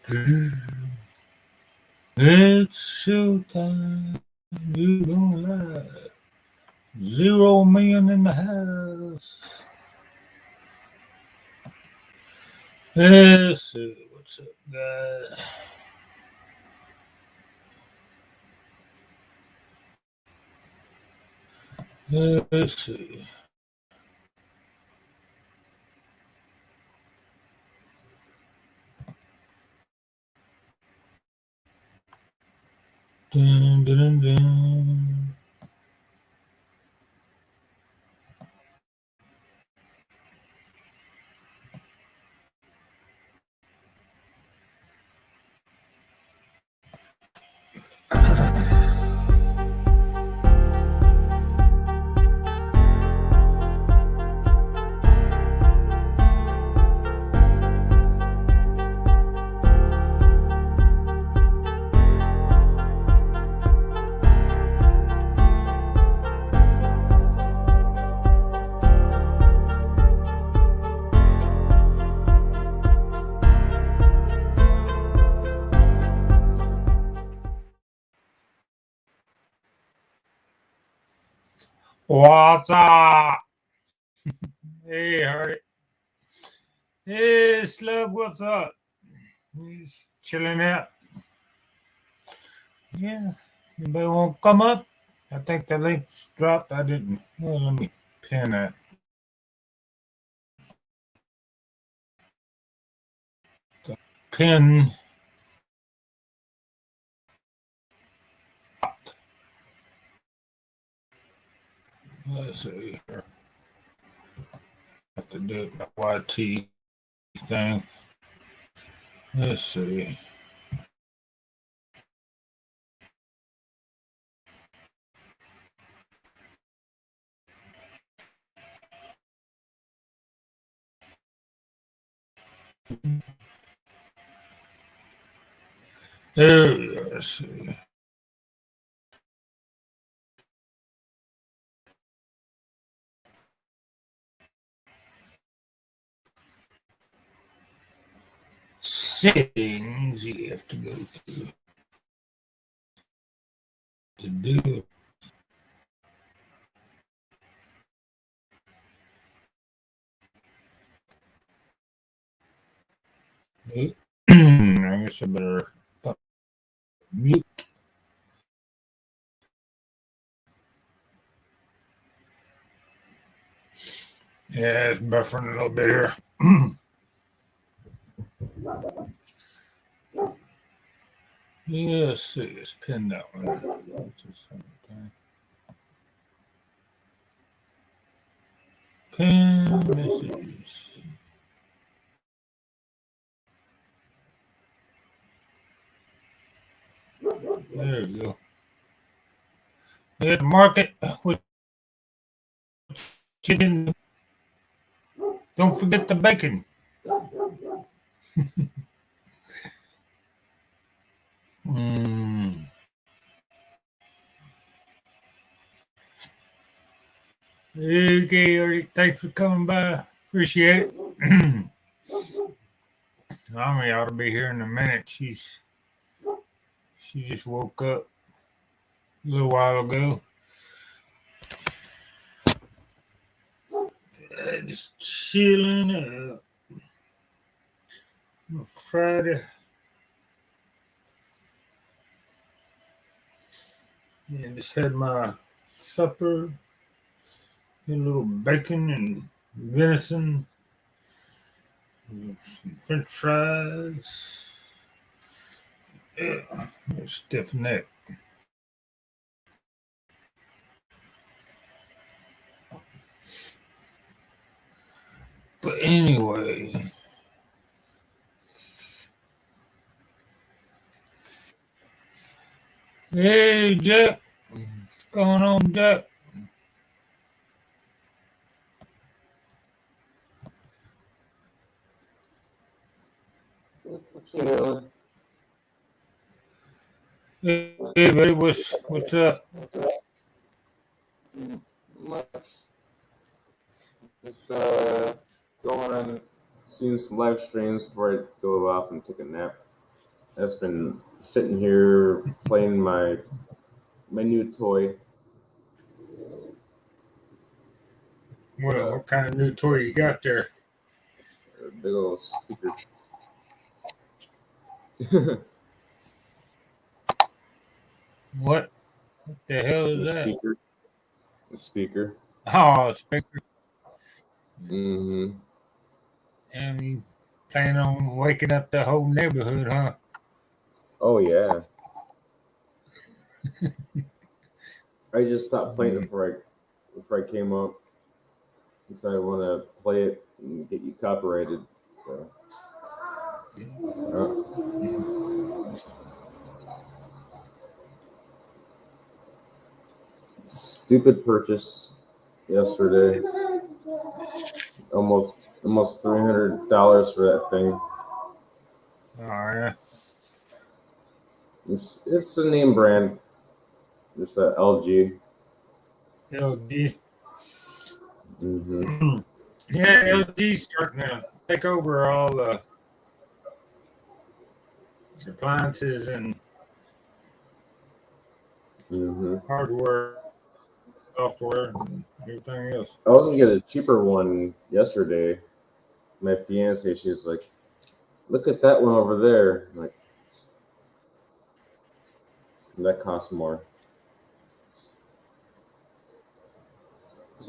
It's showtime. You don't lie. 0 million in the house. Let's see what's up, guys. Let's see. Dun, dun, dun, dun. What's up? Hey, Hardy. Hey, Slug, what's up? He's chilling out. Yeah. Anybody want to come up? I think the link's dropped. I didn't. Well, let me pin it. Pin. Let's see here. Have to do my YT thing. Let's see. There we go. Let's see. Settings you have to go to do it. I guess I better mute. Yeah, it's buffering a little bit here. Yeah, let's see. Let's pin that one. Pin message. There we go. Yeah, market. What you didn't. Don't forget the bacon. Okay, Ernie, thanks for coming by. Appreciate it. Tommy ought to be here in a minute. She just woke up a little while ago. Just chilling. Friday. Yeah, just had my supper. A little bacon and venison. Some French fries. Yeah, stiff neck. But anyway. Hey, Jack. What's going on, Jack? Hey, buddy, what's up? Just going and seeing some live streams before I go off and take a nap. has been sitting here playing my new toy. What kind of new toy you got there? A big old speaker. What the hell The is that? speaker. The speaker. Oh, speaker. Mm-hmm. And you plan on waking up the whole neighborhood, huh? Oh yeah. I just stopped playing it Mm. before I came up because I want to play it and get you copyrighted. So, uh, stupid purchase yesterday. Almost $300 for that thing. Oh, yeah. It's a name brand. It's a LG. LG. Mm-hmm. Yeah, LG's starting to take over all the appliances and Mm-hmm. hardware, software, and everything else. I was gonna get a cheaper one yesterday. My fiance, she's like, "Look at that one over there." I'm like, that costs more.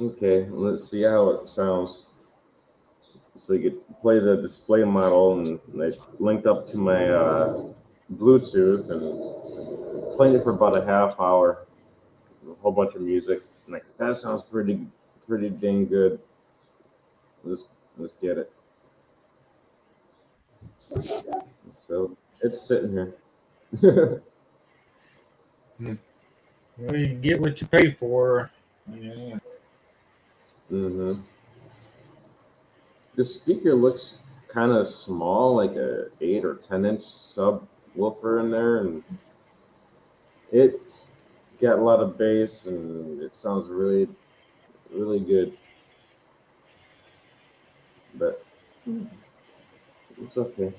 Okay, let's see how it sounds. So you could play the display model, and I linked up to my Bluetooth and played it for about a half hour. A whole bunch of music. I'm like, that sounds pretty dang good. Let's let's get it. So it's sitting here. Well, you get what you pay for. Yeah. hmm The speaker looks kind of small, like a 8 or 10 inch subwoofer in there, and it's got a lot of bass, and it sounds really good. But it's okay.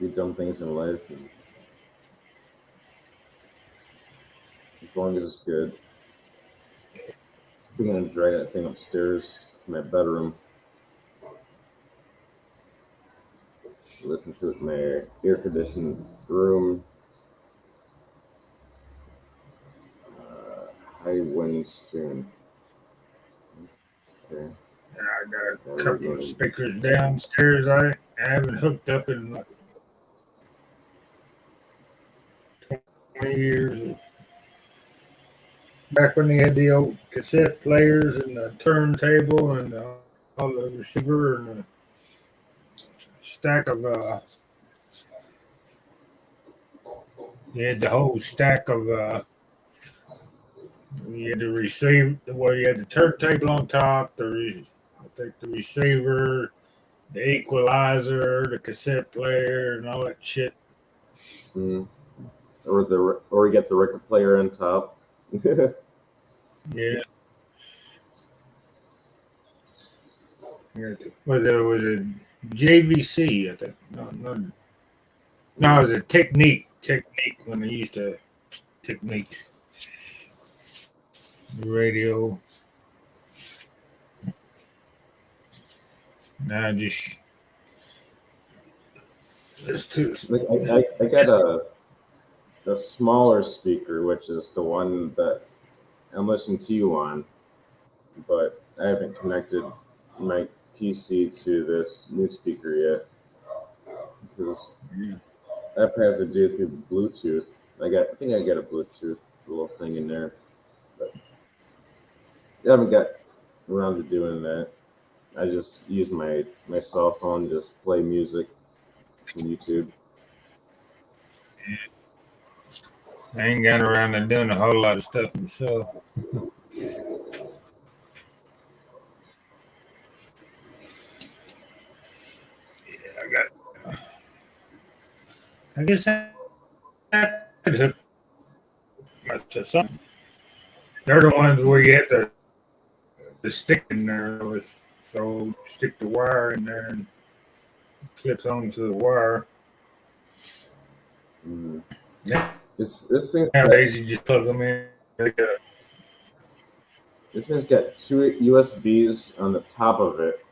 Do dumb things in life, and as long as it's good. I'm gonna drag that thing upstairs to my bedroom, listen to it in my air conditioned room. High winds soon. Okay. I got Now a we're couple of going. speakers downstairs I haven't hooked up in like 20 years. Back when they had the old cassette players and the turntable and all the receiver and the stack of you had the whole stack of you had the receive well you had the turntable on top, I think the receiver, the equalizer, the cassette player, and all that shit. Mm, or we get the record player on top. Yeah, was it JVC? I think no, it was a technique when they used to techniques radio. Now just it's too. Like I got a smaller speaker, which is the one that I'm listening to you on, but I haven't connected my PC to this new speaker yet because I probably have to do it through Bluetooth. I think I got a Bluetooth little thing in there, but I haven't got around to doing that. I just use my cell phone, just play music from YouTube. I ain't got around to doing a whole lot of stuff myself. I got. I guess I could hook myself to something. They're the ones where you have to stick in there. So you stick the wire in there and it clips onto the wire. Mm. Now- This thing's Nowadays, you just plug them in. this thing's got two USBs on the top of it.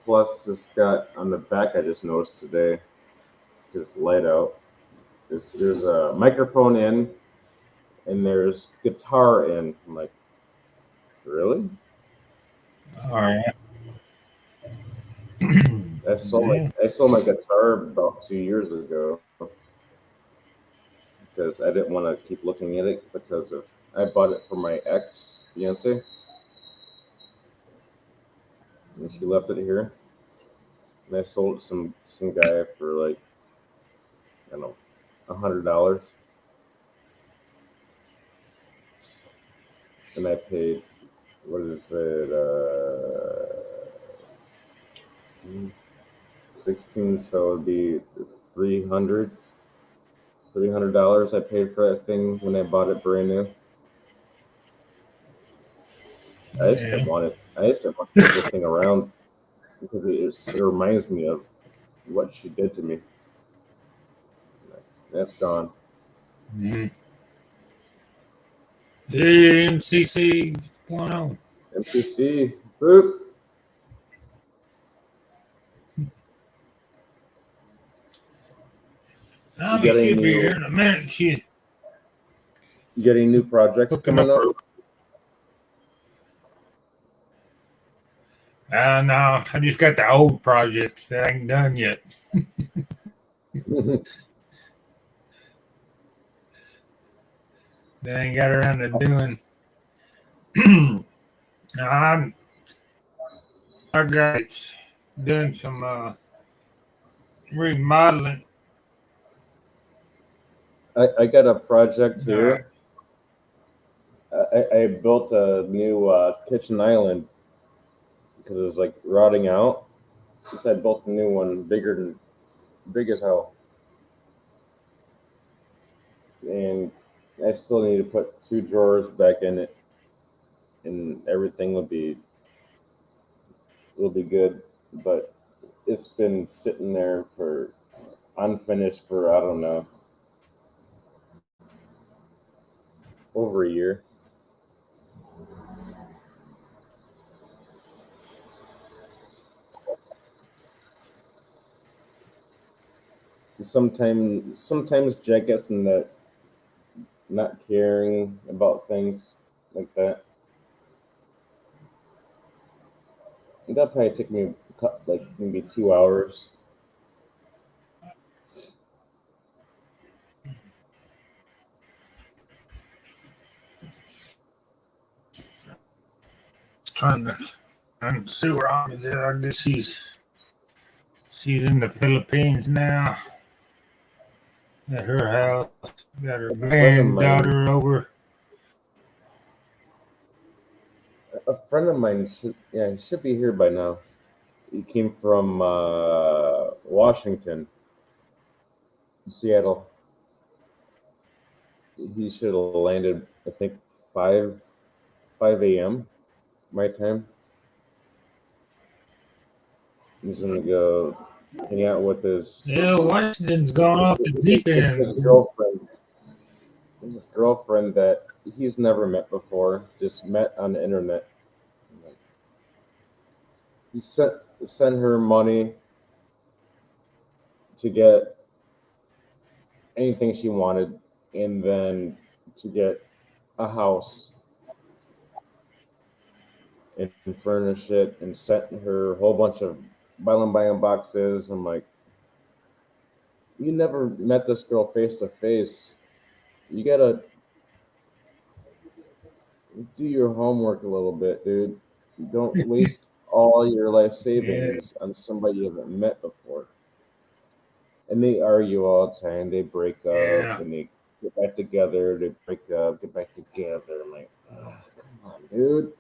Plus, it's got on the back. I just noticed today, this light out. There's a microphone in, and there's guitar in. I'm like, really? All right. I sold my guitar about 2 years ago because I didn't want to keep looking at it because of I bought it for my ex fiance, and she left it here, and I sold it to some guy for like I don't know $100, and I paid what is it 16, so it'd be 300 $300 I paid for that thing when I bought it brand new. I just didn't Yeah. want it. I just didn't want to keep this thing around because it reminds me of what she did to me. That's gone. Mm-hmm. Hey, MCC, what's going on? MCC, boop. You Tommy got any should be new here in a minute. She's you got any new projects hooking coming up up? her. No, I just got the old projects that ain't done yet. They ain't got around to doing. I'm I got doing some remodeling. I got a project Uh, here. I built a new kitchen island because it's like rotting out. So I built a new one, big as hell, and I still need to put two drawers back in it, and everything will be good. But it's been sitting there for unfinished for I don't know over a year. Sometimes Jack gets in that not caring about things like that. And that probably took me like maybe 2 hours. trying to see where I'm at. I guess she's in the Philippines now. At her house. Got her A friend of mine, granddaughter over. a friend of mine he should be here by now. He came from Washington, Seattle. He should have landed, I think, 5 a.m. my time. He's gonna go hang out with Yeah, Washington's gone off the deep his end. girlfriend. His girlfriend that he's never met before, just met on the internet. He sent her money to get anything she wanted, and then to get a house and furnish it, and sent her a whole bunch of buying boxes. I'm like, you never met this girl face to face. You gotta do your homework a little bit, dude. Don't waste all your life Yeah, savings on somebody you haven't met before. And they argue all the time. They break up yeah. and they get back together. They break up, get back together. I'm like, come on, dude.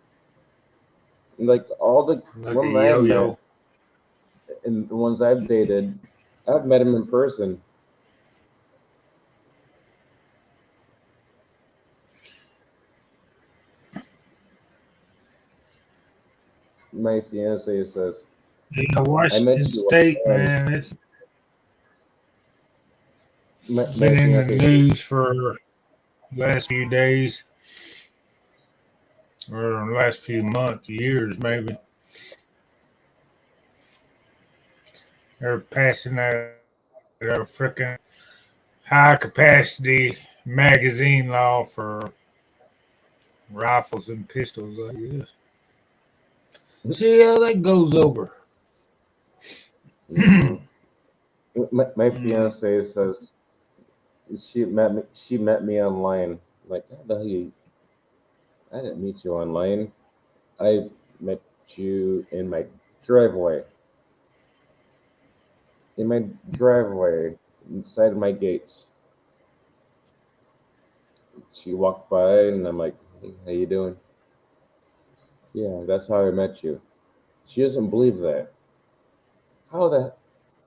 And like all the Like a women I've met yo-yo. and the ones I've dated, I've met them in person. My fiance says, Yeah, I Washington met you State, on man. been in the news for last few days or last few months, years maybe. They're passing a freaking high capacity magazine law for rifles and pistols, I guess. See how that goes over. Mm-hmm. My fiance says she met me online. I'm like, how the hell you? I didn't meet you online. I met you in my driveway. In my driveway, inside my gates. She walked by, and I'm like, hey, how you doing? Yeah, that's how I met you. She doesn't believe that. How the?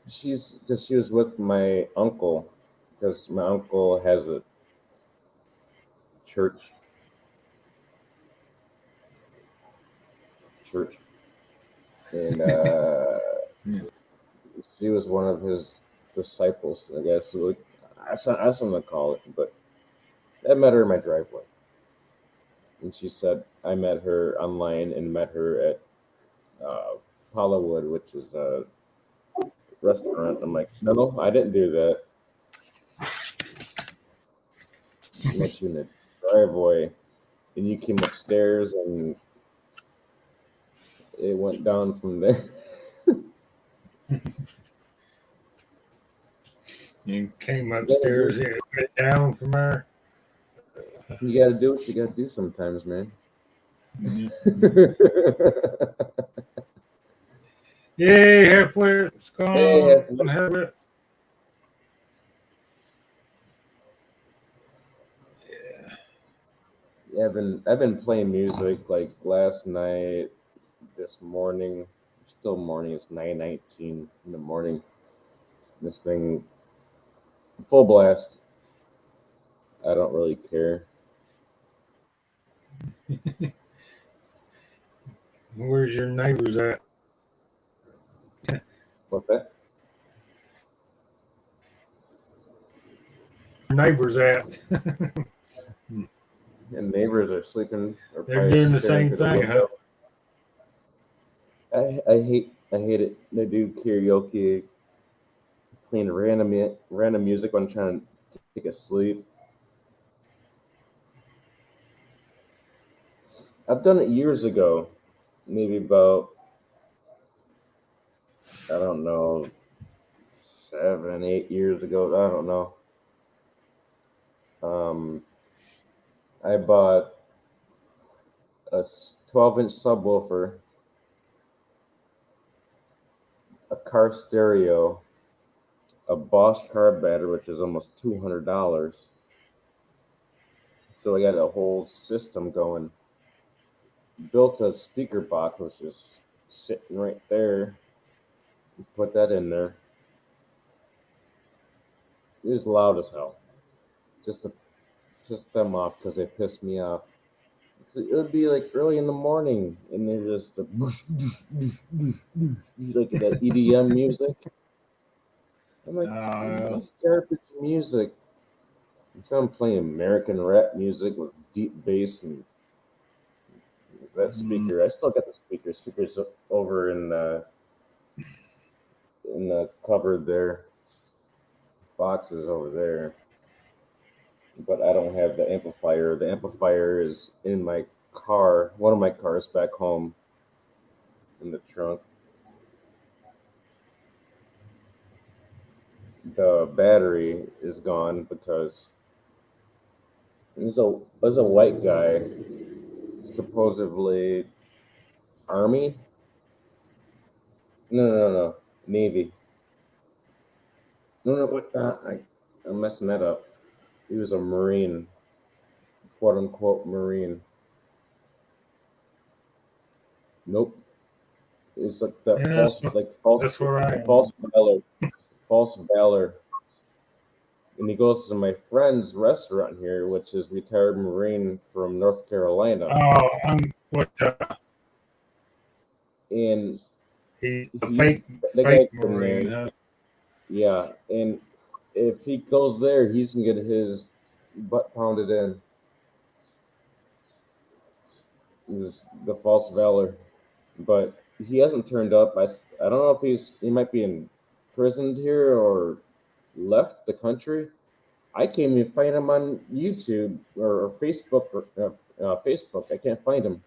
Because she was with my uncle, because my uncle has a church, and she was one of his disciples, I guess. That's what I'm gonna call it. But I met her in my driveway, and she said I met her online and met her at Hollywood, which is a restaurant. I'm like, no, I didn't do that. I met you in the driveway, and you came upstairs, and it went down from there. You came upstairs and went down from there. You gotta do what you gotta do sometimes, man. Yay, halfway. What's going on? Halfway. Yeah, I've been playing music like last night, this morning, still morning. It's 9:19 in the morning. This thing full blast. I don't really care. Where's your neighbors at? What's that? Neighbors at? And neighbors are sleeping. Or They're doing the same thing, huh? I hate it. They do karaoke, playing random music when I'm trying to take a sleep. I've done it years ago, maybe about I don't know 7, 8 years ago. I don't know. I bought a 12-inch subwoofer, a car stereo, a Bosch car battery, which is almost $200. So I got a whole system going. Built a speaker box, was just sitting right there. Put that in there. It was loud as hell. Just to piss them off because they pissed me off. So it would be like early in the morning, and there's just like that EDM music. I'm like, that's garbage music. And so I'm playing American rap music with deep bass and that speaker. I still got the speakers over in the cupboard there, boxes over there. But I don't have the amplifier. The amplifier is in my car, one of my cars back home in the trunk. The battery is gone because there's a white guy, supposedly Army. No, Navy. No, what? I'm messing that up. He was a Marine, quote unquote Marine. Nope. It's like that false valor. And he goes to my friend's restaurant here, which is retired Marine from North Carolina. Oh, what? And he's a fake Marine. Huh? Yeah, and if he goes there, he's gonna get his butt pounded in. This is the false valor, but he hasn't turned up. I don't know if he might be imprisoned here or left the country. I can't even find him on YouTube or Facebook Facebook. I can't find him.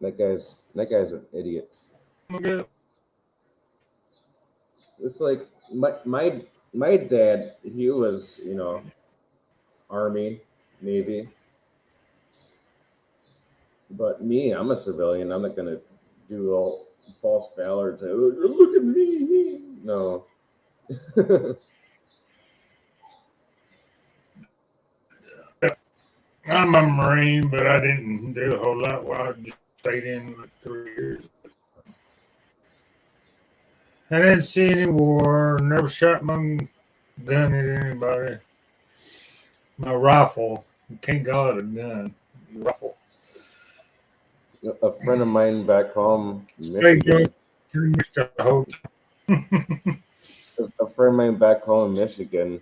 That guy's an idiot. Okay. It's like my dad. He was Army, Navy, but me, I'm a civilian. I'm not gonna do all false valor to look at me. No. I'm a Marine, but I didn't do a whole lot. Well, I just stayed in like 3 years. I didn't see any war. Never shot my gun at anybody. My rifle. You can't call it a gun. Rifle. A friend of mine back home, in Stay drunk Michigan. pretty much the whole time. A friend of mine back home in Michigan.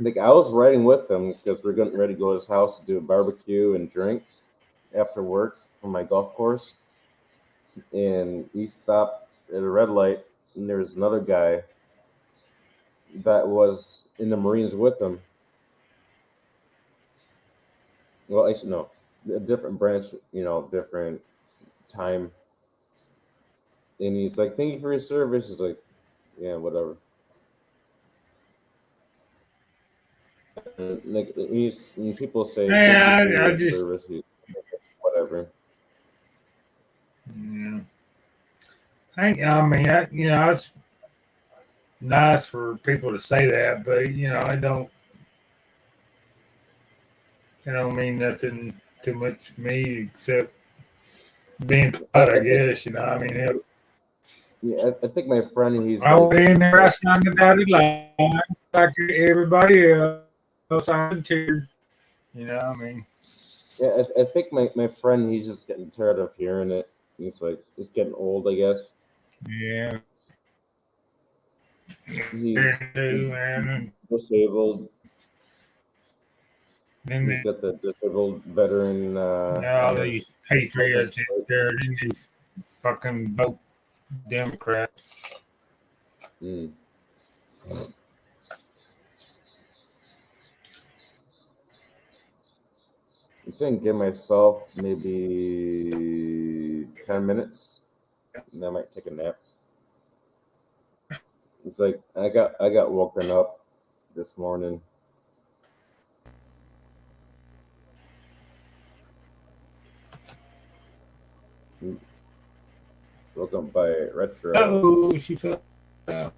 Like I was riding with him because we're getting ready to go to his house to do a barbecue and drink after work from my golf course. And he stopped at a red light, and there was another guy that was in the Marines with him. Well, actually, no, a different branch, different time. And he's like, "Thank you for your service." He's like, "Yeah, whatever." And like when people say, "Thank you for Man, I your just, service," whatever. yeah. I mean, it's nice for people to say that, but it don't mean nothing too much to me except being polite, I I think, guess. I mean, yeah, I think my friend, he's I like, went in there, I signed the dotted line like everybody else. I volunteered. I mean, yeah, I think my friend, he's just getting tired of hearing it. He's like, it's getting old, I guess. yeah, He's man. disabled. And He's then got the disabled veteran all on his these license patriots out plate. there, then these fucking vote Democrats. Mm. I think give myself maybe 10 minutes, and I might take a nap. It's like I got woken up this morning. Mm, woke up by retro. Oh, she fell out.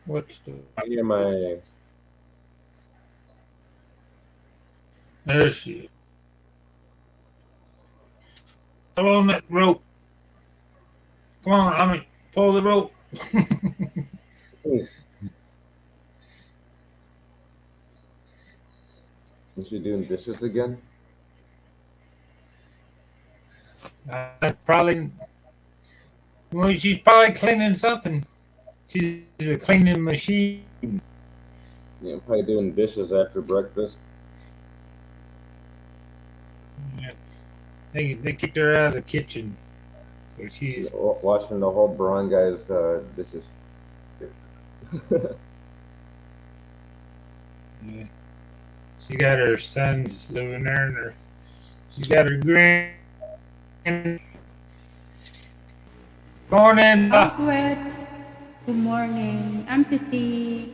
What's the? I hear my There she is. Come on that rope. Come on, I mean, pull the rope. is she doing dishes again? Probably. Well, she's probably cleaning something. She's a cleaning machine. Yeah, probably doing dishes after breakfast. Yeah. They kicked her out of the kitchen, so she's Washing the whole Braun guy's dishes. yeah, she's got her sons living there, and she's got her grand. Morning. Alfred, good morning. I'm to see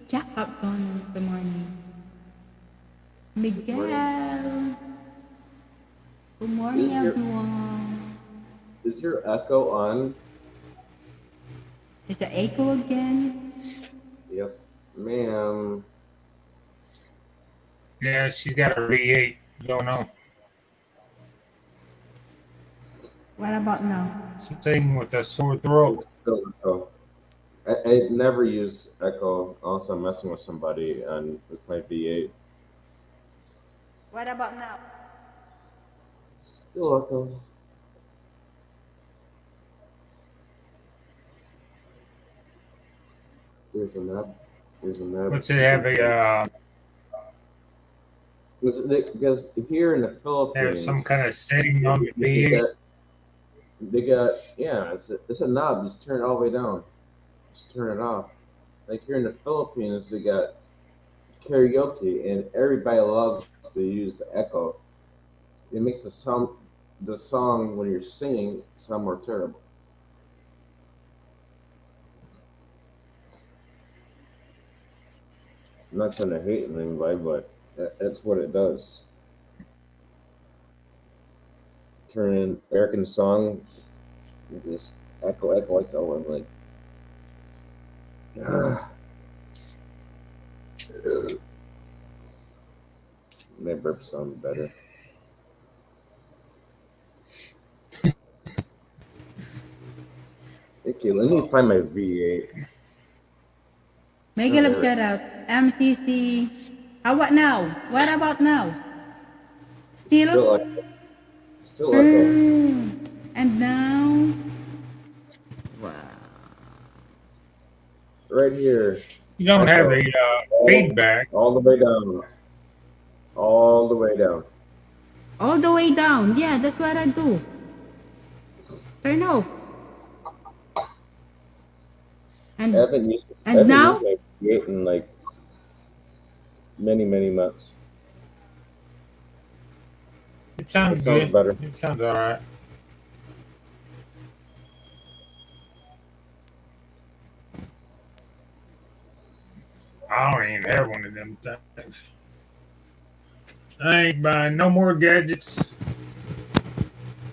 Jack Upton. Good morning. Miguel. Good morning, Is your everyone. is your echo on? There's an echo again. Yes, ma'am. Yeah, she's got her V8 going on. What about now? She's singing with a sore throat. It's still echo. I never use echo unless I'm messing with somebody and with my V8. What about now? Still echo. There's a knob. There's a knob What's it you have can a turn. Because here in the have some Philippines, kind of setting they, on the they, they V8? got they got yeah, it's a knob. Just turn it all the way down. Just turn it off. Like here in the Philippines, they got karaoke, and everybody loves to use the echo. It makes the song when you're singing sound more terrible. I'm not trying to hate anybody, but that's what it does. Turn in American song, just echo. I'm like, ah, my burp sound better. Okay, let me find my V8. Mega Oh, love there it shout out. MCC. How about now? What about now? is. Still? Still echo. And now? Wow. Right here, You don't have a echo. All, feedback. all the way down. All the way down. All the way down. Yeah, that's what I do. Turn off. I And haven't used I and haven't used now? my V8 in like many months. It It sounds sounds good. better. It sounds all right. I don't even have one of them things. I ain't buying no more gadgets.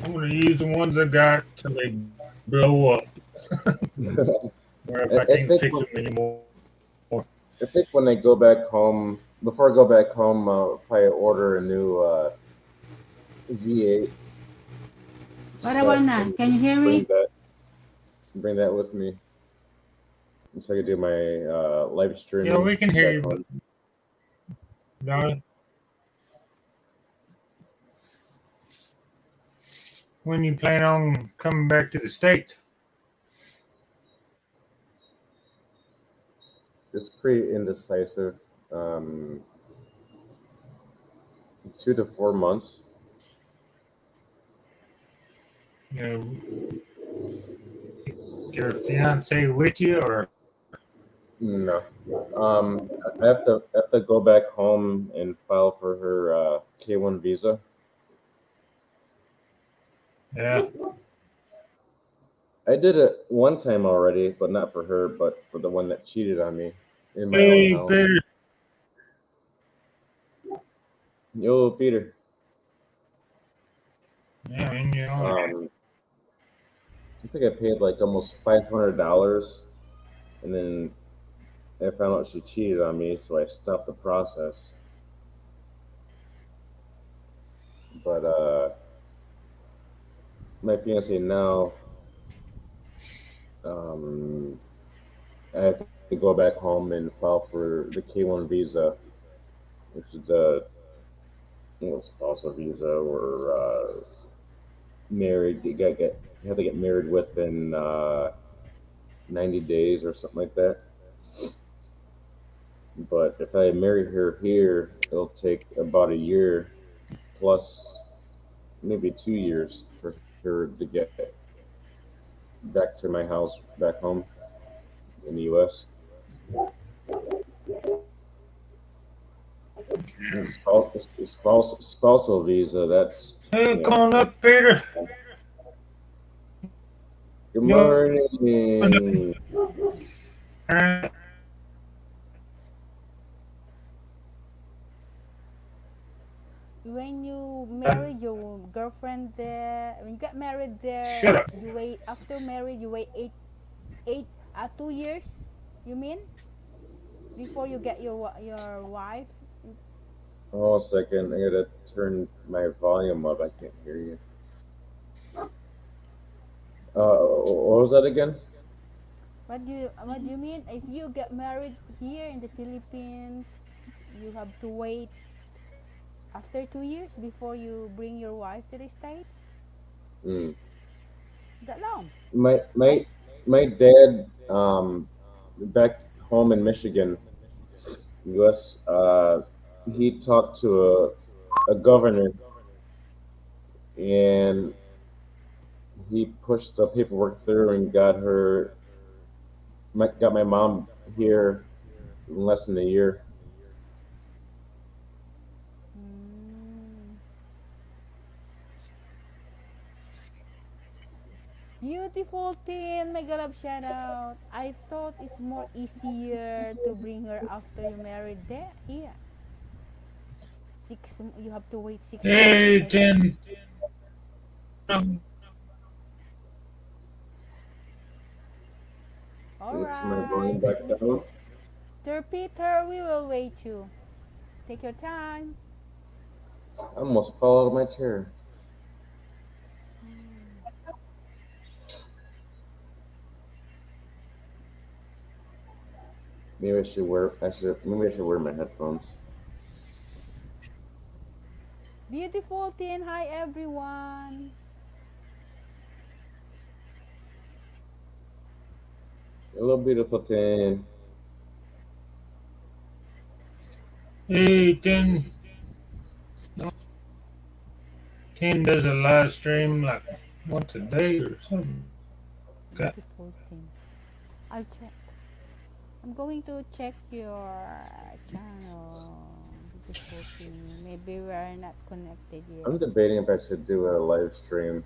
I'm gonna use the ones I got till they blow up, or if I I can't think fix when them anymore. I think when I go back home, before I go back home, I'll probably order a new V8 What about set now? and Can you hear bring me? that bring that with me, so I can do my live Yeah, streaming we can hear back you, home. darling. When you plan on coming back to the States? It's pretty indecisive. 2 to 4 months. You know, your fiance with you, or No. I have to go back home and file for her K1 visa. yeah. I did it one time already, but not for her, but for the one that cheated on me in my own Hey, house. Peter. Yo, Peter. Yeah, I mean, you know, Um, I think I paid like almost $500, and then I found out she cheated on me, so I stopped the process. But my fiance now, um, I have to go back home and file for the K1 visa, which is the spousal visa or married. You have to get married within 90 days or something like that. But if I marry her here, it'll take about a year plus maybe 2 years for her to get back to my house back home in the U.S. And spousal visa, that's, hey, you come know. on up, Peter. Good You morning. know, When you marry your girlfriend there, when you get married there, shut up. you wait after marriage. You wait 2 years. You mean before you get your wife? Oh, a second. I gotta turn my volume up. I can't hear you. What was that again? What do you mean? If you get married here in the Philippines, you have to wait after 2 years before you bring your wife to the States. Mm. That long, My right? my my dad back home in Michigan, U.S. He talked to a governor, and he pushed the paperwork through and got my mom here in less than a year. Mm. Beautiful Tin, my galab shout out. I thought it's more easier to bring her after you married there. Here, you have to wait 6 months. Hey, I thought. 10. Um, All It's my going right, back down. Mr. Peter, we will wait you. Take your time. I almost fell out of my chair. Mm. Maybe I should wear. I should. Maybe I should wear my headphones. Beautiful Tin, hi everyone. Hello, beautiful thing. hey, 10. 10 does a live stream like once a day or something. Okay. Beautiful Tin. I'll check. I'm going to check your channel. Beautiful Tin. Maybe we are not connected I'm yet. debating if I should do a live stream,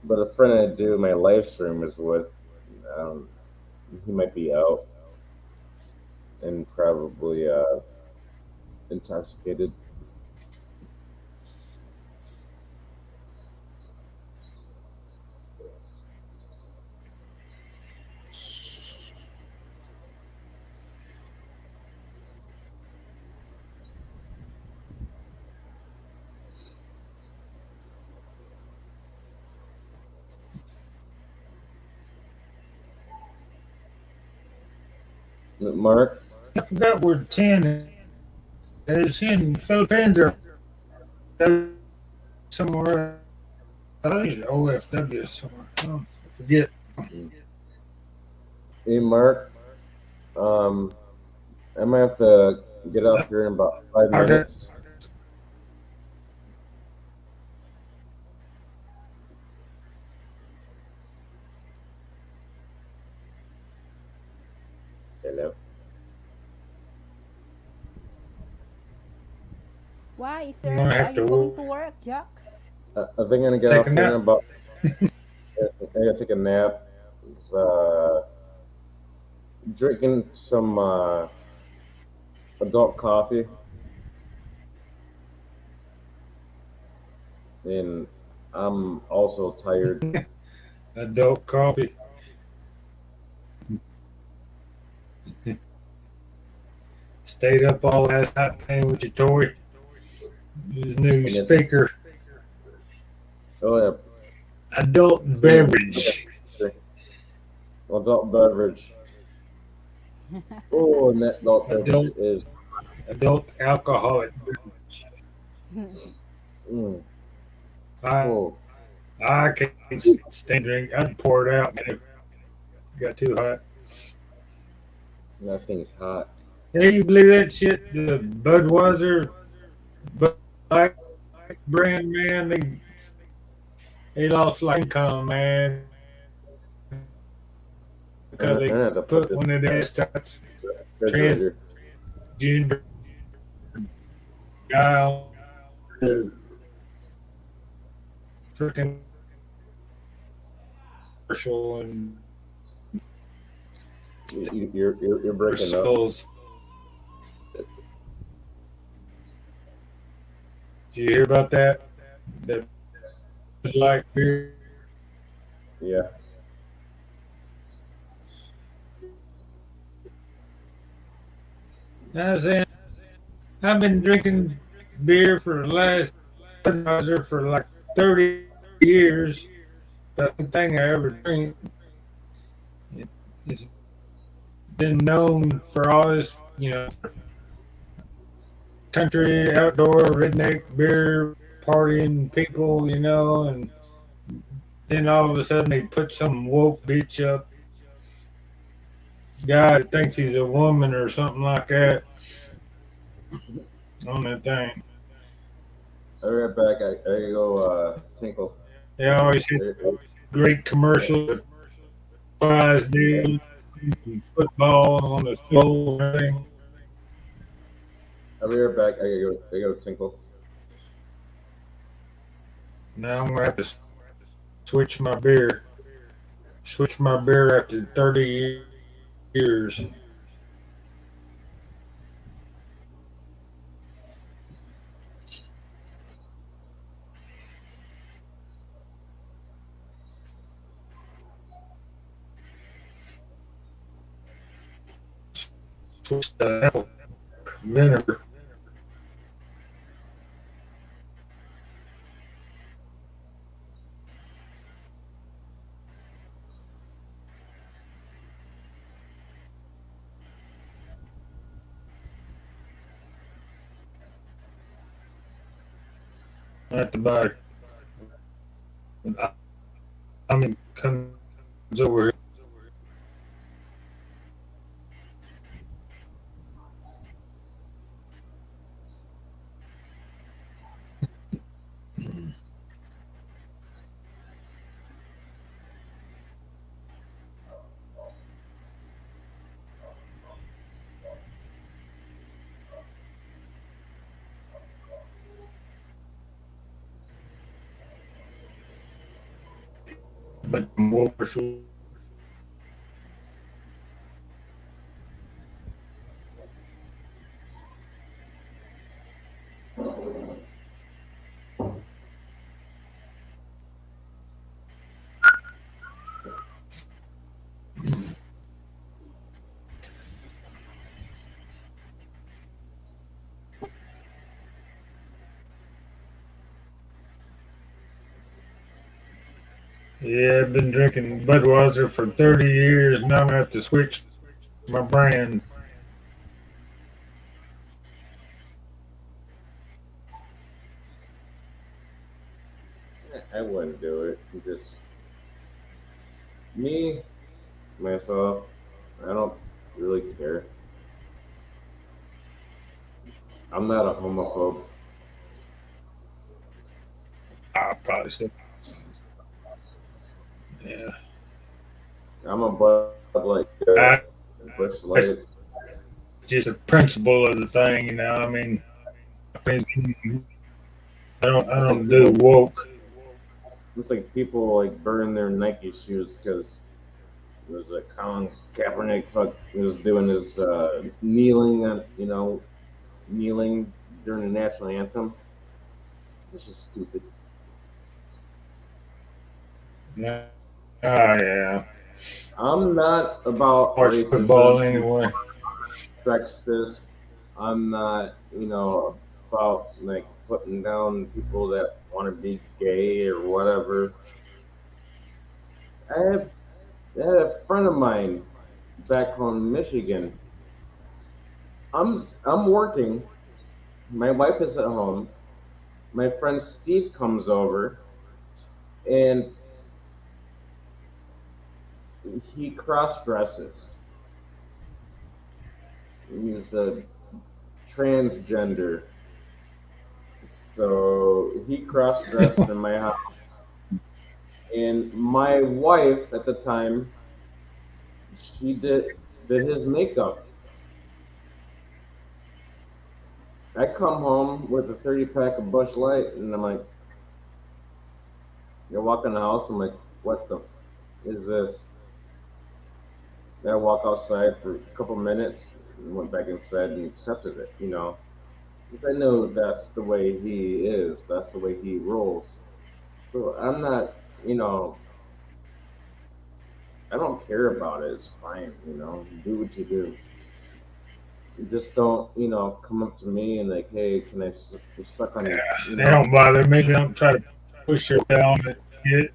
but a friend I do my live stream is with, um, he might be out and probably intoxicated. Mark, I forgot where 10 is. In Philippines or somewhere. I think it's OFW somewhere. Oh, I forget. hey Mark, um, I might have to get off here in about five I got minutes. Hello. Why, I'm gonna sir? Are have you going to to work, Jack? I think I'm gonna get take a off here in nap. about. I gotta take a nap. It's, drinking some adult coffee, and I'm also tired. Adult coffee. Stayed up all last night playing with your toy. His new And it's speaker. oh yeah, Adult mm, beverage. adult beverage. Oh, and that adult beverage Adult is adult alcoholic beverage. mm, I oh, I can't stand drink. I'd pour it out, man. If it got too hot. that thing's hot. Hey, you believe that shit? The Budweiser Black brand, man, they lost like income, man, because I'm they gonna have to put put this one of in their the stats refrigerator. transgender guy on the freaking commercial and You're breaking up. commercials. Did you hear about that? The like beer. Yeah, I was saying I've been drinking beer for the last Budweiser for like 30 years. The only thing I ever drink. It's been known for all this, country, outdoor, redneck beer partying people, and then all of a sudden they put some woke bitch up guy that thinks he's a woman or something like that on that thing. I'll be right back. I gotta go tinkle. They always hit great commercials with prize deals and football on the soul and everything. I'll be right back. I gotta go tinkle. Now I'm gonna have to switch my beer. Switch my beer after 30 years. Switch to apple vinegar. I have to buy. I mean, comes over here. But more yeah, I've been drinking Budweiser for 30 years. Now I'm gonna have to switch my brand. I wouldn't do it. Just me, myself. I don't really care. I'm not a homophobe. I probably said, yeah. I'm a Bud Light guy. I, Bush that's Light. just a principle of the thing, you know. I mean, I It's like don't do people. woke. It's like people like burn their Nike shoes because there's a Colin Kaepernick fuck was doing his kneeling on kneeling during the national anthem. It's just stupid. Yeah. Ah, yeah. I'm not about Watch football racism, anyway. sexist. I'm not, about like putting down people that want to be gay or whatever. I have I had a friend of mine back home in Michigan. I'm working. My wife is at home. My friend Steve comes over, and he cross dresses. He's a transgender, so he cross dressed in my house. And my wife at the time, she did his makeup. I come home with a 30 pack of Bush Light, and I'm like, you walk in the house. I'm like, what the is this? Then I walk outside for a couple minutes, and went back inside and accepted it. Because I know that's the way he is. That's the way he rolls. So I'm not, you know, I don't care about it. It's fine. Do what you do. You just don't, come up to me and like, hey, can I suck on your, They don't bother me. They don't try to push it down and shit.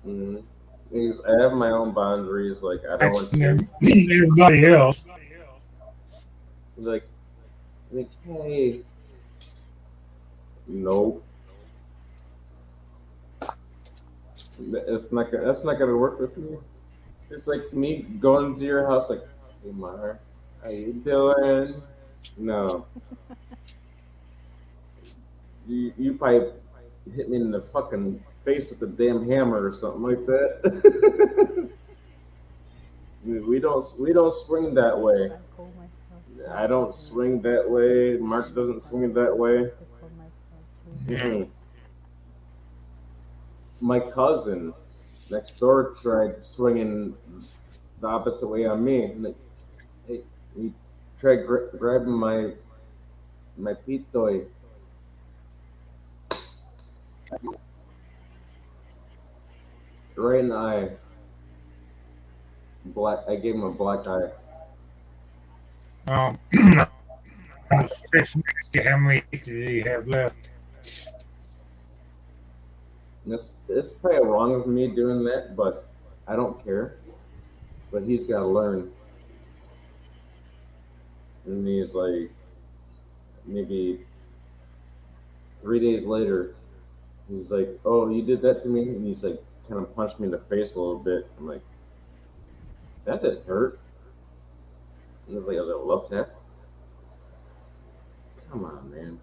mm, because I have my own boundaries. Like, I don't want you, Everybody else. like, hey, nope, that's not gonna work with me. It's like me going to your house, like, hey, Mar, how you doing? No, you probably hit me in the fucking face with a damn hammer or something like that. We don't swing that way. I call myself I don't chocolate. swing that way. Mark doesn't swing that way. I call myself Yeah. Mm. My cousin next door tried swinging the opposite way on me. And like, hey, he tried grabbing my pitoy right in the eye. Black. I gave him a black eye. Um, I was fixing to ask you how many do you have left? And this probably wrong of me doing that, but I don't care. But he's got to learn. And he's like, maybe 3 days later, he's like, "Oh, you did that to me," and he's like, kind of punched me in the face a little bit. I'm like, "That didn't hurt." And he's like, "I was like, love tap." Come on, man.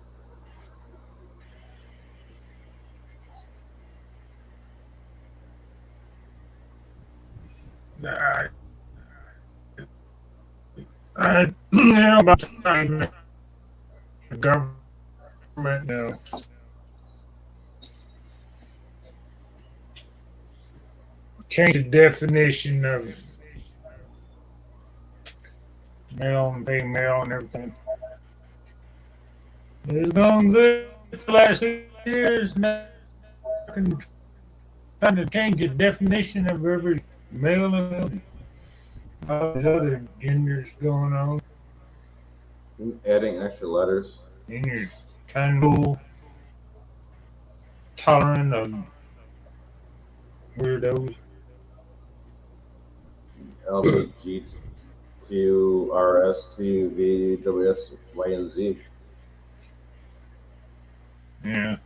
I, about time the government, change the definition of male and female and everything. It's going good for the last 2 years. Now I can trying to change the definition of every male and all these other genders going on. Adding extra letters. And you're kind of tolerant of weirdos. LBGQRSTVWSYNZ. Yeah.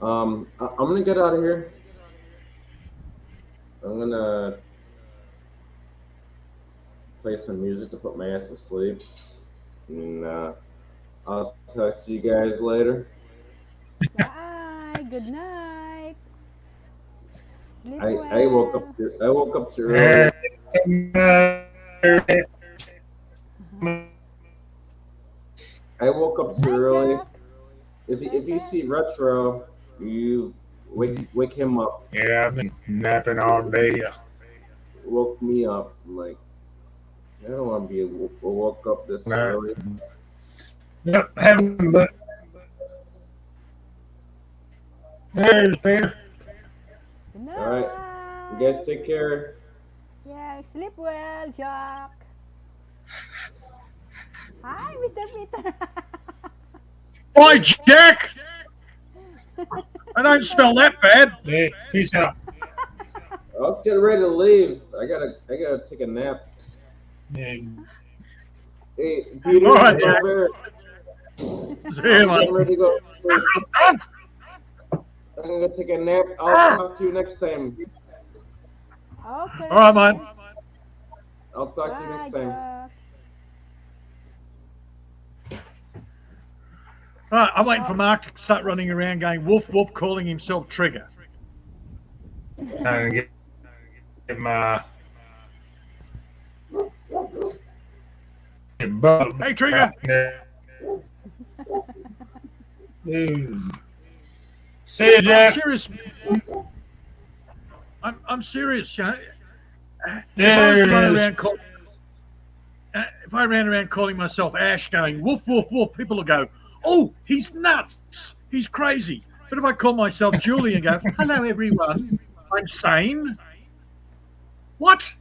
I'm gonna get out of here. I'm gonna play some music to put my ass to sleep, and I'll talk to you guys later. Bye. Good night. Sleep I woke up. well. I woke up too Yeah. early. I woke up Good too night, early. Jack. If you Okay. see Retro, you wake him up. Yeah, I've been napping all day. Woke me up. I'm like, I don't want to be woke up this Uh, early. yep, haven't, but there's Peter. Good All right, you guys night. take care. Yeah, sleep well, Jack. Hi, Mr. Peter. Why, Jack? I don't smell that bad. Hey, peace out. I was getting ready to leave. I gotta take a nap. Yeah, Hey, Peter, All right, go Jack. there. See I'm you, getting mate. ready to go. I'm gonna take a nap. I'll talk to you next time. Okay. All right, mate. I'll talk to you Bye, next time. Jack. All right, I'm waiting for Mark to start running around going whoop whoop, calling himself Trigger. trying to get my butt Hey, Trigger. out there. Dude. See you, I'm Jack. serious. I'm serious. You know? If I was to run There's around if I ran around calling myself Ash, going woof woof woof, people will go, "Oh, he's nuts. He's crazy." But if I call myself Julie and go, "Hello, everyone. I'm sane." What?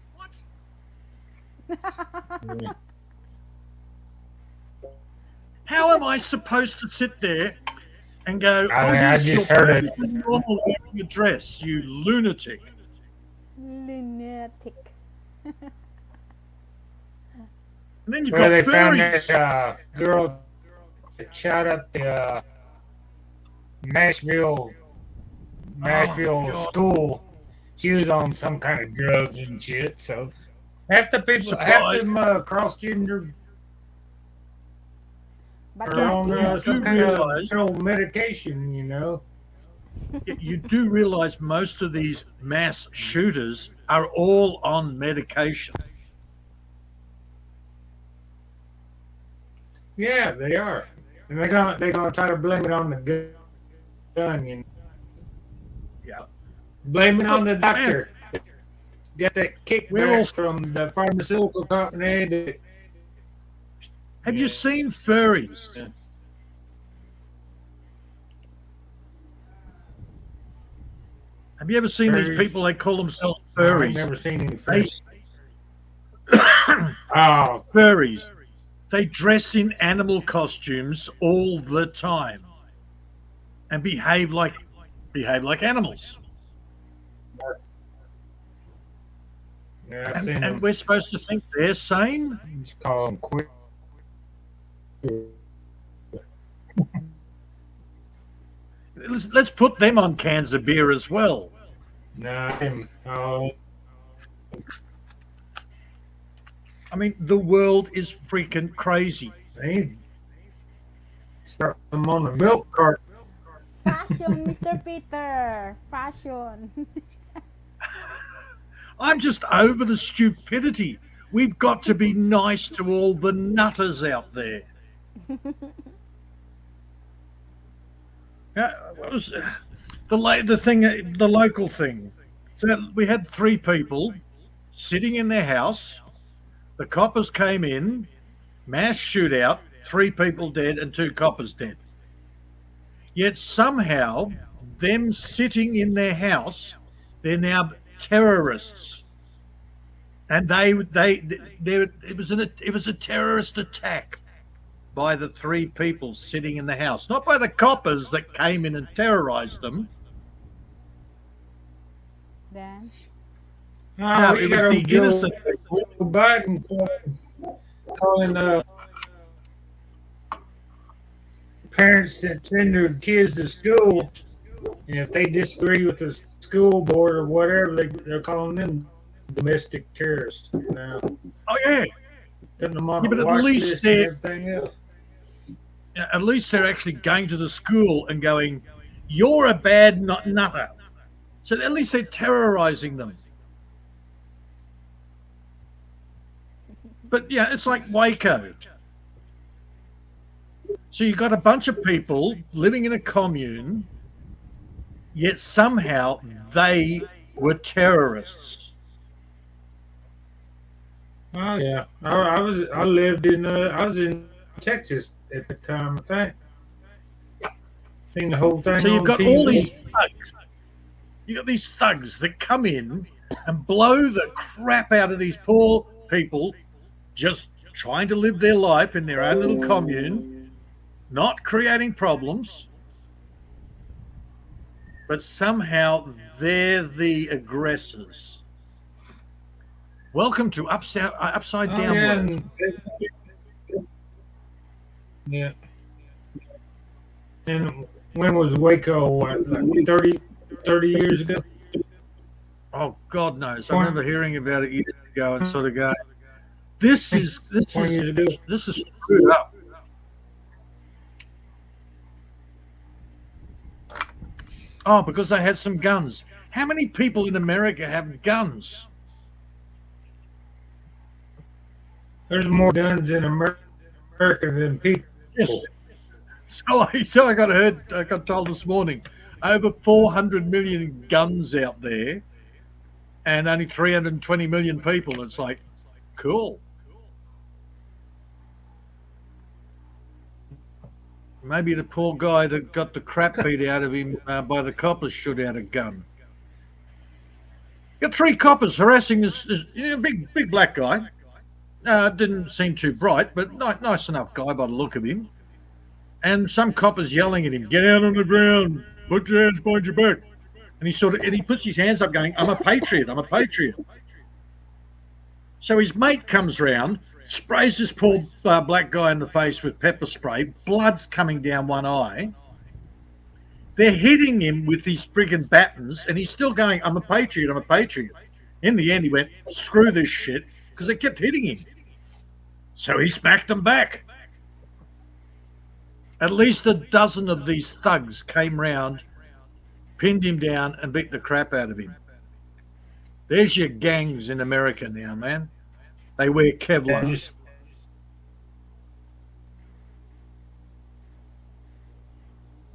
How am I supposed to sit there and go, "Oh, I yes, just you're heard it. perfectly normal wearing a dress, you lunatic." Lunatic. And then you've where got they found furries. that girl that shot up the Nashville Nashville God. school. She was on some kind of drugs and shit. So half Surprised. them cross gender But are not on You yet. some do kind of realize, medication. you do realize most of these mass shooters are all on medication. Yeah, they are, and they're gonna try to blame it on the gun. Yeah. Blame it on Look, the man, doctor. Get that we're all. kickback from the pharmaceutical company. Have you Yeah. seen furries? Have you ever seen these Furries. people? They call themselves No, I ain't furries. never seen any They furries. Oh, furries. They dress in animal costumes all the time and behave like animals. that's, yeah, I And seen and them. we're supposed to think they're sane? Just call them quick. Let's put them on cans of beer as well. Nah, oh, I mean, the world is freaking crazy. they start them on the milk cart. Fashion, Mr. Peter. Fashion. I'm just over the stupidity. We've got to be nice to all the nutters out there. Yeah, what was the local thing? So we had three people sitting in their house. The coppers came in, mass shootout, three people dead and two coppers dead. Yet somehow, them sitting in their house, they're now terrorists, and it was a terrorist attack by the three people sitting in the house, not by the coppers that came in and terrorized them. Then Oh, No, we it was got the old Joe innocent people. Biden calling parents that send their kids to school, and if they disagree with the school board or whatever, they're calling them domestic terrorists. Oh yeah, Putting them on yeah, a but at watch least list and everything else. they're actually going to the school and going, "You're a bad nutter." So at least they're terrorizing them. But yeah, it's like Waco. So you've got a bunch of people living in a commune, yet somehow they were terrorists. Oh yeah, I lived in I was in Texas at the time. I think seen the whole thing So you've on got all these TV. thugs. You got these thugs that come in and blow the crap out of these poor people just trying to live their life in their own little commune, not creating problems, but somehow they're the aggressors. Welcome to upside Oh down yeah, world. yeah. And when was Waco? What, like 30 years ago? Oh God knows. I 20, remember hearing about it years ago and sort of going, this is 20 years ago. screwed up. Oh, because they had some guns. How many people in America have guns? There's more guns in America than people. Yes. So I got told this morning, over 400 million guns out there, and only 320 million people. It's like, cool. Maybe the poor guy that got the crap beat out of him by the coppers should have had a gun. Got three coppers harassing this big black guy. Didn't seem too bright, but nice enough guy by the look of him. And some coppers yelling at him, "Get out on the ground, put your hands behind your back." And he puts his hands up, going, "I'm a patriot. I'm a patriot." So his mate comes round, sprays this poor black guy in the face with pepper spray. Blood's coming down one eye. They're hitting him with these friggin' batons, and he's still going, I'm a patriot, I'm a patriot. In the end, he went, screw this shit, because they kept hitting him. So he smacked them back. At least a dozen of these thugs came round, pinned him down, and beat the crap out of him. There's your gangs in America now, man. They wear Kevlar. Just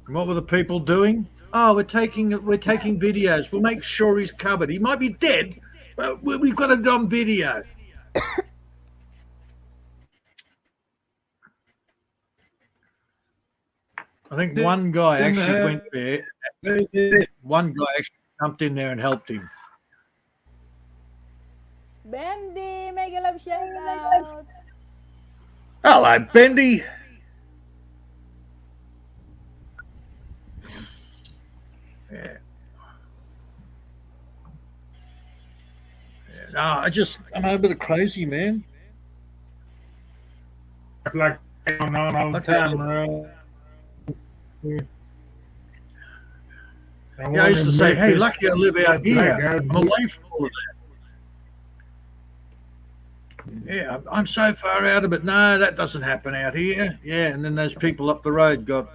And what were the people doing? Oh, we're taking videos. We'll make sure he's covered. He might be dead, but we've got it on video. I think one guy actually went there. One guy actually jumped in there and helped him. Bendy, mega love shout out. Hello, Bendy. Yeah. No, I'm a bit crazy, man. like going on all the time, right? Yeah, I used to say, hey, lucky I live out here. I'm away from all of that. Yeah, I'm so far out of it. No, that doesn't happen out here. Yeah, and then those people up the road got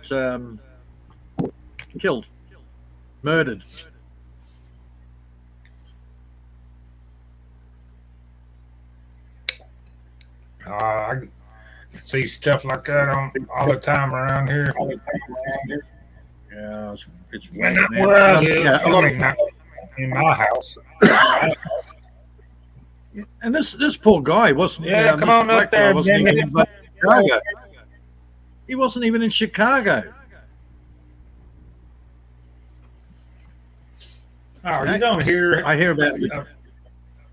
killed, murdered. I see stuff like that all the time around here. Yeah, it's Not where I live. I mean, not in my house. And this poor guy wasn't. Yeah, come on up there, wasn't Benny. even in Chicago. He wasn't even in Chicago. Oh, you don't hear I hear about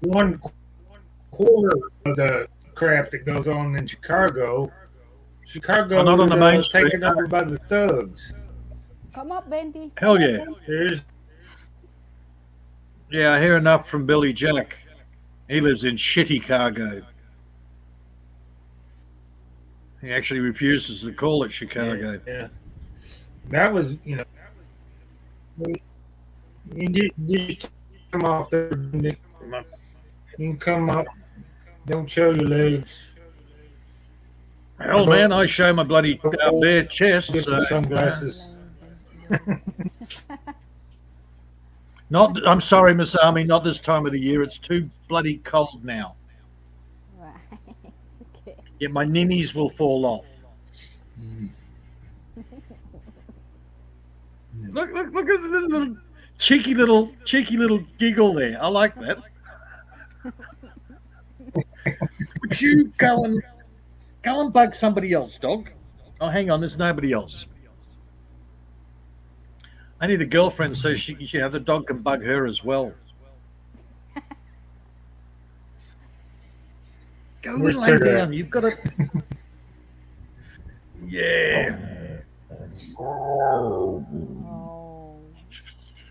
1/4 of the crap that goes on in Chicago. Chicago Well, not on the main street. taken over by the thugs. Come up, Bendy. Hell yeah. There's Yeah, I hear enough from Billy Jack. He lives in shitty cargo. He actually refuses to call it Chicago. Yeah. That was, you just come off there. You can come up. Don't show your legs. Hell, man, I show my bloody bare chest. Get some sunglasses. I'm sorry, Miss Army, not this time of the year. It's too bloody cold now. Right. Okay. Yeah, my ninnies will fall off. Look at the little cheeky little giggle there. I like that. Would you go and bug somebody else, dog? Oh, hang on, there's nobody else. I need a girlfriend so the dog can bug her as well. Go and lay down. You've got to. Yeah. Oh.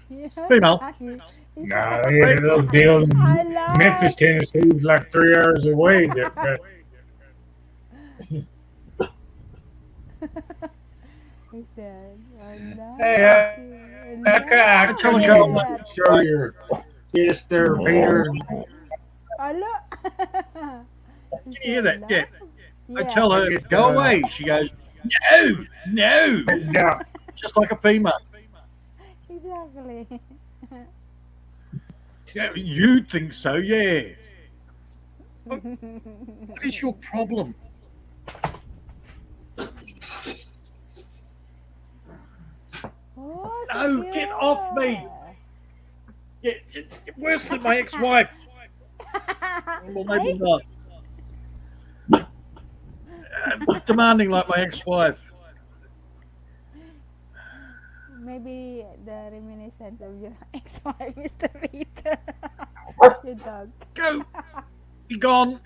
Yeah. Female. Nah, they had a little deal in I love Memphis, Tennessee, was like 3 hours away. He said, Hey, I tell can her, show your chest there, Peter. Hello. Can you hear that? Yeah. I tell her, go away. She goes, no. Yeah. Just like a female. Exactly. Yeah, you think so, yeah. What is your problem? Oh, No, so get cute. off me. Yeah, it's worse than my ex-wife. Well, maybe not. Demanding like my ex-wife. Maybe the reminiscence of your ex-wife, Mr. Peter. Your dog. Go. Be gone.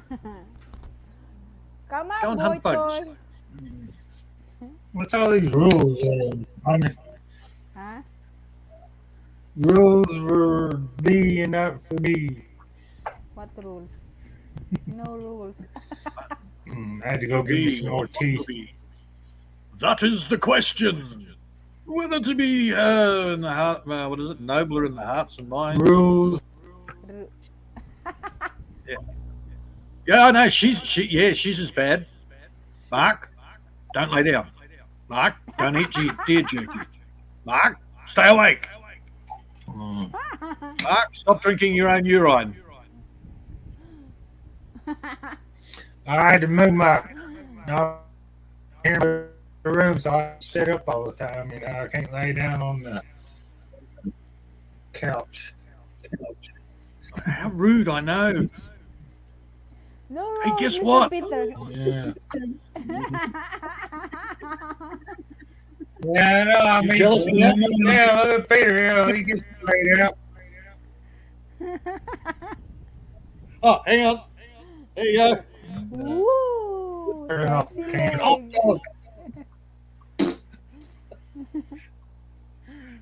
Come Go on, and hunt boy bugs. toy. What's all these rules? Huh? Rules for thee and not for me. What rules? No rules. I had to go get me some more tea. That is the question. Whether to be in the heart, what is it? Nobler in the hearts and minds. Rules. Ru- Yeah, yeah. No, she's as bad. Mark, don't lay down. Mark, don't eat deer jerky. Mark, stay awake. Mm. Mark, stop drinking your own urine. I had to move my room, so I sit up all the time. I can't lay down on the couch. How rude! I know. No Hey, rules, guess Mr. what? Peter. Yeah. Yeah, I know. I You mean, jealous of that? yeah, look at Peter. He gets laid out. Oh, hang on. There you go. Woo! Turn off the Sexy can. Hot leg. dog.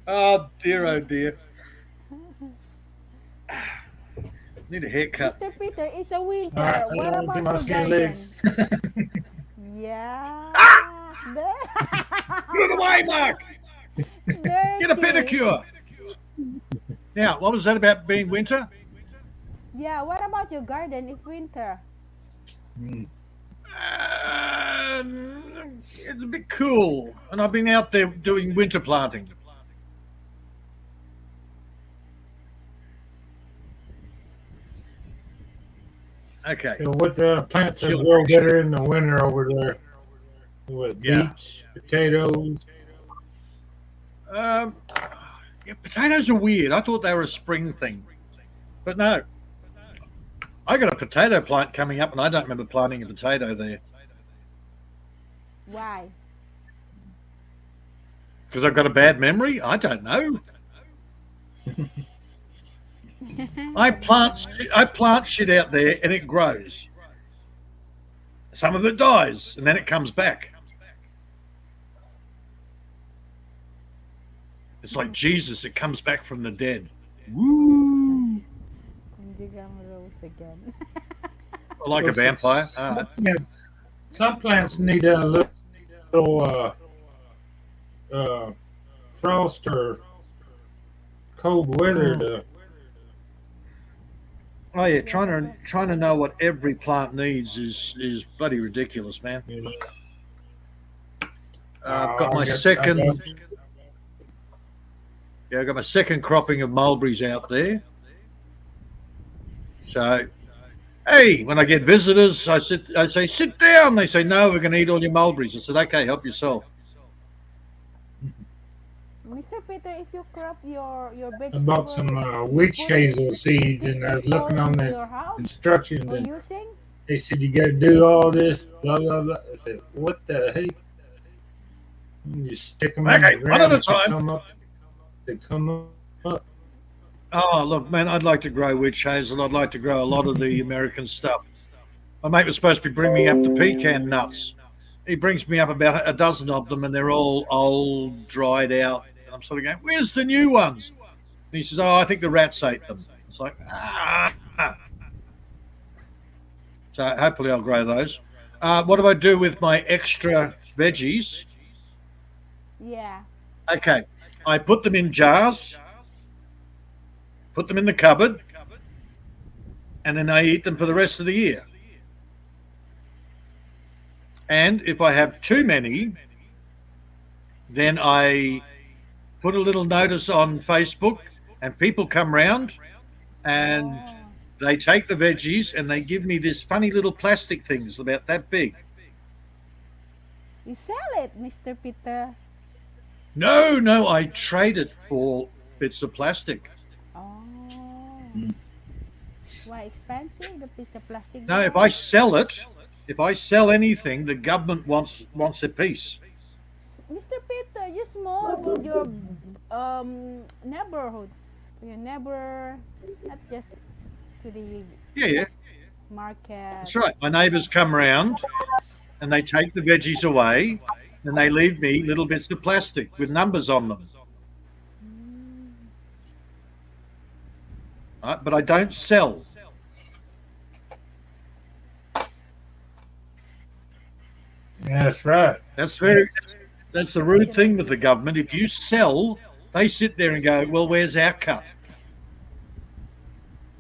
Oh dear, oh dear. Need a haircut. Mr. Peter, it's a winter. All right, What let's see about my your skinny garden? legs. Yeah. Get it away, Mark. Get a Dirty. pedicure. Now, what was that about being winter? Yeah, what about your garden? It's winter. Mm. It's a bit cool, and I've been out there doing winter planting. Okay. So what plants are Chill. grow better in the winter over there? What, Yeah. beets, potatoes? Um, yeah, potatoes are weird. I thought they were a spring thing, but no. I got a potato plant coming up, and I don't remember planting a potato there Why? because I've got a bad memory. I don't know. I plant shit out there, and it grows. Some of it dies, and then it comes back. It's like Jesus; it comes back from the dead. Woo! Hindi ka rose again. Like a vampire. Some plants need a little frost or cold weather to. Oh yeah, trying to know what every plant needs is bloody ridiculous, man. You know, I've got my I second. Yeah, I've got my second cropping of mulberries out there. So, hey, when I get visitors, I say, sit down. They say, no, we're going to eat all your mulberries. I said, okay, help yourself. Mr. Peter, if you crop your I vegetables, bought some witch hazel seeds, and I was looking on to the your house instructions, or and using? they said you got to do all this, blah blah blah. I said, what the heck? You just stick them in Okay, the one at ground a to time. come up. They come up. Oh, look, man, I'd like to grow witch hazel. I'd like to grow a lot of the American stuff. My mate was supposed to be bringing me up the pecan nuts. He brings me up about a dozen of them, and they're all old, dried out. And I'm sort of going, where's the new ones? And he says, oh, I think the rats ate them. It's like, ah. So hopefully I'll grow those. What do I do with my extra veggies? Yeah. Okay, I put them in jars, put them in the cupboard, and then I eat them for the rest of the year. And if I have too many, then I put a little notice on Facebook, and people come round and Oh. they take the veggies and they give me this funny little plastic things about that big. You sell it, Mr. Peter. No, I trade it for bits of plastic. Oh. Mm. Why expensive? The piece of plastic. No, if I sell it, if I sell anything, the government wants a piece. Mr. Peter, you small with your neighborhood, your neighbor, not just to the Yeah, market. that's right. My neighbours come round and they take the veggies away and they leave me little bits of plastic with numbers on them. Mm. Right? But I don't sell. Yeah, that's right. That's very That's the rude thing with the government. If you sell, they sit there and go, well, where's our cut?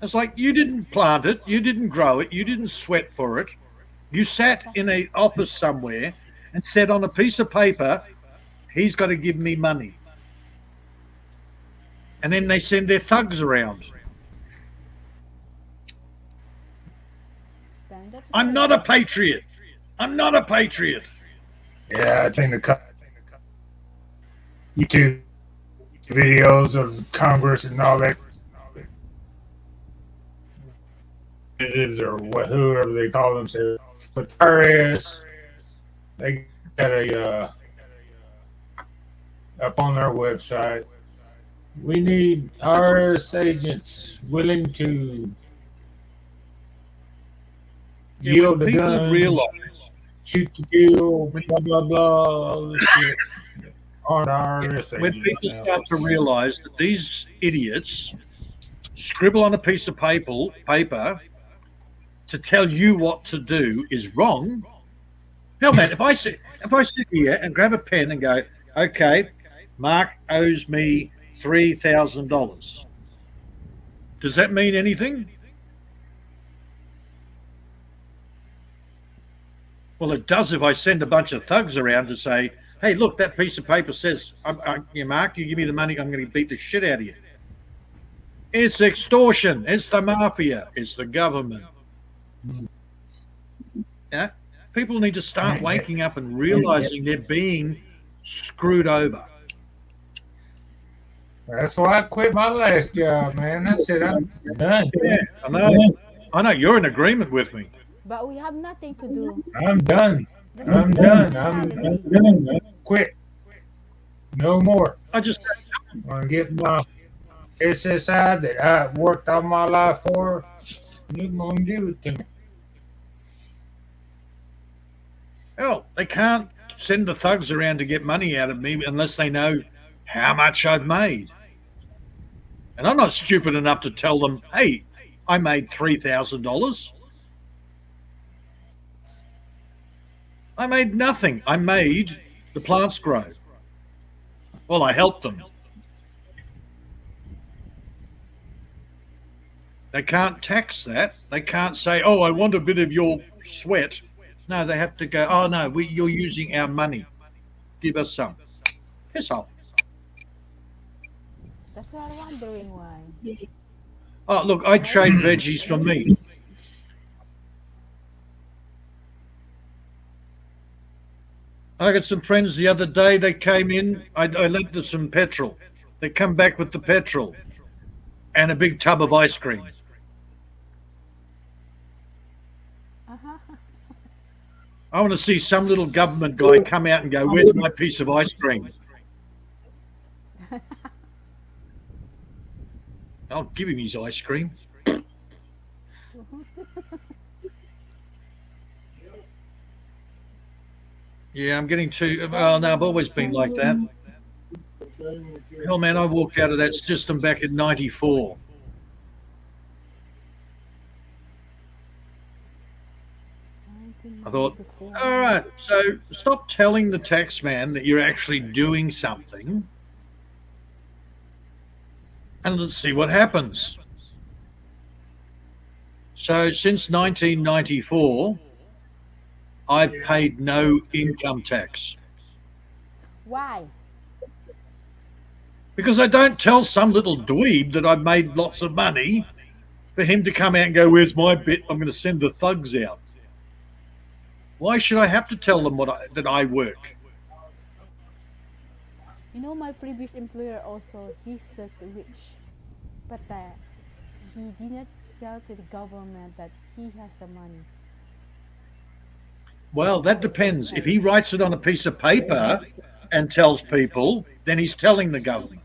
It's like you didn't plant it, you didn't grow it, you didn't sweat for it. You sat in an office somewhere and said on a piece of paper, he's got to give me money. And then they send their thugs around. That's I'm not a patriot. I'm not a patriot. Yeah, I've seen the YouTube videos of Congress and all that or whoever they call themselves. But IRS, they got a up on their website. We need IRS agents willing to yield a People gun, realize shoot to kill, blah blah blah, all this shit. On IRS when agents people now. start to realize that these idiots scribble on a piece of paper to tell you what to do is wrong. Hell, man, if I sit here and grab a pen and go, okay, Mark owes me $3,000. Does that mean anything? Well, it does if I send a bunch of thugs around to say, hey, look, that piece of paper says, Mark, you give me the money, I'm going to beat the shit out of you. It's extortion. It's the mafia. It's the government. Yeah? People need to start waking up and realizing they're being screwed over. That's why I quit my last job, man. I said I'm done. Yeah, I know. I know. You're in agreement with me. But we have nothing to do. I'm done. That's I'm the done. I'm mentality. done. I quit. No more. I just I'm gonna get my SSI that I worked all my life for. You're gonna give it to me. hell, they can't send the thugs around to get money out of me unless they know how much I've made. And I'm not stupid enough to tell them, hey, I made $3,000. I made nothing. I made the plants grow. Well, I helped them. They can't tax that. They can't say, oh, I want a bit of your sweat. No, they have to go, oh, no, you're using our money. Give us some. Piss off. That's what I'm wondering why. Oh, look, I trade veggies for meat. I got some friends the other day. They came in. I lent them some petrol. They come back with the petrol and a big tub of ice cream. Uh-huh. I want to see some little government guy come out and go, where's my piece of ice cream? I'll give him his ice cream. Yeah, I'm getting too. Well, no, I've always been like that. Hell, man, I walked out of that system back in '94. I thought, all right, so stop telling the tax man that you're actually doing something and let's see what happens. So since 1994, I've paid no income tax. Why? Because I don't tell some little dweeb that I've made lots of money for him to come out and go, where's my bit? I'm going to send the thugs out. Why should I have to tell them that I work? You know, my previous employer also, he's so rich. But he did not tell to the government that he has the money. Well, that depends. If he writes it on a piece of paper and tells people, then he's telling the government.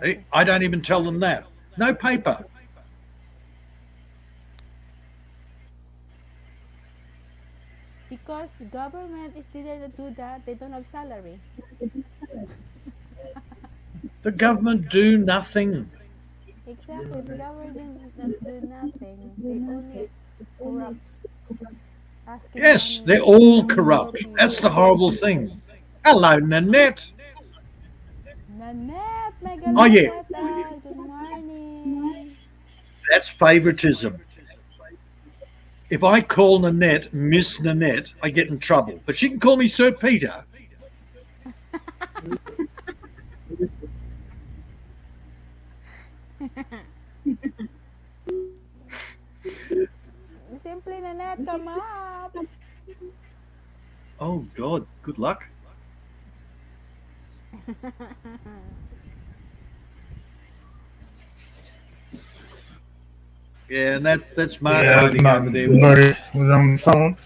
Yeah. I don't even tell them that. No paper. Because the government, if they don't do that, they don't have salary. The government do nothing. Exactly, the government does not do nothing. They only corrupt asking Yes, money they're all from poor corrupt. That's the people. horrible thing. Hello, Nanette. Nanette, Oh, yeah, Megalopeta, good morning. that's favoritism. If I call Nanette Miss Nanette, I get in trouble. But she can call me Sir Peter. Simply Nanette, come up. Oh, God, good luck. Yeah, and that's Mark Yeah, hiding my over there. buddy was on the phone.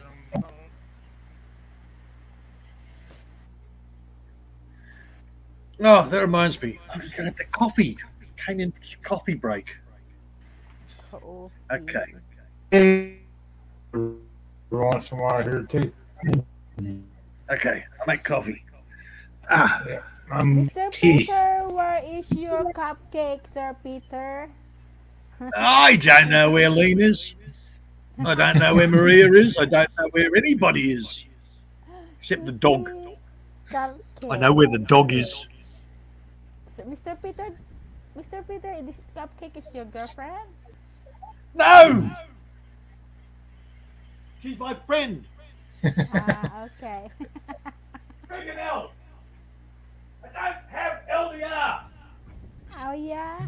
Oh, that reminds me. I'm just going to have the coffee. Came in coffee break. Coffee. Okay. Every once in a while here too. Okay, I'll make coffee. Ah, Yeah, I'm Mr. tea. Peter, where is your cupcake, Sir Peter? I don't know where Lean is. I don't know where Maria is. I don't know where anybody is. Except the You dog. see, I know cupcake. where the dog is. So, Mr. Peter, this cupcake is your girlfriend? No! She's my friend. Ah, okay. Freaking hell! I don't have LDR. Oh yeah.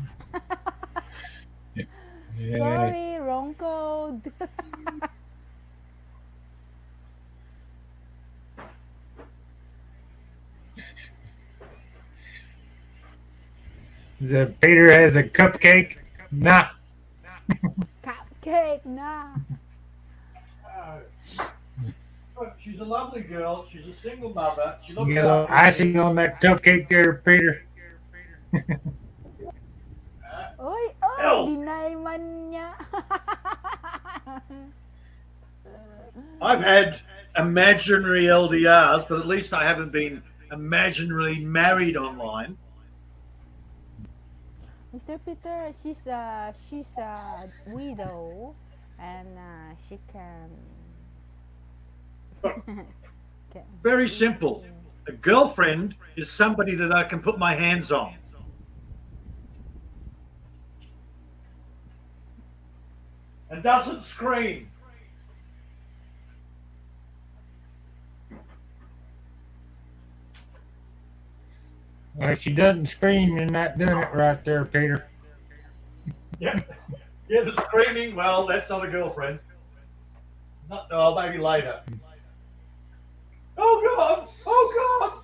Yeah. Sorry, wrong code. The Peter has a cupcake. Nah. Cupcake, nah. She's a lovely girl. She's a single mother. She You looks get a little after me. icing on that cupcake there, Peter. Oy, oy, Elf! deny man niya. I've had imaginary LDRs, but at least I haven't been imaginarily married online. Mr. Peter, she's a widow, and she can Very simple. A girlfriend is somebody that I can put my hands on. And doesn't scream. Well, if she doesn't scream, you're not doing it right there, Peter. Yeah. Yeah, the screaming, well, that's not a girlfriend. Not, oh, maybe later. Oh, God! Oh,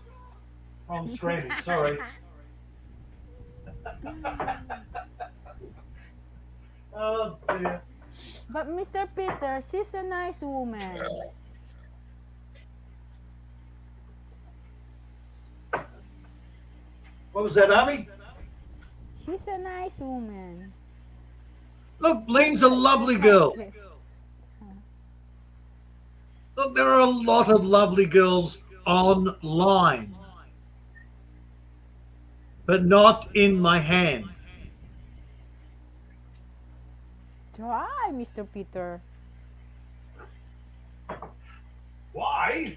God! I'm screaming, sorry. Oh, dear. But Mr. Peter, she's a nice woman. What was that, Army? She's a nice woman. Look, Lean's a lovely girl. Look, there are a lot of lovely girls online, but not in my hand. Try, Mr. Peter. Why?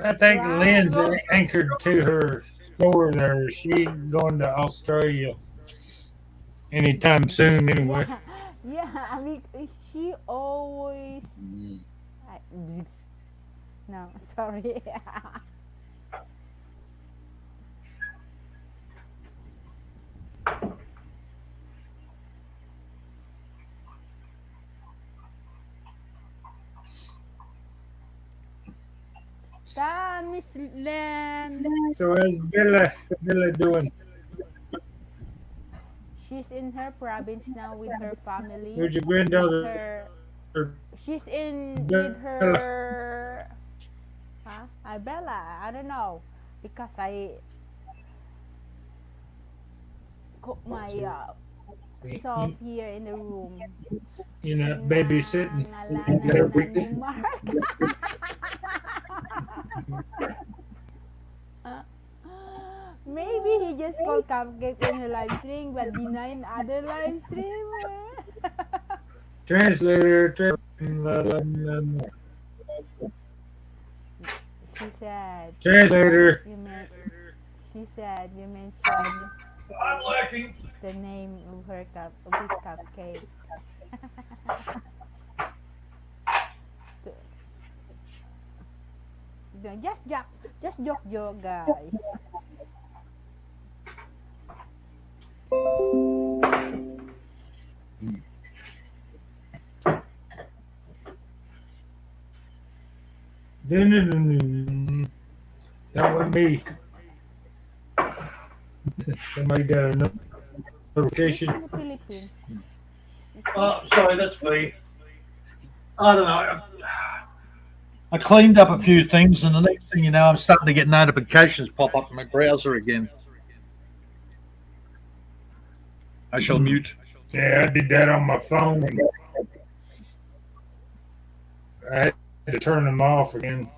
I think Try. Lynn's anchored to her store there. She ain't going to Australia anytime soon, anyway. Yeah, yeah. I mean, she always. I, no, sorry. Done, Miss Len. So how's Bella doing? She's in her province now with her family. Where's your With granddaughter? her, she's in with Bella. her. Huh? Bella. I don't know because I cook my self here in the room. You're not babysitting. Ngalanan na ni Mark. Maybe he just called cupcake in her live stream but denying other live streamer. Translator. She said Translator. you meant. She said you mentioned I'm lurking. the name of her of his cupcake. Just joke, guys. That wasn't me. Somebody got a He's notification. in the Philippines. Sorry, that's me. I don't know. I cleaned up a few things, and the next thing you know, I'm starting to get notifications pop up in my browser again. I shall mute. Yeah, I did that on my phone. I had to turn them off again.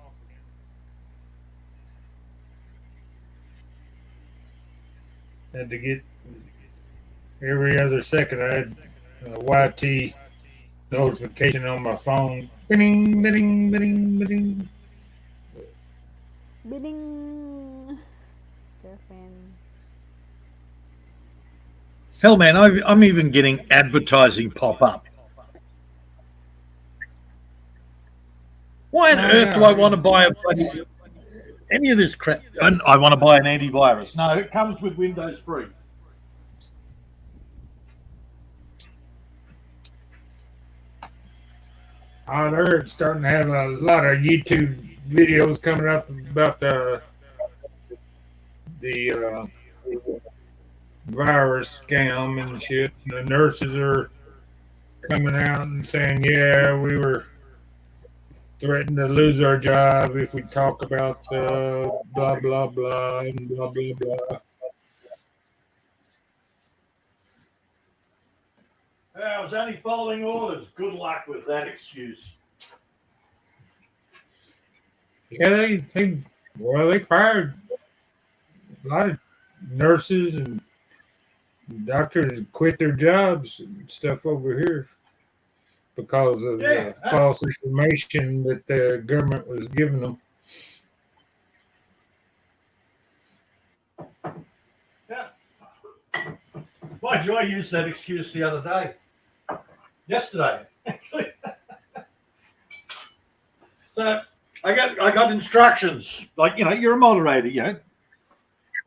Had to get every other second. I had a YT notification on my phone. Bing, bing, bing, bing. Bidding. Girlfriend. Hell, man, I'm even getting advertising pop up. Why on earth do I want to buy any of this crap? And I want to buy an antivirus. No, it comes with Windows free. They're starting to have a lot of YouTube videos coming up about the virus scam and shit. The nurses are coming out and saying, "Yeah, we were threatened to lose our job if we talk about blah blah blah and blah blah blah." I was only following orders. Good luck with that excuse. Yeah, they fired a lot of nurses and doctors quit their jobs and stuff over here because of the false information that the government was giving them. Yeah. Mind you, I used that excuse the other day. Yesterday, actually. So I got instructions. Like, you're a moderator,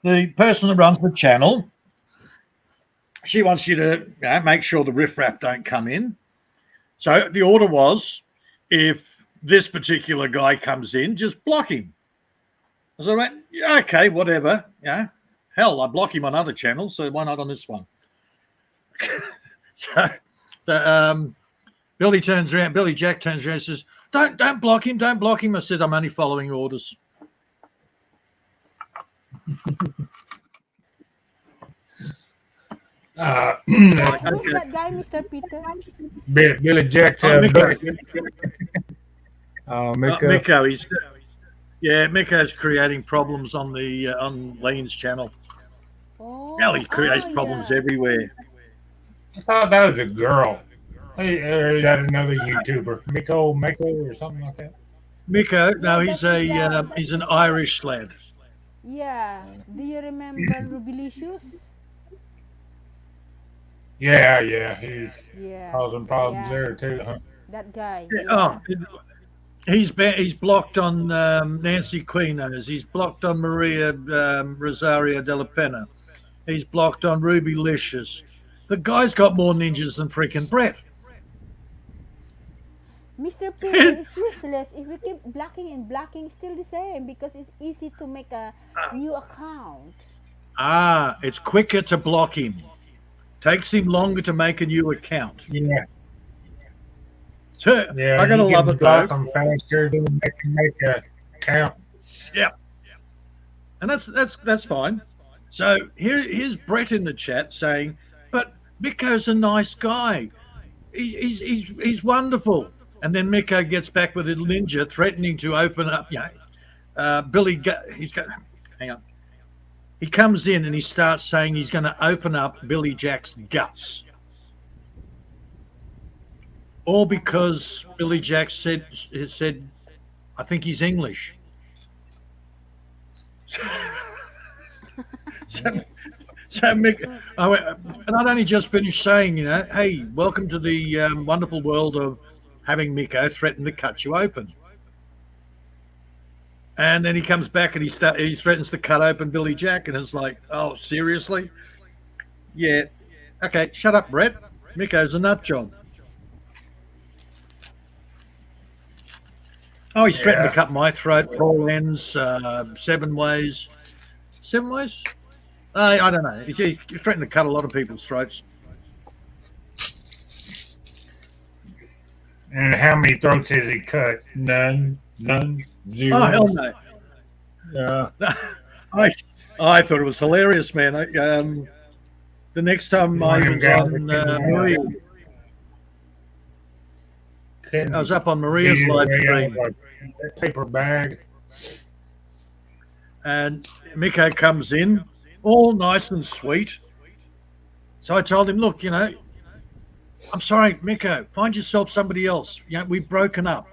The person that runs the channel, she wants you to make sure the riffraff don't come in. So the order was, if this particular guy comes in, just block him. I said, yeah, okay, whatever. Yeah. Hell, I block him on other channels, so why not on this one? so Billy Jack turns around and says, Don't block him, don't block him. I said, I'm only following orders. Who's that guy, Mr. Peter? Billy Jack's Miko, Miko's creating problems on the on Lane's channel. Now he creates problems everywhere. I thought that was a girl. Or is that another YouTuber? Miko or something like that? Miko, no, he's an Irish lad. Yeah. Do you remember Rubilicious? Yeah. He's causing problems there too, huh? That guy. Yeah. Oh, he's blocked on Nancy Quinos. He's blocked on Maria Rosario de la Pena. He's blocked on Ruby Licious. The guy's got more ninjas than freaking Brett. Mr. Peter is useless. If we keep blocking, still the same because it's easy to make a new account. It's quicker to block him. Takes him longer to make a new account. Yeah. I gotta love it though. Block them faster than they can make a account. Yeah. And that's fine. So here's Brett in the chat saying, but Miko's a nice guy. He's wonderful. And then Miko gets back with a ninja threatening to open up. Hang on. He comes in and he starts saying he's going to open up Billy Jack's guts. All because Billy Jack said, I think he's English. So, so Mick, and I'd only just finished saying, hey, welcome to the wonderful world of having Miko threaten to cut you open. And then he comes back and he threatens to cut open Billy Jack, and it's like, oh, seriously? Yeah. Okay, shut up, Brett. Miko's a nut job. Oh, he's threatened to cut my throat, four ends, 7 ways. 7 ways? I don't know. He threatened to cut a lot of people's throats. And how many throats has he cut? None. Zero. Oh, hell no. Yeah. I thought it was hilarious, man. The next time I was on Maria, I was up on Maria's live stream. Paper bag. And Miko comes in, all nice and sweet. So I told him, look, I'm sorry, Miko, find yourself somebody else. We've broken up.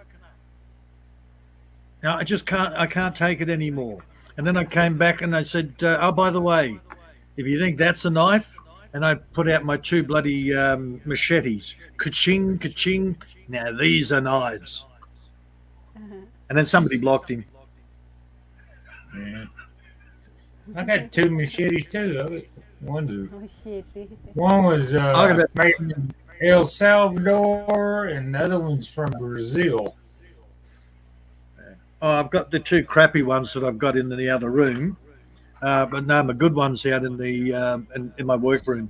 Now I can't take it anymore. And then I came back and I said, oh, by the way, if you think that's a knife, and I put out my 2 bloody machetes, ka-ching, ka-ching. Now these are knives. And then somebody blocked him. Yeah. I got 2 machetes too. One was made in El Salvador, and the other one's from Brazil. Oh, I've got the 2 crappy ones that I've got in the other room, but no, my good ones out in the in my workroom.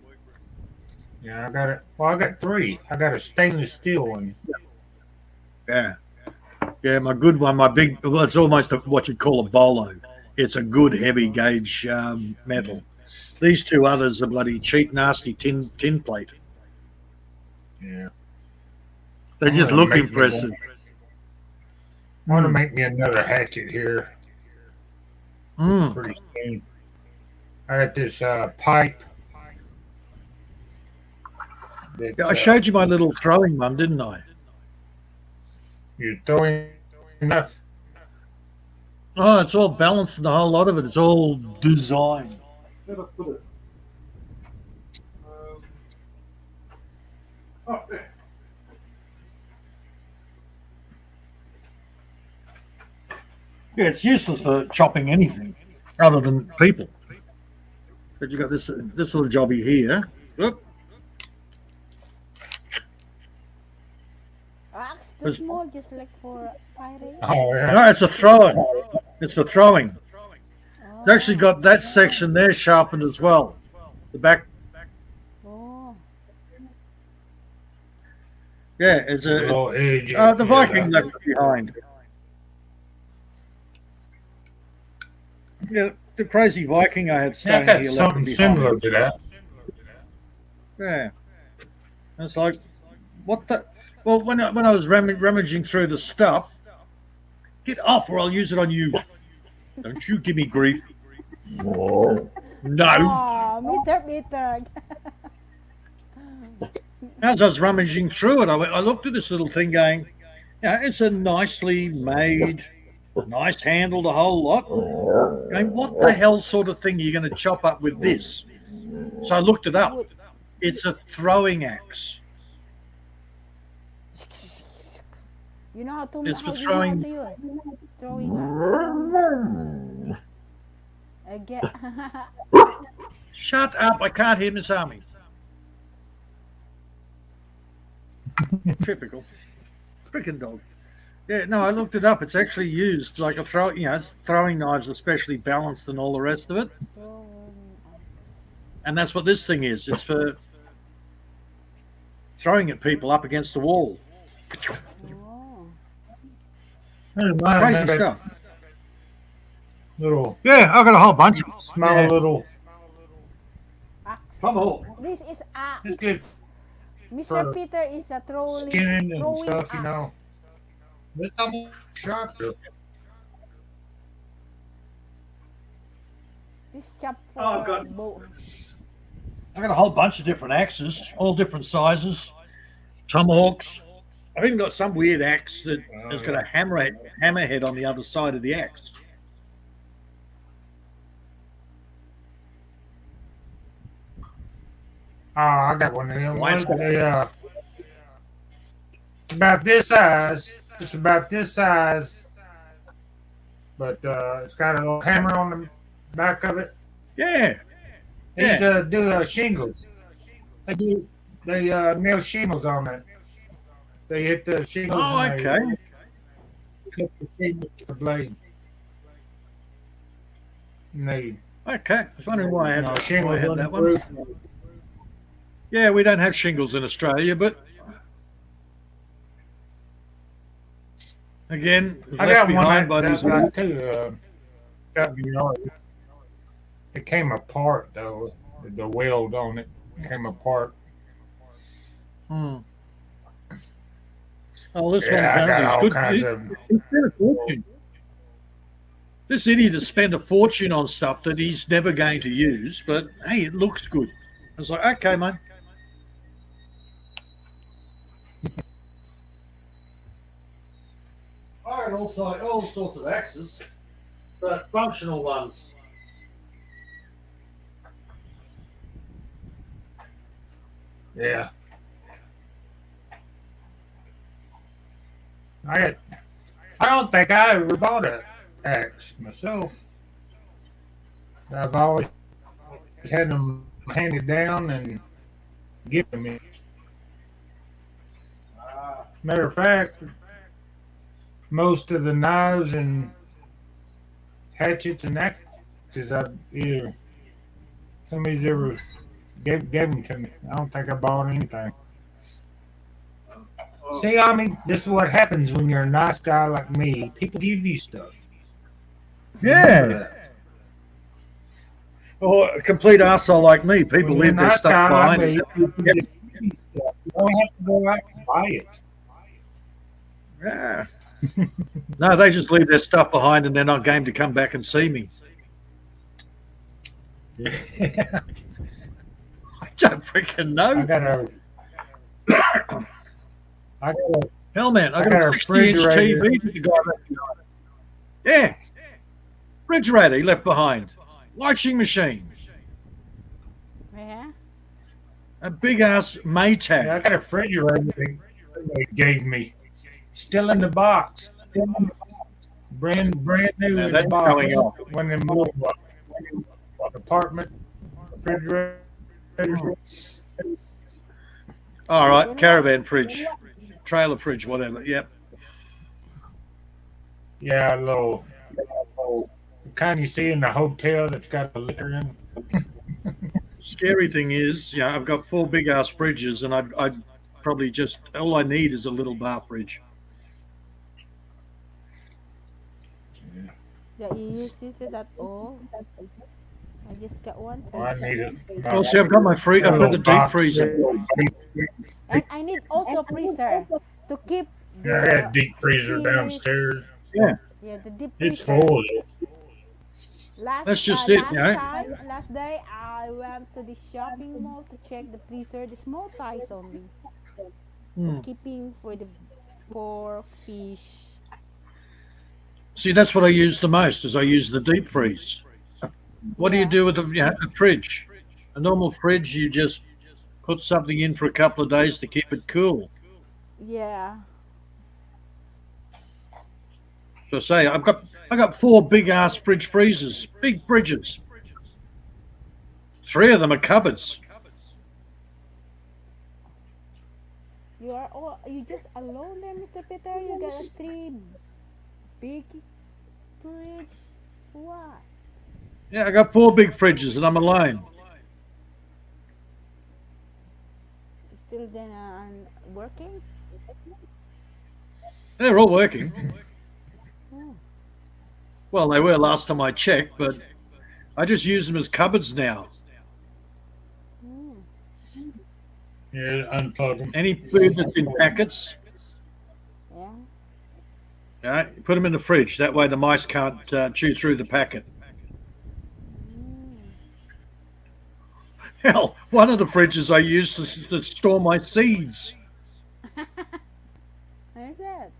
Yeah, I got it. Well, I got 3. I got a stainless steel one. Yeah, my good one, my big. Well, it's almost what you'd call a bolo. It's a good heavy gauge metal. These 2 others are bloody cheap, nasty tin plate. Yeah, They just look impressive. I want to make me another hatchet here. Pretty soon. I got this pipe. I showed you my little throwing one, didn't I? You're throwing enough. Oh, it's all balanced, and the whole lot of it. It's all designed. Where did I put it? Oh, there. Yeah, it's useless for chopping anything other than people. But you got this little jobby here. Look. Axe too small, just like for firing. Oh, yeah. No, it's a throwing. It's for throwing. It's actually got that section there sharpened as well. The back. Oh. Yeah, it's a. Little edge. The Viking left it behind. Yeah, the crazy Viking I had Yeah, I staying got here left something it similar behind. to that. Yeah. It's like, what the? Well, when I was rummaging through the stuff, get off or I'll use it on you. Don't you give me grief. No. Oh, meter. As I was rummaging through it, I looked at this little thing going, it's a nicely made, nice handle, the whole lot. Going, what the hell sort of thing are you going to chop up with this? So I looked it up. It's a throwing axe. You know how to It's for you know how throwing. to use throwing again. Shut up! I can't hear Miss Army. Typical. Freaking dog. Yeah, no, I looked it up. It's actually used like a throw. It's throwing knives, especially balanced and all the rest of it. And that's what this thing is. It's for throwing at people up against the wall. Crazy stuff. Little. Yeah, I've got a whole bunch of them. Small little. Come on. This is It's good. Mr. For Peter is a throwing skinning and throwing stuff, you axe. know. It's almost sharper. This chop for Oh, I've got- bow. I've got a whole bunch of different axes, all different sizes, tomahawks. I've even got some weird axe that has got a hammerhead on the other side of the axe. I got one of them. Nice. It's about this size. It's about this size, but it's got a little hammer on the back of it. Yeah. They used Yeah. to do shingles. They do. They nail shingles on it. They hit the shingles Oh, and okay. they cut the shingles with the blade. And they, Okay. I was wondering why I had shingles on the that one. roof. Yeah, we don't have shingles in Australia, but again, I left got one behind by that these. like too. 70 yards. It came apart though. The weld on it came apart. Hmm. Oh, this one Yeah, I got apparently is all good. kinds of. He spent a fortune. This idiot has spent a fortune on stuff that he's never going to use, but hey, it looks good. I was like, okay, mate. I had also all sorts of axes, but functional ones. Yeah. I I don't think I ever bought an axe myself. I've always had them handed down and given me. Matter of fact, most of the knives and hatchets and axes I either somebody's ever gave them to me. I don't think I bought anything. See, I mean, this is what happens when you're a nice guy like me. People give you stuff. Remember Yeah. that. Or a complete asshole like me. People When you're a leave their nice stuff guy like behind. me, people Yeah. just give you stuff. You don't have to go out and buy it. Yeah. No, they just leave their stuff behind and they're not game to come back and see me. I I don't freaking know. got a, I got a, Hell, man, I I got got a a 60-inch refrigerator. TV that the guy left behind. Yeah. Refrigerator he left behind. Washing machine. Yeah. A big ass Maytag. yeah, I got a refrigerator they gave me. Still in the box. Still in the box. Brand new Now in the that's box. going off. One of them little apartment refrigerators. All right, caravan fridge, trailer fridge, whatever. Yep. Yeah, a little the kind you see in the hotel that's got the liquor in. Scary thing is, I've got 4 big ass fridges, and I'd probably just all I need is a little bar fridge. Yeah, you use it at all. I just got one. Oh, I need it. Well, see, I've got my I've got the deep freezer. And I need also freezer to keep Yeah, I got a deep freezer fish. downstairs. Yeah, Yeah, the deep It's freezer. full. that's just it, Last day I went to the shopping mall to check the freezer, the small size only, Hmm. keeping for the pork, fish. See, that's what I use the most. Is I use the deep freeze. What do you Yeah. do with a fridge? A normal fridge, you just put something in for a couple of days to keep it cool. Yeah. So say I got 4 big ass fridge freezers, big fridges. 3 of them are cupboards. You just alone there, Mr. Peter. You got 3 big fridge. What? Yeah, I got 4 big fridges and I'm alone. Still then working? They're all working. Oh. Well, they were last time I checked, but I just use them as cupboards now. Mm. Yeah, unplug them. Any food that's in packets, Yeah. put them in the fridge. That way the mice can't chew through the packet. Mm. Hell, one of the fridges I use to store my seeds. Where's that?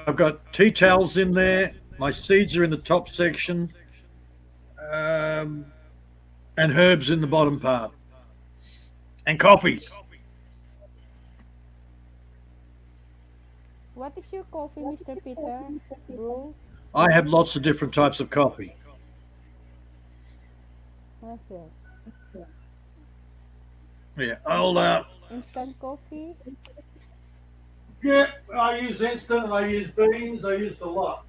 I've got tea towels in there. My seeds are in the top section. and herbs in the bottom part, and coffee. What is your coffee, Mr. Peter? Brew? I have lots of different types of coffee. What's it? Yeah, I'll Instant coffee? yeah, I use instant, I use beans, I use a lot.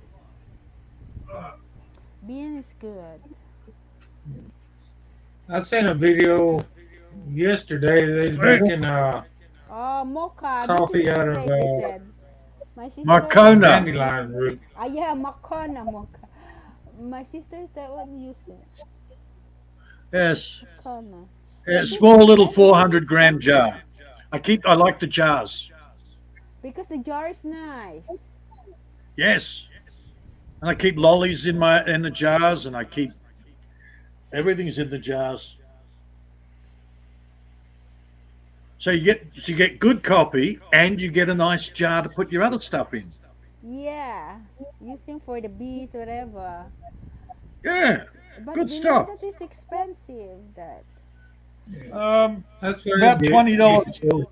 Bean is good. I seen a video yesterday. They's making Oh, mocha. This is coffee out of mistake, you said. My sister. Marcona. dandelion root. Ah, yeah, macona, mocha. My sister is that one using. Yes, Macona. a But this small is little very 400-gram jar. I like the jars. because the jar is nice. Yes, and I keep lollies in the jars, and I keep everything's in the jars. So you get good coffee, and you get a nice jar to put your other stuff in. Yeah, using for the beans, whatever. Yeah, But good you know stuff. that is expensive. That That's what I About did. $20.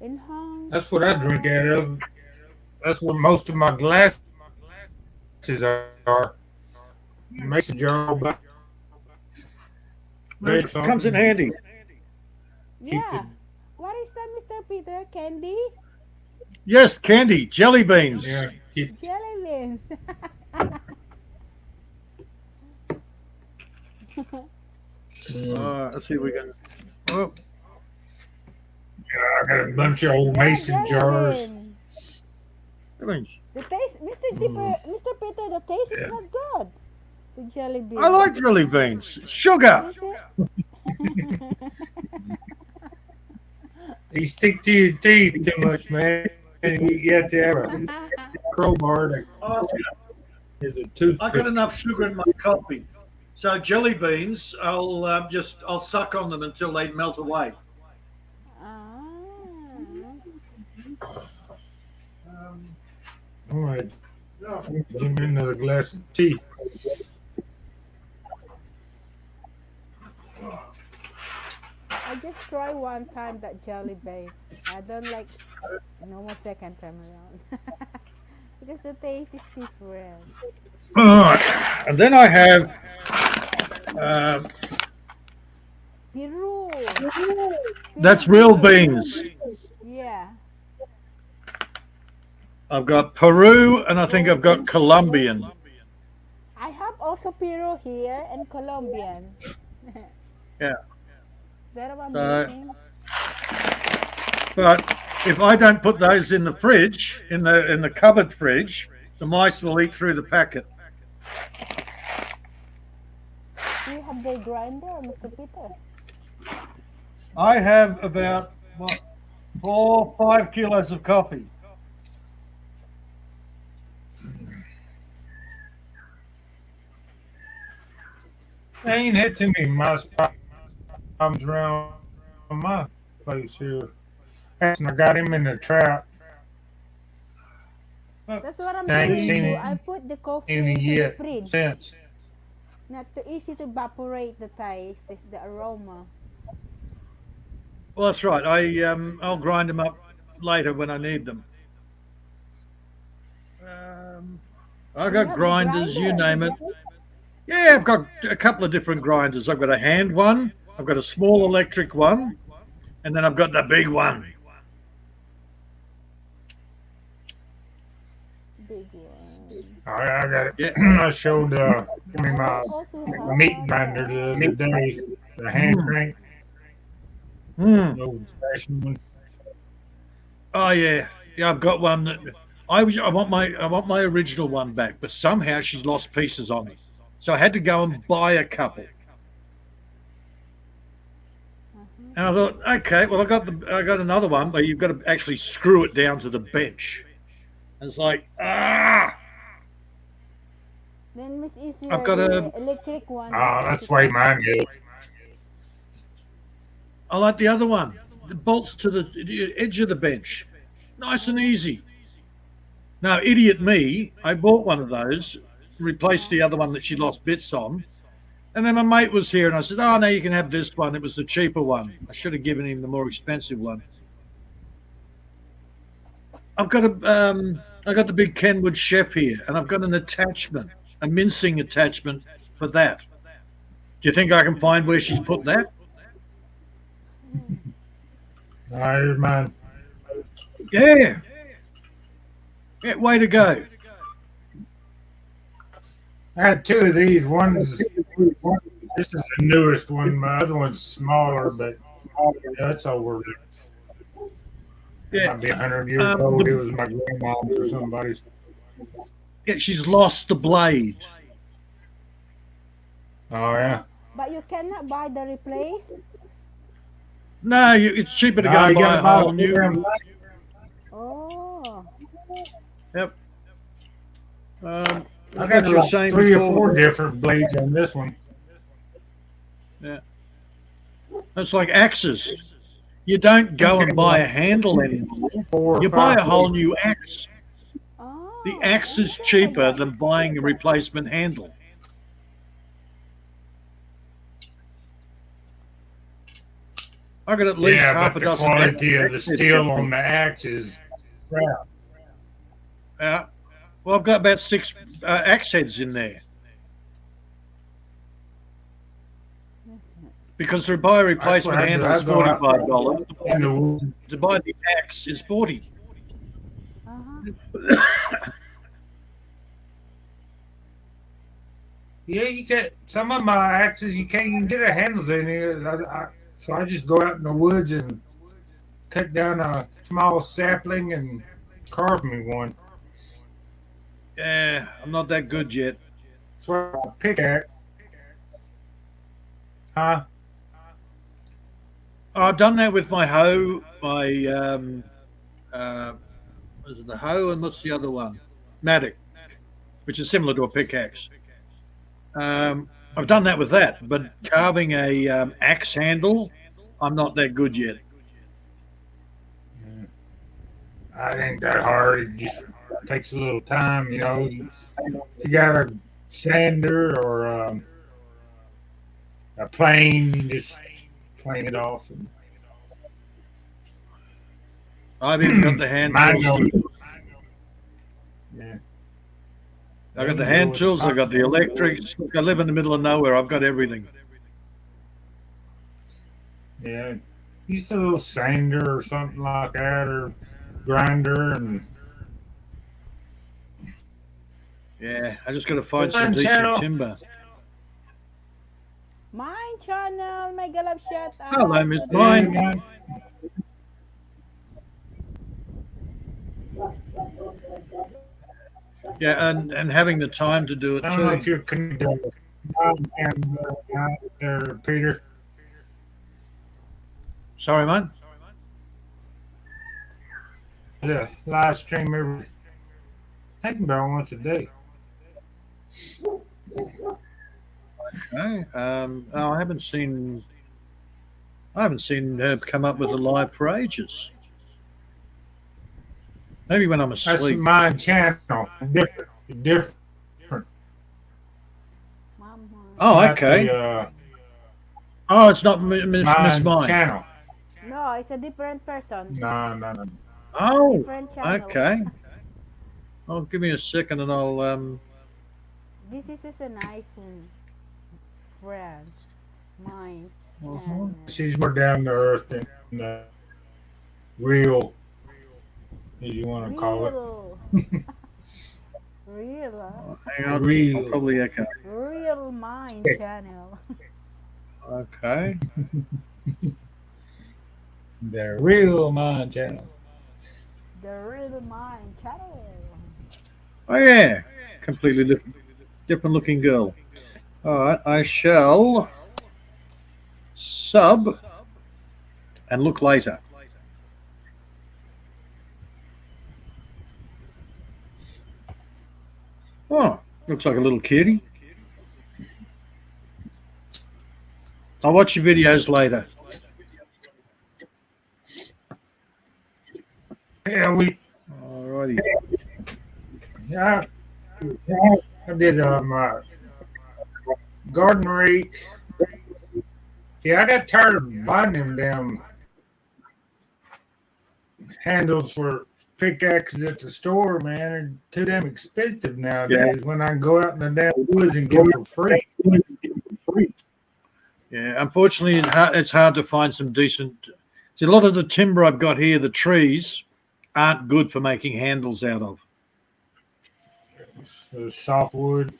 in Hong That's what I drink Kong. out of. That's where most of my glasses are. Mason jar by or It comes in something. handy. Keep the Yeah. What is that, Mr. Peter? Candy? Yes, candy, jelly beans. yeah keep. Jelly beans. Let's see if we can. Oh, I got a bunch of old Yeah, mason jelly jars. bean. beans. The taste, Mm, Mr. Peter, the taste is yeah. not good. The jelly I bean. like jelly beans. Sugar. Is it? You stick to your teeth too much, man. And you have to have a crowbar that is a I got toothpick. enough sugar in my coffee. So jelly beans, I'll suck on them until they melt away. Ah. All right, give me another glass of tea. I just try one time that jelly bean. I don't like no more second time around because the taste is different. All right. And then I have um, Peru, that's Peru real beans. beans. Yeah. I've got Peru, and I think I've got Colombian. I have also Peru here and Colombian. Yeah. That one So, missing. but if I don't put those in the fridge, in the cupboard fridge, the mice will eat through the packet. Do you have the grinder, Mr. Peter? I have about 4 or 5 kilos of coffee. I ain't had too many mouse problems around my place here. And I got him in the trap. That's what I'm I ain't doing seen too. it I put the coffee any into the yet fridge. since. Not too easy to evaporate the taste, the aroma. Well, that's right. I'll grind them up later when I need them. I You got have the grinders, you grinder. name it. Yeah, I've got a couple of different grinders. I've got a hand one, I've got a small electric one, and then I've got the big one. Big one. I got it. Yeah. I showed me I my also meat have grinder the other day. The hand crank, Mm. the old fashioned one. Oh yeah, yeah. I've got one that I want my original one back, but somehow she's lost pieces on me, so I had to go and buy a couple. uh-huh. And I thought, okay, well I got another one, but you've got to actually screw it down to the bench. And it's like Then it's I've easier got the a electric one Oh, because that's you the way can. mine is. I like the other one. The bolts to the edge of the bench, nice and easy. Now, idiot me, I bought one of those replaced the other one that she lost bits on. And then my mate was here, and I said, "Oh no, you can have this one. It was the cheaper one. I should have given him the more expensive one." I got the big Kenwood chef here, and I've got an attachment, a mincing attachment for that. Do you think I can find where she's put that? All right, here's mine. Yeah. Yeah, way to go. I had two of these. This is the newest one. My other one's smaller, but that's over. Yeah. Might be 100 years old. It was my grandmom's or somebody's. Yeah, she's lost the blade. Oh yeah. But you cannot buy the replace. No, it's cheaper to go No, and you buy a gotta buy whole new one. Oh. Yep. I Like got you were like saying 3 or before, 4 different blades on this one. Yeah. It's like axes. You don't go and buy a handle anymore. 4 or You buy 5 a whole blades. new axe. Oh. The axe is cheaper than buying a replacement handle. I got at least Yeah, half but a the dozen. quality of the axes. steel on the axe is crap. Yeah. Well, I've got about 6 axe heads in there. Because to buy a replacement I handle is go out $45. in the woods. To buy the axe is $40. Uh-huh. Yeah, you get some of my axes. You can't even get a handles in here. So I just go out in the woods and cut down a small sapling and carve me one. Yeah, I'm not that good yet. So a pickaxe. Huh? I've done that with my hoe, my was it the hoe and what's the other one? Mattock, which is similar to a pickaxe. I've done that with that, but carving a axe handle, I'm not that good yet. I ain't that hard. It just takes a little time, you know. You got a sander or a plane, you just plane it off. And I've even got the hand mine tools. don't. Yeah. I've got the hand tools. I've got the electrics. Look, I live in the middle of nowhere. I've got everything. Yeah. Use a little sander or something like that, or grinder, and Yeah, I just got to find some Mine decent channel. timber. Mine channel, my galap shout out. Hello, Miss to Mine. mine. Yeah, and having the time to do it I don't know if too. you're connected to mine there, Peter. Sorry, man. The live stream every, I think about once a day. Okay. I haven't seen her come up with a live for ages. Maybe when I'm That's asleep. my channel. Different. Mama. Oh, Not okay. The, Oh, it's not Miss mine Mine. channel. No, it's a different person. No. Oh, Different channel. okay. Oh, give me a second and I'll This is just a nice one. Friend. Mine. Uh-huh. She's more down to earth than real, as you want to call it. Real. Real. hang on. Real. I'll probably echo. Real Mine channel. Okay. The real mine channel. The Real Mine channel. Oh yeah. Completely different looking girl. Alright, I shall sub and look later. Oh, looks like a little kitty. I'll watch your videos later. Yeah, we. Alrighty. Yeah. I did my garden rake. Yeah, I got tired of buying them damn handles for pickaxes at the store, man. They're too damn expensive Yeah. nowadays when I can go out in the damn woods and get them for free. Yeah, unfortunately, it's hard to find some decent. See, a lot of the timber I've got here, the trees, aren't good for making handles out of. So softwood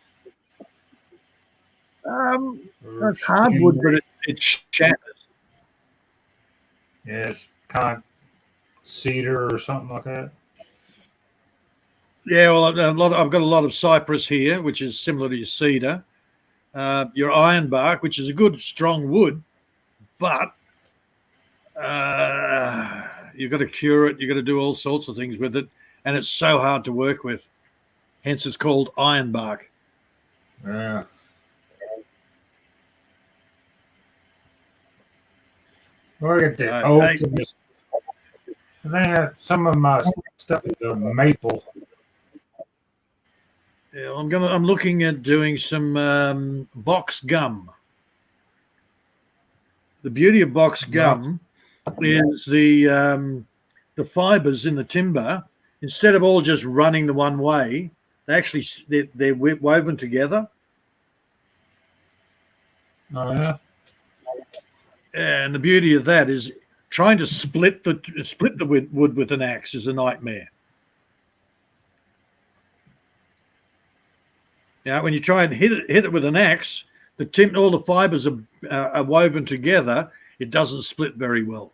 Um, or it's hardwood, but it shatters. yes, kind of cedar or something like that. Yeah, well, I've got a lot of cypress here, which is similar to your cedar. Your ironbark, which is a good, strong wood, but you've got to cure it. You've got to do all sorts of things with it, and it's so hard to work with. Hence, it's called ironbark. Yeah. Look at the oak and this. Man, some of my stuff is a maple. Yeah, I'm looking at doing some box gum. The beauty of box gum is the fibers in the timber, instead of all just running the one way, they're woven together. Oh yeah. And the beauty of that is trying to split the wood with an axe is a nightmare. Yeah, when you try and hit it with an axe, all the fibers are woven together. It doesn't split very well.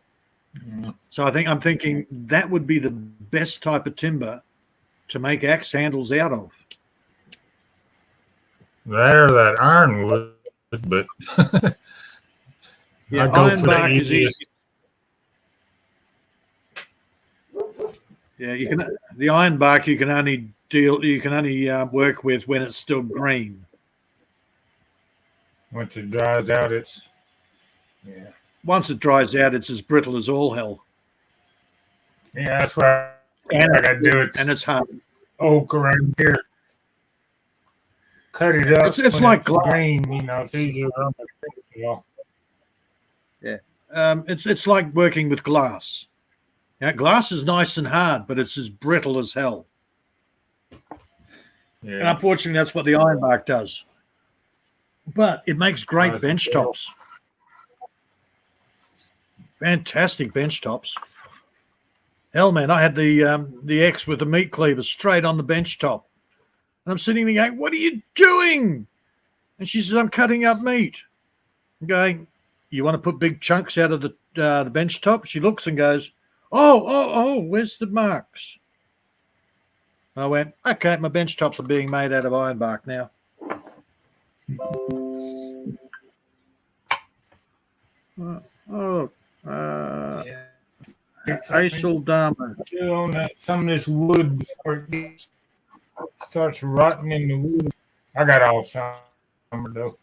Yeah. So I'm thinking that would be the best type of timber to make axe handles out of. They're that ironwood, but Yeah, I go for the ironbark is easiest. easy. Yeah, the ironbark you can only work with when it's still green. Once it dries out, it's yeah. Once it dries out, it's as brittle as all hell, Yeah, that's what I gotta do. and it's hard. Oak around here. Cut it up. It's when like it's glass. green, it's easier on the face, Yeah, it's like working with glass. Yeah, glass is nice and hard, but it's as brittle as hell. And Yeah. unfortunately, that's what the ironbark does. But it makes great Nice bench and cool. tops. Fantastic bench tops. Hell, man, I had the X with the meat cleaver straight on the bench top. And I'm sitting there going, "What are you doing?" And she says, "I'm cutting up meat." I'm going, "You want to put big chunks out of the bench top?" She looks and goes, oh, where's the marks? And I went, "Okay, my bench tops are being made out of ironbark now." Yeah. Aisel Dharma. Chill on that, some of this wood before it starts rotting in the wood. I got all summer though.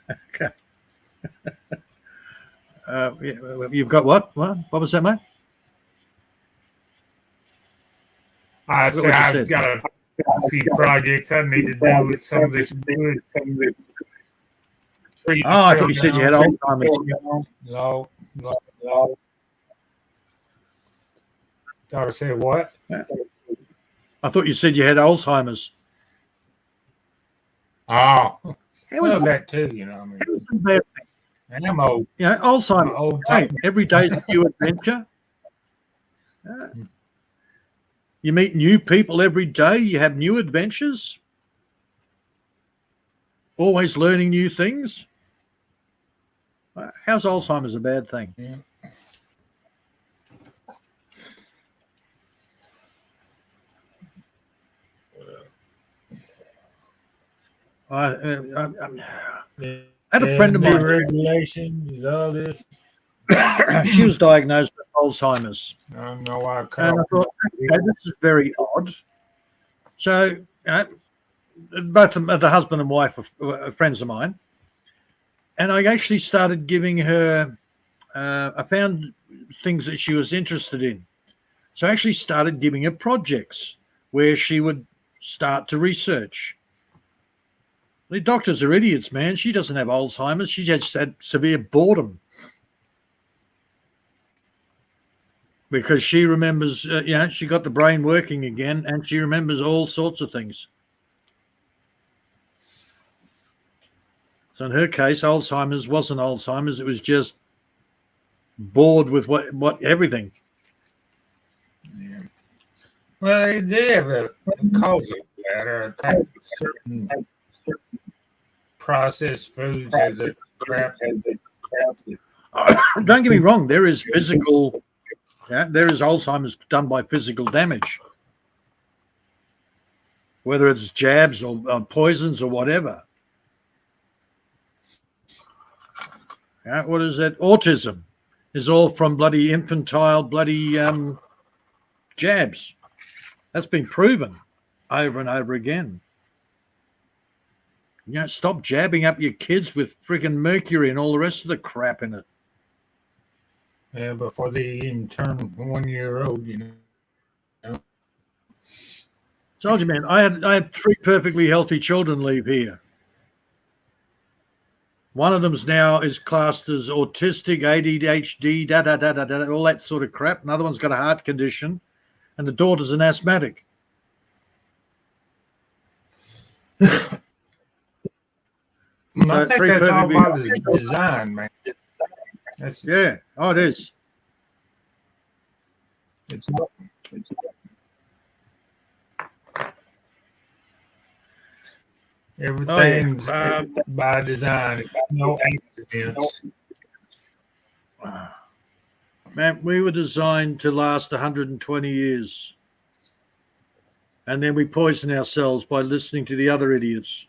Okay. You've got what? What was that, mate? I What said you I've said. got a few projects I need to do with some of this wood. Trees Oh, I thought you said you had Alzheimer's. No. Gotta say what? I thought you said you had Alzheimer's. Oh, How well, is that too. I mean, that a bad thing? and I'm old. Alzheimer's. Old Hey, type. every day's a new adventure. You meet new people every day. You have new adventures. Always learning new things. How's Alzheimer's a bad thing? Yeah. I had a friend of New mine. regulations, all this. She was diagnosed with Alzheimer's. I don't know why I And call I thought, okay, this is very odd. So, both the husband and wife are friends of mine. And I actually started giving her, I found things that she was interested in. So I actually started giving her projects where she would start to research. The doctors are idiots, man. She doesn't have Alzheimer's. She just had severe boredom. Because she remembers, she got the brain working again, and she remembers all sorts of things. So in her case, Alzheimer's wasn't Alzheimer's. It was just bored with what everything. Yeah. Well, they have a cause of that, or a type of certain processed foods has a crap. Don't get me wrong. There is physical. Yeah, there is Alzheimer's done by physical damage, whether it's jabs or poisons or whatever. Yeah, what is that? Autism is all from bloody infantile bloody jabs. That's been proven over and over again. Stop jabbing up your kids with freaking mercury and all the rest of the crap in it. Yeah, before they even turn 1 year old, Told you, man. I had 3 perfectly healthy children leave here. One of them's now is classed as autistic, ADHD, all that sort of crap. Another one's got a heart condition, and the daughter's an asthmatic. I think that's all by the design, man. Yeah, it is. It's not. Everything's by design. It's no accidents. Man, we were designed to last 120 years. And then we poison ourselves by listening to the other idiots.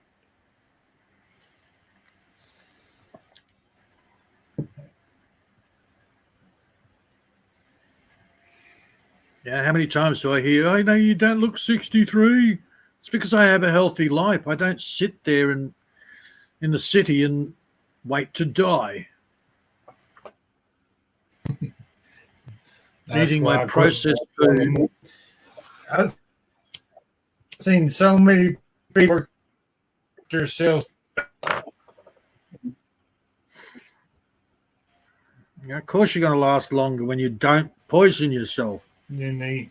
Yeah, how many times do I hear, I know you don't look 63. It's because I have a healthy life. I don't sit there in the city and wait to die. Eating my processed food. I've seen so many people themselves. Yeah, of course, you're going to last longer when you don't poison yourself. Then they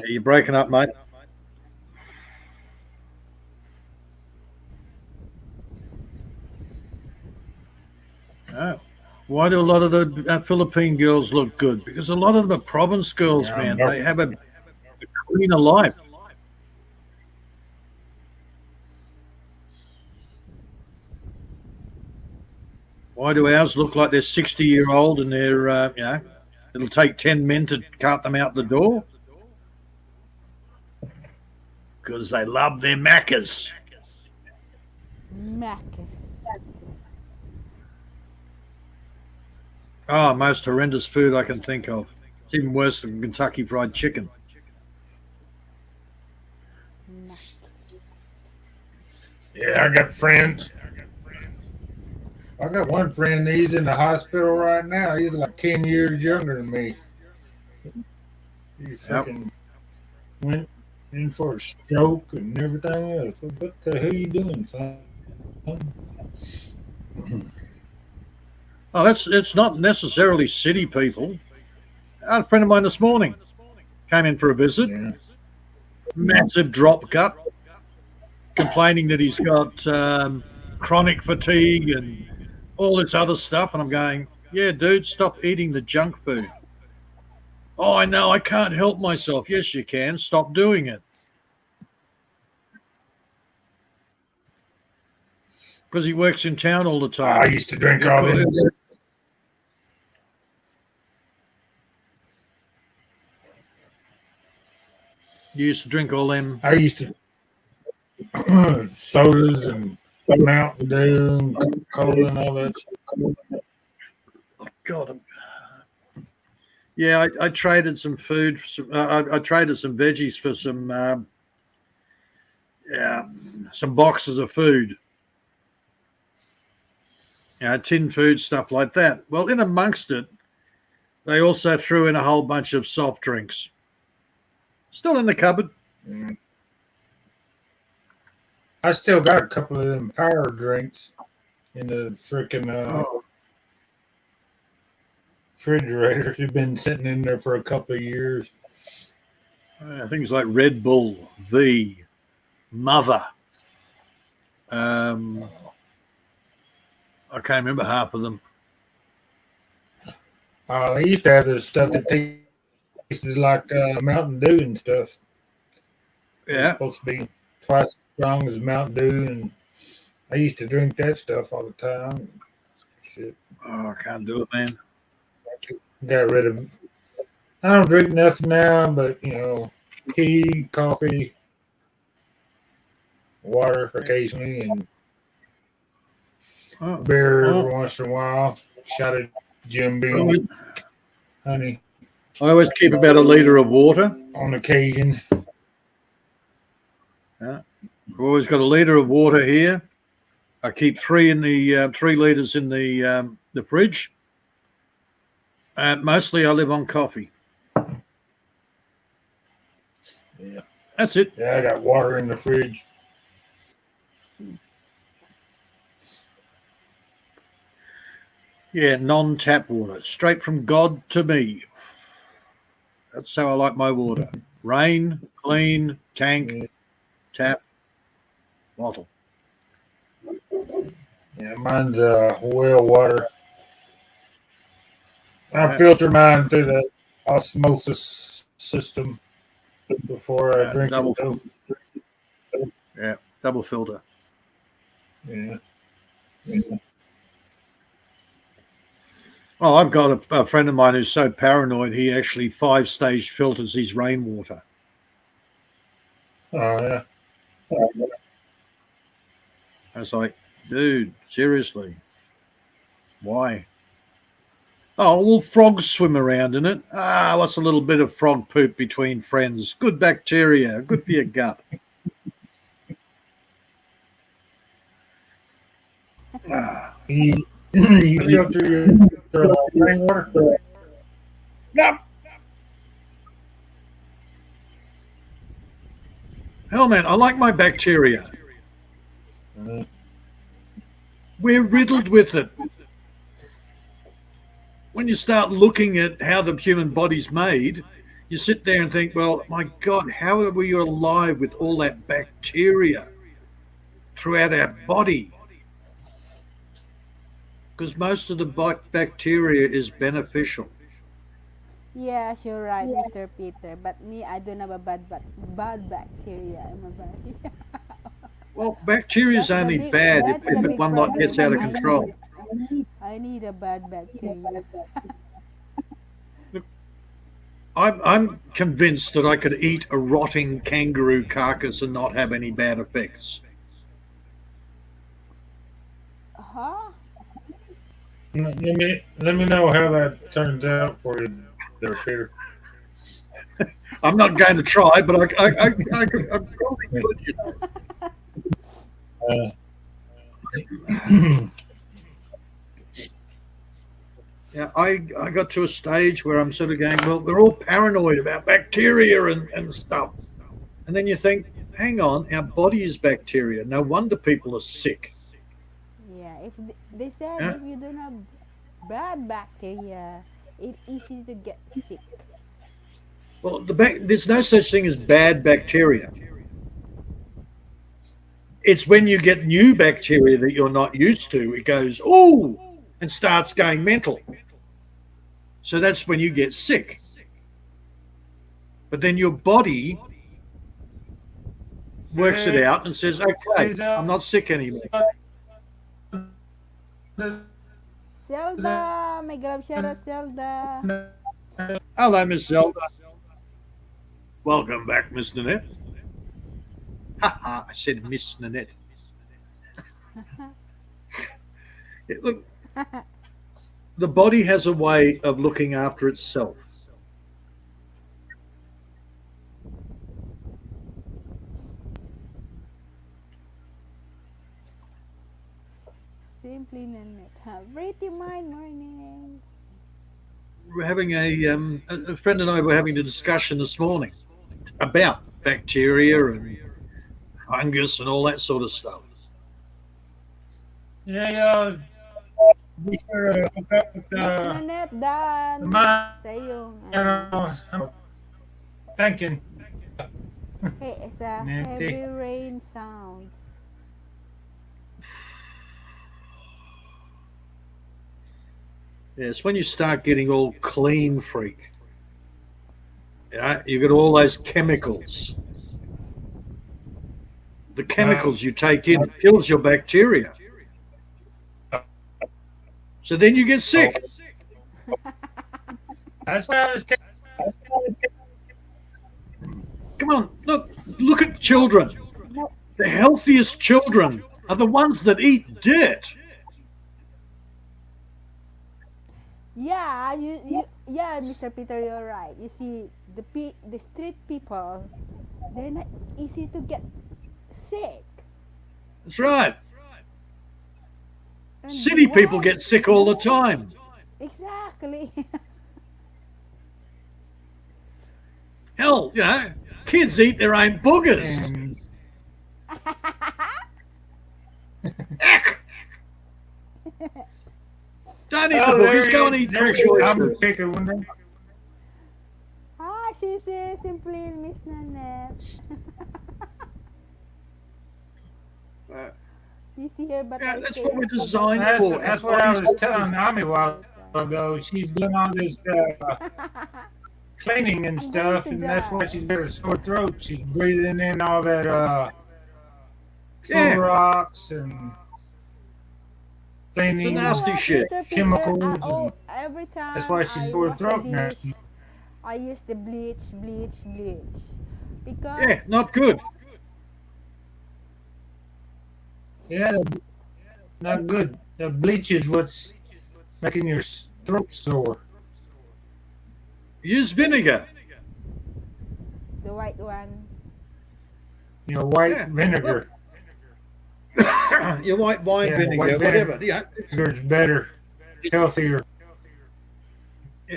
You're breaking up, mate. Oh. Why do a lot of the Philippine girls look good? Because a lot of them are province girls, man. They have a cleaner life. Why do ours look like they're 60-year-old and they're, it'll take 10 men to cart them out the door? Because they love their Maccas. Maccas. Oh, most horrendous food I can think of. It's even worse than Kentucky Fried Chicken. Yeah, I got friends. I got one friend, he's in the hospital right now. He's like 10 years younger than me. He fucking went in for a stroke and everything else. What the hell are you doing, son? Oh, it's not necessarily city people. I had a friend of mine this morning came in for a visit. Yeah. Massive drop gut, complaining that he's got chronic fatigue and all this other stuff. And I'm going, yeah, dude, stop eating the junk food. Oh, I know, I can't help myself. Yes, you can. Stop doing it. Because he works in town all the time. I used to drink all this. You used to drink all them. I used to sodas and Mountain Dew and Cola and all that shit. Oh, God. Yeah, I traded some food. I traded some veggies for some boxes of food. Tin food, stuff like that. Well, in amongst it, They also threw in a whole bunch of soft drinks. Still in the cupboard. Mm. I still got a couple of them power drinks in the freaking Oh, refrigerator. They've been sitting in there for a couple of years. things like Red Bull, V, Mother. Um, I can't remember half of them. They used to have this stuff that tasted like Mountain Dew and stuff. It was Yeah. supposed to be twice as strong as Mountain Dew, and I used to drink that stuff all the time. Shit, Oh, I can't do it, man. got rid of. I don't drink nothing now, but tea, coffee, water occasionally, and Oh, beer oh, every once in a while. Shot of Jim oh, Beam, honey, I always keep about a litre of water. on occasion. Yeah. I've always got a litre of water here. I keep 3 litres in the fridge. Mostly, I live on coffee. Yeah, That's it. yeah, I got water in the fridge. Yeah, non-tap water, straight from God to me. That's how I like my water. Rain, clean, tank, Yeah, tap, bottle. yeah, mine's well water. I Yeah, filter mine through the osmosis system before I yeah, drink it. Though. yeah, double filter. Yeah, Oh, I've got a friend of mine who's so paranoid he actually 5-stage filters his rainwater. oh yeah. I was like, dude, seriously, why? Oh, well, frogs swim around in it. Ah, what's a little bit of frog poop between friends? Good bacteria, good for your gut. Ah. You filter your rainwater. No. Hell, man, I like my bacteria. Uh, We're riddled with it. When you start looking at how the human body's made, you sit there and think, well, my God, how are we alive with all that bacteria throughout our body? Because most of the bacteria is beneficial. Yes, you're right, Mr. Peter. But me, I don't have a bad bacteria in my body. Well, bacteria is only bad That's the if big one lot gets problem. out of control. I need a bad bacteria. Look, I'm convinced that I could eat a rotting kangaroo carcass and not have any bad effects. Huh? let me know how that turns out for you, there, Peter. I'm not going to try, but I probably could. You know. Uh, Yeah, I got to a stage where I'm sort of going, well, we're all paranoid about bacteria and stuff. And then you think, hang on, our body is bacteria. No wonder people are sick. Yeah, if they said Yeah? if you don't have bad bacteria, it's easy to get sick. Well, there's no such thing as bad bacteria. It's when you get new bacteria that you're not used to, it goes, ooh, and starts going mental. So that's when you get sick. But then your body works it out and says, okay, I'm not sick anymore. Zelda, may grab shoutout, Zelda. Hello, Miss Zelda. Welcome back, Miss Nanette. Ha ha, I said Miss Nanette. Yeah, look, the body has a way of looking after itself. Simply Nanette. Pretty mind morning. we're having a friend and I were having a discussion this morning about bacteria and fungus and all that sort of stuff. Yeah, be sure to hook up with Miss Nanette, the done. mind. Sa iyong, I'm thinking. hey, it's a Nete. heavy rain sounds. Yeah, it's when you start getting all clean freak. Yeah, you get all those chemicals. The Uh, chemicals you take in kills your bacteria. So then you get oh, sick. that's why I was. Come on, look at children. The healthiest children are the ones that eat dirt. Yeah, yeah, Mr. Peter, you're right. You see, the street people, they're not easy to get sick. That's right. And City people what? get sick all the time. Exactly. Hell, kids eat their own boogers. And Eck! Don't eat the oh, boogers. Go and eat fresh I'm gonna oysters. take it one day. Ah, she's simply Miss Nanette. Uh, You see her, but yeah, I that's stay what we're up to designed date. for. That's Our what I bodies. was telling Ami a while ago. She's doing all this cleaning and I'm going stuff, to and that's why die. she's got a sore throat. She's breathing in all that Yeah, Clorox and the You know cleaning nasty what, shit. Mr. Peter? chemicals, and Every that's time why she's I sore wash the throat now. dish, I use the bleach, because Yeah, not good. Yeah, not good. The bleach is what's making your throat sore. Use vinegar. the white one. White Yeah, look, vinegar. your white wine Yeah, white vinegar, whatever. Yeah, vinegar is better, healthier.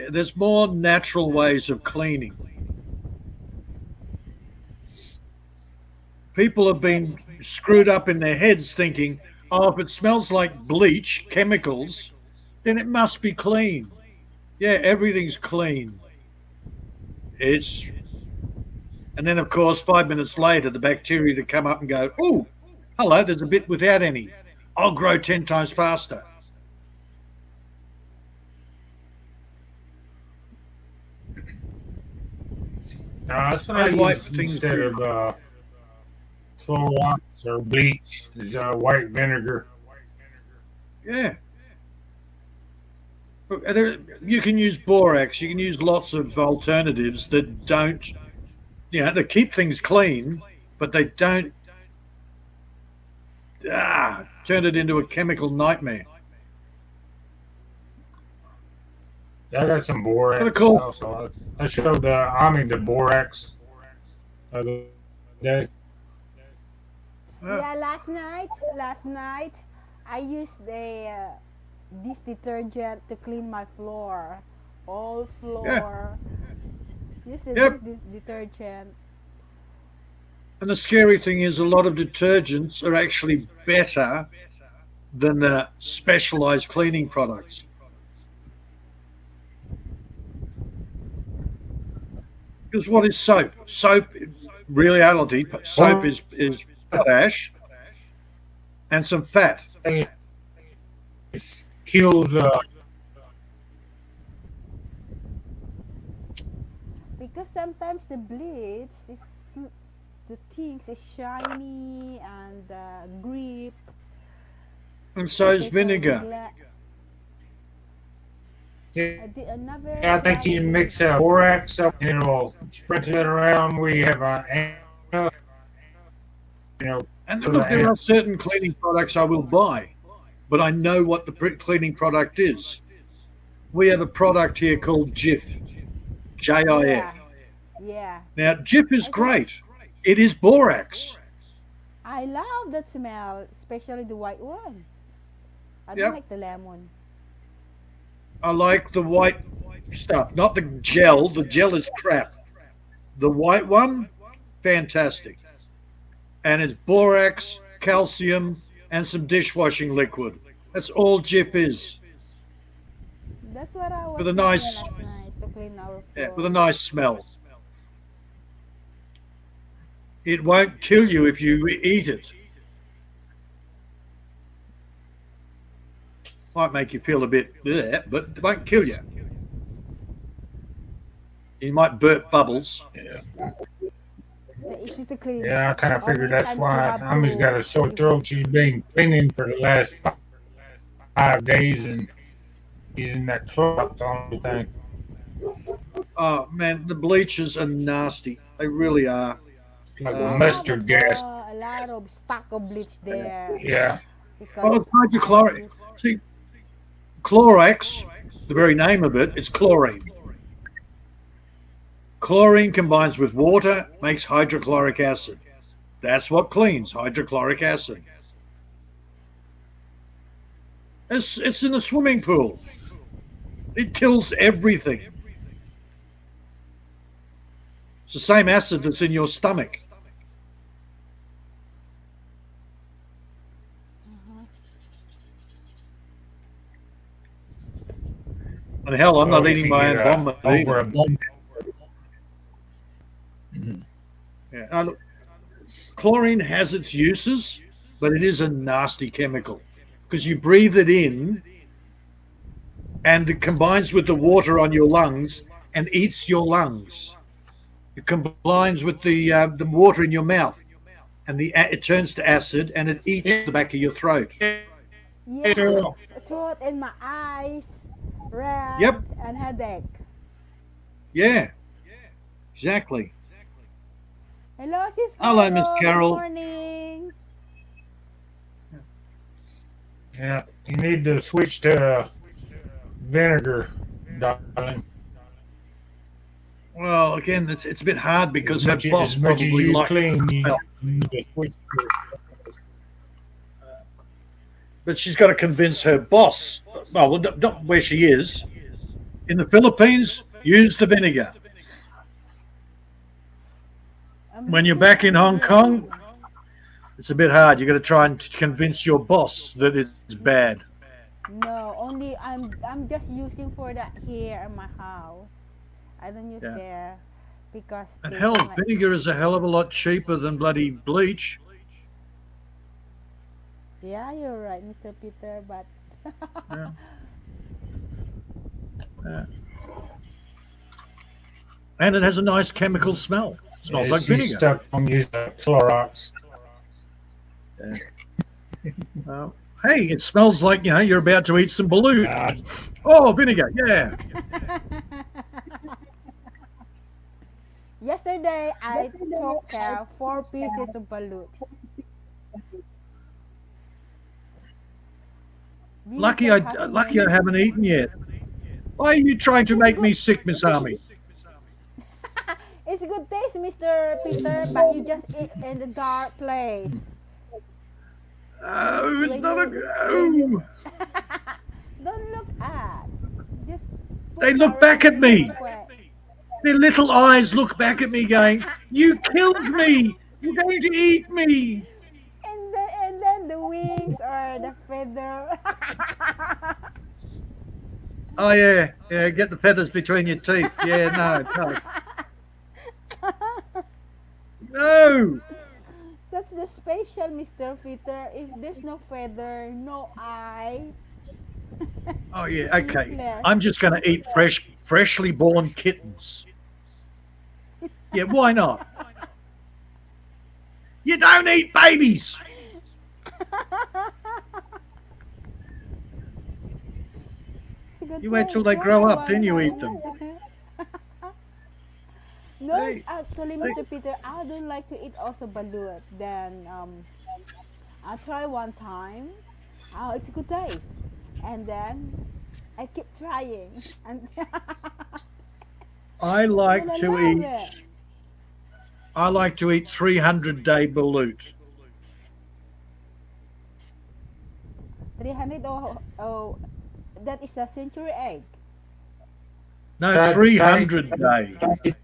there's more natural ways of cleaning. People have been screwed up in their heads thinking, oh, if it smells like bleach, chemicals, then it must be clean. Yeah, everything's clean. It's And then of course 5 minutes later the bacteria to come up and go, oh, hello, there's a bit without any. I'll grow 10 times faster. That's what I I wipe use things instead with of Clorox or bleach. Is white vinegar. yeah. You can use borax. You can use lots of alternatives that don't, they keep things clean, but they don't turn it into a chemical nightmare. Yeah, I got some But of borax course, also. I showed Ami the borax the other day. uh, Yeah, last night, I used this detergent to clean my floor, all yeah, floor. Use yep. this detergent. And the scary thing is, a lot of detergents are actually better than the specialized cleaning products. Because what is soap? Soap, reality, soap Well, is potash and some fat. it kills. Because sometimes the bleach is the things is shiny and grip, And so is especially vinegar. glass. Yeah, I never I think tried you the mix borax up and it'll sprinkle it around where you have ant, you know, And for the look, there are ants. certain cleaning products I will buy, but I know what the cleaning product is. We have a product here called Jif, JIF. yeah, yeah. Now, Jif is I think great. It is borax. I love that smell, especially the white one. I don't Yep. like the lemon. I like the white stuff, not the gel. The gel is crap. The white one, fantastic. And it's borax, calcium, and some dishwashing liquid. That's all Jip is, That's what I was with a using nice, last night to clean our yeah, with a floor. nice smell. It won't kill you if you eat it. Might make you feel a bit, bleh, but it won't kill you. You might burp bubbles. Yeah, They're easy to clean. yeah. I kind of How figured many that's times you why have Ami's got to a sore if throat. She's been cleaning for the last 5 days and using that Clorox on everything. Oh man, the bleachers are nasty. They really are. It's like I Um, have mustard gas. a lot of stock of bleach there Yeah. because well, it's I hydrochloric. use See, Clorox, the very name of it, it's chlorine. Chlorine combines with water, makes hydrochloric acid. That's what cleans hydrochloric acid. It's in a swimming pool. It kills everything. It's the same acid that's in your stomach. And hell, I'm So not if eating you my get own a vomit either. overabundant, Yeah. Look, chlorine has its uses, but it is a nasty chemical because you breathe it in and it combines with the water on your lungs and eats your lungs. It combines with the water in your mouth, and it turns to acid and it eats the back of your throat. yeah, throat and my eyes red Yep, and headache. yeah, exactly. Hello, Sis Hello, Miss Carol. Good Carol. morning. yeah, you need to switch to vinegar, darling. Well, again, it's a bit hard As because her much boss as much as probably you likes clean, the you smell, need to switch to. but she's got to convince her boss. Well, not where she is in the Philippines. Use the vinegar. I'm When you're using back in Hong Kong, again. it's a bit hard. You got to try and convince your boss that it's bad. No, only I'm just using for that here in my house. I don't use Yeah. there because And they hell, don't like. vinegar is a hell of a lot cheaper than bloody bleach. Yeah, you're right, Mr. Peter. But Yeah. Yeah. And it has a nice chemical smell. It smells Yeah, like she's vinegar. stuck on using Clorox. Yeah. Uh, hey, it smells like you're about to eat some balut. Uh, Oh, vinegar. Yeah. yesterday I took 4 pieces of balut. Lucky Vinegar I has lucky I many. haven't eaten yet. Why are you trying to It's make good. me sick, Miss Army? It's good taste, Mr. Peter, but you just eat in the dark place. Oh, it's When not a you when you go. don't look at. Just put They look back arrange at in the me. square. Their little eyes look back at me going, "You killed me. You're going to eat me." And then the wings or the feather. Oh yeah, yeah. Get the feathers between your teeth. Yeah, no, no. That's the special, Mr. Peter. If there's no feather, no eye, Oh yeah, okay. useless. I'm just going to eat freshly born kittens. Yeah, why not? You don't eat babies. It's a good You wait till taste. they Why grow I up, then you eat wanna them. No, Hey, actually, hey. Mr. Peter, I don't like to eat also balut. Then I try one time. Oh, it's a good taste. And then I keep trying, and I then like I to love eat. it. I like to eat 300-day balut. 300, oh, that is a century egg. No, Try, try, 300 days.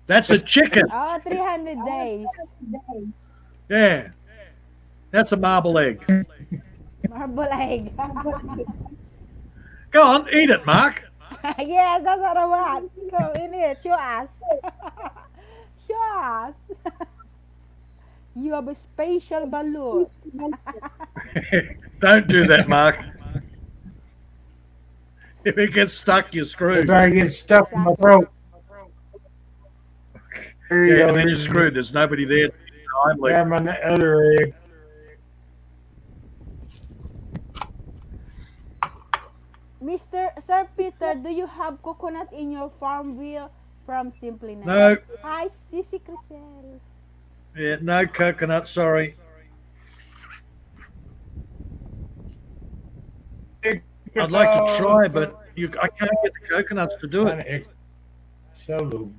That's a chicken. Oh, 300 days. Yeah, that's a marble egg. Marble egg. Go on, eat it, Mark. Yes, that's what I want. Come in it. Show us. Show us. You have a special balut. Don't do that, Mark. If it gets stuck, you're if screwed. I get stuck in my Exactly. throat, there you Yeah, go. and then you're screwed. There's nobody there to timely. Grab my other egg. Mr. Sir Peter, do you have coconut in your farm wheel from Simpliness? No, Hi, Sissy Crisel. yeah, no coconut. Sorry. I'd like to try, but I can't get the coconuts to do it. So,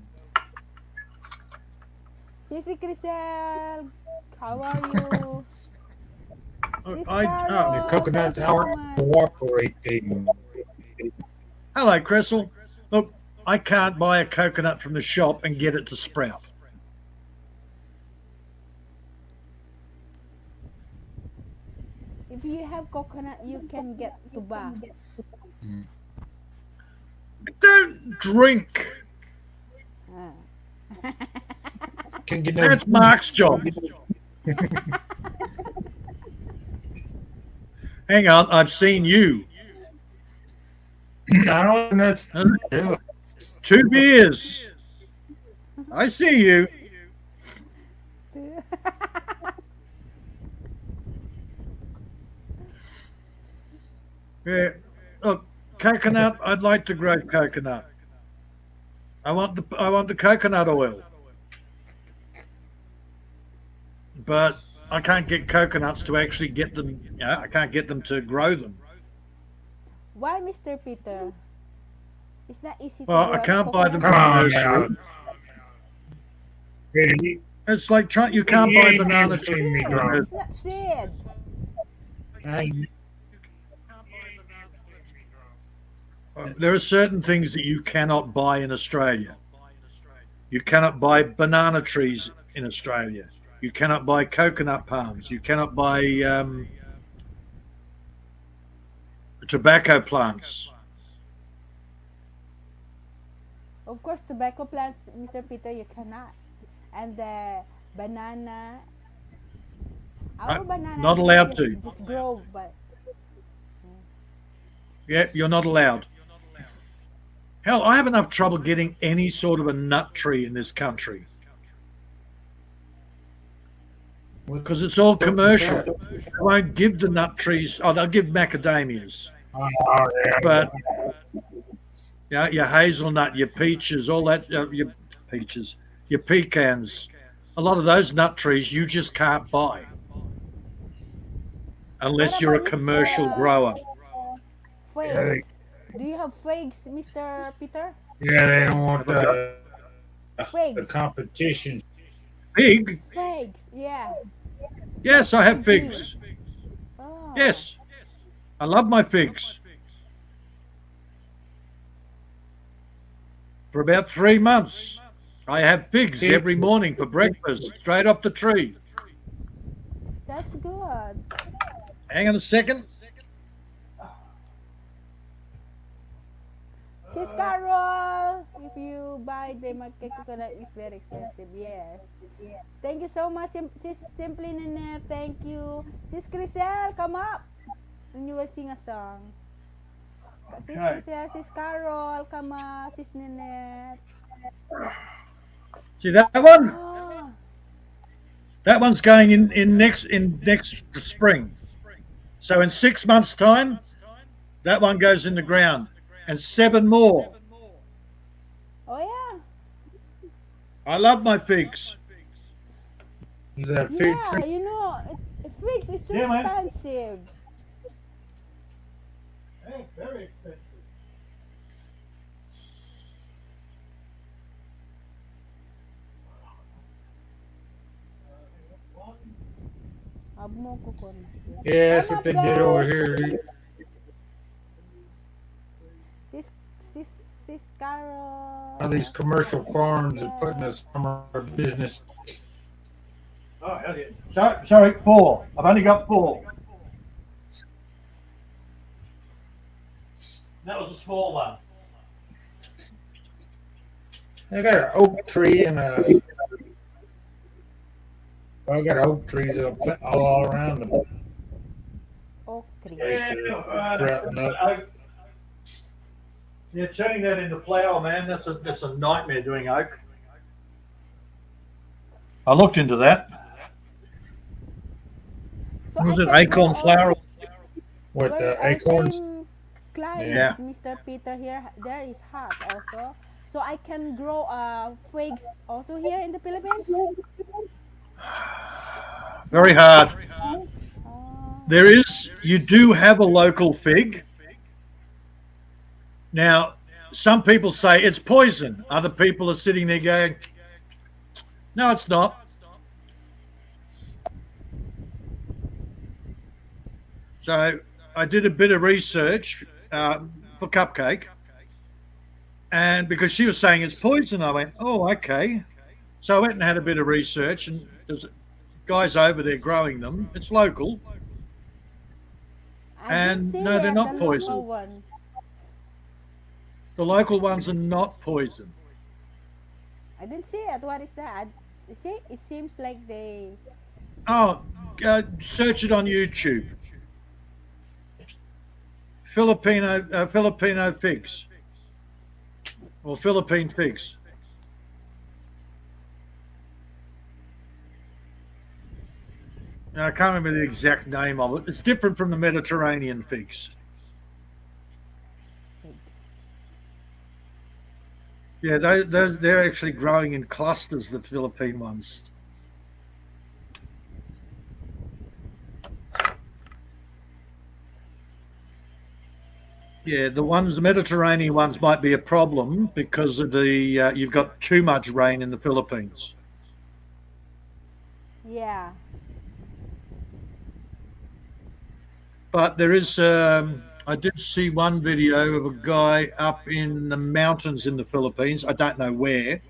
Sissy Crisel, how are you? Sis I the Carol, coconuts thank you so are much. cooperating. hello, Crystal. Look, I can't buy a coconut from the shop and get it to sprout. If you have coconut, you can get tuba. Don't drink. Ah. Can get no. That's Mark's job. Hang on, I've seen you. I don't know. That's do it. 2 beers. I see you. Yeah. Look, coconut. I'd like to grow coconut. I want the coconut oil, but I can't get coconuts to actually get them. I can't get them to grow them. Why, Mr. Peter? It's not easy to Well, grow I can't buy them Come from the on nursery. now. Really? It's like trying. You can't You buy ain't banana never trees. seen me seed. grow. It's not seed. There are certain things that you cannot buy in Australia. You cannot buy banana trees in Australia. You cannot buy coconut palms. You cannot buy tobacco plants. Of course, tobacco plants, Mr. Peter, you cannot. And the banana, our banana Not here allowed to. just grow, but Yeah, you're not allowed. Hell, I have enough trouble getting any sort of a nut tree in this country because it's all commercial. They won't give the nut trees. Oh, they'll give macadamias, Oh, yeah. but your hazelnut, your peaches, all that, your peaches, your pecans, a lot of those nut trees you just can't buy unless what you're a about commercial Mr. grower. Figs? Do you have figs, Mr. Peter? Yeah, they don't want the Figs. competition. Pig? Figs, yeah. Yes, I have figs. Oh. Yes, I love my figs. For about 3 months, I have figs every morning for breakfast, straight off the tree. That's good. Hang on a second. Sis Carol, if you buy the market coconut, it's very expensive. Yes. Thank you so much, Sis Simply Nanette. Thank you. Sis Crisel, come up and you will sing a song. Sis Okay. Crisel, Sis Carol, come up. Sis Nanette. See that one? Oh, That one's going in next spring. So in 6 months' time, that one goes in the ground, and 7 more. oh yeah. I love my figs. Is that fig Yeah, tree? you know, figs is too Yeah, man. expensive. Very expensive. Have more coconut. Yeah, that's Come what up, they did over guys. here. Sis, sis Sis Carol. All these commercial farms are putting us summer business. Oh, hell yeah. Sorry, 4. I've only got 4. That was a small one. I got an oak tree and a. I got oak trees all around the Oak tree. place. Sprouting up. Yeah, turning that into flour, man, that's a nightmare doing oak. I looked into that. So Was I it can acorn grow flour? With Well, the our acorns. same climate, Yeah. Mr. Peter here, there is hot also. So I can grow figs also here in the Philippines. Very hard. Oh, You do have a local fig. Now, some people say it's poison. Other people are sitting there going, no, it's not. So I did a bit of research for Cupcake. And because she was saying it's poison, I went, oh, okay. So I went and had a bit of research, and there's guys over there growing them. It's local. I didn't And see no, they're yet not the poison. local one. The local ones are not poison. I didn't see it. What is that? You see, it seems like they. Oh, search it on YouTube. Filipino figs or Philippine figs. Now, I can't remember the exact name of it. It's different from the Mediterranean figs. Yeah, they're actually growing in clusters, the Philippine ones. Yeah, the Mediterranean ones might be a problem because of the you've got too much rain in the Philippines. Yeah. But there is, I did see one video of a guy up in the mountains in the Philippines. I don't know where.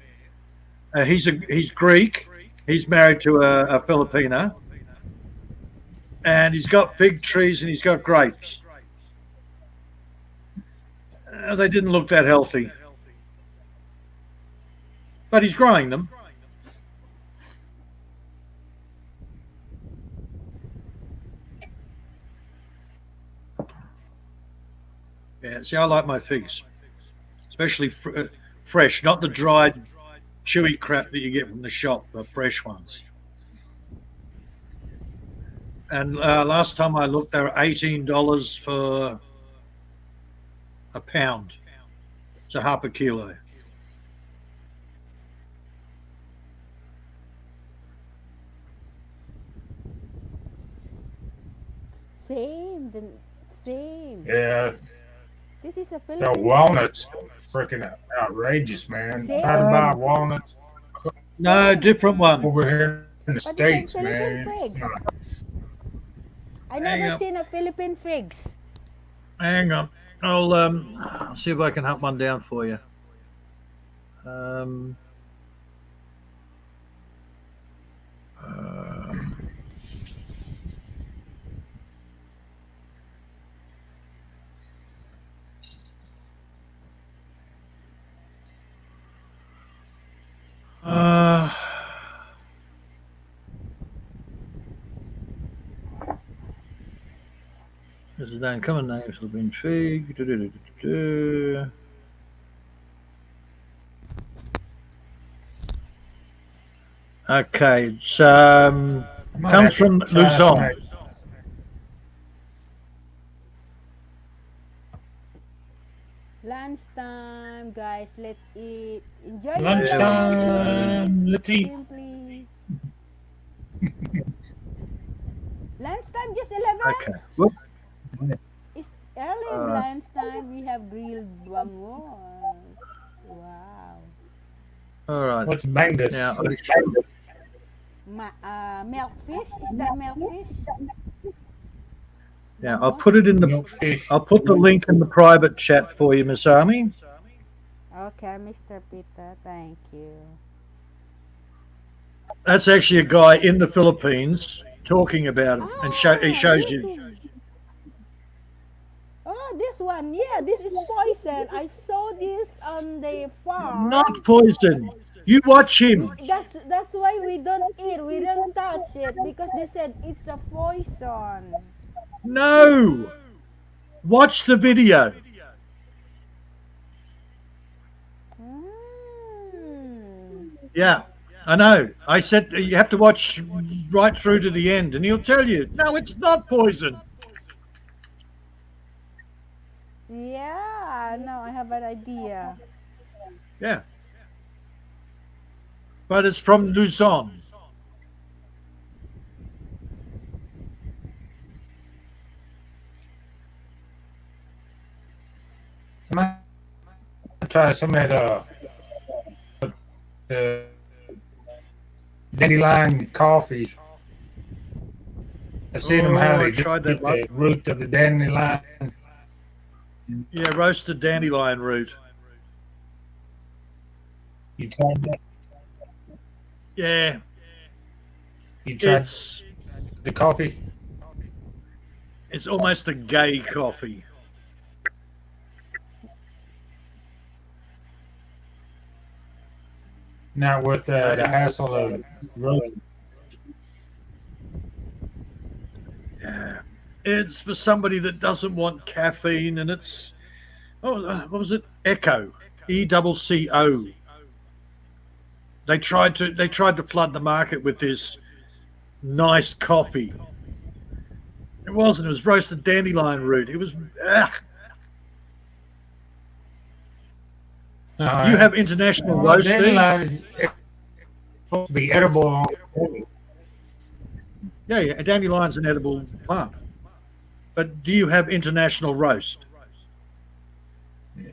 He's Greek. He's married to a Filipina, and he's got fig trees and he's got grapes. They didn't look that healthy, but he's growing them. Yeah, see, I like my figs, especially fresh, not the dried, chewy crap that you get from the shop, the fresh ones. And last time I looked, they were $18 for a pound. It's a half a kilo. Same. Same. Yeah. This is a The Philippine. walnuts freaking outrageous, man. See? Try to buy walnuts No, different one. over here in the But States, Philippine man. It's figs. not. I Hang never on. seen a Philippine figs. Hang on. I'll see if I can hunt one down for you. Um, uh, This is the uncommon names have been fig. Okay, it's I might comes have to from try Luzon. some- Lunchtime, guys. Let's eat. Enjoy Lunchtime. Let's eat. Simply. Lunchtime, just 11. Okay. Whoop. It's early lunchtime. We have grilled bangus. Wow. All right. What's bangus? Now, Milkfish. Is that milkfish? I'll put it in the. Milkfish. I'll put the link in the private chat for you, Miss Army. Okay, Mr. Peter, thank you. That's actually a guy in the Philippines talking about it, and he Ah, shows this you. one. Oh, this one. Yeah, this is poison. I saw this on the farm. Not poison. You watch him. That's why we don't eat. We don't touch it because they said it's a poison. No. Watch the video. Mm. Yeah, I know. I said you have to watch right through to the end, and he'll tell you, no, it's not poison. Yeah, now I have an idea. Yeah, but it's from Luzon. I might try some of that uh, dandelion coffee. I seen them how Oh, I they tried that get one. the root of the dandelion. Yeah, roasted dandelion root. You tried that? Yeah, You tried it's the coffee? it's almost a gay coffee. Not worth the And hassle of roasting. yeah, it's for somebody that doesn't want caffeine, and it's what was it? Echo, ECCO. They tried to flood the market with this nice coffee. It wasn't. It was roasted dandelion root. It was. Ugh. You Uh, have international well, roasting. dandelion is supposed to be edible. Yeah, yeah, a dandelion's an edible plant. But do you have international roast? Yeah.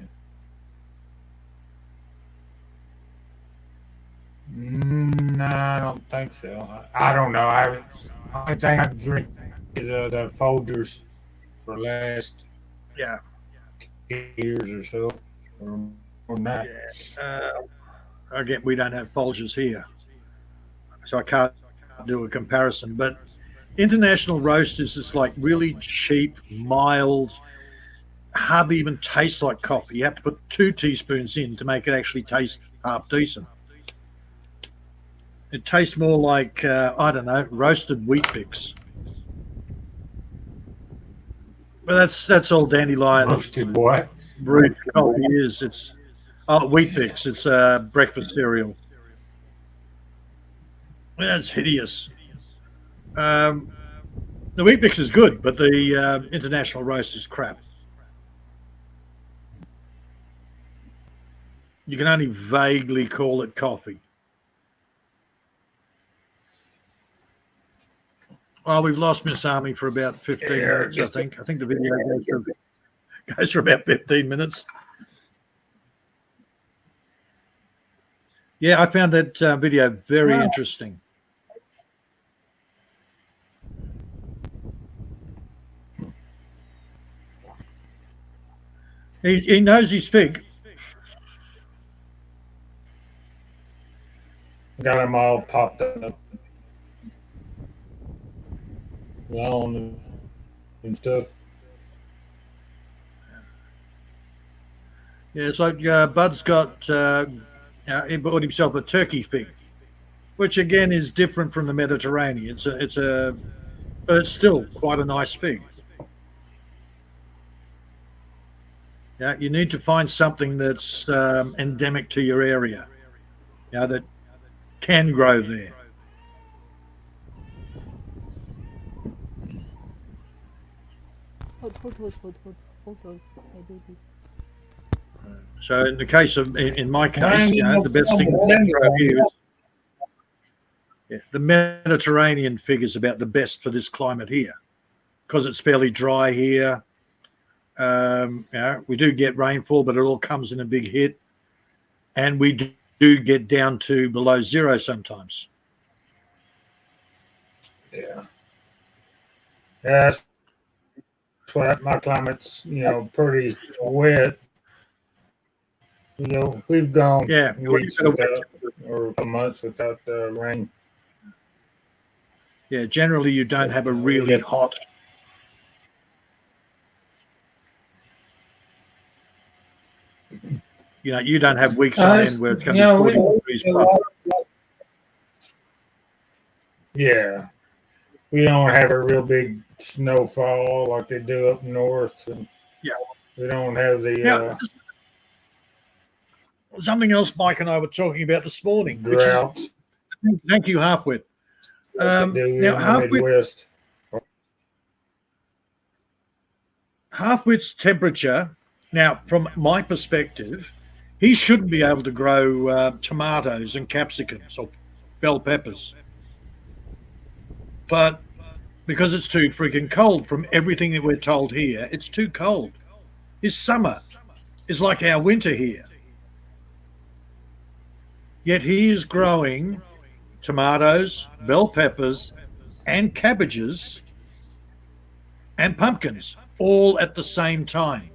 No, I don't think so. I don't know. Only thing I drink is the Folgers for the last Yeah, years or so, or more than that. yeah. Again, we don't have Folgers here, so I can't do a comparison. But international roast is just like really cheap, mild, hardly even tastes like coffee. You have to put 2 teaspoons in to make it actually taste half decent. It tastes more like I don't know, roasted wheat bix. But that's all dandelion Roasted what? root coffee is. It's wheat bix. It's breakfast cereal. That's hideous. Um, the wheat bix is good, but the international roast is crap. You can only vaguely call it coffee. Well, we've lost Miss Army for about 15 Yeah, minutes, I think. I think the video goes for about 15 minutes. Yeah, I found that video very interesting. He knows his pig. got them all popped up, on and stuff. Yeah, it's like Bud's got he bought himself a turkey pig, which again is different from the Mediterranean. But it's still quite a nice pig. Yeah, you need to find something that's endemic to your area. Yeah, that can grow there. Hold, my baby. So in the case of, in my I case, ain't getting no the best fun thing with to grow here dandelion. is the Mediterranean fig is about the best for this climate here because it's fairly dry here. We do get rainfall, but it all comes in a big hit, and we do get down to below zero sometimes. Yeah, that's why my climate's pretty wet. we've gone Yeah, weeks without or months without rain. yeah. Generally, you don't have a We really get hot. You don't have weeks on end where it's going to be 40 degrees plus. yeah, we don't have a real big snowfall like they do up north, and Yeah. we don't have Now, the something else Mike and I were talking about this morning, which is droughts thank you, Halfwit. like they do Now, in the Midwest. Halfwit's temperature. Now, from my perspective, he shouldn't be able to grow tomatoes and capsicums or bell peppers, but because it's too freaking cold, from everything that we're told here, it's too cold. His summer is like our winter here. Yet he is growing tomatoes, bell peppers, and cabbages and pumpkins all at the same time.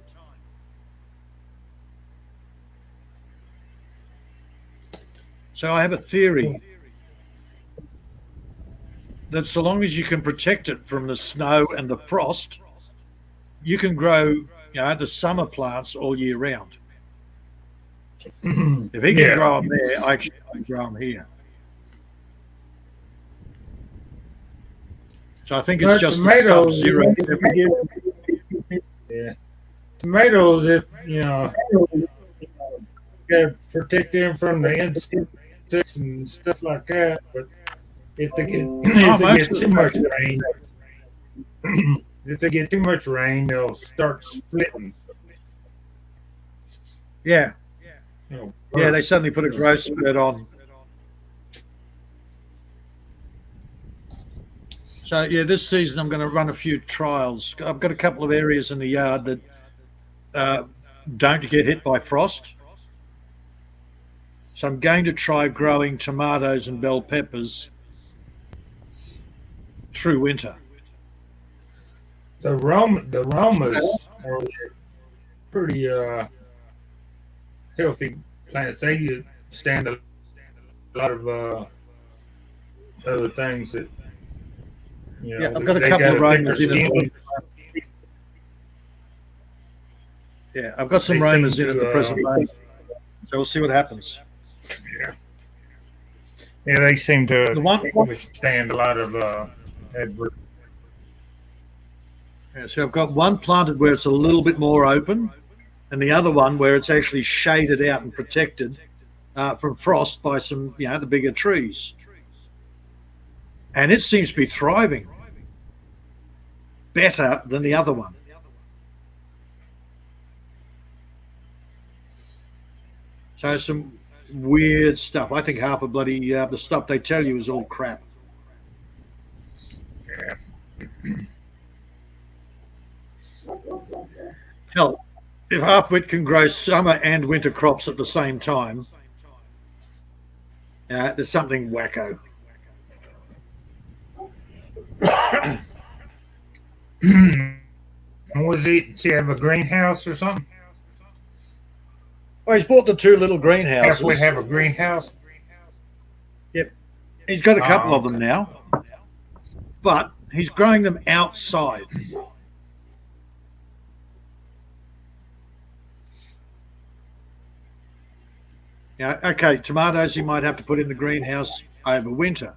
So I have a theory that so long as you can protect it from the snow and the frost, you can grow, the summer plants all year round. If he can grow them there, I can grow them here. So I think it's just tomatoes, sub-zero every year. Yeah, tomatoes. If got to protect them from the insects and stuff like that. But if they get too much rain, if they get too much rain, they'll start splitting. Yeah. Yeah, they suddenly put a growth spurt on. So, yeah, this season I'm going to run a few trials. I've got a couple of areas in the yard that don't get hit by frost. So I'm going to try growing tomatoes and bell peppers through winter. The Romas are pretty healthy plants. They stand a lot of other things that I've got a couple of Romas in it. Yeah, I've got some Romas in at the present moment. So we'll see what happens. Yeah, they seem to withstand a lot of adverse. Yeah, so I've got one planted where it's a little bit more open, and the other one where it's actually shaded out and protected from frost by some, the bigger trees. And it seems to be thriving better than the other one. So some weird stuff. I think half of bloody the stuff they tell you is all crap. Yeah. Hell, if Halfwit can grow summer and winter crops at the same time, there's something wacko. Was it to have a greenhouse or something? Well, he's bought the two little greenhouses. Halfway have a greenhouse? Yep. He's got a couple of them now, but he's growing them outside. Okay, tomatoes he might have to put in the greenhouse over winter.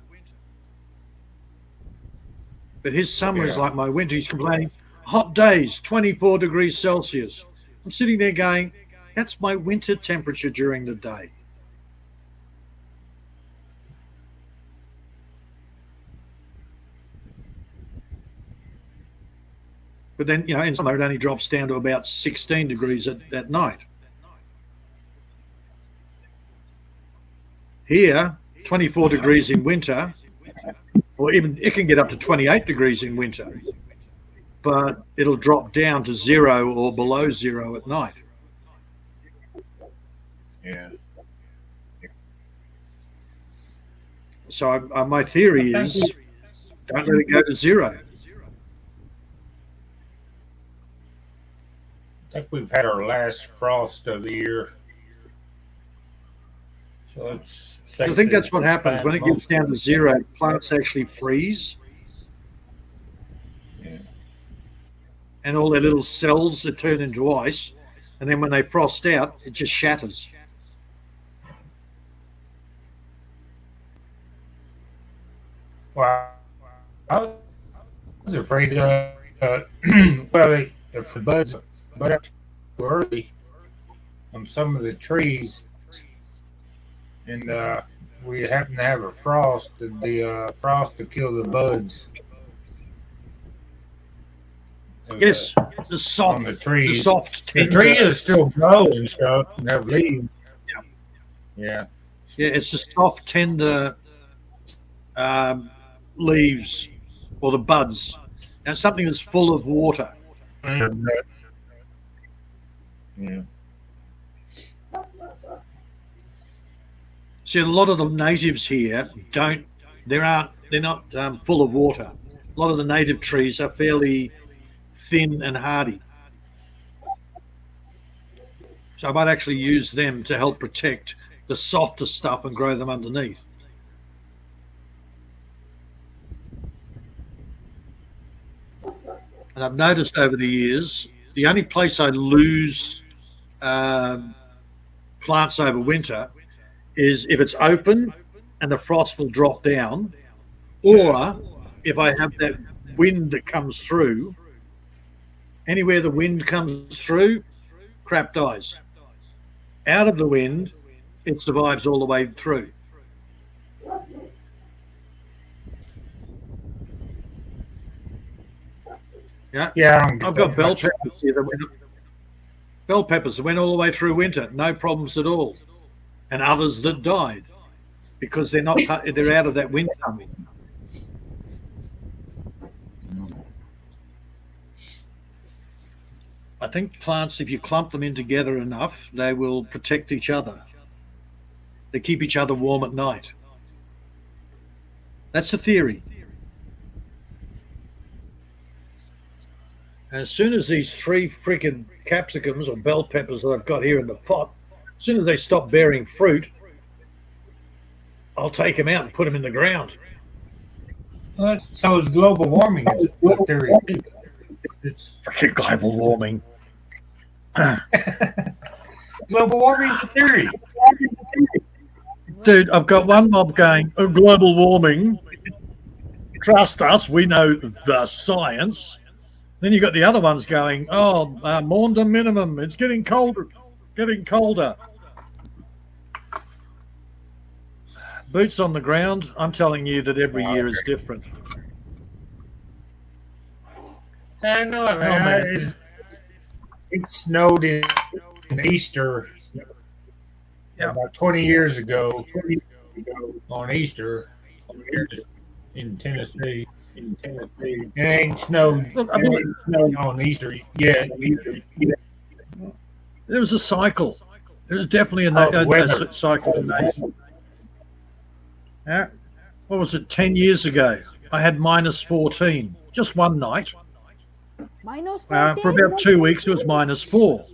But his summer is like my winter. He's complaining, hot days, 24 degrees Celsius. I'm sitting there going, that's my winter temperature during the day. But then, in summer it only drops down to about 16 degrees at night. Here, 24 degrees in winter, or even it can get up to 28 degrees in winter, but it'll drop down to 0 or below 0 at night. Yeah. So my theory is, don't let it go to 0. I think we've had our last frost of the year. So it's I safe think to that's what happens plant when it gets most of down to it. zero. Plants actually freeze, Yeah. and all their little cells that turn into ice, and then when they frost out, it just shatters. Well, I was afraid, well, if the buds bud up too early on some of the trees, and we happen to have a frost, the frost to kill the buds of Yes, the on soft, the the trees. soft, The tree tender. is still growing and stuff and have leaves. Yeah. Yeah, it's the soft, tender um, leaves or the buds. Now, something that's full of water. Yeah. See, a lot of the natives here don't. They're not full of water. A lot of the native trees are fairly thin and hardy. So I might actually use them to help protect the softer stuff and grow them underneath. And I've noticed over the years, the only place I lose um, plants over winter is if it's open and the frost will drop down, or if I have that wind that comes through. Anywhere the wind comes through, crap dies. Out of the wind, it survives all the way through. Yeah, Yeah, I don't get I've got that bell much. peppers here. Bell peppers that went all the way through winter, no problems at all, and others that died because they're out of that wind tunnel. I think plants, if you clump them in together enough, they will protect each other. They keep each other warm at night. That's the theory. As soon as these three freaking capsicums or bell peppers that I've got here in the pot, as soon as they stop bearing fruit, I'll take them out and put them in the ground. Well, so is global warming. It's a theory too. It's Freaking global warming. global warming is a theory. Dude, I've got one mob going, oh, global warming. Trust us, we know the science. Then you've got the other ones going, oh, Maunder minimum, it's getting colder, getting colder. Boots on the ground, I'm telling you that every year is different. I know it, Oh, man. man. It snowed in Easter Yeah. about 20 years ago on Easter in Tennessee. It ain't snowed Look, I mean, on Easter yet. there was a cycle. There was definitely Oh, weather. a cycle. Nice. Yeah. What was it, 10 years ago? I had minus 14, just one night. Minus For 14? about 2 weeks, it was minus 4.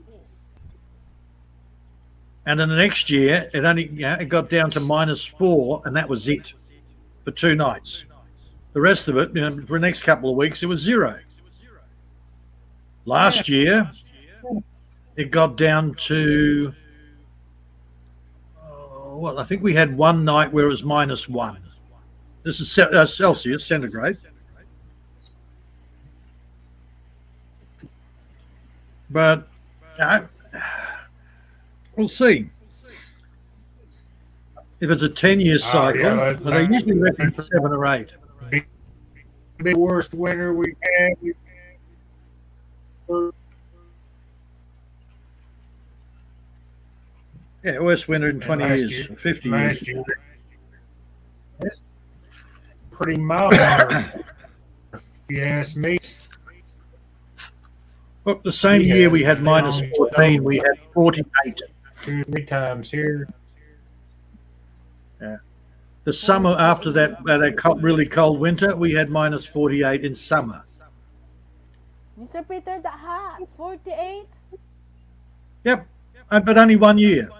And then the next year, it got down to minus 4, and that was it for 2 nights. The rest of it, for the next couple of weeks, it was 0. Last year, it got down to I think we had one night where it was minus 1. This is Celsius, centigrade. But we'll see. If it's a 10-year cycle, yeah, they usually reckon 7 or 8. Big worst winter we had. Yeah, worst winter in 20 last years, year, 50 last years. year. It's pretty mild winter, if you ask me. Look, the same year we had minus 14, we had 48. 2 or 3 times here. Yeah. The summer after that really cold winter, we had minus 48 in summer. Mr. Peter, that hot. 48? Yep, but only 1 year.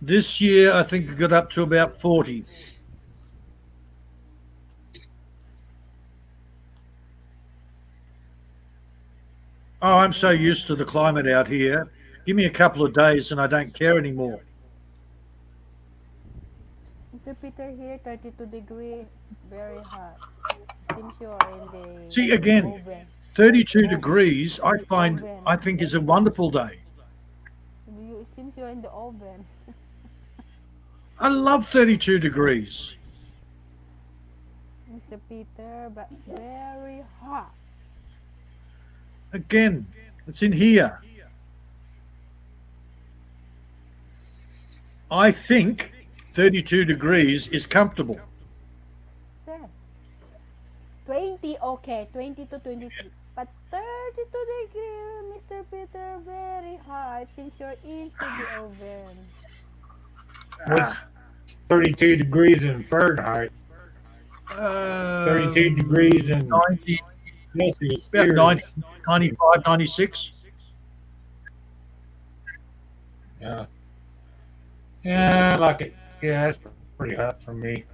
This year, I think it got up to about 40. Oh, I'm so used to the climate out here. Give me a couple of days and I don't care anymore. Mr. Peter here, 32 degree, very hot. Seems you're in See, the again, oven. 32 Oh, degrees, oven. I think is a wonderful day. It seems you're in the oven. I love 32 degrees. Mr. Peter, but very hot. Again, it's in here. I think 32 degrees is comfortable. Sir, 20, okay, 20 to 23. But 32 degree, Mr. Peter, very hot since you're into the oven. What's 32 degrees in Fahrenheit? 32 degrees in 90, Celsius about here 90, is, 95, 96. yeah. Yeah, I like it. Yeah, it's pretty hot for me.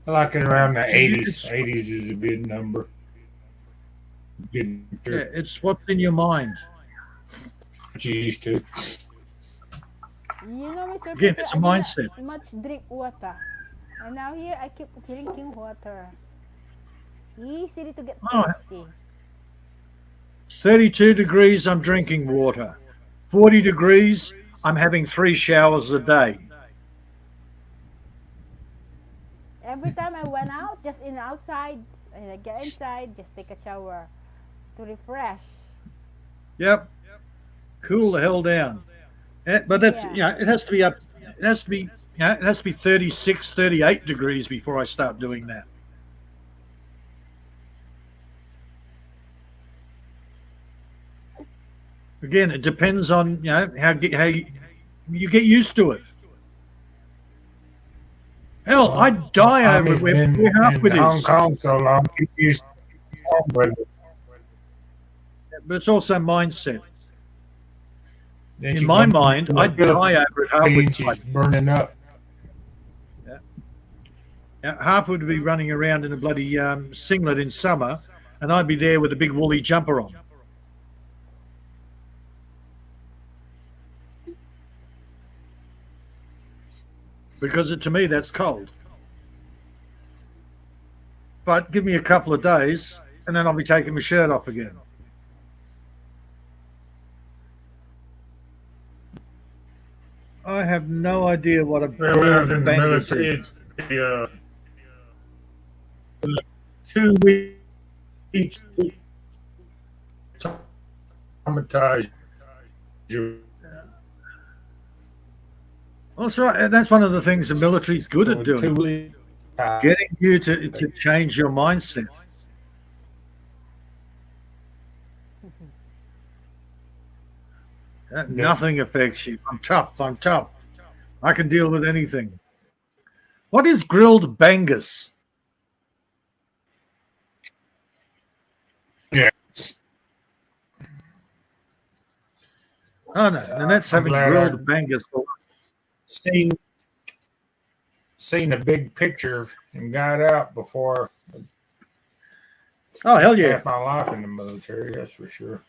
I like it around the See, 80s. 80s is a good number. Good yeah, temperature. it's what's in your mind. What you used to. You know, Mr. Again, Peter, it's a I do not mindset. much drink water. And now here I keep drinking water. Easily to get Oh, thirsty. 32 degrees, I'm drinking water. 40 degrees, I'm having 3 showers a day. Every time I went out, just in outside, and I get inside, just take a shower to refresh. Yep, cool the hell down. But that's, Yeah. it has to be up, it has to be, it has to be 36, 38 degrees before I start doing that. Again, it depends on, how you get used to it. Hell, I'd die over Tommy's where been in Harpwood Hong is. Kong so long, he's used to warm weather. But it's also mindset. Then In you my come to mind, I'd the die over at Harpwood. Philippines, she's burning up. Harpwood would be running around in a bloody singlet in summer, and I'd be there with a big woolly jumper on. Because to me, that's cold. But give me a couple of days, and then I'll be taking my shirt off again. I have no idea what a Well, when I was in the Bangus military, is. it's 2 weeks to traumatize you. Well, that's right. That's one of the things the military's good So at doing, 2 weeks. getting you to change your mindset. Nothing affects you. I'm tough. I'm tough. I can deal with anything. What is grilled bangus? Yeah. Oh no, and that's I'm having glad grilled bangus. seen a big picture and got out before Oh hell yeah, half my life in the military. That's for sure.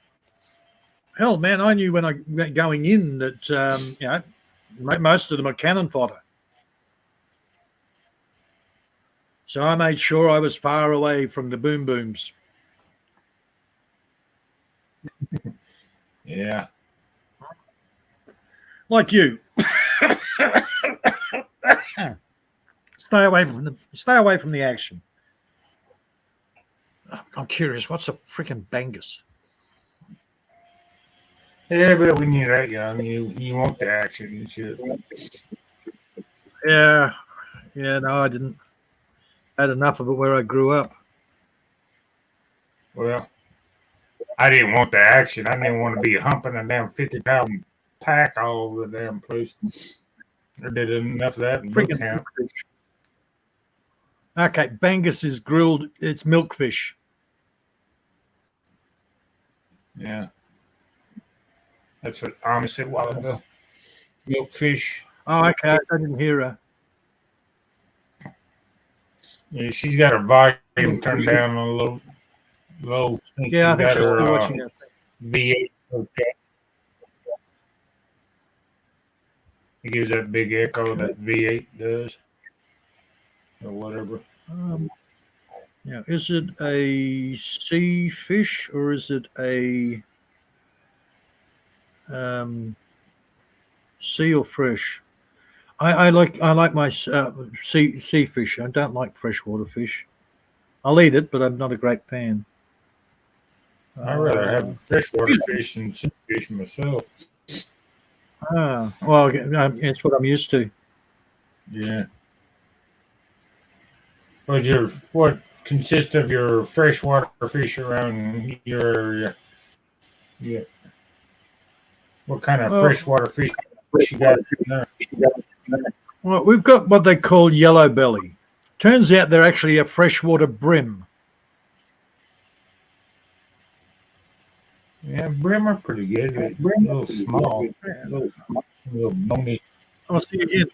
hell man! I knew when I went going in that most of them are cannon fodder. So I made sure I was far away from the boom booms. Yeah. Like you. Stay away from the action. I'm curious, what's a freaking bangus? Yeah, but when you're that young, you want the action and shit. Yeah, no, I didn't. Had enough of it where I grew up. Well, I didn't want the action. I didn't want to be humping a damn 50-pound pack all over the damn place. I did enough of that in boot Freaking camp. milkfish. Okay, bangus is grilled. It's milkfish. Yeah. That's what Army said a while ago. Milkfish. Oh, okay. I didn't hear her. Yeah, she's got her volume turned down a little low since Yeah, she's I think got she's her still watching it. V8 hooked up. It gives that big echo that V8 does, or whatever. Yeah, is it a sea fish or is it a sea or fresh? I like my sea fish. I don't like freshwater fish. I'll eat it, but I'm not a great fan. I'd rather have freshwater fish than sea fish myself. Well, it's what I'm used to. Yeah. What consists of your freshwater fish around your area? Yeah. What kind of Well, freshwater fish you got in there? well, we've got what they call yellow belly. Turns out they're actually a freshwater brim. Yeah, brim are pretty good. They're a little small, a little bony. Oh, see again,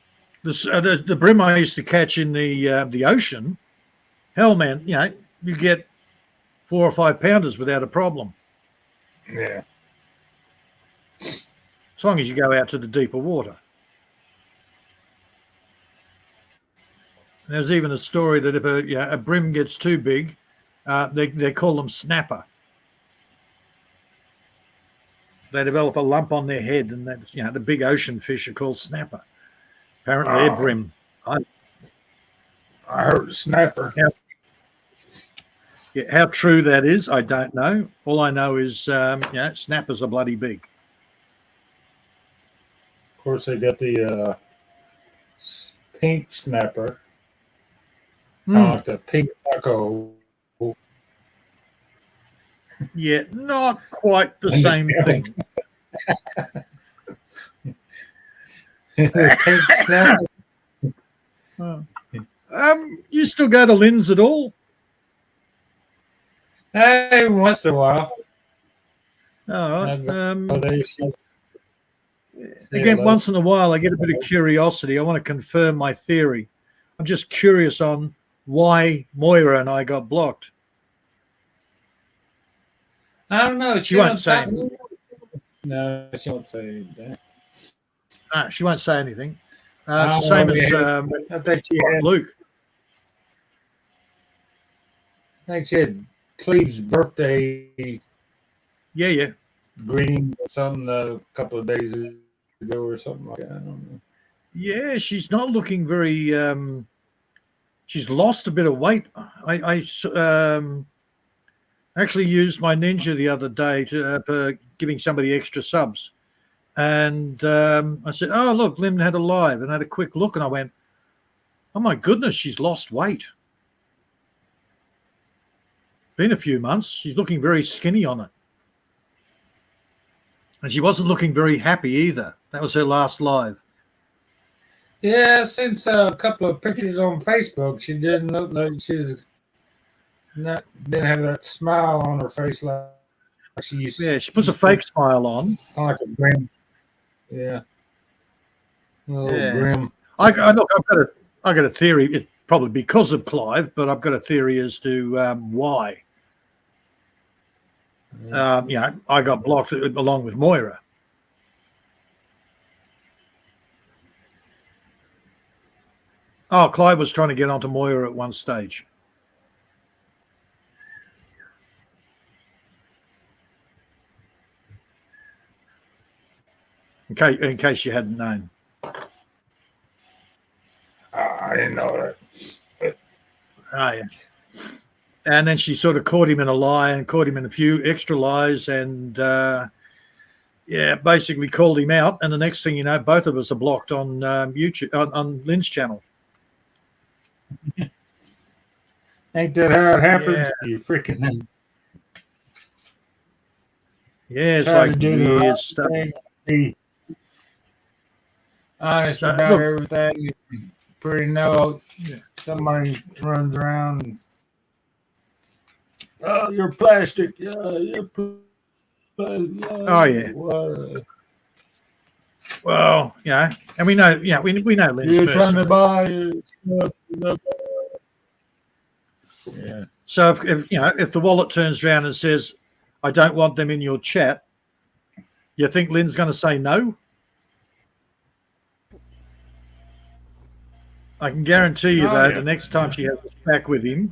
the brim I used to catch in the ocean. Hell, man, you get 4 or 5 pounders without a problem, Yeah. as long as you go out to the deeper water. There's even a story that if a brim gets too big, they call them snapper. They develop a lump on their head, and that's the big ocean fish are called snapper. Apparently, they're brim. I heard snapper. How true that is, I don't know. All I know is, snappers are bloody big. Of course, they got the pink snapper, like the pink taco. Yeah, not quite the same thing. The pink snapper. You still go to Lynn's at all? Hey, once in a while. All right. Say Again, hello. once in a while, I get a bit of curiosity. I want to confirm my theory. I'm just curious on why Moira and I got blocked. I don't know. She won't say anything. No, she won't say anything. She won't say anything. I It's the same don't as know, I think she had. Luke. I think she had Cleve's birthday Yeah. greeting or something a couple of days ago or something like that. I don't know. Yeah, she's not looking very. She's lost a bit of weight. I actually used my ninja the other day for giving somebody extra subs, and I said, "Oh, look, Lynn had a live," and I had a quick look, and I went, "Oh my goodness, she's lost weight. Been a few months. She's looking very skinny on it." And she wasn't looking very happy either. That was her last live. Yeah, since a couple of pictures on Facebook, she didn't look like she was didn't have that smile on her face like she used. Yeah, she puts a fake smile on. Kind of like a grim. Yeah. A little grim. I got a theory. It's probably because of Clive, but I've got a theory as to why. I got blocked along with Moira. Oh, Clive was trying to get onto Moira at one stage. In case you hadn't known. I didn't know that. Oh, yeah. And then she sort of caught him in a lie and caught him in a few extra lies and, basically called him out. And the next thing you know, both of us are blocked on YouTube, on Lynn's channel. Ain't that how it happens? Yeah. You freaking. Yeah, it's like weird stuff. Be honest about everything. You pretty know somebody runs around and, oh, you're plastic. Yeah, you're plastic. Yeah, oh, yeah. Well, yeah, and we know, we know Lynn's You're trying to personally. buy it. Yeah. So if the wallet turns around and says, "I don't want them in your chat," you think Lynn's going to say no? I can guarantee you, Oh, though, yeah. the next time she has us back with him,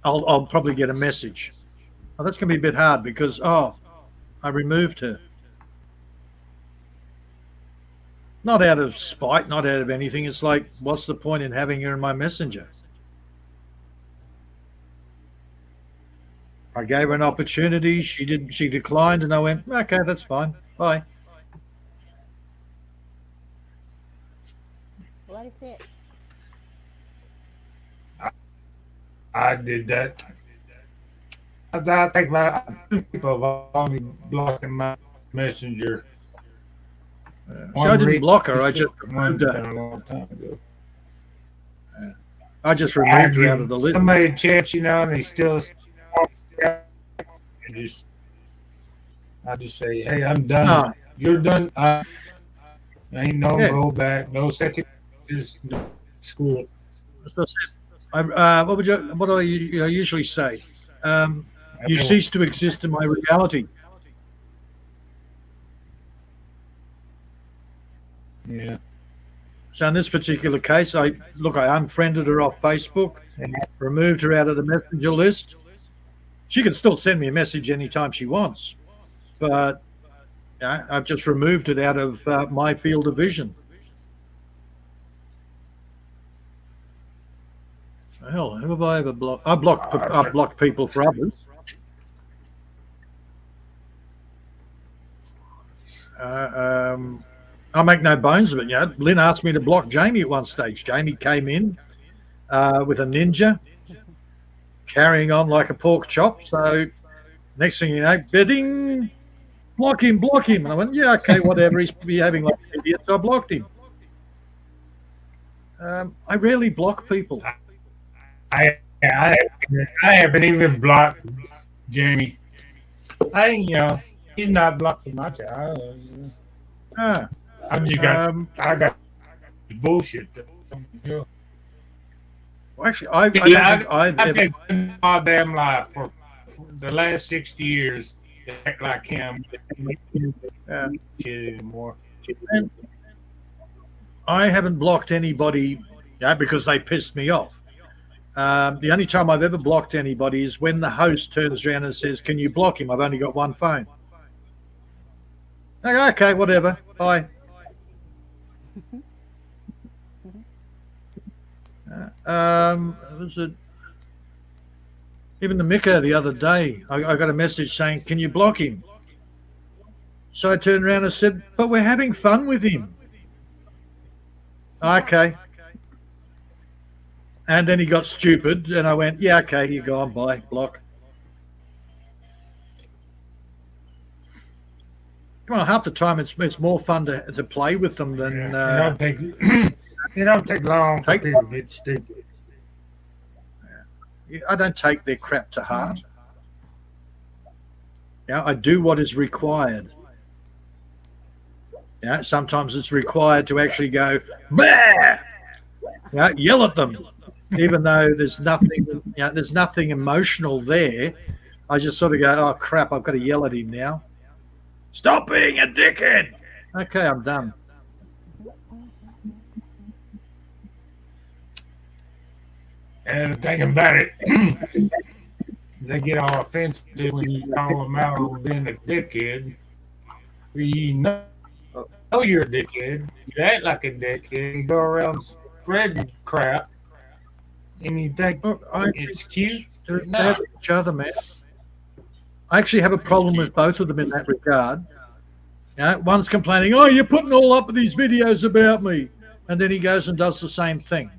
I'll probably get a message. Oh, that's going to be a bit hard because I removed her. Not out of spite, not out of anything. It's like, what's the point in having her in my messenger? I gave her an opportunity. She declined, and I went, okay, that's fine. Bye. What is it? I did that. I think my two people have only blocked in my messenger. See, I didn't block her. I just one's removed been her. a long time ago. I just I removed her out of give the list. somebody a chance, and they still just I just say, hey, I'm done. Ah. You're done. Ain't no Yeah. go back, no second. Just school. What do I usually say? You cease to exist in my reality. Yeah. So in this particular case, I unfriended her off Facebook, removed her out of the messenger list. She can still send me a message anytime she wants, but I've just removed it out of my field of vision. Hell, who have I ever blocked? I blocked people for others. I make no bones of it. Lynn asked me to block Jamie at one stage. Jamie came in with a ninja, carrying on like a pork chop. So next thing you know, bidding, block him. And I went, yeah, okay, whatever. He's behaving like an idiot, so I blocked him. I rarely block people. I haven't even blocked Jamie. He's not blocked my child. I just got I got bullshit. Well, actually, I've been my damn life for the last 60 years. Act like him. Shit anymore. I haven't blocked anybody because they pissed me off. The only time I've ever blocked anybody is when the host turns around and says, "Can you block him? I've only got one phone." Okay, whatever. Bye. Was it even the Mika the other day? I got a message saying, "Can you block him?" So I turned around and said, "But we're having fun with him." Okay. And then he got stupid, and I went, "Yeah, okay, you go on, bye, block." Well, half the time it's more fun to play with them than. It don't take long for people to get stupid. I don't take their crap to heart. I do what is required. Sometimes it's required to actually go, bah! Yell at them, even though there's nothing emotional there. I just sort of go, oh crap, I've got to yell at him now. Stop being a dickhead. Okay, I'm done. And the thing about it, they get all offensive when you call them out on being a dickhead. You know you're a dickhead. You act like a dickhead. You go around spreading crap, and you think it's cute. No. Each other, man. I actually have a problem with both of them in that regard. One's complaining, "Oh, you're putting all up these videos about me," and then he goes and does the same thing.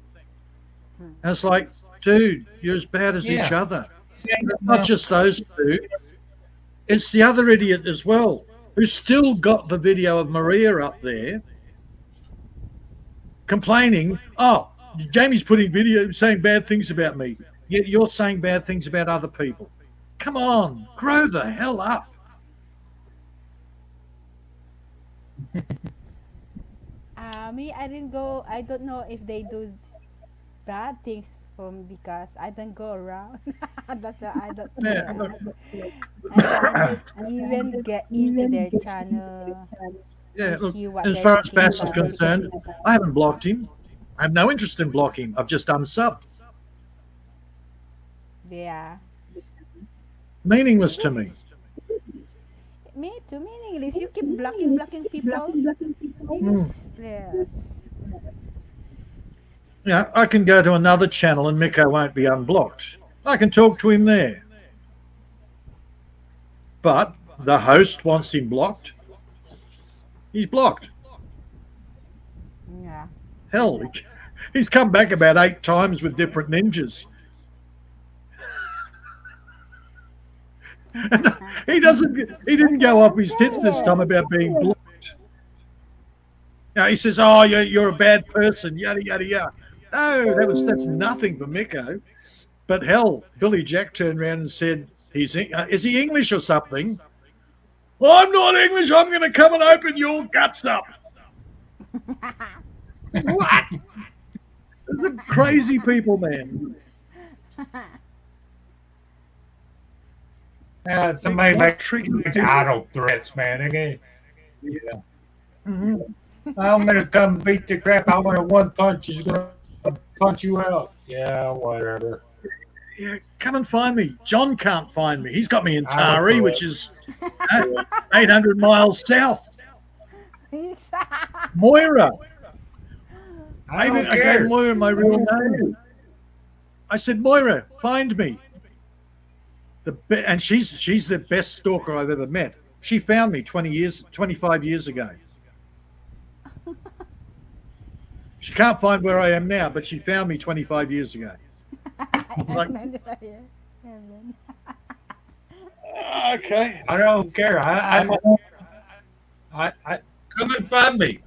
And it's like, dude, you're as bad as each other. It's not just those two. It's the other idiot as well, who's still got the video of Maria up there complaining, "Oh, Jamie's putting video saying bad things about me." Yet you're saying bad things about other people. Come on, grow the hell up. Me, I didn't go. I don't know if they do bad things from because I don't go around. That's why I don't Yeah, care. look, And I didn't even get into their channel yeah, and look. hear what As they're far as talking Bass is about. concerned, I haven't blocked him. I have no interest in blocking him. I've just unsubbed. Yeah. Meaningless to Just me. me too meaningless. You keep blocking people. Mm. Useless. Yeah, I can go to another channel and Miko won't be unblocked. I can talk to him there. But the host wants him blocked. He's blocked. Yeah. Hell, he's come back about 8 times with different ninjas. And he doesn't. He That's didn't what go up I'm his tits this time saying. about being blocked. Now he says, "Oh, you're a bad person." Yada yada yada. No, that's nothing for Miko. But hell, Billy Jack turned around and said, is he English or something?" "I'm not English. I'm going to come and open your guts up." What? The crazy people, man. They Somebody like tricking makes people. idle threats, man. Okay, yeah. Mhm. I'm gonna come beat the crap. I want a one punch. He's gonna punch you out. Yeah, whatever. Yeah, come and find me. John can't find me. He's got me in Idle Tari, which threats. is uh, 800 miles south. Moira. I don't I gave care. Moira my real name. I said, Moira, find me. And she's the best stalker I've ever met. She found me 25 years ago. She can't find where I am now, but she found me 25 years ago. It's like, okay. I don't care. I'm a, I come and find me.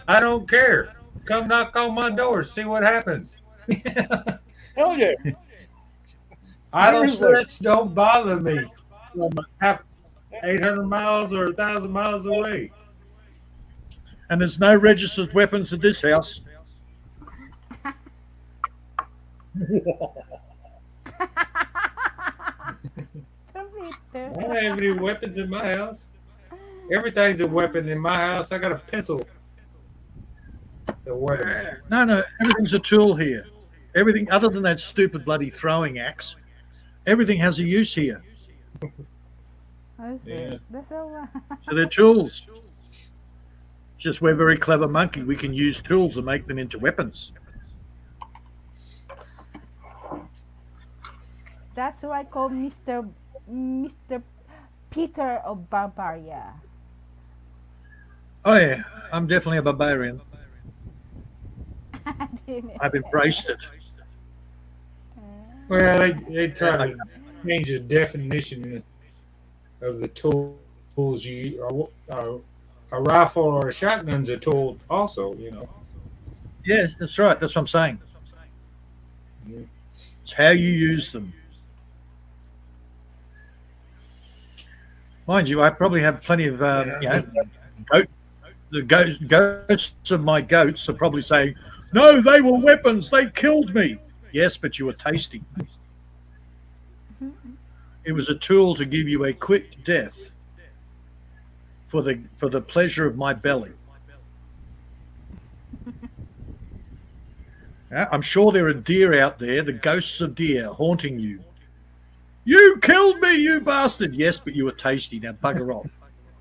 I don't care. Come knock on my door. See what happens. hell yeah. Idle Seriously. threats don't bother me. I'm half 800 miles or 1,000 miles away. And there's no registered weapons at this house. I don't have any weapons in my house. Everything's a weapon in my house. I got a pencil. So what am I? No, everything's a tool here. Everything other than that stupid bloody throwing axe, everything has a use here. I see. Yeah. That's all. So they're tools. Just we're very clever monkey. We can use tools and make them into weapons. That's who I call Mr. Peter of Barbaria. Oh yeah, I'm definitely a barbarian. I've embraced it. Well, they try I, to change the definition of the tools you a rifle or a shotgun's a tool also, you know. yes, that's right. That's what I'm saying. It's how you use them. Mind you, I probably have plenty of goat, the ghosts of my goats are probably saying, "No, they were weapons. They killed me." Yes, but you were tasty. It was a tool to give you a quick death for the pleasure of my belly. Yeah, I'm sure there are deer out there, the ghosts of deer haunting you. You killed me, you bastard. Yes, but you were tasty. Now bugger off,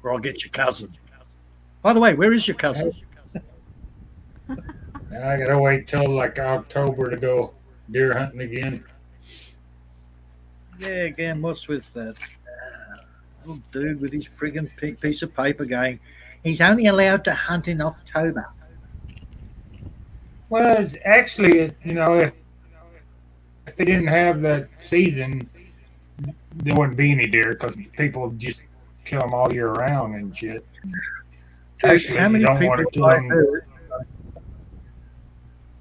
or I'll get your cousin. By the way, where is your cousin? Now I gotta wait till like October to go deer hunting again. Yeah, again, what's with that little dude with his friggin' piece of paper going, he's only allowed to hunt in October. Well, it's actually, you know, if they didn't have that season, there wouldn't be any deer because people just kill them all year round and shit. Dude, Actually, you don't want to kill them.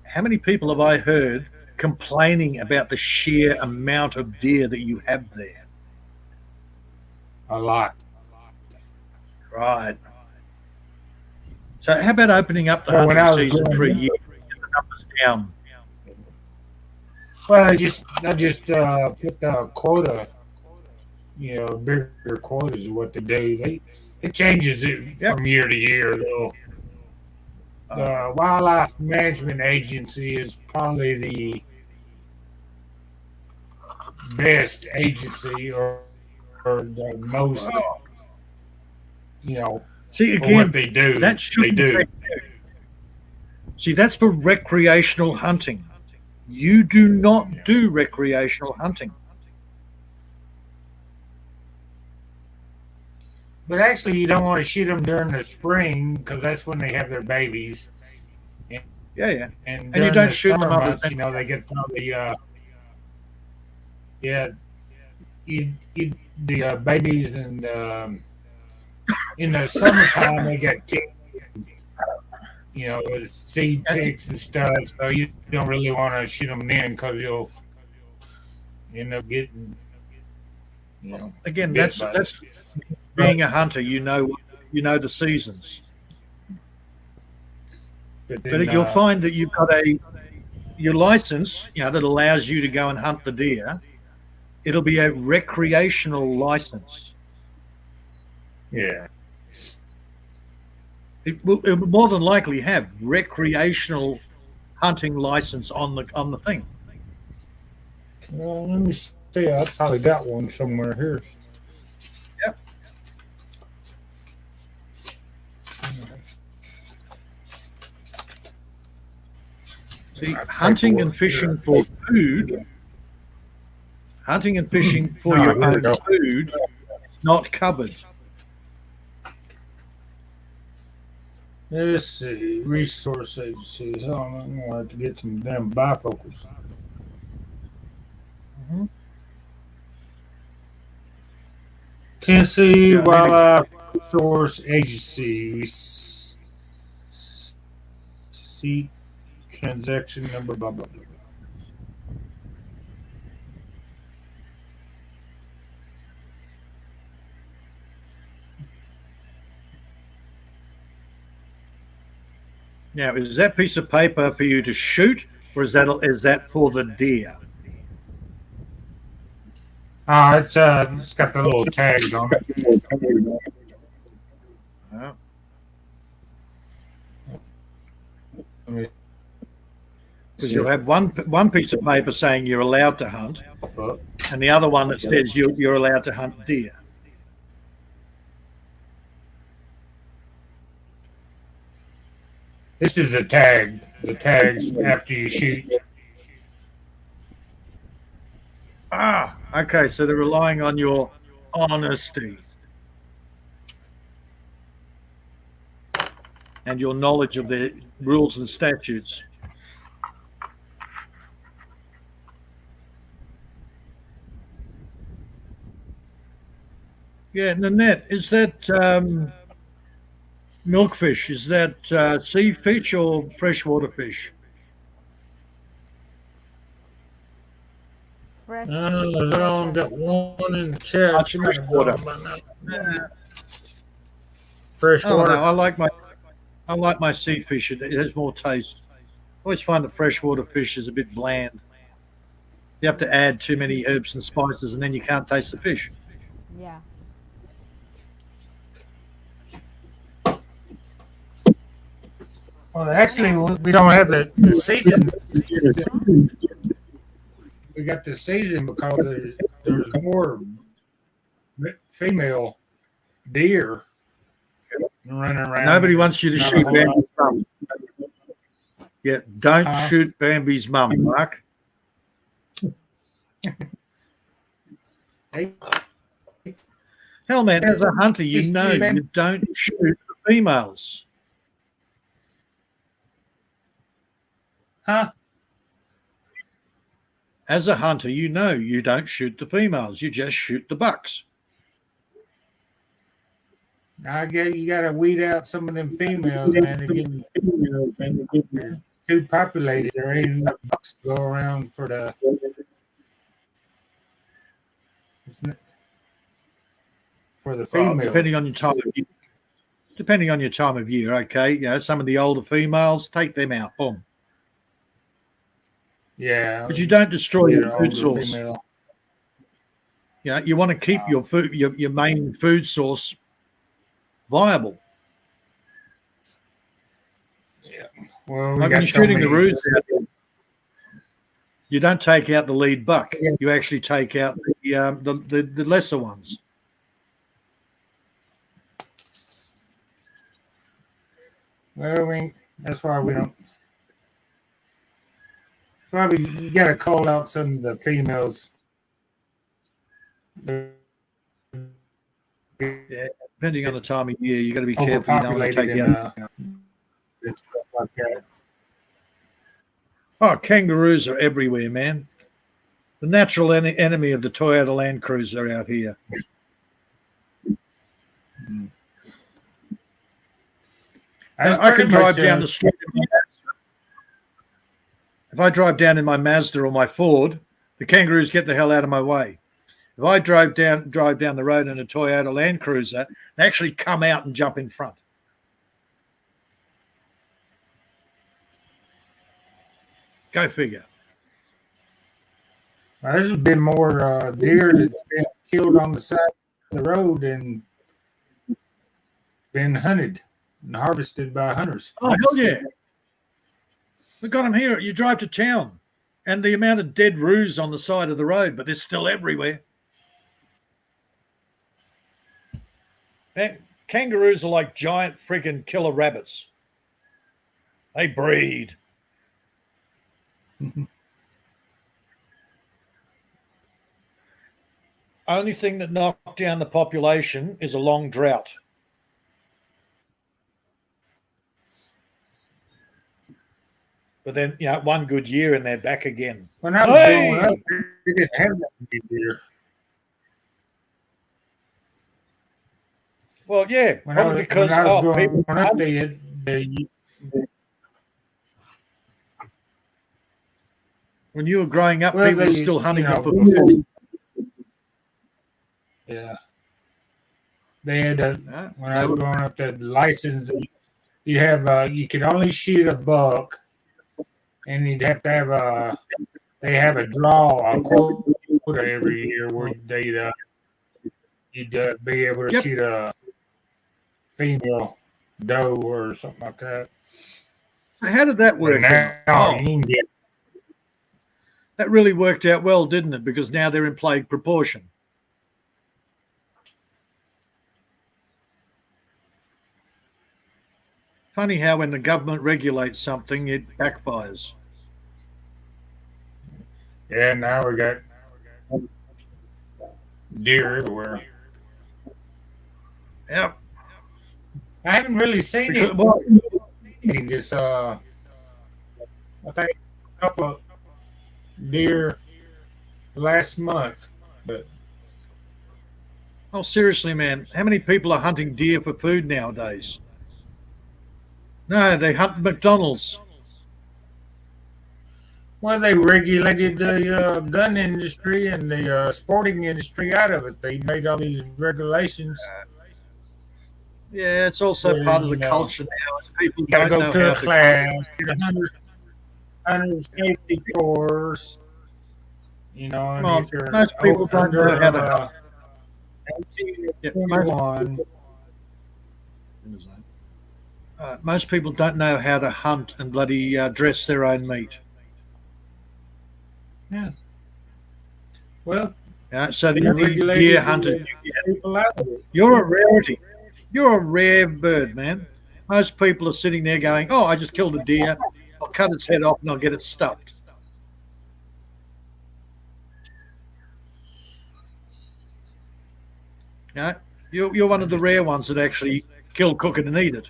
How many people have I heard complaining about the sheer amount of deer that you have there? A lot. Right. So how about opening up the Well, when hunting I was season for a growing year, up, get the numbers down? well, I just put the quota, bigger quotas is what they do. It changes it Yep. from year to year, though. The Wildlife Management Agency is probably the best agency or the most, you know, See, for what again, they do. that They shouldn't do. affect you. See, that's for recreational hunting. You do not Yeah. do recreational hunting. But actually, you don't want to shoot them during the spring because that's when they have their babies. And, Yeah, yeah. and And you during don't the shoot the summer mothers. months, they get probably, yeah, the babies, and in the summertime they get kicked, with seed ticks and stuff. So you don't really want to shoot them then because you'll end up getting, Again, bit that's by it. that's being a hunter. You know the seasons. But then, But you'll find that you've got your license, that allows you to go and hunt the deer. It'll be a recreational license. yeah. It will more than likely have recreational hunting license on the thing. Well, let me see. I probably got one somewhere here. Yep. See, hunting and Paperwork fishing here. for food, hunting and fishing for Ah, your here we own go. food, not covered. Let's see. Resource agency. Hold on, I'm going to have to get some damn bifocals. Mhm. Tennessee Yeah, I need to. Wildlife Resource Agency. See transaction number, blah, blah, blah. Now, is that piece of paper for you to shoot, or is that for the deer? It's got the little tags on it. Oh, Let me because see you'll if have one piece of paper saying you're allowed to hunt, it's up. and the other one that says you're allowed to hunt deer. This is the tag. The tags after you shoot. Okay, so they're relying on your honesty and your knowledge of the rules and statutes. Yeah, Nanette, is that milkfish? Is that sea fish or freshwater fish? Fresh. There's only got one in the chat. That's She might have freshwater. gone by now. Oh no, Freshwater. I like my sea fish. It has more taste. I always find the freshwater fish is a bit bland. You have to add too many herbs and spices, and then you can't taste the fish. Yeah. Well, actually, we don't have the season. We got the season because there's more female deer running around. Nobody wants you to Not a shoot whole lot. Bambi's mum. Yeah, don't Huh? shoot Bambi's mum, Mark. Hey, Hell, man, as a hunter, Excuse me. you don't shoot the females. huh? As a hunter, you don't shoot the females. You just shoot the bucks. I get you got to weed out some of them females, man. They're getting too populated. There ain't enough bucks to go around for the Well, females. depending on your time of year. depending on your time of year. Okay, some of the older females, take them out. Boom. Yeah, But you don't destroy get your an food older source. female. You want to keep your food, your main food source viable. Yeah. Well, we Like when got you're so shooting the many. roos out there, you don't take out the lead buck. Yeah. You actually take out the lesser ones. Well, that's why we don't. Probably you got to call out some of the females. Yeah, depending on the time of year, you got to be careful. You don't want to Overpopulated take and out. and stuff like that. Oh, kangaroos are everywhere, man. The natural enemy of the Toyota Land Cruiser out here. I can drive down the street. If I drive down in my Mazda or my Ford, the kangaroos get the hell out of my way. If I drive down the road in a Toyota Land Cruiser, they actually come out and jump in front. Go figure. There's been more deer that's been killed on the side of the road and been hunted and harvested by hunters. Oh, hell yeah. We got them here. You drive to town and the amount of dead roos on the side of the road, but they're still everywhere. And kangaroos are like giant freaking killer rabbits. They breed. Only thing that knocked down the population is a long drought. But then, one good year and they're back again. When I was growing up, we didn't have that many deer. Well, yeah, when I was growing up, when you were growing up, people were still hunting for food. Yeah. They had when I was growing up, the license, you have you could only shoot a buck, and you'd have to have they have a quota every year where you'd be able to shoot a female doe or something like that. How did that work? Now you can get. That really worked out well, didn't it? Because now they're in plague proportion. Funny how when the government regulates something, it backfires. Yeah, now we got deer everywhere. Yep. I haven't really seen this. I think a couple of deer last month, but. Oh, seriously, man, how many people are hunting deer for food nowadays? No, they hunt McDonald's. Well, they regulated the gun industry and the sporting industry out of it. They made all these regulations. Yeah, it's also part of the culture now. People gotta don't go know to how a class, get a hunter's safety course. And if you're most people don't know how to hunt. 18 or 21. Most people don't know how to hunt and bloody dress their own meat. Yeah. Well, so the deer hunter, you're a rarity. You're a rare bird, man. Most people are sitting there going, "Oh, I just killed a deer. I'll cut its head off and I'll get it stuffed." You're one of the rare ones that actually kill, cook it, and eat it.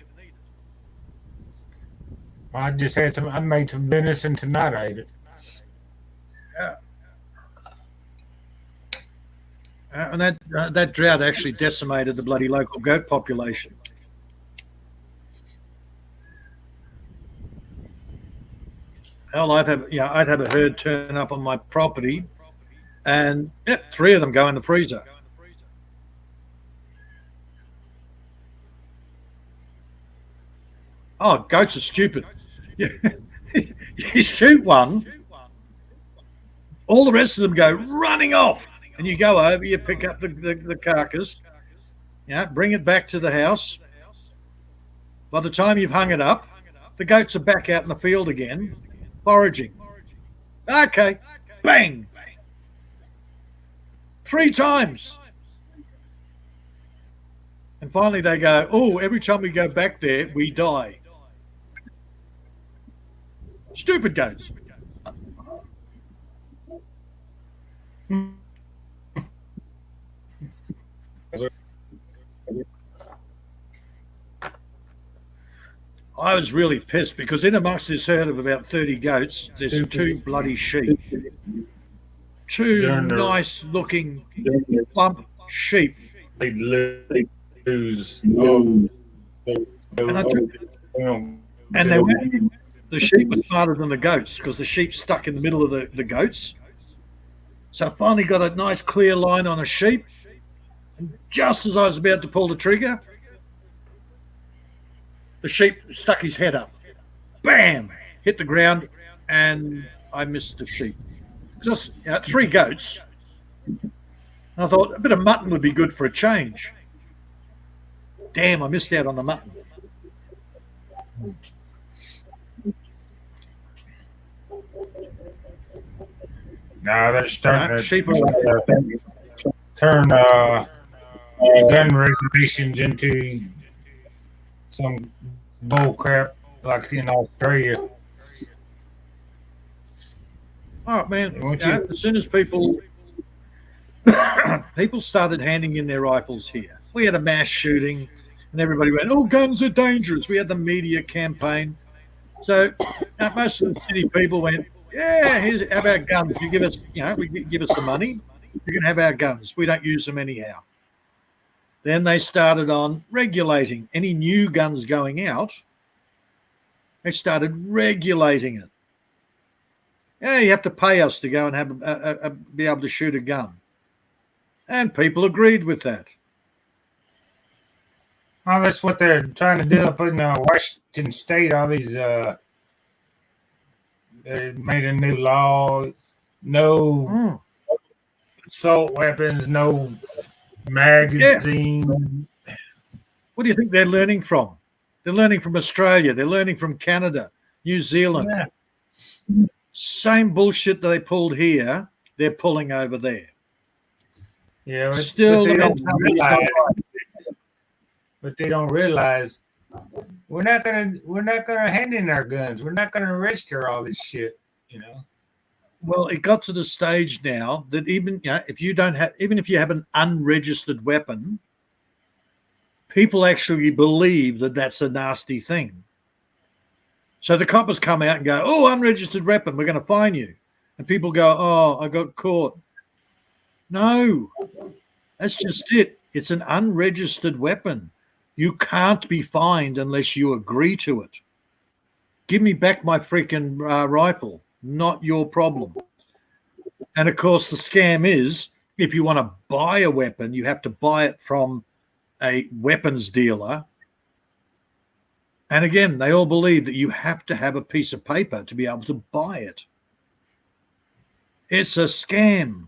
I just had I made some venison tonight. I ate it. Yeah. And that drought actually decimated the bloody local goat population. Hell, I'd have a herd turn up on my property, and 3 of them go in the freezer. Oh, goats are stupid. You, you shoot one, all the rest of them go running off, and you go over, you pick up the carcass, bring it back to the house. By the time you've hung it up, the goats are back out in the field again, foraging. Okay, bang, 3 times. And finally they go, oh, every time we go back there, we die. Stupid goats. I was really pissed because in amongst this herd of about 30 goats, there's 2 bloody sheep. 2 nice looking plump sheep. They lose. And they went, the sheep were smarter than the goats because the sheep stuck in the middle of the goats. So I finally got a nice clear line on a sheep. And just as I was about to pull the trigger, the sheep stuck his head up. Bam! Hit the ground, and I missed the sheep. Just 3 goats. And I thought a bit of mutton would be good for a change. Damn, I missed out on the mutton. Now they're starting sheep to turn gun regulations into some bull crap like in Australia. Oh man, as soon as people started handing in their rifles here, we had a mass shooting, and everybody went, "Oh, guns are dangerous." We had the media campaign, so most of the city people went, "Yeah, how about guns? You give us, give us the money, you can have our guns. We don't use them anyhow." Then they started on regulating any new guns going out. They started regulating it. Yeah, you have to pay us to go and have be able to shoot a gun. And people agreed with that. Well, that's what they're trying to do up in Washington State. All these, they made a new law. No assault weapons, no magazine. Yeah. What do you think they're learning from? They're learning from Australia. They're learning from Canada, New Zealand. Yeah. Same bullshit that they pulled here, they're pulling over there. Yeah, but still, but they don't realize we're not gonna hand in our guns. We're not gonna register all this shit. Well, it got to the stage now that even if you have an unregistered weapon, people actually believe that that's a nasty thing. So the coppers come out and go, "Oh, unregistered weapon, we're going to fine you," and people go, "Oh, I got caught." No, that's just it. It's an unregistered weapon. You can't be fined unless you agree to it. Give me back my freaking rifle. Not your problem. And of course, the scam is if you want to buy a weapon, you have to buy it from a weapons dealer. And again, they all believe that you have to have a piece of paper to be able to buy it. It's a scam.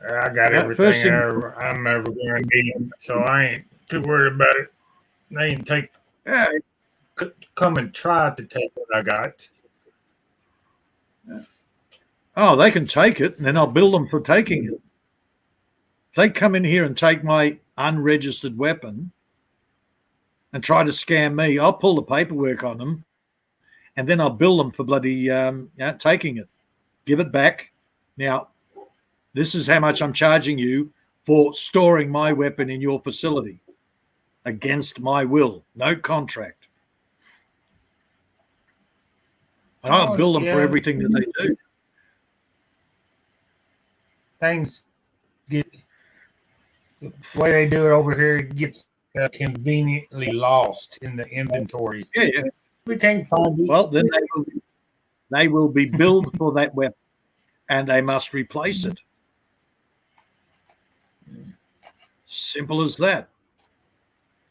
I got everything I'm ever going to need, so I ain't too worried about it. They ain't come and try to take what I got. Oh, they can take it, and then I'll bill them for taking it. If they come in here and take my unregistered weapon and try to scam me, I'll pull the paperwork on them, and then I'll bill them for bloody taking it. Give it back. Now, this is how much I'm charging you for storing my weapon in your facility against my will. No contract. And I'll bill them for everything that they do. Things get the way they do it over here, it gets conveniently lost in the inventory. Yeah. We can't find it. Well, then they will be billed for that weapon, and they must replace it. Simple as that.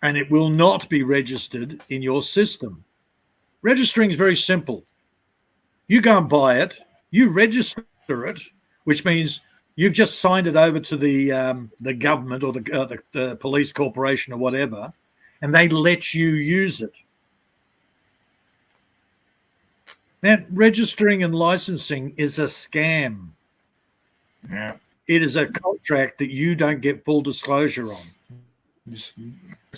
And it will not be registered in your system. Registering is very simple. You go and buy it, you register it, which means you've just signed it over to the government or the police corporation or whatever, and they let you use it. Now, registering and licensing is a scam. Yeah. It is a contract that you don't get full disclosure on. It's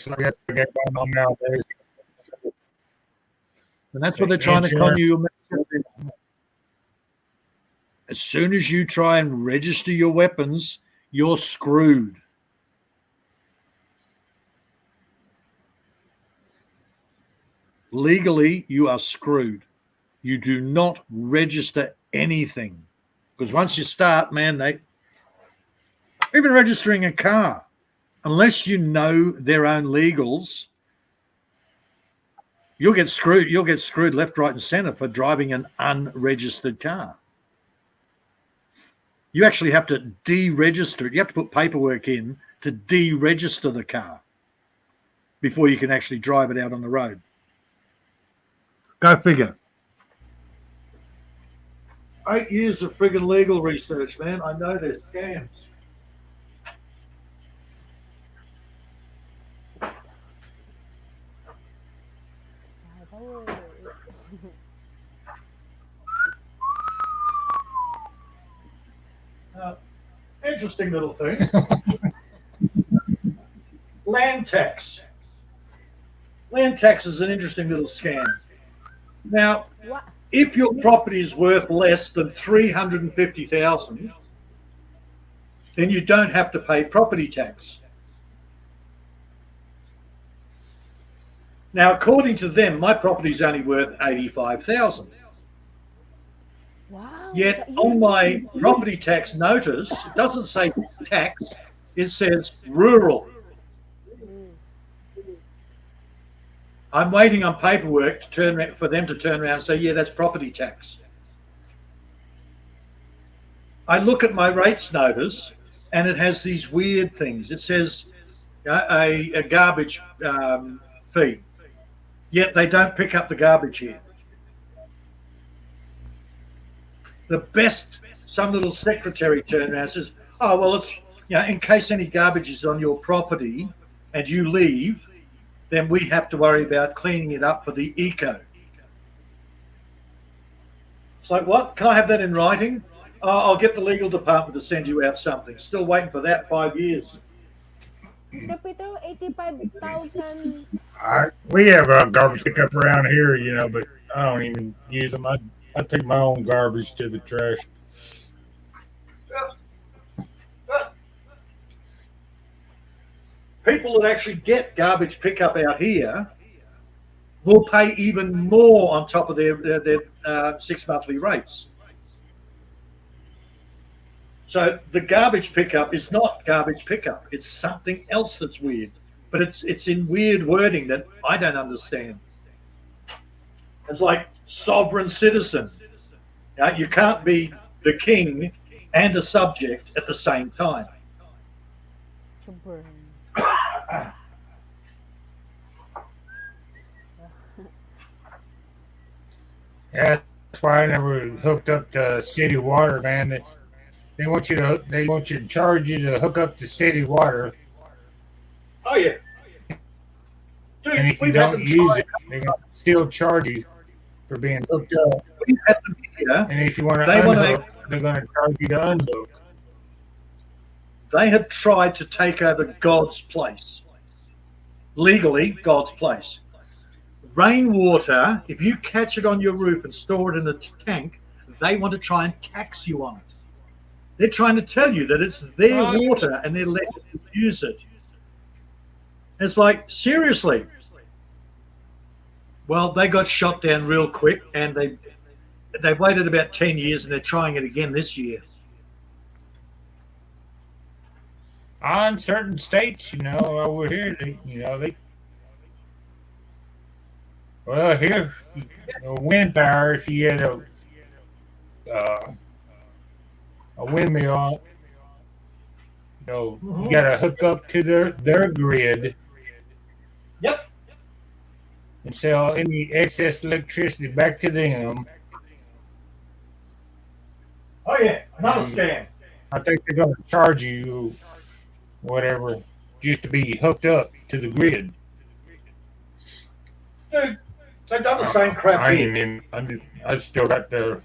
like that's what going on nowadays. And that's what they're trying to con you. As soon as you try and register your weapons, you're screwed. Legally, you are screwed. You do not register anything. Because once you start, man, even registering a car, unless you know their own legals, you'll get screwed. You'll get screwed left, right, and center for driving an unregistered car. You actually have to deregister it. You have to put paperwork in to deregister the car before you can actually drive it out on the road. Go figure. 8 years of friggin' legal research, man. I know there's scams. Interesting little thing. Land tax. Land tax is an interesting little scam. Now, if your property is worth less than $350,000, then you don't have to pay property tax. Now, according to them, my property is only worth $85,000. Wow. Yet on my property tax notice, it doesn't say tax, it says rural. I'm waiting on paperwork for them to turn around and say, yeah, that's property tax. I look at my rates notice and it has these weird things. It says a garbage fee, yet they don't pick up the garbage here. The best, some little secretary turned around and says, oh, well, it's, in case any garbage is on your property and you leave, then we have to worry about cleaning it up for the eco. It's like, what? Can I have that in writing? Oh, I'll get the legal department to send you out something. Still waiting for that 5 years. Mr. Peter, 85,000. We have a garbage pickup around here, but I don't even use them. I take my own garbage to the trash. People that actually get garbage pickup out here will pay even more on top of their 6 monthly rates. So the garbage pickup is not garbage pickup. It's something else that's weird. But it's in weird wording that I don't understand. It's like sovereign citizen. You can't be the king and a subject at the same time. Yeah, that's why I never hooked up to city water, man. They want you to charge you to hook up to city water. Oh yeah. Dude, And if you don't use it, they're gonna still charge you for being hooked up. We've had them here. And if you want to unhook, they're going to charge you to unhook. They have tried to take over God's place. Legally, God's place. Rainwater, if you catch it on your roof and store it in a tank, they want to try and tax you on it. They're trying to tell you that it's their water and they're letting you use it. It's like, seriously. Well, they got shot down real quick and they waited about 10 years and they're trying it again this year. On certain states, over here, well, here, wind power, if you get a windmill, You got to hook up to their grid Yep. and sell any excess electricity back to them. Oh yeah, another And scam. I think they're going to charge you whatever just to be hooked up to the grid. Dude, they've done the I don't same know. crap I here. ain't in. I still got the.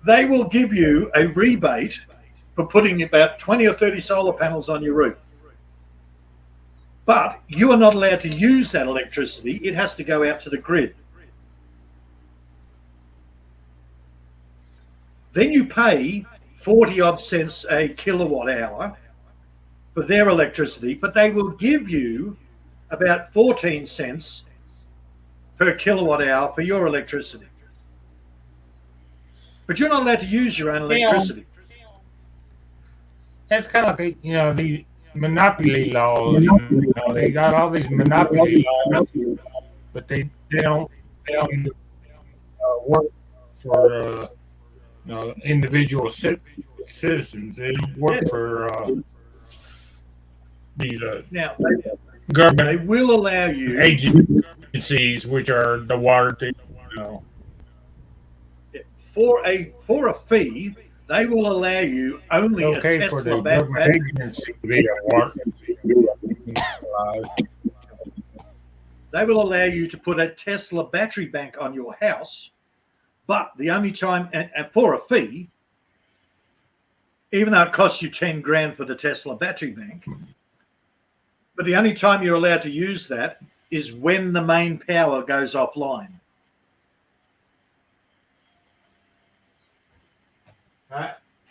They will give you a rebate for putting about 20 or 30 solar panels on your roof. But you are not allowed to use that electricity. It has to go out to the grid. Then you pay 40 odd cents a kilowatt hour for their electricity, but they will give you about 14 cents per kilowatt hour for your electricity. But you're not allowed to use your own Yeah, electricity. that's kind of like the monopoly laws. They got all these monopoly laws, but they don't work for individual citizens. They Yeah. work for these Now, they government will allow you agencies, which are the water thing. You know. for a fee. They will allow you It's only a okay for Tesla the government battery. agency to be a water. They will allow you to put a Tesla battery bank on your house, but the only time and for a fee, even though it costs you 10 grand for the Tesla battery bank, but the only time you're allowed to use that is when the main power goes offline.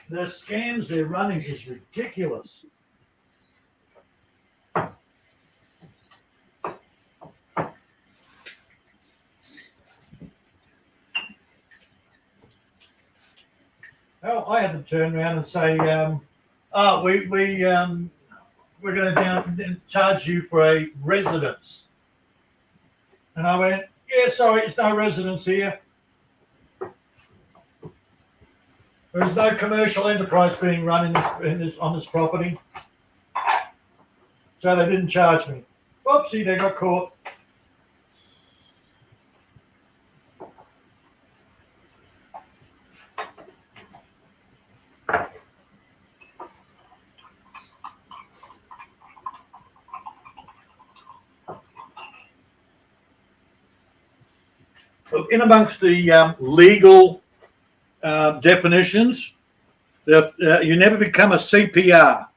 The scams they're running is ridiculous. Well, I had them turn around and say, we're going to charge you for a residence. And I went, yeah, sorry, it's no residence here. There's no commercial enterprise being run on this property. So they didn't charge me. Whoopsie, they got caught. Look, in amongst the legal definitions, you never become a CPR.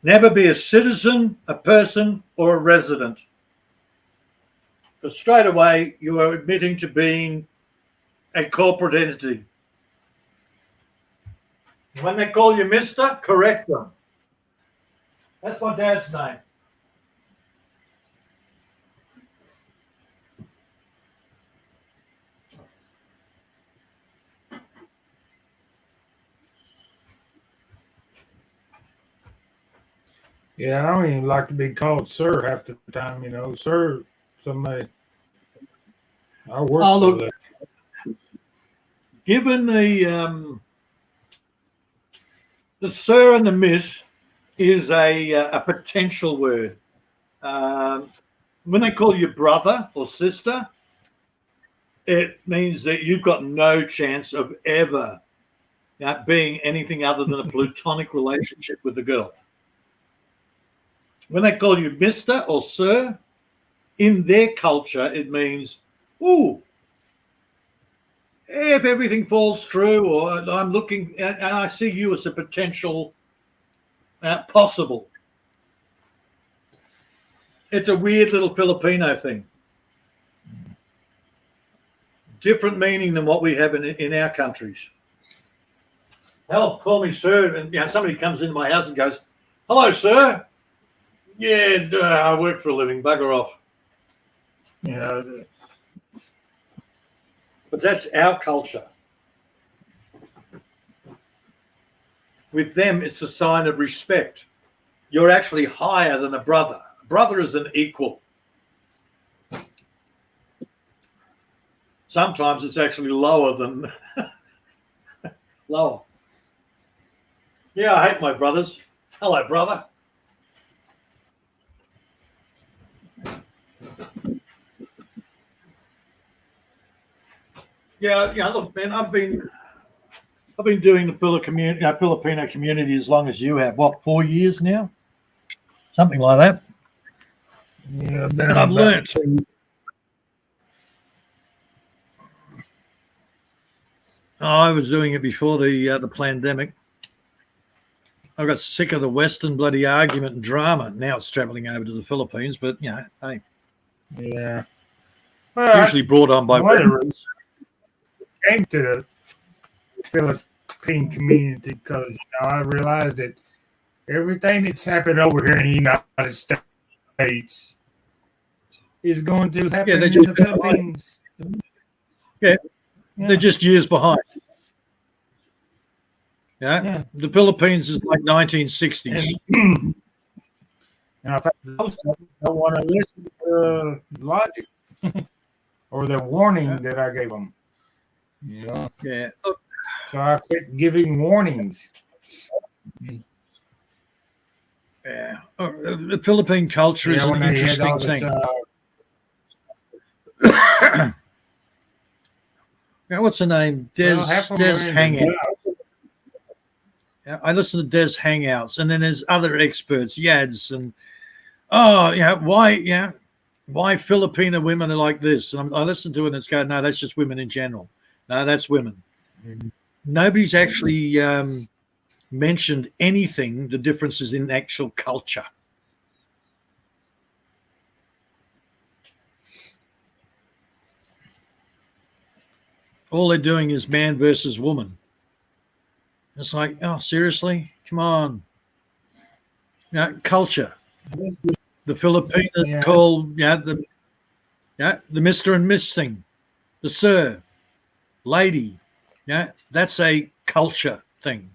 Never be a citizen, a person, or a resident. Because straight away, you are admitting to being a corporate entity. When they call you Mister, correct them. That's my dad's name. Yeah, I don't even like to be called sir half the time. Sir, somebody. I work Oh, for look, that. given the sir and the miss is a potential word. When they call you brother or sister, it means that you've got no chance of ever being anything other than a platonic relationship with the girl. When they call you Mr. or Sir, in their culture, it means, ooh, if everything falls through, or I'm looking, and I see you as a potential possible. It's a weird little Filipino thing. Different meaning than what we have in our countries. Hell, call me sir, and somebody comes into my house and goes, hello, sir. Yeah, I work for a living. Bugger off. Yeah. But that's our culture. With them, it's a sign of respect. You're actually higher than a brother. A brother is an equal. Sometimes it's actually lower than lower. Yeah, I hate my brothers. Hello, brother. Yeah, yeah. Look, man, I've been doing the Filipino community as long as you have. What, 4 years now? Something like that. Yeah, I've been And I've about learnt. two. I was doing it before the pandemic. I got sick of the Western bloody argument and drama. Now it's travelling over to the Philippines, but hey, Yeah. Well, usually brought on by one of the women. reasons I came to the Philippine community because I realized that everything that's happened over here in the United States is going to Yeah, they're happen in just the Philippines. yeah, they're Yeah. just years behind. Yeah, Yeah. the Philippines is like 1960s. And in fact, those people don't want to listen to logic or the warning Yeah, that I gave them. yeah. So I quit giving warnings. Yeah. The Philippine culture is Yeah, an when they had interesting all this, thing. What's the name? well, half of them Des are into Hangout. good. Yeah, I listen to Des Hangouts, and then there's other experts, Yads, and why Filipino women are like this. And I listen to it, and it's going, no, that's just women in general. No, that's women. Nobody's actually mentioned anything, the differences in actual culture. All they're doing is man versus woman. It's like, oh, seriously? Come on. Culture. The Filipinos Yeah, call the Mr. and Miss thing, the sir, lady. Yeah, that's a culture thing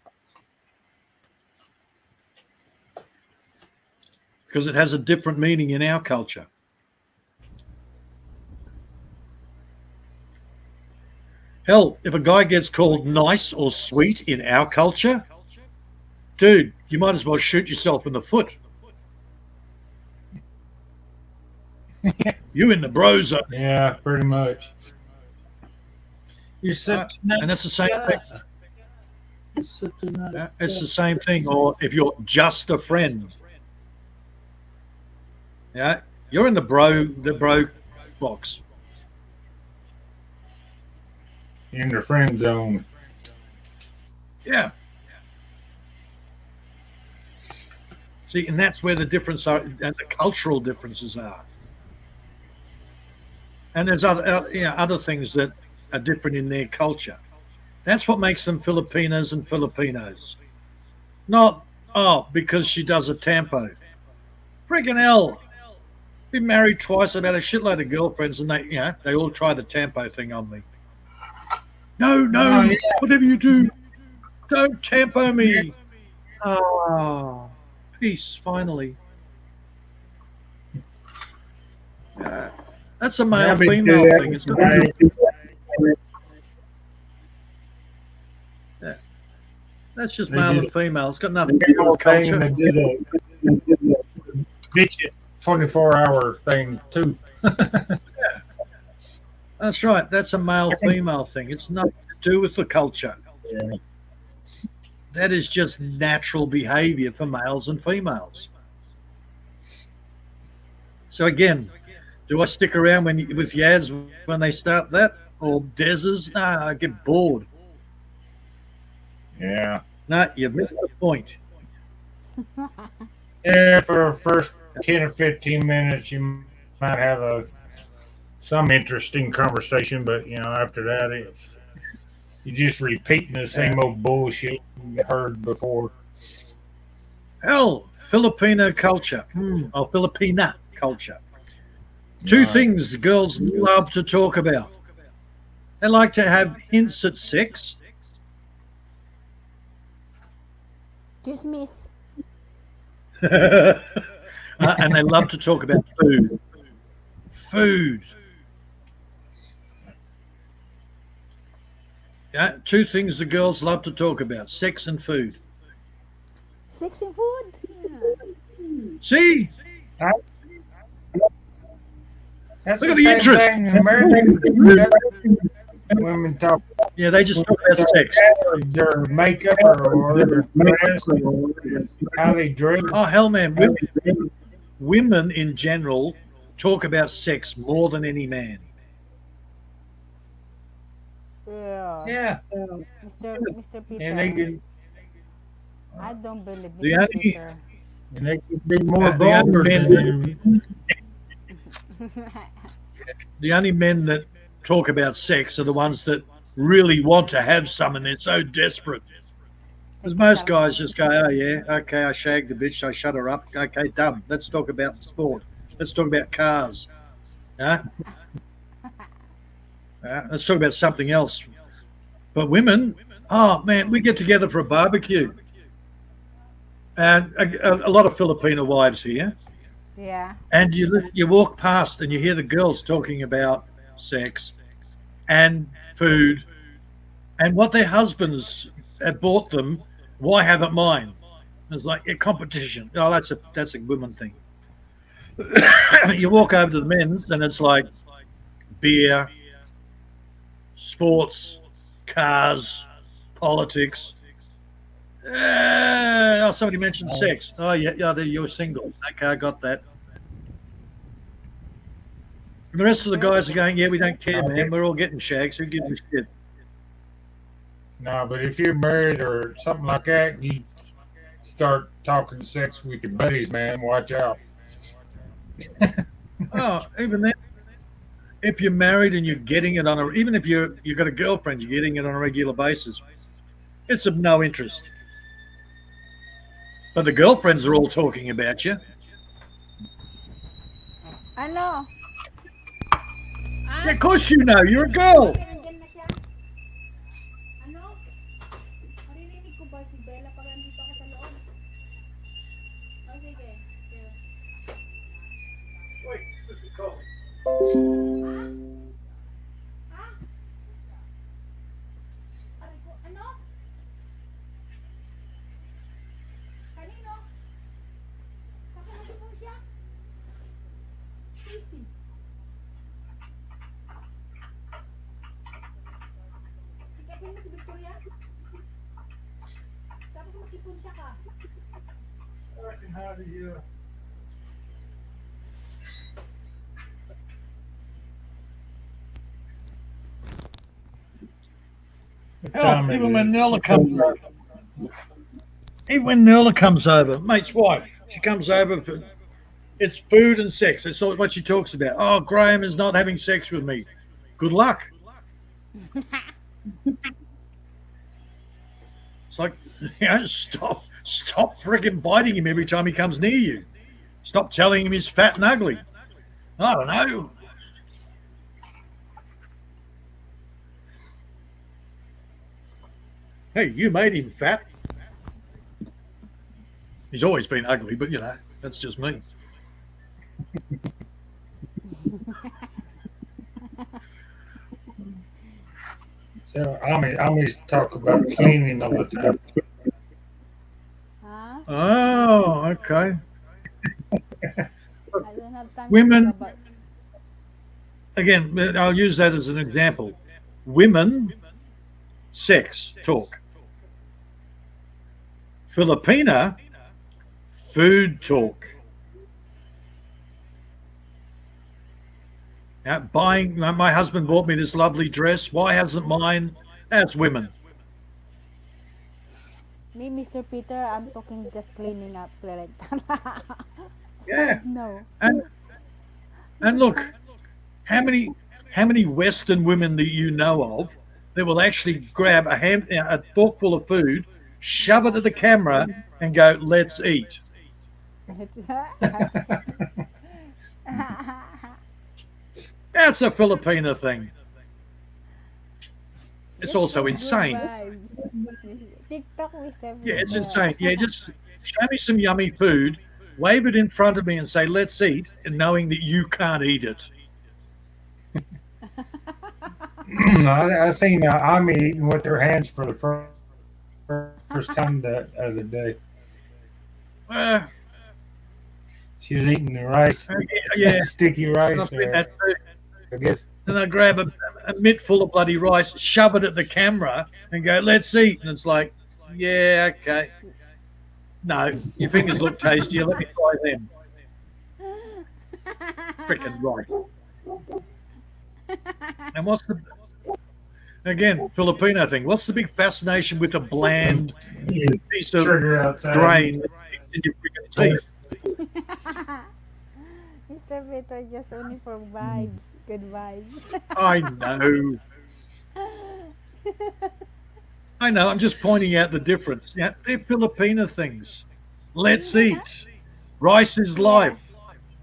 because it has a different meaning in our culture. Hell, if a guy gets called nice or sweet in our culture, dude, you might as well shoot yourself in the foot. You in the bro zone. yeah, pretty much. You're such a And nice that's the same thing. guy. You're such a nice It's guy. the same thing. Or if you're just a friend, yeah, you're in the bro box. In the friend zone. Yeah. See, and that's where the difference are, and the cultural differences are. And there's other things that are different in their culture. That's what makes them Filipinas and Filipinos. Not because she does a tampo. Freaking hell! Been married twice. I've had a shitload of girlfriends, and they all try the tampo thing on me. No, Oh, no, yeah. whatever you do, don't tampo me. Oh, peace, finally. Uh, that's a Yeah, male I've been through female thing. It's got to do. that. Yeah, that's just They male do and female. It's got the nothing to do whole with thing and culture. they do the bitch it 24-hour thing too. That's right. That's a male female thing. It's nothing to do with the culture. Yeah. That is just natural behavior for males and females. So again, do I stick around with Yaz when they start that or Dez's? Nah, I get bored. Yeah. Nah, you missed the point. Yeah, for the first 10 or 15 minutes, you might have some interesting conversation, but after that, you're just repeating the Yeah. same old bullshit you heard before. Hell, Filipino culture or Filipina culture. Two Right. things the girls love to talk about. They like to have hints at sex. Chismis. And they love to talk about food. Food. Yeah, two things the girls love to talk about: sex and food. sexy food. Yeah. See, That's, that's look the at the same interest. thing American women talk Yeah, they just talk about sex. their makeup or their dress, how they dress. Oh hell, man, women in general talk about sex more than any man. Yeah. Yeah, Mr. and they Peter. can I don't believe The Mr. only Peter. be more the only vulgar men than you. the only men that talk about sex are the ones that really want to have some and they're so desperate. Because most guys Exactly. just go, oh yeah, okay, I shagged the bitch, I shut her up, okay, done. Let's talk about sport. Let's talk about cars. Huh? Let's talk about something else. But women, oh man, we get together for a barbecue, and a lot of Filipino wives here, Yeah. and you walk past and you hear the girls talking about sex and food and what their husbands have bought them. Why haven't mine? It's like a competition. Oh, that's a woman thing. You walk over to the men's and it's like beer, sports, cars, politics. Oh, somebody mentioned sex. Oh, yeah, yeah, you're single. Okay, I got that. And the rest of the guys are going, yeah, we don't care, man. We're all getting shags. Who gives a shit? No, but if you're married or something like that, you start talking sex with your buddies, man. Watch out. Oh, even then, if you're married and you're getting it on a, even if you've got a girlfriend, you're getting it on a regular basis, it's of no interest. But the girlfriends are all talking about you. Ano? Yeah, of course you know. You're a girl. Nandyan na siya? Ano? Maririnig ko ba si Bella pag nandito ako sa loob? Oh, sige. Sige. Ha? Aray ko, ano? Kanino? Kakalagi po siya? Stacy. Sikapin mo si Victoria? Tapos makipon siya ka. What Hell, time is even when it? Nella comes over, mate's wife, she comes over. It's food and sex. That's all what she talks about. Oh, Graham is not having sex with me. Good luck. It's like, stop frigging biting him every time he comes near you. Stop telling him he's fat and ugly. I don't know. Hey, you made him fat. He's always been ugly, but that's just me. So Amish talk about cleaning all the time. Huh? Oh, okay. I don't have time to Women, talk about. again, I'll use that as an example. Women, sex talk. Filipina, food talk. Now, buying, my husband bought me this lovely dress. Why hasn't mine? That's women. Me, Mr. Peter, I'm talking just cleaning up like Yeah. No. And look, how many Western women that you know of that will actually grab a forkful of food, shove it at the camera, and go, "Let's eat." That's a Filipino thing. It's Just also for good insane. vibes. TikTok, Mr. Yeah, it's Peter. insane. Yeah, just show me some yummy food, wave it in front of me, and say, "Let's eat," and knowing that you can't eat it. I seen Ami eating with her hands for the first time the other day. Uh, She was eating the rice, yeah, sticky and I rice, think or that too. I guess. And I grab a mitt full of bloody rice, shove it at the camera, and go, "Let's eat." And it's like, yeah, okay. No, your fingers look tastier. Let me try them. Freaking right. And what's the again Filipino thing? What's the big fascination with a bland piece of Trigger outside. grain that sticks in your freaking teeth? Mr. Peter just only for vibes. Good vibes. I know. I know. I'm just pointing out the difference. Yeah, they're Filipino things. Let's eat. Rice is life.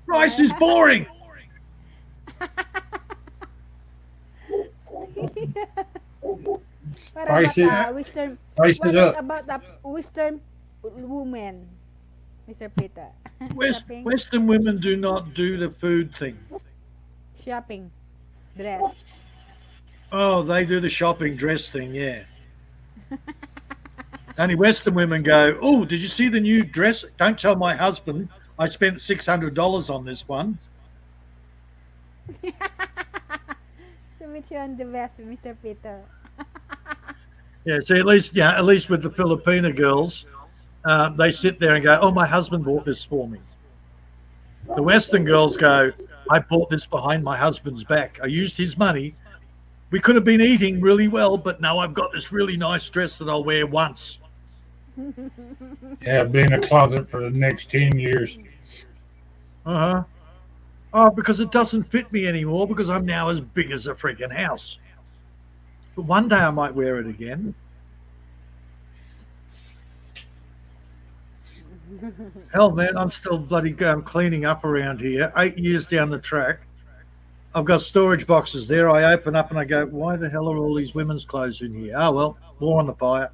Rice is boring. What Spice about it, Western? spice it What up. about the Western woman, Mr. Peter? Shopping, Western women do not do the food thing. shopping, dress. Oh, they do the shopping dress thing, yeah. Only Western women go, oh, did you see the new dress? Don't tell my husband I spent $600 on this one. So which one the best, Mr. Peter? Yeah, see, at least with the Filipino girls, they sit there and go, oh, my husband bought this for me. The Western girls go, I bought this behind my husband's back. I used his money. We could have been eating really well, but now I've got this really nice dress that I'll wear once. Yeah, be in a closet for the next 10 years. Uh-huh. Oh, because it doesn't fit me anymore because I'm now as big as a freaking house. But one day I might wear it again. Hell, man, I'm still bloody cleaning up around here. 8 years down the track. I've got storage boxes there. I open up and I go, why the hell are all these women's clothes in here? Oh, well, more on the fire.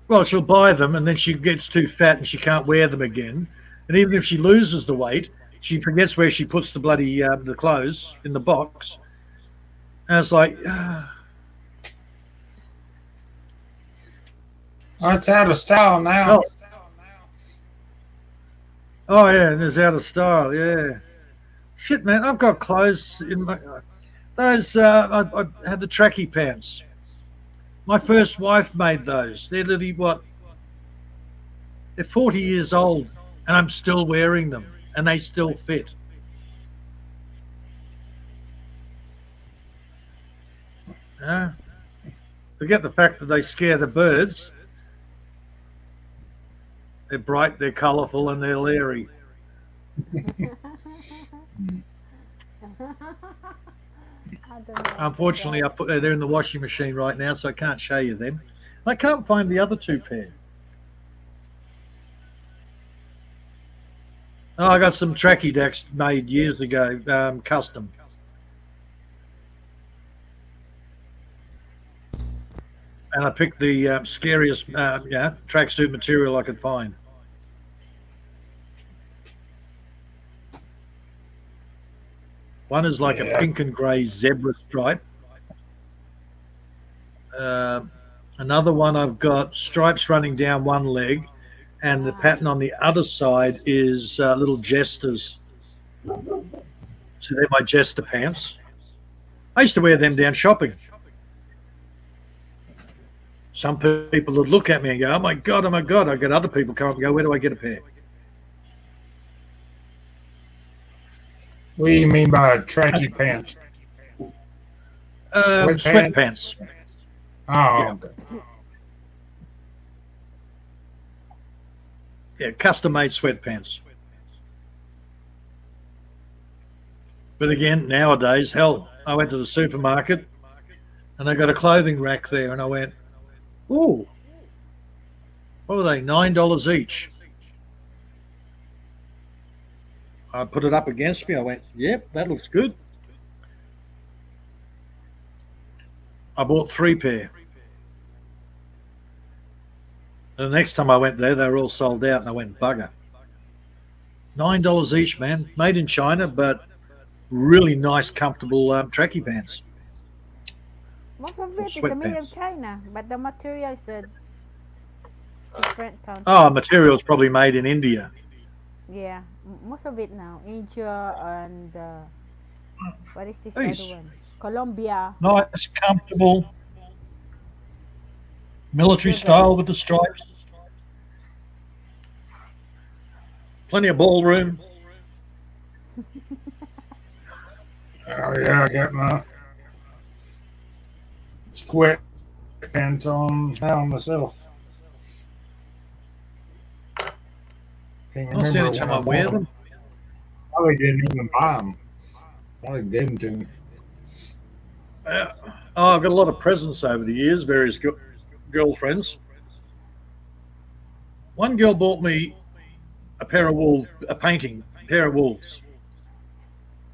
Well, she'll buy them and then she gets too fat and she can't wear them again. And even if she loses the weight, she forgets where she puts the bloody the clothes in the box. And it's like, Oh, it's out of style now. oh yeah, and it's out of style. Yeah, shit, man. I've got clothes in my those. I had the tracky pants. My first wife made those. They're literally what? They're 40 years old, and I'm still wearing them, and they still fit. Forget the fact that they scare the birds. They're bright, they're colourful, and they're leery. I don't know. Unfortunately, they're in the washing machine right now, so I can't show you them. I can't find the other two pair. Oh, I got some tracky decks made years ago, custom. And I picked the scariest tracksuit material I could find. One is like a pink and grey zebra stripe. Another one I've got stripes running down one leg, and the pattern on the other side is little jesters. So they're my jester pants. I used to wear them down shopping. Some people would look at me and go, oh my God. I get other people come up and go, where do I get a pair? What do you mean by tracky pants? Sweatpants. Oh, Yeah. okay. Yeah, custom-made sweatpants. But again, nowadays, hell, I went to the supermarket and they got a clothing rack there and I went, ooh, what were they, $9 each? I put it up against me. I went, yep, that looks good. I bought 3 pair. And the next time I went there, they were all sold out and I went, bugger. $9 each, man. Made in China, but really nice, comfortable tracky pants. Most of or it is made of sweatpants. China, but the material is a different Oh, country. material's probably made in India. Yeah, most of it now. Asia and what is this other These one? Colombia. nice, comfortable, military Feel good. style with the stripes. Plenty of ballroom. Oh yeah, I got my sweatpants on now myself. Can't I'll see remember any when time I I wear bought them. them. Probably didn't even buy them. Probably gave them to me. Oh, I've got a lot of presents over the years, various girlfriends. One girl bought me a painting, a pair of wolves.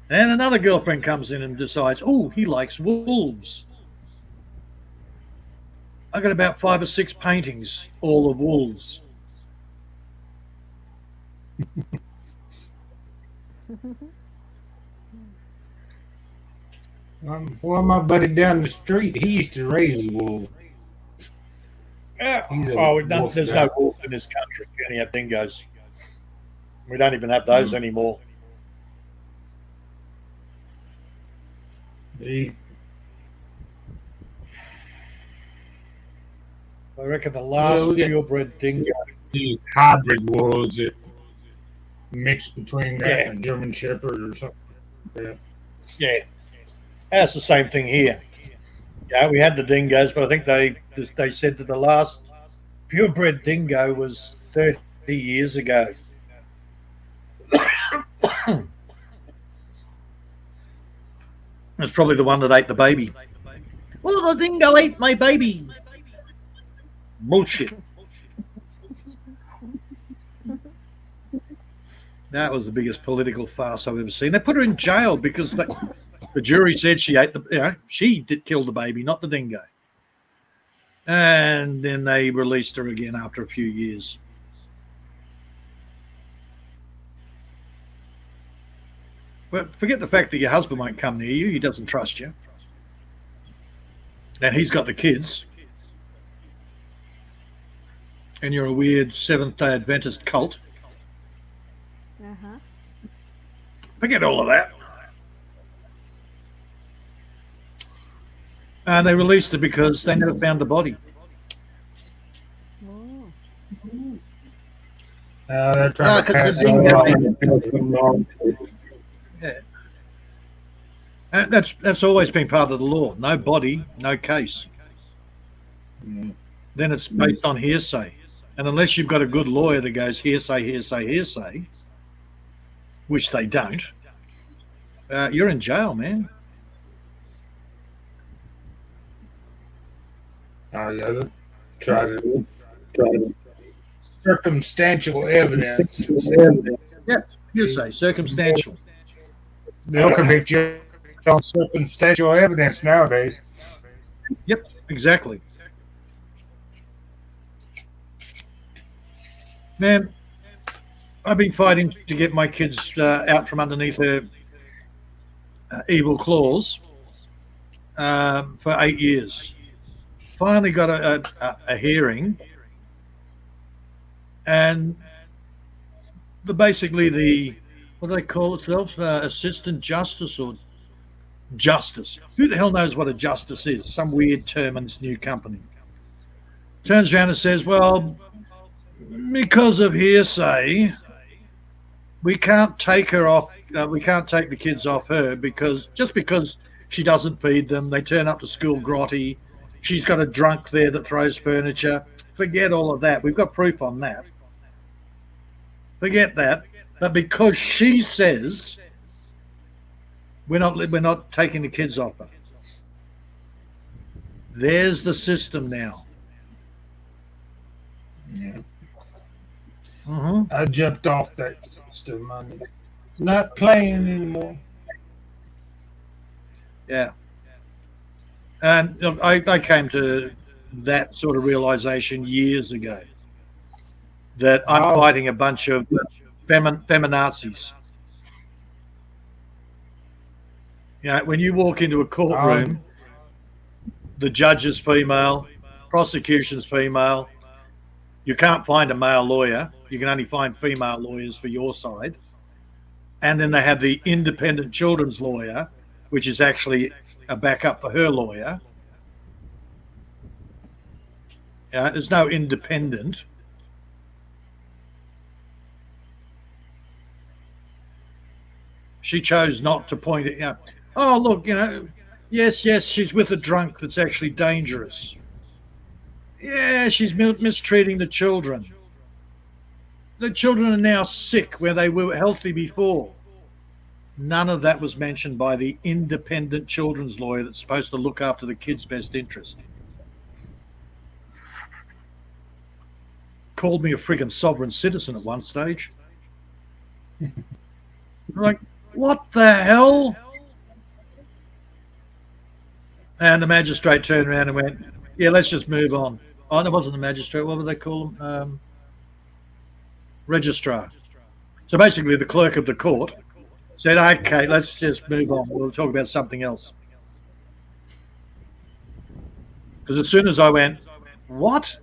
And another girlfriend comes in and decides, oh, he likes wolves. I got about 5 or 6 paintings, all of wolves. Well, my buddy down the street, he used to raise wolves. Yeah. He's a Oh, wolf there's no guy. wolves in this country. We only have dingoes. We don't even have those Mm. anymore. He, I reckon the well, last we got purebred dingo. these hybrid wolves that mix between that Yeah, and a German Shepherd or something like that. yeah. That's the same thing here. Yeah, we had the dingoes, but I think they said that the last purebred dingo was 30 years ago. It's probably the one that ate the baby. Well, the dingo ate my baby. Bullshit. That was the biggest political farce I've ever seen. They put her in jail because the jury said she ate she did kill the baby, not the dingo. And then they released her again after a few years. Well, forget the fact that your husband won't come near you. He doesn't trust you. And he's got the kids. And you're a weird Seventh-day Adventist cult. Uh-huh. Forget all of that. And they released her because they never found the body. Oh. They're trying to Because pass the a dingo. law. Yeah. And that's always been part of the law. No body, no case. Mm. Then it's based on hearsay. And unless you've got a good lawyer that goes hearsay, hearsay, hearsay, which they don't, you're in jail, man. Oh yeah, they try to circumstantial evidence. Yeah, hearsay, circumstantial. They'll convict you on circumstantial evidence nowadays. Yep, exactly. Man, I've been fighting to get my kids out from underneath their evil claws for 8 years. Finally got a hearing, and basically what do they call themselves? Assistant justice or justice. Who the hell knows what a justice is? Some weird term in this new company. Turns around and says, well, because of hearsay, we can't take her off. We can't take the kids off her because she doesn't feed them. They turn up to school grotty. She's got a drunk there that throws furniture. Forget all of that. We've got proof on that. Forget that. But because she says we're not taking the kids off her. There's the system now. Yeah. Mm-hmm. I jumped off that system. I'm not playing anymore. Yeah. And I came to that sort of realization years ago that I'm Oh, fighting a bunch of feminazis. You know, when you walk into a courtroom, The judge is female, prosecution's female. You can't find a male lawyer. You can only find female lawyers for your side. And then they have the independent children's lawyer, which is actually a backup for her lawyer. There's no independent. She chose not to point it out. Oh, look, yes, she's with a drunk that's actually dangerous. Yeah, she's mistreating the children. The children are now sick where they were healthy before. None of that was mentioned by the independent children's lawyer that's supposed to look after the kids' best interest. Called me a friggin' sovereign citizen at one stage. Like, what the hell? And the magistrate turned around and went, yeah, let's just move on. Oh, that wasn't the magistrate. What would they call them? Registrar. So basically the clerk of the court said, okay, let's just move on. We'll talk about something else. Because as soon as I went, what?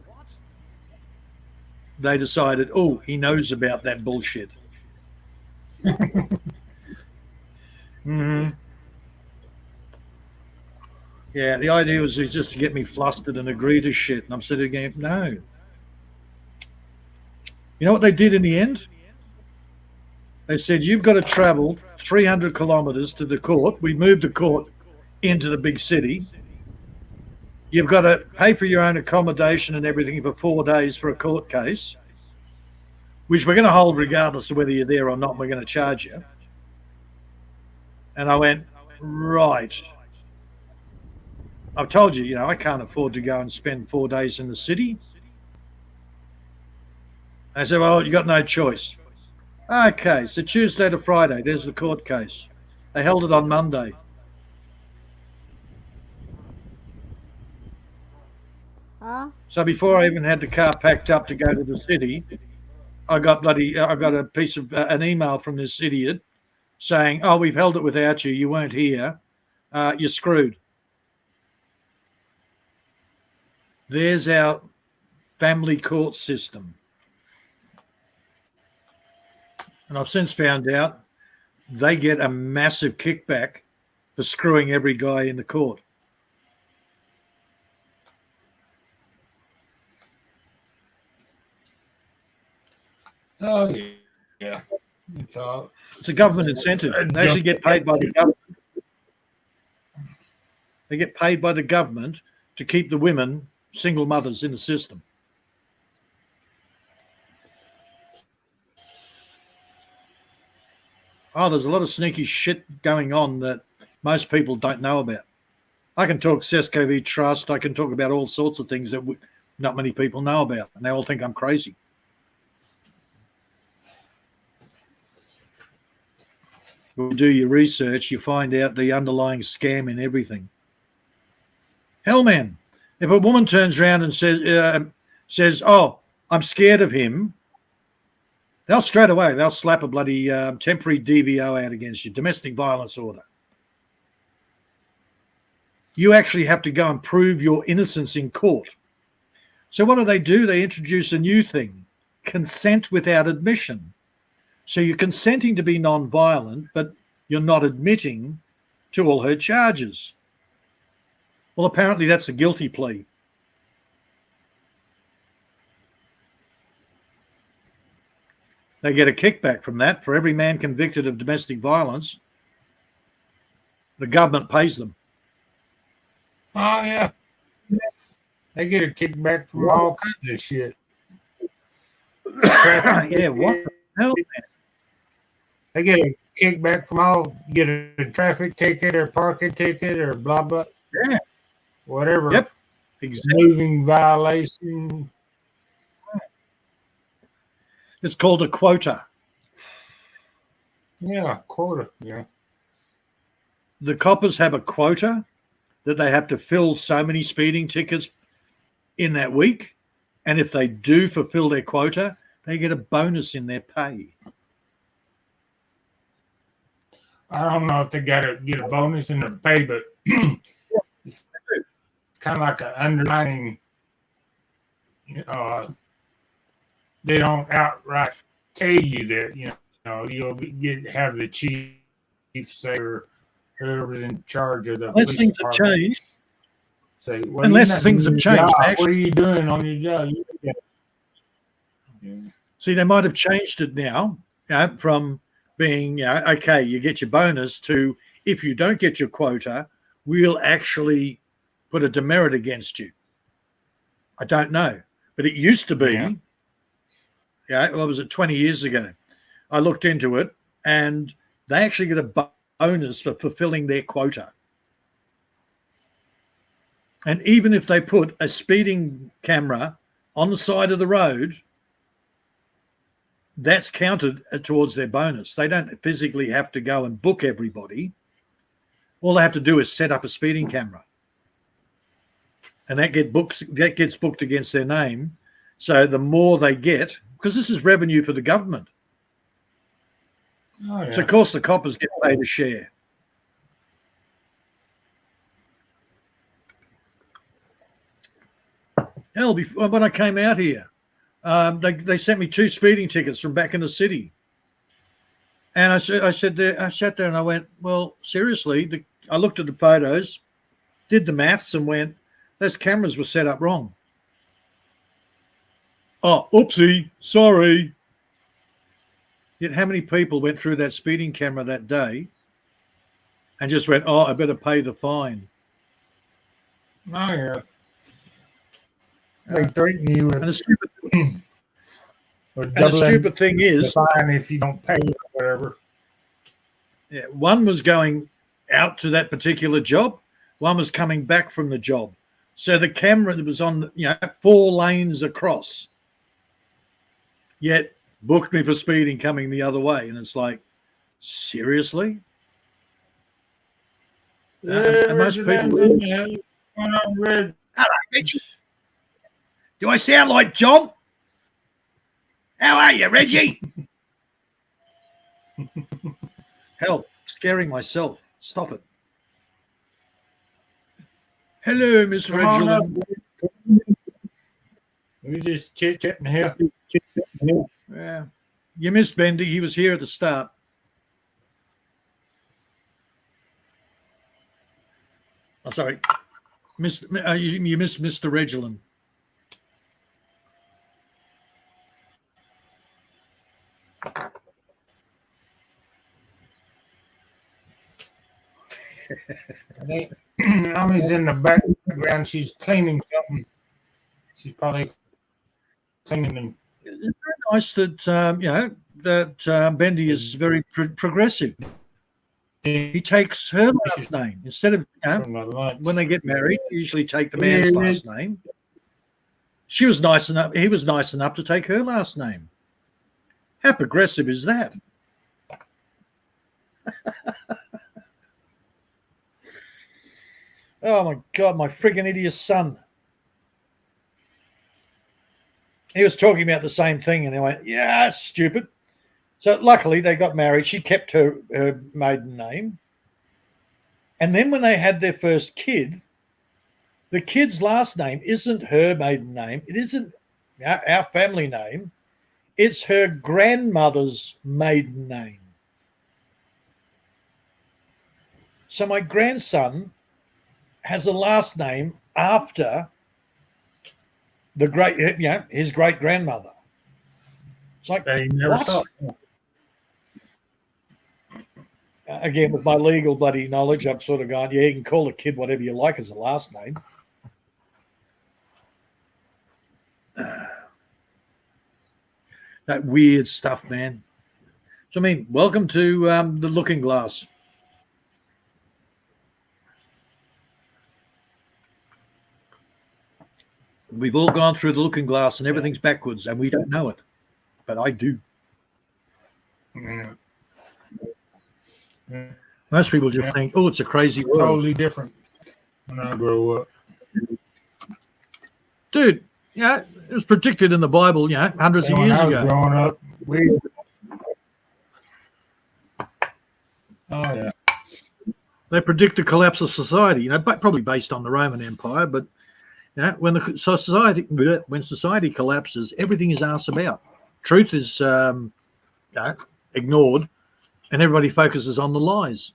They decided, oh, he knows about that bullshit. Mm-hmm. Yeah, the idea was just to get me flustered and agree to shit. And I'm sitting there going, no. You know what they did in the end? They said, you've got to travel 300 kilometres to the court. We moved the court into the big city. You've got to pay for your own accommodation and everything for 4 days for a court case, which we're going to hold regardless of whether you're there or not. We're going to charge you. And I went, right. I've told you, I can't afford to go and spend 4 days in the city. I said, well, you got no choice. Okay, so Tuesday to Friday, there's the court case. They held it on Monday. So before I even had the car packed up to go to the city, I got a piece of an email from this idiot saying, oh, we've held it without you. You weren't here. You're screwed. There's our family court system. And I've since found out they get a massive kickback for screwing every guy in the court. Oh, yeah. It's a government incentive. They actually get paid by the government. They get paid by the government to keep the women single mothers in the system. Oh, there's a lot of sneaky shit going on that most people don't know about. I can talk Sesco Trust. I can talk about all sorts of things that not many people know about, and they all think I'm crazy. When you do your research, you find out the underlying scam in everything. Hell, man, if a woman turns around and says, oh, I'm scared of him, they'll slap a bloody temporary DVO out against you, domestic violence order. You actually have to go and prove your innocence in court. So what do? They introduce a new thing, consent without admission. So you're consenting to be non-violent, but you're not admitting to all her charges. Well, apparently that's a guilty plea. They get a kickback from that. For every man convicted of domestic violence, the government pays them. Oh, yeah. They get a kickback from all kinds of shit. Yeah, what the hell, man? They get a kickback from get a traffic ticket or parking ticket or blah, blah. Yeah. Whatever. Yep. Exactly. Moving violation. It's called a quota. Yeah, quota. Yeah. The coppers have a quota that they have to fill so many speeding tickets in that week. And if they do fulfill their quota, they get a bonus in their pay. I don't know if they got to get a bonus in their pay, but it's kind of like an underlining. They don't outright tell you that. You'll have the chief say or whoever's in charge of the Unless police things have department changed. say, "Well, Unless you're not things doing have your changed, job. actually. What are you doing on your job?" Yeah. See, they might have changed it now, from being, okay, you get your bonus to if you don't get your quota, we'll actually put a demerit against you. I don't know. But it used to be, what was it, 20 years ago? I looked into it and they actually get a bonus for fulfilling their quota. And even if they put a speeding camera on the side of the road, that's counted towards their bonus. They don't physically have to go and book everybody. All they have to do is set up a speeding camera. And that gets booked against their name. So the more they get, because this is revenue for the government. Oh, yeah. So of course the coppers get paid a share. Hell, before when I came out here, they sent me 2 speeding tickets from back in the city. And I sat there and I went, well, seriously, I looked at the photos, did the maths and went, those cameras were set up wrong. Oh, oopsie, sorry. Yet how many people went through that speeding camera that day and just went, oh, I better pay the fine? Oh, yeah. They threaten you with, And the stupid, with and the doubling stupid thing the is, fine if you don't pay or whatever. yeah, one was going out to that particular job, one was coming back from the job. So the camera that was on, 4 lanes across, yet booked me for speeding coming the other way. And it's like, seriously? And most people... Hello, Reggie. Do I sound like John? How are you, Reggie? Hell, scaring myself. Stop it. Hello, Miss Reginald. We just chit-chatting here. Yeah. You missed Bendy. He was here at the start. Oh, sorry. You missed Mr. Reginald. I think Ami's in the background. She's cleaning something. She's probably cleaning them. It's very nice that Bendy is very progressive. He takes her last name instead of when they get married. They usually take the man's last name. She was nice enough. He was nice enough to take her last name. How progressive is that? Oh my God, my friggin' idiot son. He was talking about the same thing and I went, yeah, that's stupid. So luckily they got married. She kept her maiden name. And then when they had their first kid, the kid's last name isn't her maiden name. It isn't our family name. It's her grandmother's maiden name. So my grandson has a last name after his great grandmother. It's like, They never what? saw it. Again, with my legal bloody knowledge, I've sort of gone, yeah, you can call a kid whatever you like as a last name. That weird stuff, man. So, I mean, welcome to the Looking Glass. We've all gone through the Looking Glass and everything's backwards and we don't know it. But I do. Yeah. Yeah. Most people just think, oh, it's a crazy world. Totally different when I grow up. Dude, it was predicted in the Bible, hundreds of years When I was ago. growing up, yeah. They predict the collapse of society, but probably based on the Roman Empire, but Yeah, when society collapses, everything is asked about. Truth is ignored, and everybody focuses on the lies.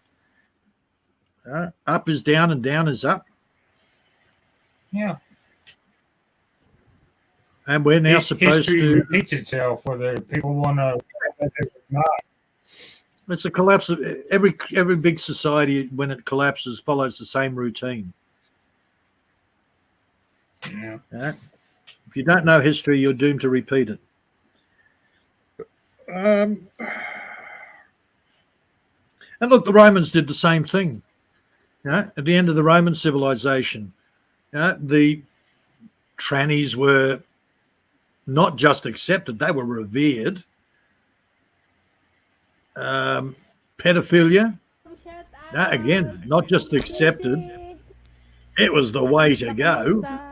Up is down, and down is up, Yeah. and we're now supposed History to. repeats itself, whether people want to realize it or not. It's a collapse of every big society. When it collapses, follows the same routine. Yeah. Yeah? If you don't know history, you're doomed to repeat it. And look, the Romans did the same thing. Yeah? At the end of the Roman civilization, the trannies were not just accepted, they were revered. Pedophilia, Shout again, not just accepted, Jesse. it was the way to go. Kamusta?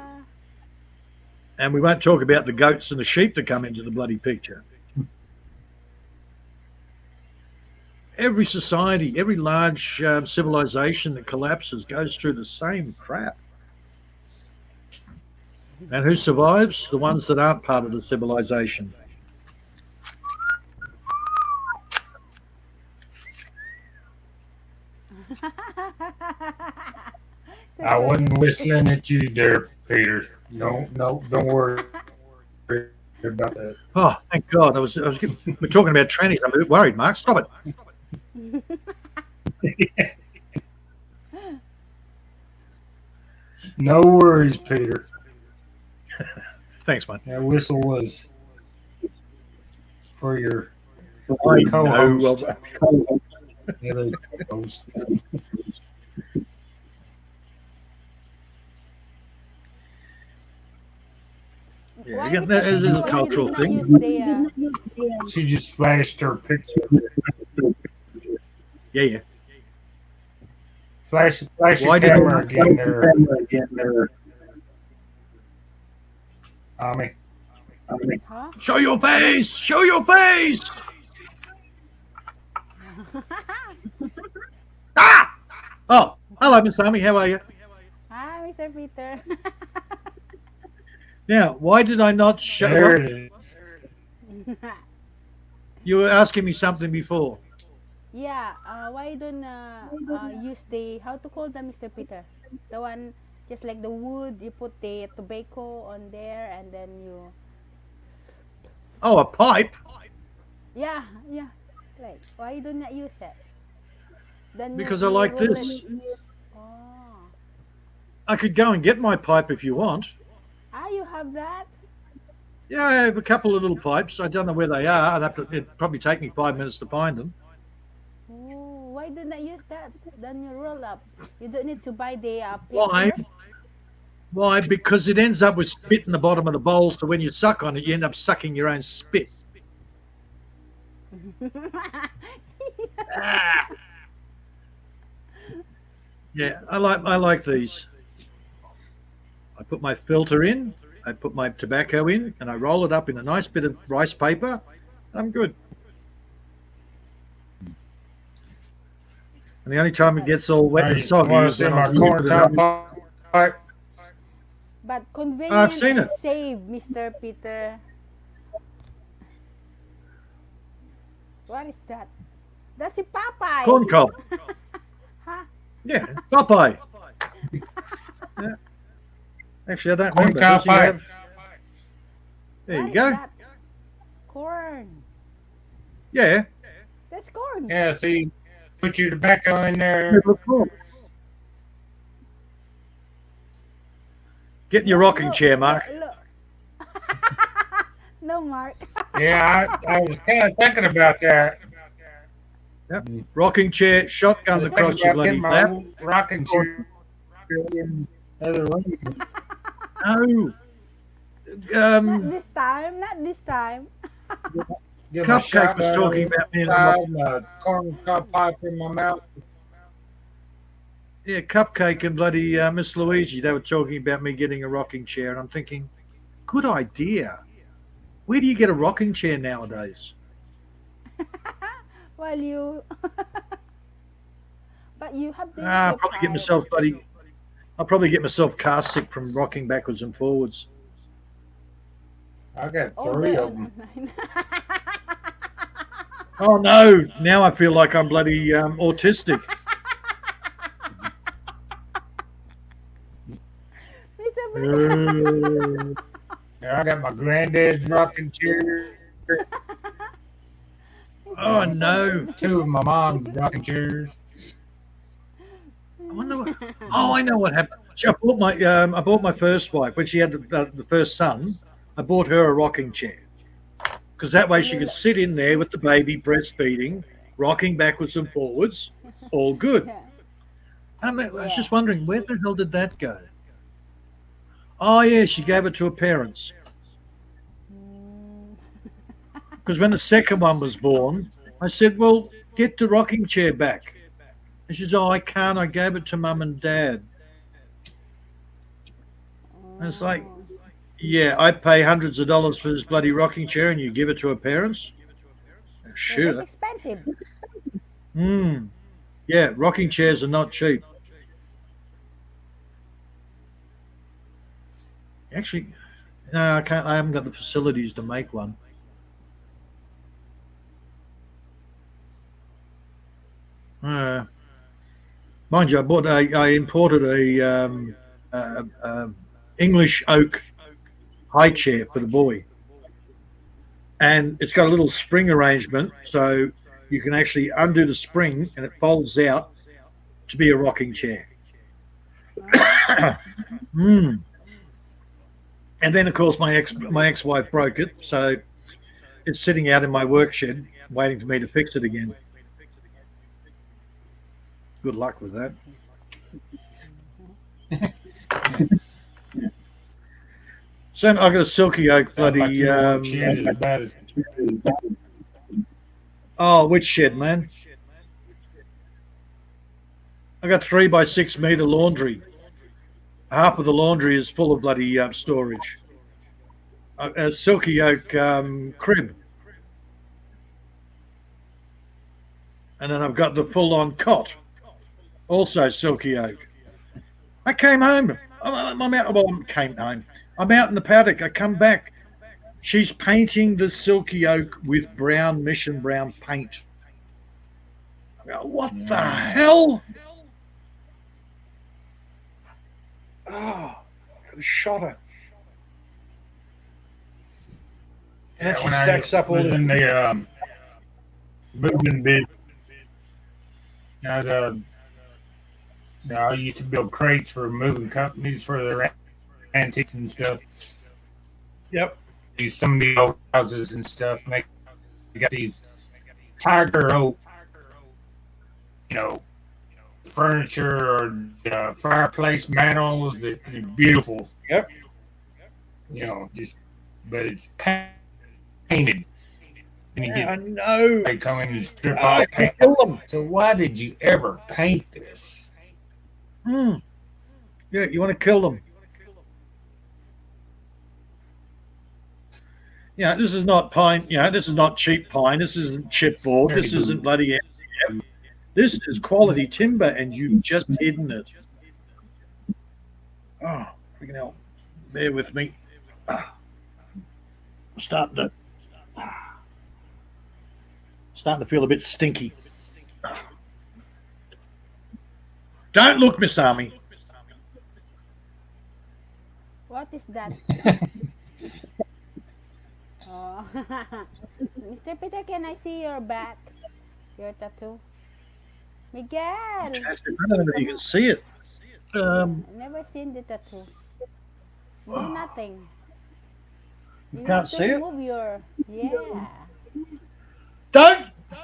And we won't talk about the goats and the sheep that come into the bloody picture. Every society, every large civilization that collapses goes through the same crap. And who survives? The ones that aren't part of the civilization. I wasn't whistling at you there, Peter. No, don't worry about that. Oh, thank God! We're talking about trannies. I'm a bit worried, Mark. Stop it. No worries, Peter. Thanks, mate. That whistle was for your I co-host. know. The other co-host. Yeah, Why again, Mr. that is Peter, a why cultural you did thing. not use the, She just flashed her picture. Yeah. Flash Why your did camera again there. Tommy. huh? Show your face! Show your face! Ah! Oh, hello, Miss Amy. How are you? Hi, Mr. Peter. Now, why did I not show There up? it is. You were asking me something before. Yeah, why don't use the, how to call them, Mr. Peter? The one, just like the wood, you put the tobacco on there and then you, Oh, a pipe? yeah, right. Why don't you use that? Then Because I like roll this. it. Oh. I could go and get my pipe if you want. You have that? Yeah, I have a couple of little pipes. I don't know where they are. It'd probably take me 5 minutes to find them. Oh, why don't I use that? Then you roll up. You don't need to buy the Why? paper. Why? Because it ends up with spit in the bottom of the bowl, so when you suck on it, you end up sucking your own spit. Yeah, I like these. I put my filter in, I put my tobacco in, and I roll it up in a nice bit of rice paper. I'm good. And the only time it gets all wet and You soggy want to is see when my I'm corn scooping it up. cob pipe? But convenient I've seen and it. safe, Mr. Peter. What is that? That's a Popeye. Corn cob. Huh? Yeah, Popeye. Yeah. Actually, I don't Corn remember. cob Does he pipe. have- There What you is go. that? Corn. Yeah. That's corn. Yeah, see, put your tobacco in there. Get in your rocking chair, Mark. Look. No, Mark. Yeah, I was kind of thinking about that. Yep. Rocking chair, I shotgun was across thinking your about bloody getting lap. my rocking chair in the other room. No. Not this time. Not this time. Get my Cupcake was shotgun talking about me. And inside, my corn cob pipe in my mouth. yeah, Cupcake and bloody Miss Luigi, they were talking about me getting a rocking chair, and I'm thinking, good idea. Where do you get a rocking chair nowadays? Well, you. But you have the. I'll probably get myself bloody. I'll probably get myself car sick from rocking backwards and forwards. I got Oh, three they're of them. online. Oh no! Now I feel like I'm bloody autistic. Mr. Uh, Yeah, I got my granddad's rocking chair, oh Mr. no! two of my mom's rocking chairs. I wonder what. Oh, I know what happened. I bought my first wife when she had the first son. I bought her a rocking chair because that way she could sit in there with the baby breastfeeding, rocking backwards and forwards, all good. Yeah. I was Yeah. just wondering where the hell did that go? Oh yeah, she gave it to her parents Mm. because when the second one was born, I said, "Well, get the rocking chair back." And she said, "Oh, I can't. I gave it to mum and dad." And it's like, Oh. yeah, I pay hundreds of dollars for this bloody rocking chair, and you give it to her parents? Yeah, that's Shoot. expensive. Hmm. Yeah, rocking chairs are not cheap. Actually, no, I can't. I haven't got the facilities to make one. Uh, mind you, I imported a English oak high chair for the boy, and it's got a little spring arrangement, so you can actually undo the spring, and it folds out to be a rocking chair. Oh. Hmm. And then, of course, my ex wife broke it, so it's sitting out in my work shed, waiting for me to fix it again. Good luck with that. So I got a silky oak Sounds like bloody. your work shit is as bad as Oh, which shed, man? I got 3 by 6 meter laundry. Half of the laundry is full of bloody storage. A silky oak crib, and then I've got the full-on cot, also silky oak. I came home. I'm out. Well, I came home. I'm out in the paddock. I come back. She's painting the silky oak with brown mission brown paint. I go, what the hell? Oh, I could have shot her. And then she when I stacks up all was in the. the moving business. I was I used to build crates for moving companies for their antiques and stuff. Yep. These some of the old houses and stuff. And they got these tiger oak, you know, furniture or fireplace mantles that are beautiful. Yep. Just but it's painted. And you Yeah, I get know. they come in and strip I off can paint. kill them. So why did you ever paint this? Hmm. Yeah, you want to kill them. Yeah, this is not pine. Yeah, this is not cheap pine. This isn't chipboard. This isn't bloody MDF. This is quality timber, and you've just hidden it. Oh, freaking hell! Bear with me. I'm starting to feel a bit stinky. Don't look, Miss Army. What is that? Oh. Mr. Peter, can I see your back? Your tattoo? Miguel! I don't know if you can see it. I've never seen the tattoo. No, nothing. You You can't have to see it. remove your. Yeah.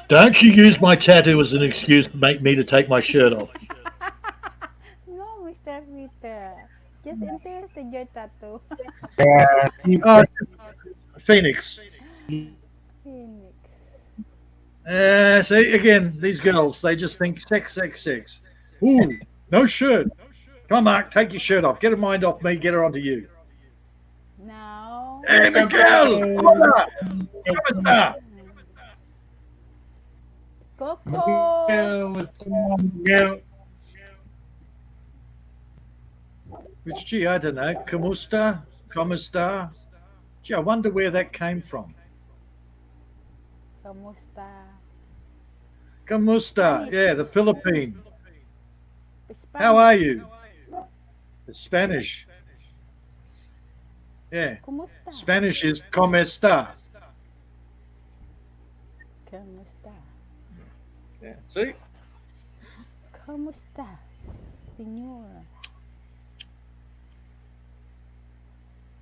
Don't you use my tattoo as an excuse to make me to take my shirt off. No, Mr. Peter. Just interested your tattoo. Oh, Phoenix. Phoenix. See, again, these girls, they just think sex, sex, sex. Ooh, no shirt. Come on, Mark, take your shirt off. Get her mind off me, get her onto you. No. Hey, Miguel! Come on, come on. Coco. Miguel, what's going on, Miguel? which, gee, I don't know. Kamusta? Kamusta? Gee, I wonder where that came from. Kamusta? Kamusta? Spanish. Yeah, the Philippine. How Spanish. are you? It's Spanish. Yeah. Kumusta? Spanish is como está. Kamusta? Yeah. See? Kamusta, senor?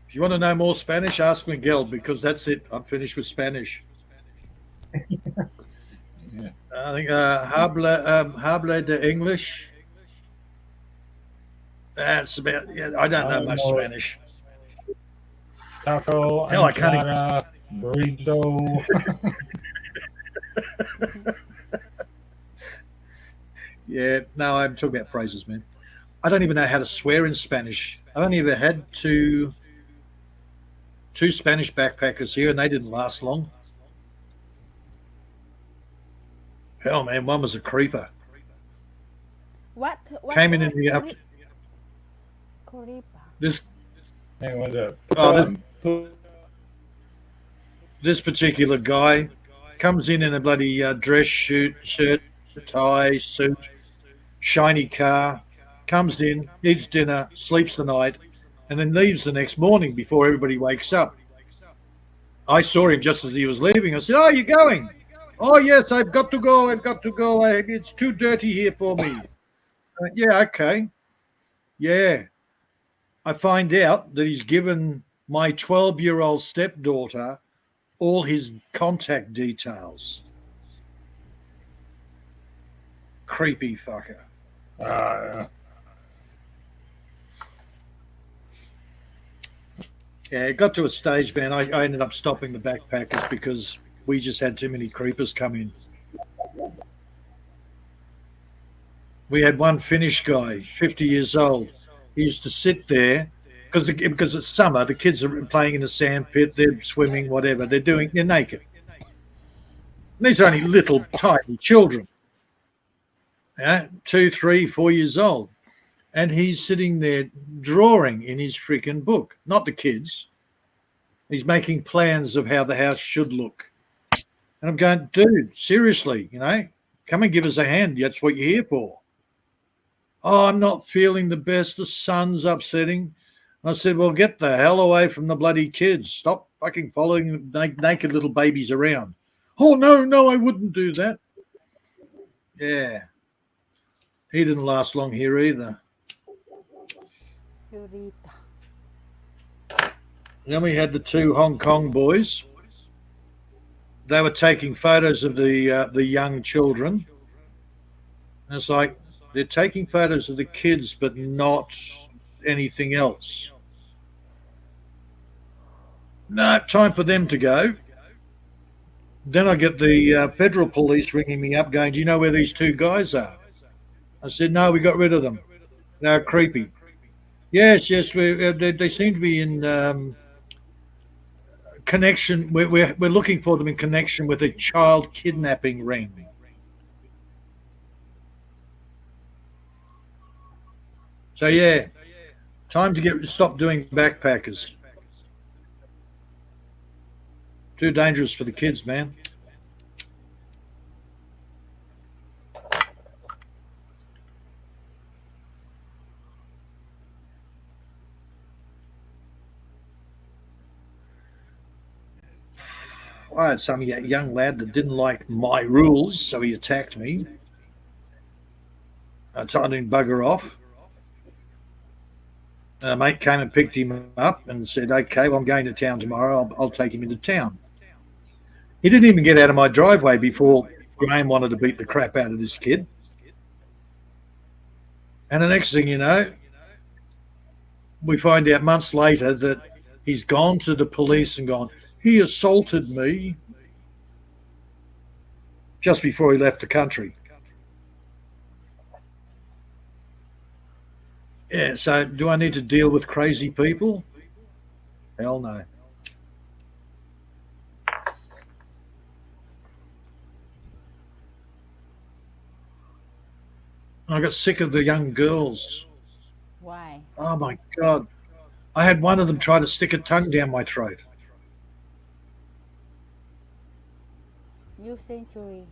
If you want to know more Spanish, ask Miguel because that's it. I'm finished with Spanish. Yeah. I think habla de English. That's about. Yeah, I don't know I much know Spanish. taco, Hell, I can't even. enchilada, burrito. Yeah, no, I'm talking about phrases, man. I don't even know how to swear in Spanish. I've only ever had two Spanish backpackers here, and they didn't last long. Hell, man, one was a creeper. What Came in and word? we up Coripa. this. And was a Oh, puta, pu- this particular guy comes in a bloody dress shirt, tie, suit, shiny car, comes in, eats dinner, sleeps the night, and then leaves the next morning before everybody wakes up. I saw him just as he was leaving. I said, "Oh, you going?" "Oh, yes, I've got to go. I've got to go. It's too dirty here for me." Yeah, okay. Yeah. I find out that he's given my 12-year-old stepdaughter all his contact details. Creepy fucker. uh, Yeah, it got to a stage, man. I ended up stopping the backpackers because we just had too many creepers come in. We had one Finnish guy, 50 years old. He used to sit there because it's summer. The kids are playing in the sand pit. They're swimming, whatever they're naked. And these are only little tiny children, yeah, 2, 3, 4 years old, and he's sitting there drawing in his freaking book. Not the kids. He's making plans of how the house should look. And I'm going, dude, seriously, come and give us a hand. That's what you're here for. "Oh, I'm not feeling the best. The sun's upsetting." I said, "Well, get the hell away from the bloody kids. Stop fucking following naked little babies around." "Oh, no, no, I wouldn't do that." Yeah. He didn't last long here either. Purita. Then we had the two Hong Kong boys. They were taking photos of the young children. And it's like they're taking photos of the kids, but not anything else. No, time for them to go. Then I get the federal police ringing me up going, "Do you know where these two guys are?" I said, "No, we got rid of them. They're creepy." "Yes, yes, they seem to be in connection. We're looking for them in connection with a child kidnapping ring." So yeah, time to stop doing backpackers. Too dangerous for the kids, man. I had some young lad that didn't like my rules, so he attacked me. I told him bugger off. A mate came and picked him up and said, "Okay, well, I'm going to town tomorrow. I'll take him into town." He didn't even get out of my driveway before Graham wanted to beat the crap out of this kid. And the next thing you know, we find out months later that he's gone to the police and gone, "He assaulted me," just before he left the country. Yeah, so do I need to deal with crazy people? Hell no. I got sick of the young girls. Why? Oh my God. I had one of them try to stick a tongue down my throat. New century.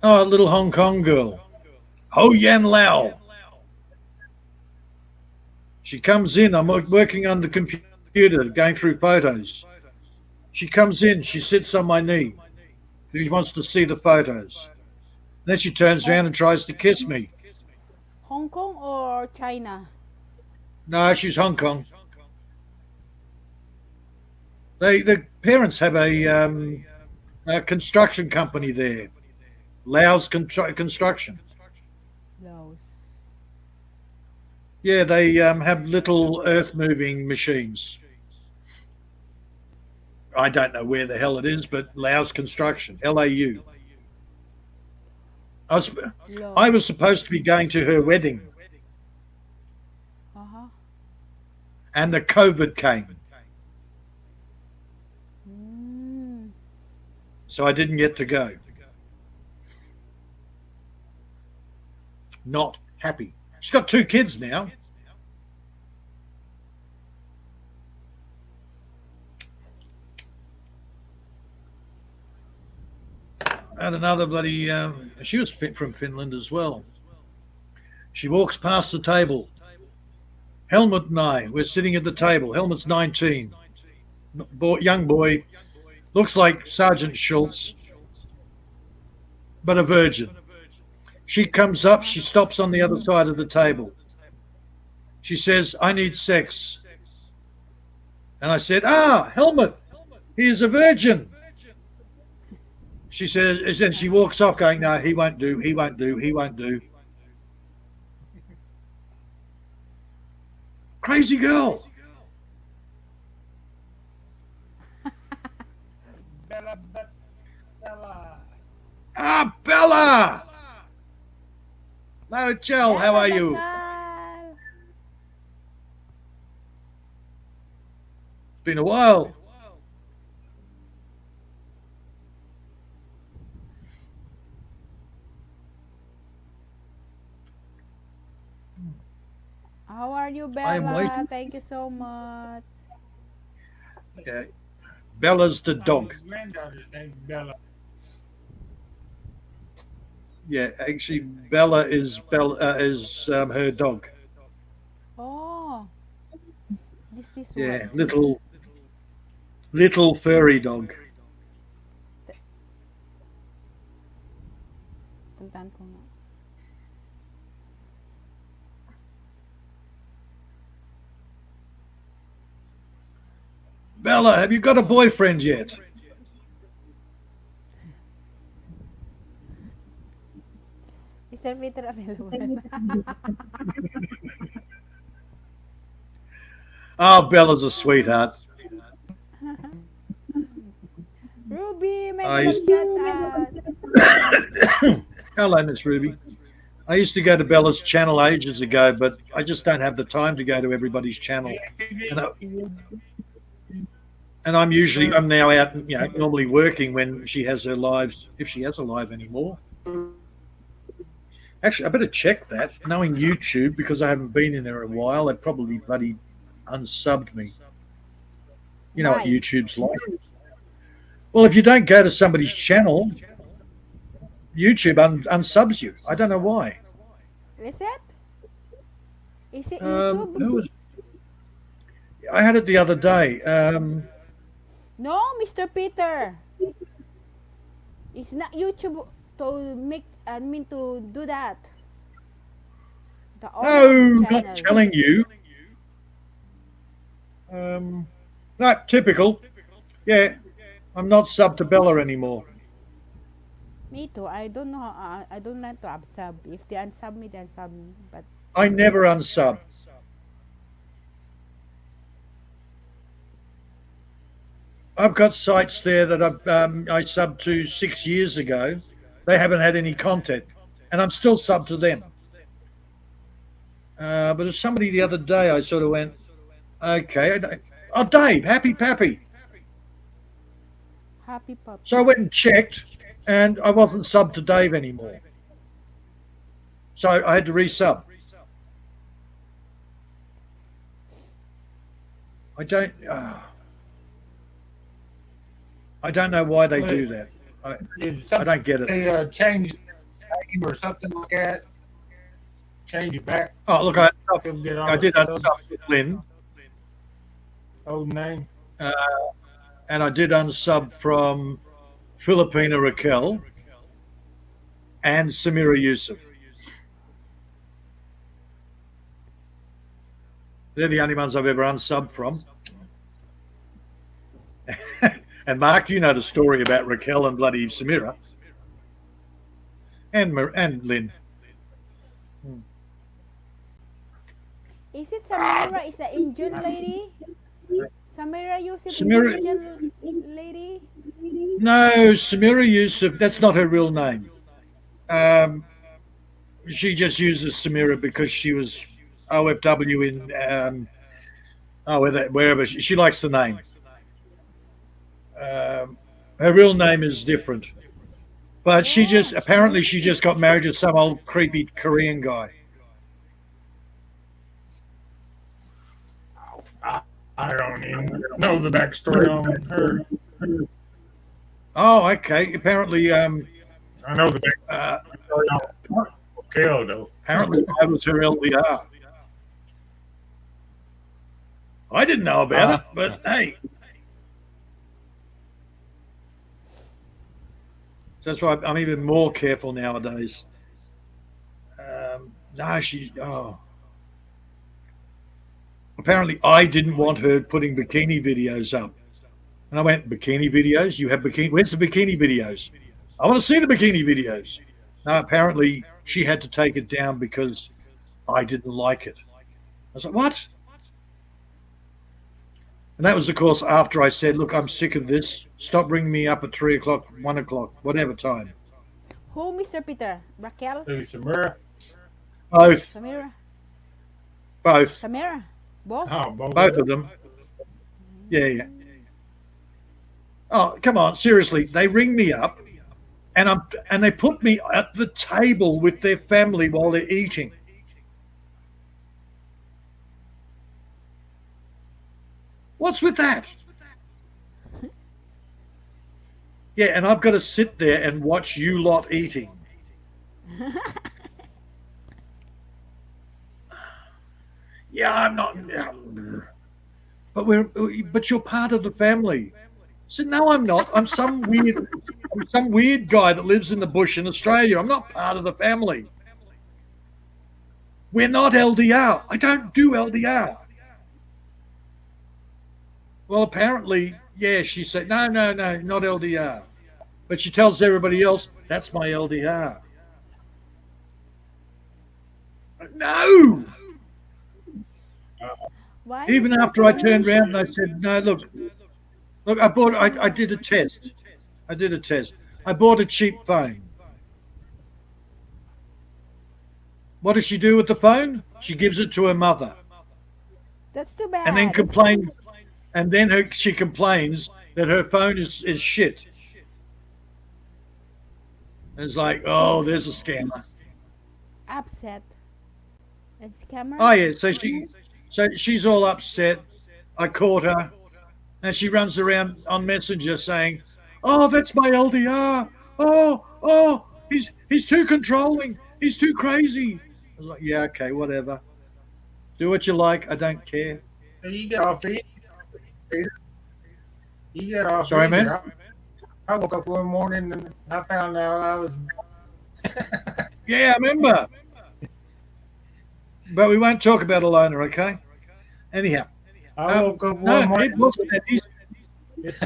Oh, a little Hong Kong girl. Ho Yan Lao. She comes in. I'm working on the computer, going through photos. She comes in. She sits on my knee. She wants to see the photos. Then she turns Hong, around and tries to kiss me. Hong Kong or China? No, she's Hong Kong. The parents have a construction company there, Laos Construction. Laos. Yeah, they have little earth moving machines. I don't know where the hell it is, but Laos Construction, LAU. I was, I Laos. was supposed to be going to her wedding, Uh-huh. and the COVID came, Mm. so I didn't get to go. Not happy. She's got two kids now. And another bloody, she was from Finland as well. She walks past the table. Helmut and I, we're sitting at the table. Helmut's 19. Young boy, looks like Sergeant Schultz, but a virgin. She comes up, she stops on the other side of the table. She says, I need sex. And I said, Helmut, he is a virgin. She says, and she walks off going, no, he won't do, he won't do, he won't do. Crazy girl. Bella, Bella. Bella! Marichel, how are you? Dasal. It's been a while. How are you, I am Bella? waiting. Thank you so much. Yeah. Bella's the dog. His granddaughter's named Bella. Yeah, actually, Bella is her dog. Oh, this is what. Yeah, little furry dog. Puntahan ko nga. Bella, have you got a boyfriend yet? Mr. Peter available. Oh, Bella's a sweetheart. Ruby, may I vlog used shout out. Hello, Miss Ruby. I used to go to Bella's channel ages ago, but I just don't have the time to go to everybody's channel. And, I, and I'm now out, normally working when she has her lives, if she has a live anymore. Actually, I better check that, knowing YouTube, because I haven't been in there a while. They probably bloody unsubbed me. You know what Why? YouTube's like. Well, if you don't go to somebody's channel, YouTube unsubs you. I don't know why. Is it? Is it Who YouTube? was? I had it the other day. No, Mr. Peter. It's not YouTube to make, I mean to do that. The owner No, of the not channel. telling you. No, typical. Yeah, I'm not sub to Bella anymore. Me too. I don't know. I don't like to unsub. If they unsub me, they unsub me. But I never unsub. I've got sites there that I subbed to 6 years ago. They haven't had any content, and I'm still sub to them. But there's somebody the other day I sort of went, okay. Oh, Dave, Happy Pappy. happy puppy. So I went and checked, and I wasn't sub to Dave anymore. So I had to resub. I don't. I don't know why they Well, do that. I, is I something don't get it. they change the name or something like that? Change it back. Oh, look, You still get I all the did unsub subs with Lynn, old name. uh, and I did unsub from Filipina Raquel and Samira Yusuf. They're the only ones I've ever unsubbed from. And Mark, you know the story about Raquel and bloody Samira and Lynn. Is it Ah, Samira? Is the Indian lady? Samira Yusuf is the Samira, Indian lady? no, Samira Yusuf. That's not her real name. Um, she just uses Samira because she was OFW in wherever she likes the name. Um, her real name is different, but Oh, she just got married to some old creepy Korean guy. I don't even know the backstory on her. Oh, okay. Apparently, I know the uh, backstory on Raquel though. apparently that was her LDR. I didn't know about it, Uh, but hey, that's why I'm even more careful nowadays. No, she. Oh, apparently I didn't want her putting bikini videos up, and I went, bikini videos? You have bikini? Where's the bikini videos? I want to see the bikini videos. No, apparently she had to take it down because I didn't like it. I was like, what? And that was, of course, after I said, look, I'm sick of this. Stop bringing me up at 3 o'clock, 1 o'clock, whatever time. who, Mr. Peter? Raquel? Samira. Both, Samira? both, Samira? Both? Oh, both of both them. of them. Yeah, yeah. Oh, come on, seriously. They ring me up and they put me at the table with their family while they're eating. What's with that? Yeah, and I've got to sit there and watch you lot eating. Yeah, I'm not. But you're part of the family. I said, no, I'm not. I'm some weird guy that lives in the bush in Australia. I'm not part of the family. We're not LDR. I don't do LDR. Well, apparently, yeah, she said, no, not LDR. But she tells everybody else, that's my LDR. No! Why, Even Mr. after I Peter? turned around and I said, no, look, I did a test. I bought a cheap phone. What does she do with the phone? She gives it to her mother That's too and then bad. complains. And then she complains that her phone is shit. And it's like, oh, there's a scammer. Upset. And scammer? Oh yeah, so she's all upset. I caught her, and she runs around on Messenger saying, "Oh, that's my LDR. Oh, he's too controlling. He's too crazy." I was like, "Yeah, okay, whatever. Do what you like. I don't care." You get off easy. You get off Sorry, easy. man. I woke up one morning and I found out I was. Yeah, I remember. But we won't talk about Alona, okay? Anyhow, I woke up no, one morning. it wasn't that.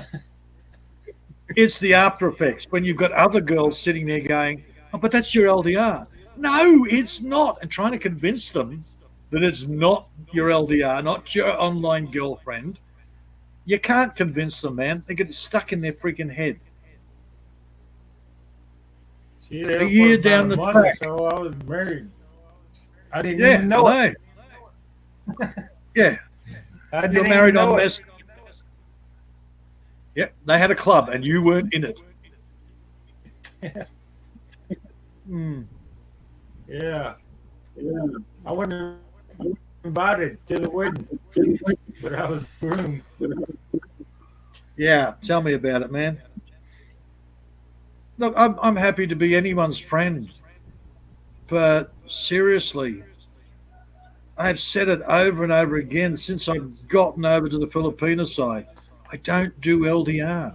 It's the after effects when you've got other girls sitting there going, "Oh, but that's your LDR." No, it's not, and trying to convince them that it's not your LDR, not your online girlfriend. You can't convince them, man. They get stuck in their freaking head. She A there year for about down a the month or track. so. I was married. I didn't Yeah, even know it. I know. Yeah, I you're didn't even married on know it. mess. Yep, they had a club and you weren't in it. Hmm. Yeah. I wonder invited to the wedding, but I was groomed. Yeah, tell me about it, man. Look, I'm happy to be anyone's friend, but seriously, I've said it over and over again since I've gotten over to the Filipino side. I don't do LDR.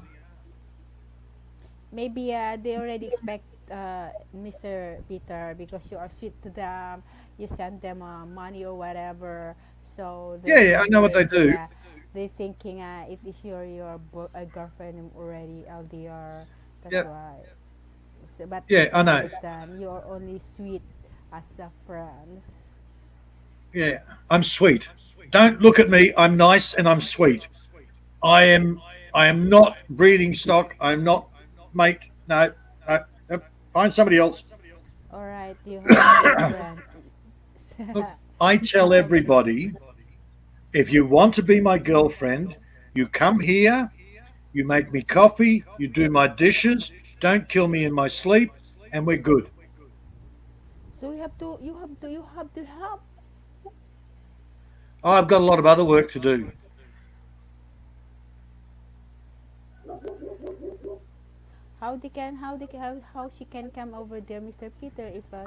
Maybe they already expect Mr. Peter because you are sweet to them. You send them money or whatever, so Yeah, they're yeah, I know what they thinking, do. yeah, they thinking it is your girlfriend already LDR. That's Yeah, why. So, but yeah, they I don't know. understand. You are only sweet as a friends. Yeah, I'm sweet. Don't look at me. I'm nice and I'm sweet. I am. I am not breeding stock. I'm not, mate. No, no, no. Find somebody else. All right, you have a good friend. Look, I tell everybody, if you want to be my girlfriend, you come here, you make me coffee, you do my dishes, don't kill me in my sleep, and we're good. So you have to help. I've got a lot of other work to do. How she can come over there, Mr. Peter, if can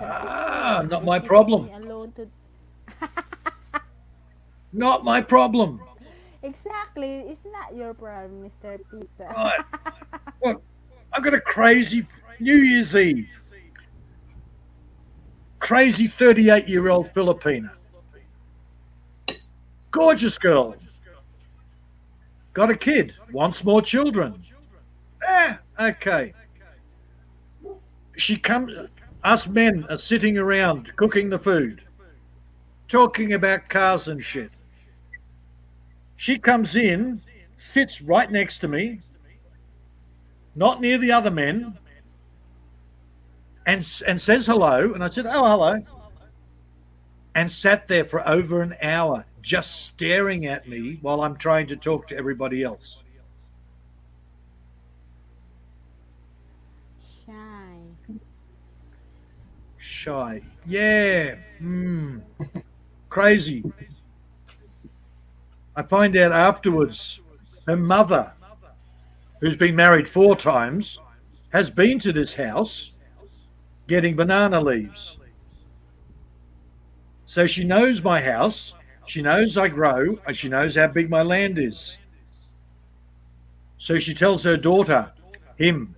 Ah, afford not if my she's problem. living alone to. Not my problem. Exactly, it's not your problem, Mr. Peter. Right. Look, I've got a crazy New Year's Eve, crazy 38-year-old Filipina. Gorgeous girl. Got a kid. Wants more children. Okay. She comes. Us men are sitting around cooking the food, talking about cars and shit. She comes in, sits right next to me, not near the other men, and says hello. And I said, "Oh, hello," and sat there for over an hour just staring at me while I'm trying to talk to everybody else. Shy. Shy. Yeah. Crazy. I find out afterwards her mother, who's been married 4 times, has been to this house getting banana leaves. So she knows my house, she knows I grow, and she knows how big my land is. So she tells her daughter, him.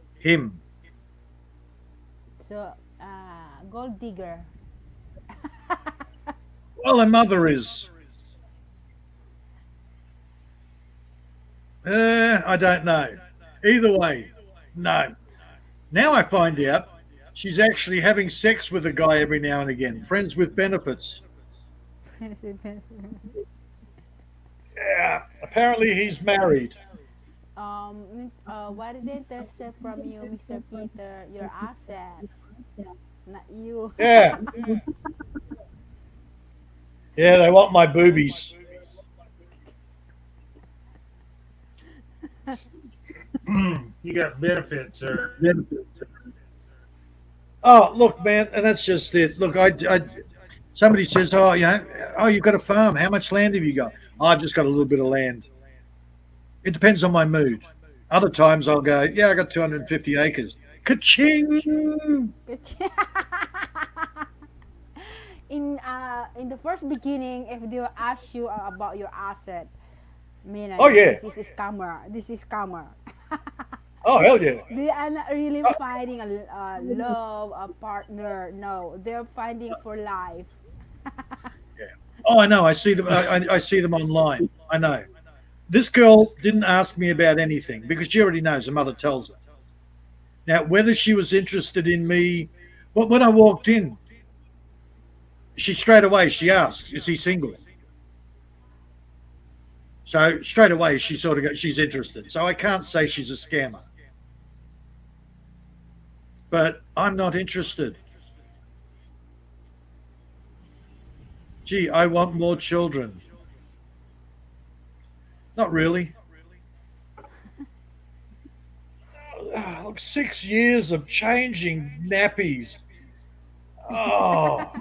So, gold digger. Well, her mother is. I don't know. Either way, no. Now I find out she's actually having sex with a guy every now and again, friends with benefits. Yeah, apparently he's married. What is interested from you, Mr. Peter? Your asset, not you. Yeah, yeah, they want my boobies. You got benefits, sir. Oh, look, man, and that's just it. Look, somebody says, oh, oh, you've got a farm. How much land have you got? Oh, I've just got a little bit of land. It depends on my mood. Other times I'll go, yeah, I got 250 acres. Ka-ching! In the first beginning, if they will ask you about your asset, Mina, Oh, yeah. this is scammer. This is scammer. Oh, hell yeah. They are not really Oh, finding a love, a partner. No, they're finding for life. yeah. Oh, I know. I see them. I see them online. I know. This girl didn't ask me about anything because she already knows. Her mother tells her. Now, whether she was interested in me, but when I walked in, she straight away she asks, "Is he single?" So straight away she sort of she's interested. So I can't say she's a scammer, but I'm not interested. Gee, I want more children. Not really. Look, 6 years of changing nappies. Oh,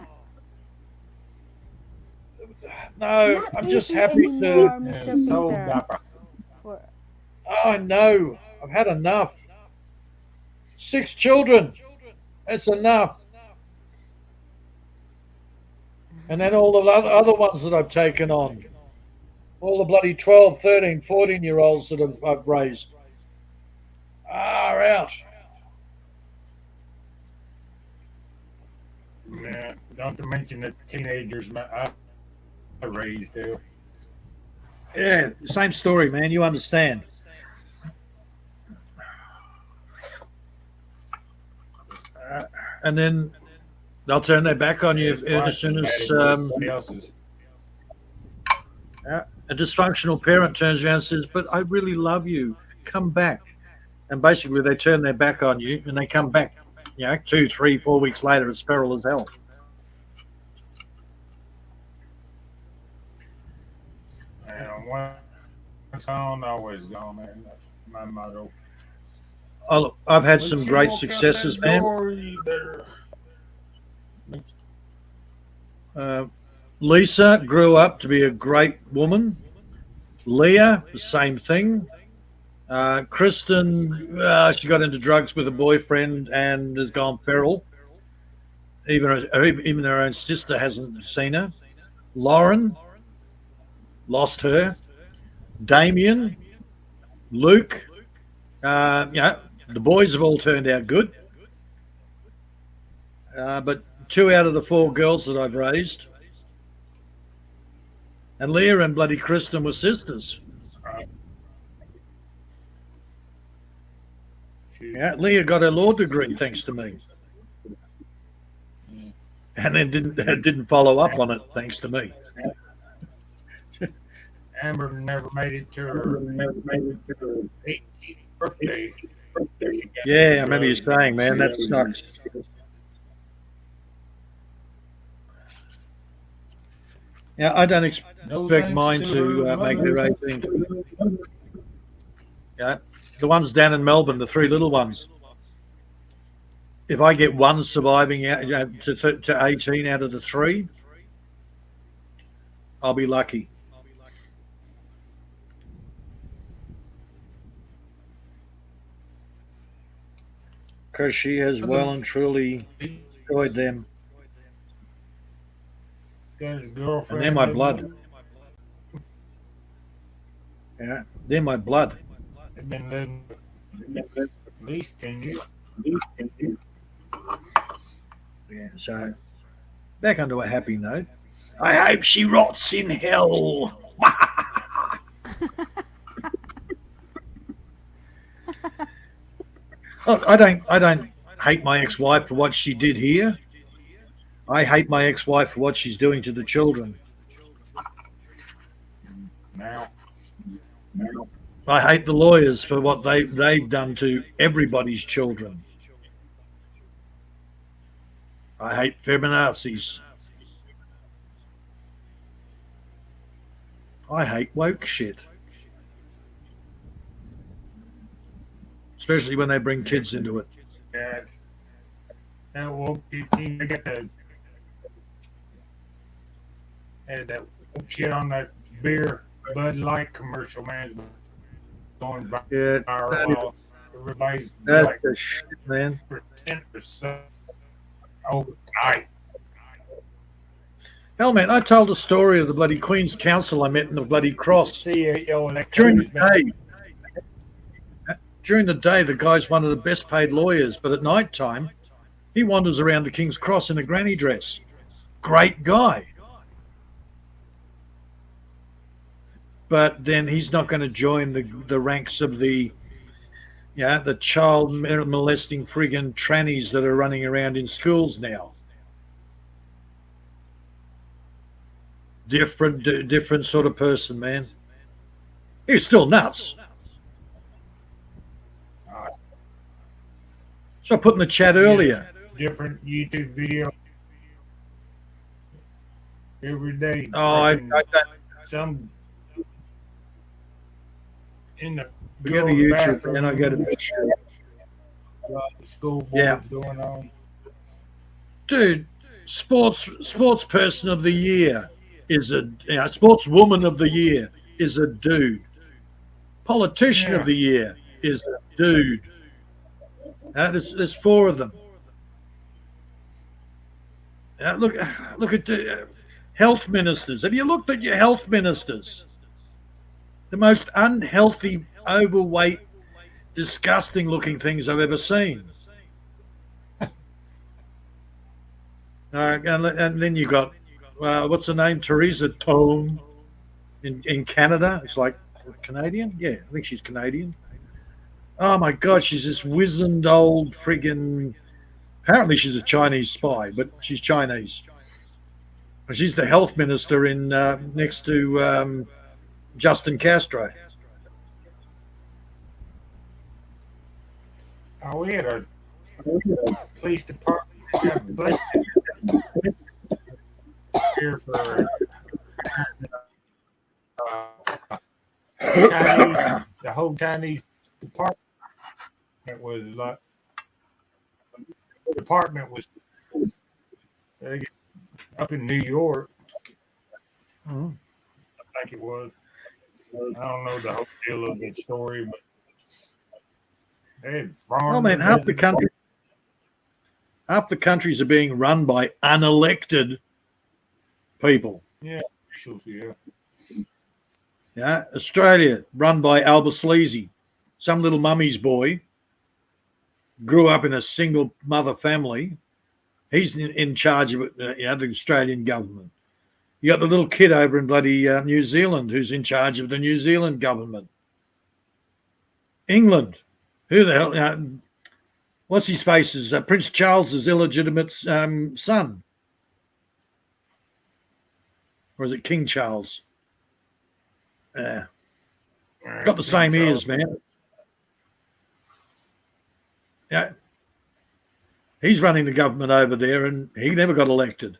No, Not I'm just easy happy to. anymore, Mr. And so Peter. dapper. For Oh no, I've had enough. 6 children. That's enough. And then all the other ones that I've taken on. All the bloody 12, 13, 14-year-olds that I've raised. Are out. Yeah, not to mention the teenagers I raised too. Yeah, same story, man. You understand. Uh, and then they'll turn their back on you It's as twice as soon bad as as everybody else's. a dysfunctional parent turns around and says, "But I really love you. Come back." And basically, they turn their back on you and they come back. 2, 3, 4 weeks later, it's feral as hell. And once on, always gone, man. That's my motto. I've had some Once you great walk out successes, that man. door, you better. Uh, Lisa grew up to be a great woman. Leah, the same thing. Kristen, she got into drugs with a boyfriend and has gone feral. Even her own sister hasn't seen her. Lauren lost her. Damien, Luke, the boys have all turned out good. But 2 out of the 4 girls that I've raised, and Leah and bloody Kristen were sisters. Yeah, Leah got her law degree thanks to me, and then didn't follow up on it thanks to me. Amber never made it to her 18th birthday. Yeah, I remember you saying, man, that sucks. Yeah, I don't No expect thanks mine to to her make mother. their 18th. Yeah, the ones down in Melbourne, the 3 little ones. If I get one surviving out to 18 out of the 3, I'll be lucky. Because she has well and truly destroyed them. His And girlfriend they're my living blood. Yeah, they're my blood. They've been living at least 10 years. Yeah, so back onto a happy note. I hope she rots in hell. Look, I don't hate my ex-wife for what she did here. I hate my ex-wife for what she's doing to the children. Now, I hate the lawyers for what they've done to everybody's children. I hate feminazis. I hate woke shit. Especially when they bring kids into it. yeah, that woke you get that woke shit on that beer Bud Light commercial, man, is going Yeah, viral. Everybody's that's like the shit, man. 10% overnight. Hell, man, I told the story of the bloody Queen's Council I met in the bloody cross. CEO that During the company's day, the guy's one of the best paid lawyers, but at night time, he wanders around the King's Cross in a granny dress. Great guy. But then he's not going to join the ranks of the child molesting friggin' trannies that are running around in schools now. Different sort of person, man. He's still nuts. So I put in the chat earlier. different YouTube video every day. Oh, I don't Some in the forget the girls' YouTube, bathroom. and I go to the School boards Yeah. going on. dude. Sports person of the year is a sportswoman of the year is a dude. Politician of Yeah. the year is a dude. There's four of them. Look at the health ministers. Have you looked at your health ministers? The most unhealthy, overweight, disgusting-looking things I've ever seen. And then you got what's her name? Theresa Tone in Canada. It's like Canadian. Yeah, I think she's Canadian. Oh my God, she's this wizened old friggin'. Apparently, she's a Chinese spy, but she's Chinese. She's the health minister in next to Justin Castro. Oh, we had a police department that got busted here for Chinese, the whole Chinese department. It was like the department was up in New York. I think it was. I don't know the whole deal of the story, but they had farmed. Oh man, half the countries are being run by unelected people. Yeah, officials, yeah. Yeah, Australia run by Alba-Sleazy, some little mummy's boy, grew up in a single mother family. He's in charge of the Australian government. You got the little kid over in bloody New Zealand who's in charge of the New Zealand government. England, who the hell? What's his face is Prince Charles's illegitimate son, or is it King Charles? Got the same ears, man. Yeah, he's running the government over there, and he never got elected.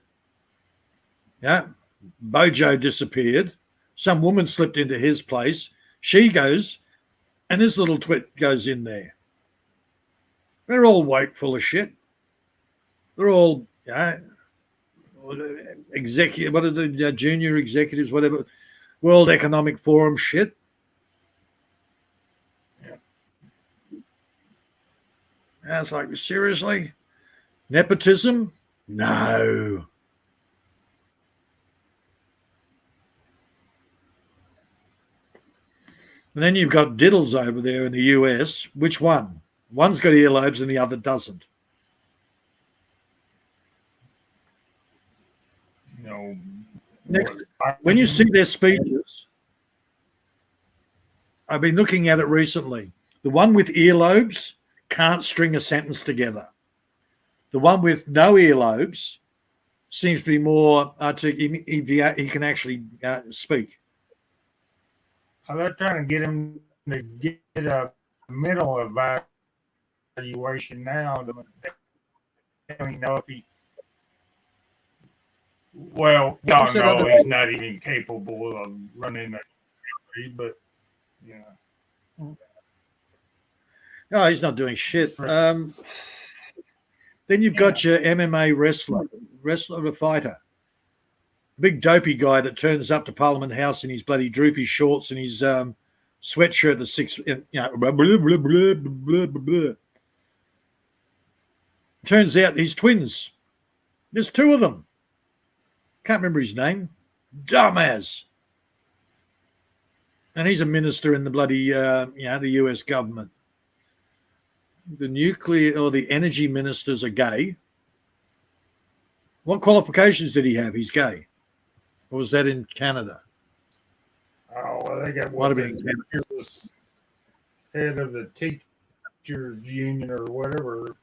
Yeah, Bojo disappeared. Some woman slipped into his place. She goes, and this little twit goes in there. They're all woke full of shit. They're all executive. What are the junior executives? Whatever. World Economic Forum shit. Yeah, it's like, seriously? Nepotism? No. And then you've got diddles over there in the US. Which one? One's got earlobes and the other doesn't. No. Next, when you see their speeches, I've been looking at it recently. The one with earlobes can't string a sentence together. The one with no earlobes seems to be more he can actually speak. They're trying to get him to get a mental evaluation now. They don't even know if he. Well, no, he's not even capable of running a country, but yeah. No, he's not doing shit. Then you've got your MMA wrestler, fighter, big dopey guy that turns up to Parliament House in his bloody droopy shorts and his sweatshirt that's blah, blah, blah, blah, blah, blah. Turns out he's twins. There's two of them. Can't remember his name. Dumbass. And he's a minister in the bloody, the US government. The nuclear or the energy ministers are gay. What qualifications did he have? He's gay. Or was that in Canada? Oh, well, they got Might have been in Canada. Was head of the teachers union or whatever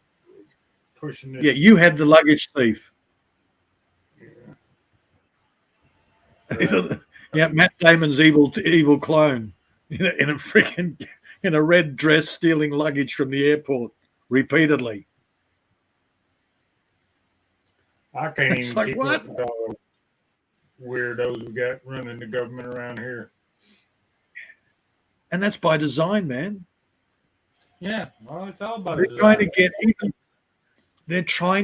pushing this. Yeah, you had the luggage thief. Yeah, Matt Damon's evil clone in a freaking in a red dress stealing luggage from the airport repeatedly. I can't It's even like, keep what? up with all the weirdos we got running the government around here. And that's by design, man. Yeah, well, it's all about They're trying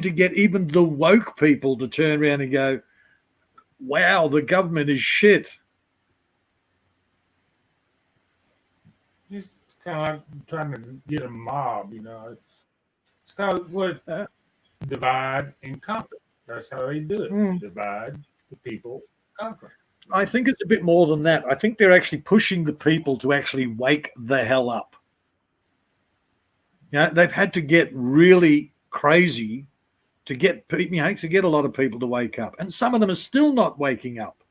to get even the woke people to turn around and go, wow, the government is shit. Just kind of like trying to get a mob, you know. It's called what Uh, divide and conquer. That's how they do it. mm, Divide the people, conquer. I think it's a bit more than that. I think they're actually pushing the people to actually wake the hell up. They've had to get really crazy to get to get a lot of people to wake up, and some of them are still not waking up.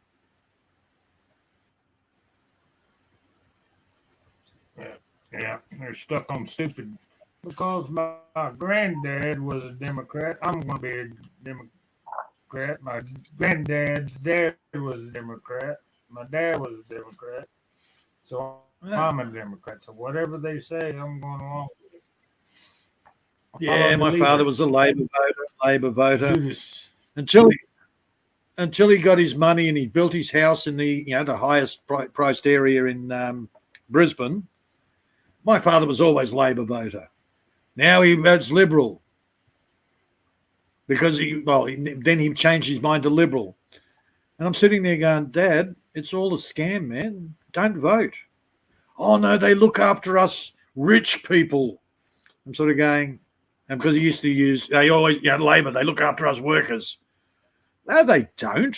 Yeah, yeah. They're stuck on stupid. Because my granddad was a Democrat, I'm going to be a Democrat. My granddad's dad was a Democrat. My dad was a Democrat. So Yeah, I'm a Democrat. So whatever they say, I'm going along with it. I follow yeah, the my father leader, was a Labor voter Judas. until he got his money and he built his house in the highest priced area in Brisbane. My father was always Labor voter. Now he votes Liberal because then he changed his mind to Liberal. And I'm sitting there going, Dad, it's all a scam, man. Don't vote. Oh no, they look after us rich people. I'm sort of going, and because he used to use, they always, Labor, they look after us workers. No, they don't.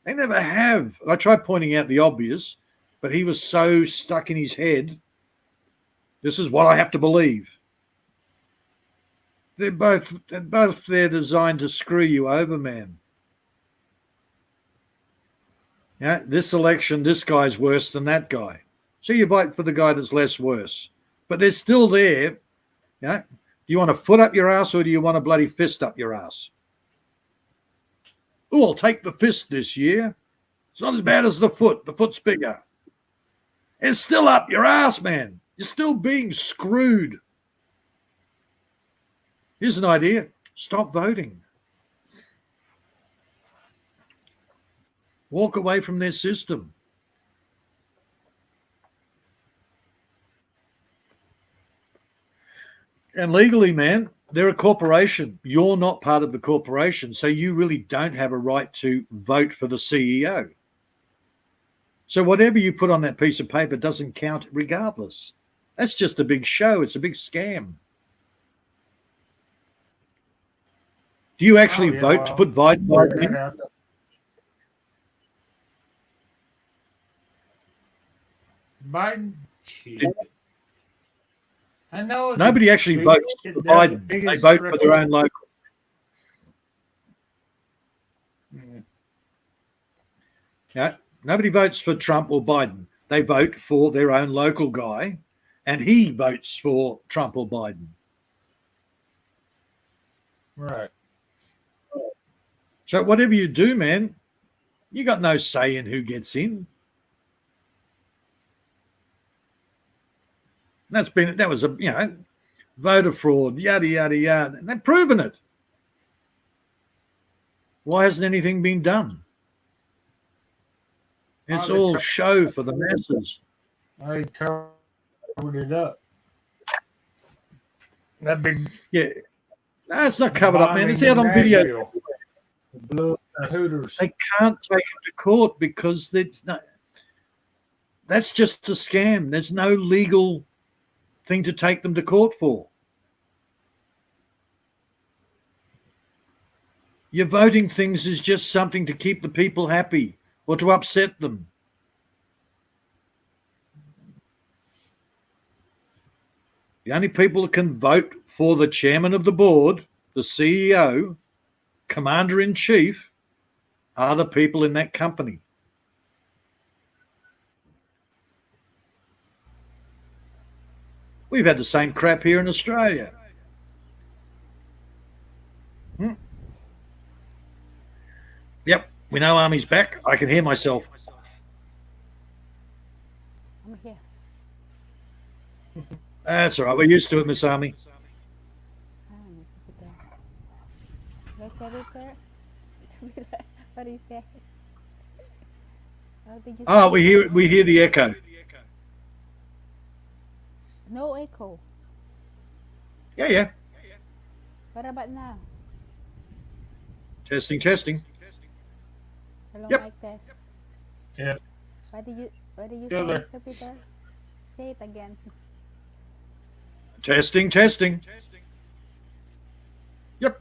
They never have. And I tried pointing out the obvious, but he was so stuck in his head. This is what I have to believe. They're designed to screw you over, man. Yeah, this election, this guy's worse than that guy. So you vote for the guy that's less worse. But they're still there. Yeah. Do you want a foot up your ass or do you want a bloody fist up your ass? Oh, I'll take the fist this year. It's not as bad as the foot. The foot's bigger. It's still up your ass, man. You're still being screwed. Here's an idea. Stop voting. Walk away from their system. And legally, man, they're a corporation. You're not part of the corporation, so you really don't have a right to vote for the CEO. So whatever you put on that piece of paper doesn't count regardless. That's just a big show. It's a big scam. Do you actually vote to put Biden in? Biden. I know Nobody actually votes for Biden. They vote for their own local. Yeah, nobody votes for Trump or Biden. They vote for their own local guy, and he votes for Trump or Biden. Right. So whatever you do, man, you got no say in who gets in. That was a voter fraud, yada yada yada. And they've proven it. Why hasn't anything been done? It's all show for the masses. I covered it up. That big. Yeah. No, it's not covered up, man. It's out on video. The Hooters. They can't take him to court because that's just a scam. There's no legal thing to take them to court for. Your voting things is just something to keep the people happy or to upset them. The only people that can vote for the chairman of the board, the CEO, commander-in-chief, are the people in that company. We've had the same crap here in Australia. Yep, we know Army's back. I can hear myself. I'm here. That's all right. We're used to it, Miss Army. What is that? Oh, we hear the echo. No echo. Yeah. What about now? Testing. Hello, Yep. mic test. Yeah, What did you still say, there. Sir Peter? Say it again. Testing, testing. Yep.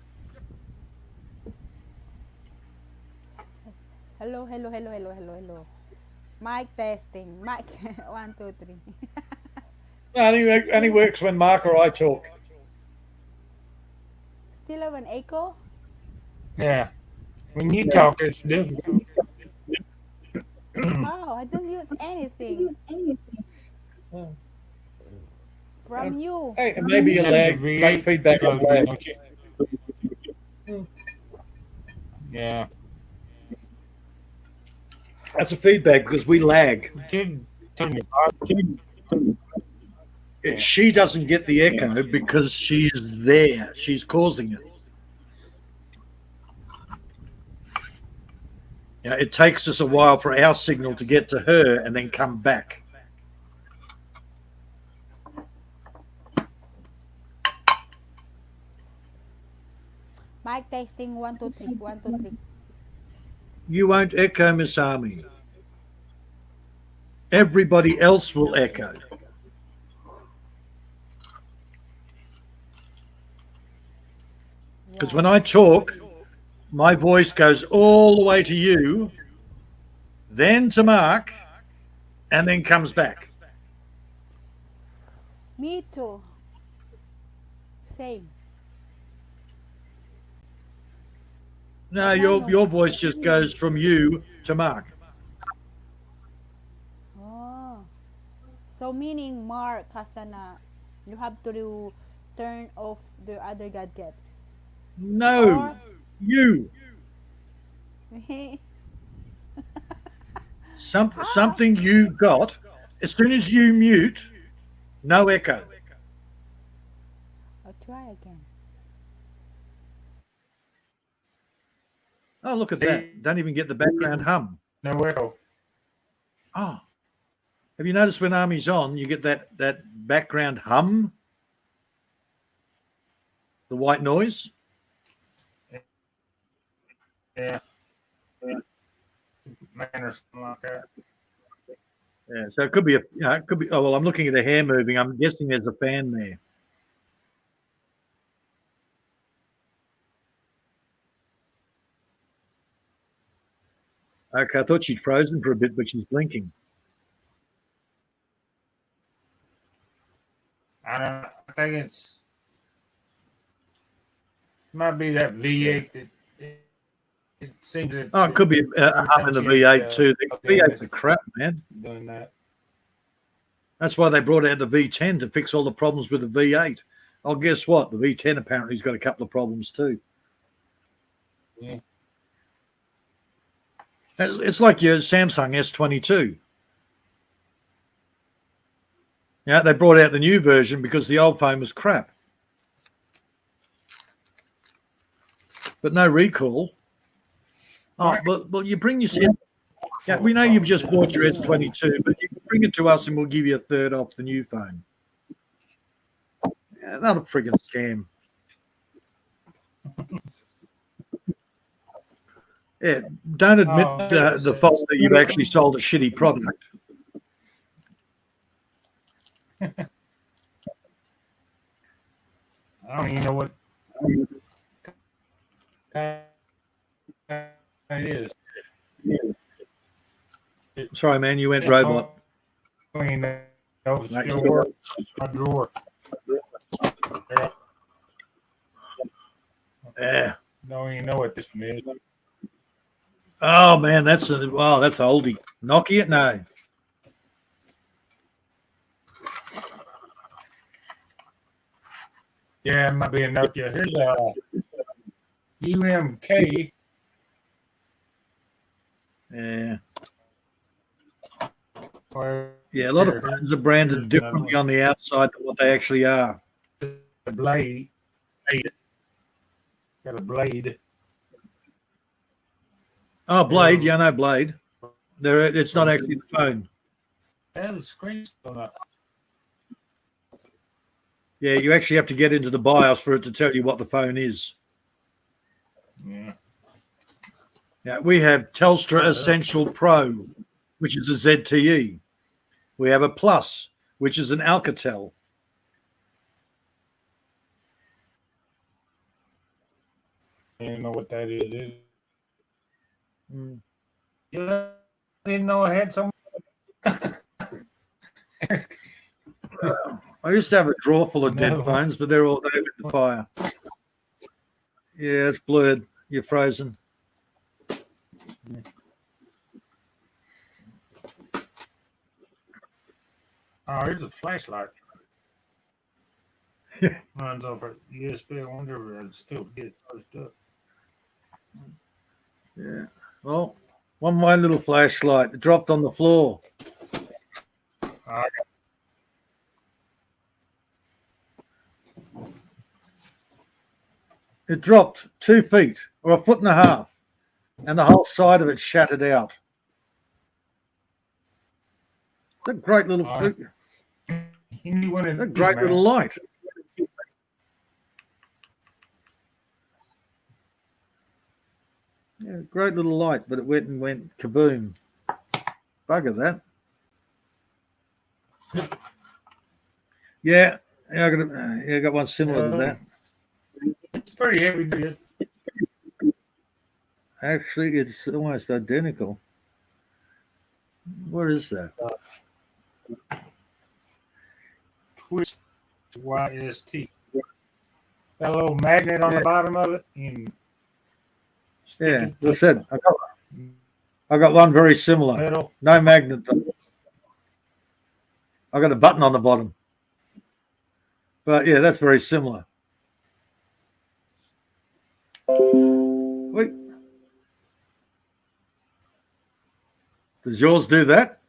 Hello, hello, hello, hello, hello, hello. Mic testing. Mic 1, 2, 3. Only works when Mark or I talk. Still have an echo? Yeah, when you talk, it's difficult. How? I don't use anything Oh. from you. Hey, and maybe You a got your lag, V8 feedback on plugged in, lag. don't you? Yeah, That's a feedback because we lag. you could turn your volume. Yeah, She doesn't get the echo because she's there. She's causing it. Yeah, it takes us a while for our signal to get to her and then come back. Mic testing 1, 2, 3. 1, 2, 3. You won't echo, Miss Army. Everybody else will echo. Because when Wow. I talk, my voice goes all the way to you, then to Mark, and then comes back. Me too. Same. No, But now your no your more. voice just goes from you to Mark. Oh. So meaning Mark has you have to turn off the other gadgets. No, Or you. how? Something you got. As soon as you mute, no echo. I'll try again. Oh, look at see, that. Don't even get the background hum. no echo. Oh, have you noticed when Army's on, you get that background hum, the white noise? Yeah, man, or something like that. Yeah, so it could be it could be. Oh well, I'm looking at the hair moving. I'm guessing there's a fan there. Okay, I thought she'd frozen for a bit, but she's blinking. I don't know. I think might be that V8 that it seems that Oh, it could be a every hum time in the she ain't V8 too. The plugged in, V8's a it's crap, man. doing that. That's why they brought out the V10 to fix all the problems with the V8. Oh, guess what? The V10 apparently's got a couple of problems too. Yeah. It's like your Samsung S22. Yeah, they brought out the new version because the old phone was crap. But no recall. Oh, but you bring yourself. Yeah, we know you've just bought your S22, but you can bring it to us and we'll give you a third off the new phone. Yeah, another friggin' scam. Yeah, don't admit Oh, the fault that you've actually sold a shitty product. I don't even know what it is. Sorry, man, you went I robot. don't even know if it No, still works. My drawer. Yeah. Don't even know what this one is. Oh man, that's oldie. Nokia? No. Yeah, it might be a Nokia. Here's a UMK. Yeah. Or Yeah, a lot of phones are branded here's differently on the outside than what they actually are. a blade. Got a blade. Oh, Blade, yeah, I know Blade. It's not actually the phone. Yeah, the screen's still up. Yeah, you actually have to get into the BIOS for it to tell you what the phone is. Yeah. Yeah, we have Telstra Essential Pro, which is a ZTE. We have a Plus, which is an Alcatel. I didn't know what that is. Mm. Yeah, I didn't know I had some. I used to have a drawer full of dead No. phones, but they're all over the fire. Yeah, it's blurred. You're frozen. Oh, here's a flashlight. Runs off a USB. I wonder if I'd still get charged up. Yeah. Well, one of my little flashlight dropped on the floor. I It dropped 2 feet or a foot and a half, and the whole side of it shattered out. It's a great little, He knew when it a is, great man. little light. Yeah, great little light, but it went and went kaboom. Bugger that. Yeah, I got one similar to that. It's pretty heavy duty. Actually, it's almost identical. What is that? Twist YST. Got a little magnet on the bottom of it. And Yeah, as I said, I got one very similar. metal. No magnet though. I got a button on the bottom. But yeah, that's very similar. Wait. Does yours do that?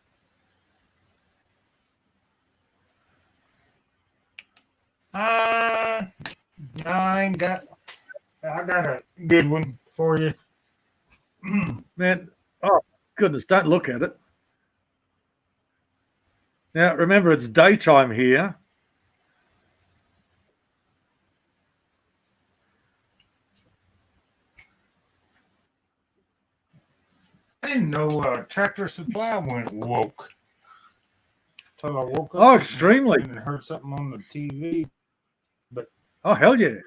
No, I ain't got. I got a good one for you. Man, oh goodness, don't look at it. Now remember, it's daytime here. I didn't know Tractor Supply went woke. Till I woke up. Oh, extremely. And heard something on the TV. Oh, hell yeah.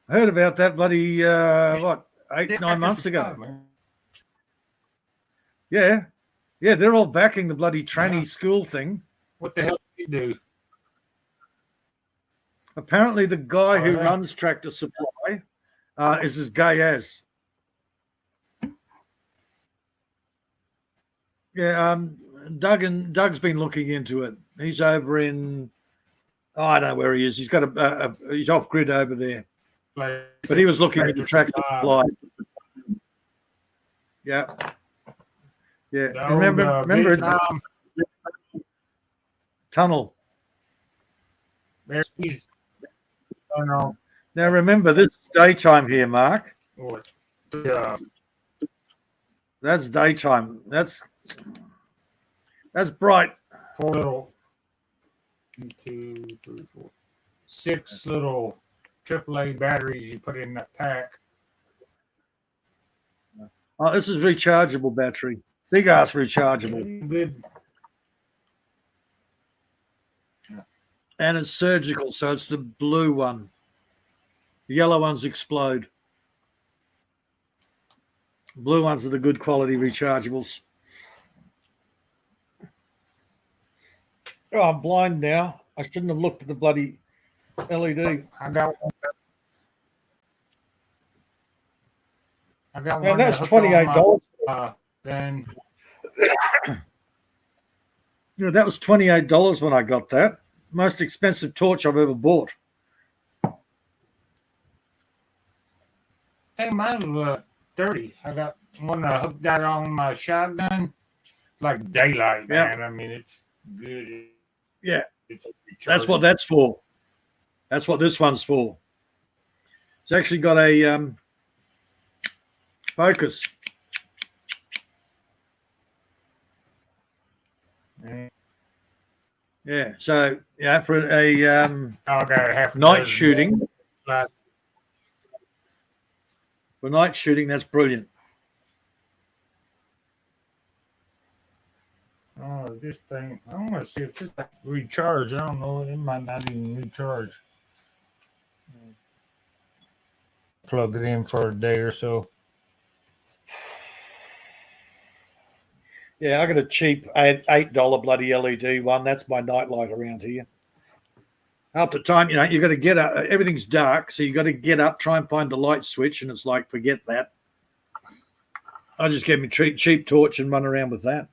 I heard about that bloody, 8, 9 months ago. Man. Yeah. Yeah, they're all backing the bloody tranny school thing. What the hell did you do? Apparently the guy who yeah. runs Tractor Supply is as gay as. Yeah, Doug's been looking into it. He's over in, I don't know where he is. He's got he's off grid over there. Like, But he was looking at the Tractor Supply. Yeah. Yeah. Remember it's tunnel. There's these. I don't know Now remember, this is daytime here, Mark. what. That's daytime. That's bright. 4 little. 1, 2, 3, 4, 6 little AAA batteries you put in that pack. Oh, this is rechargeable battery. Big ass rechargeable. Good. And it's surgical, so it's the blue one. The yellow ones explode. Blue ones are the good quality rechargeables. Oh, I'm blind now. I shouldn't have looked at the bloody LED. I got one. Man, that's $28. Then Yeah, that was $28 when I got that. Most expensive torch I've ever bought. hey, mine was 30. I got one I hooked that on my shotgun. Like daylight, man. I mean, it's good. Yeah, It's that's what that's for. That's what this one's for. It's actually got a focus. Yeah, so yeah, for a I got a half night shooting. Like, For night shooting, that's brilliant. Oh, this thing. I want to see if this recharge. I don't know. It might not even recharge. Plug it in for a day or so. Yeah, I got a cheap $8 bloody LED one. That's my nightlight around here. Half the time, you got to get up. Everything's dark, so you got to get up, try and find the light switch, and it's like, forget that. I just get me cheap torch and run around with that.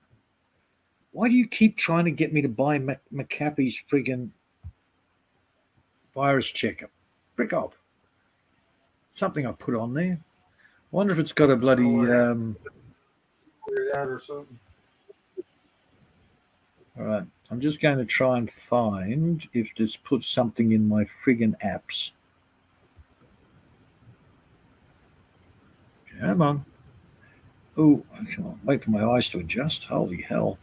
Why do you keep trying to get me to buy McAfee's friggin' virus checker? Frick off. Something I put on there. I wonder if it's got a bloody Figure it out or something. all right. I'm just going to try and find if this puts something in my friggin' apps. Come on. Oh, come on. Wait for my eyes to adjust. Holy hell.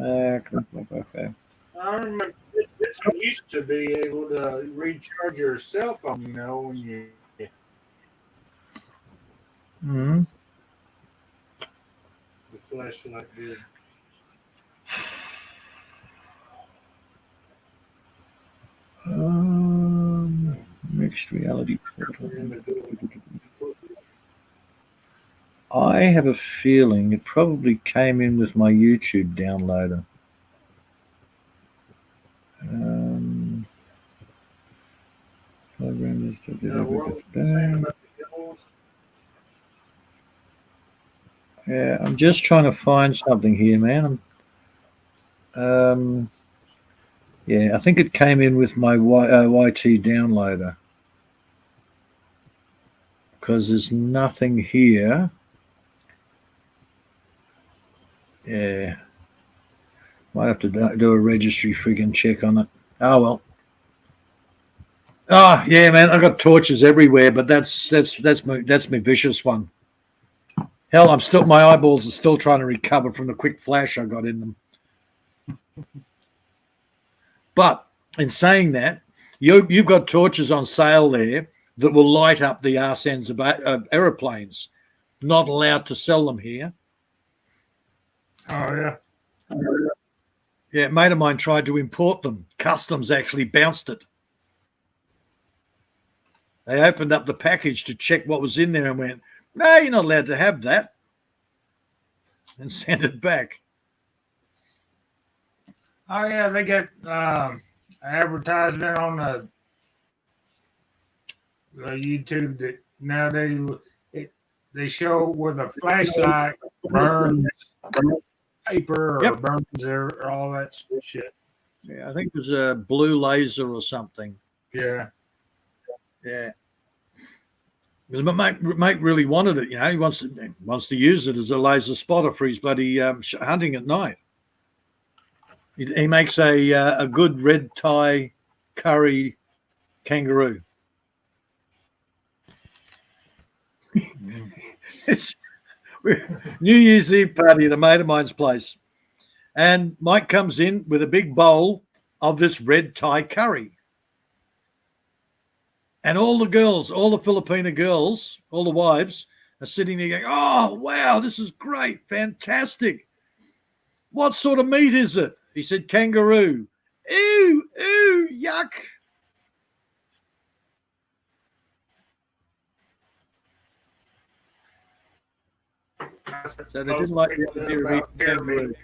Okay. I remember this used to be able to recharge your cell phone, when you. Mm-hmm. The flashlight did. Mixed reality portal. I have a feeling it probably came in with my YouTube downloader. Yeah, I'm just trying to find something here, man. Yeah, I think it came in with my YT downloader because there's nothing here. Yeah, might have to do a registry friggin' check on it. Oh well. Oh yeah, man, I got torches everywhere, but that's my vicious one. Hell, my eyeballs are still trying to recover from the quick flash I got in them. But in saying that, you've got torches on sale there that will light up the arse ends of aeroplanes. Not allowed to sell them here. Oh yeah. Yeah, a mate of mine tried to import them. Customs actually bounced it. They opened up the package to check what was in there and went, "No, you're not allowed to have that," and sent it back. Oh yeah, they get advertisement on the YouTube that now they show where the flashlight burns paper or burns or all that shit. Yeah, I think it was a blue laser or something. Yeah. Yeah. Because my mate really wanted it, He wants to use it as a laser spotter for his bloody hunting at night. He makes a good red tie curry kangaroo. New Year's Eve party at a mate of mine's place, and Mike comes in with a big bowl of this red tie curry. And all the girls, all the Filipino girls, all the wives are sitting there going, "Oh, wow, this is great, fantastic. What sort of meat is it?" He said, "Kangaroo." Ew, ew, yuck. So they didn't like the idea of eating kangaroo.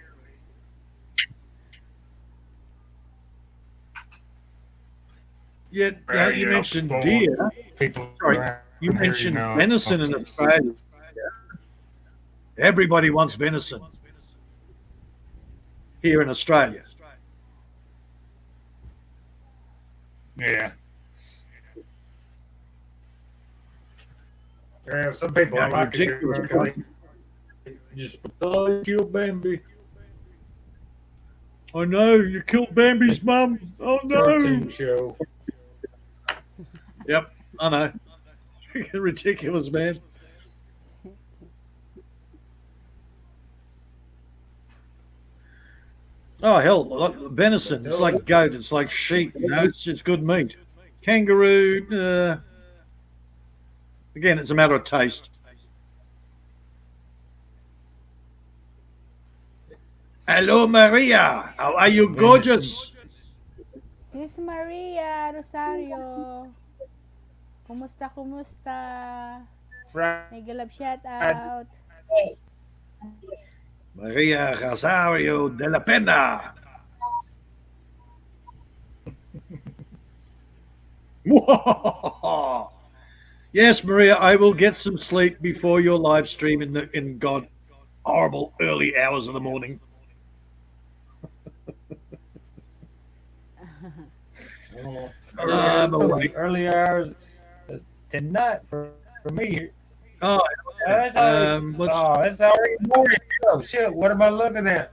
Yeah, you mentioned deer. Sorry, you mentioned venison in Australia. Everybody wants venison here in Australia. Yeah. Yeah, some people like it. Just kill Bambi. I know, you killed Bambi's mum. Oh no. Cartoon show. Yep, I know. Ridiculous, man. Oh hell, venison. It's like goat. It's like sheep. It's good meat. Kangaroo. Again, it's a matter of taste. Hello, Maria. How are you, gorgeous? Sis Maria Rosario. Kumusta, kumusta? Mega love shout Fried. out. Maria Rosario de la Pena. Yes, Maria, I will get some sleep before your live stream in God horrible early hours of the morning. I'm awake. Early hours tonight for me. Oh, It's already morning. Oh shit! What am I looking at?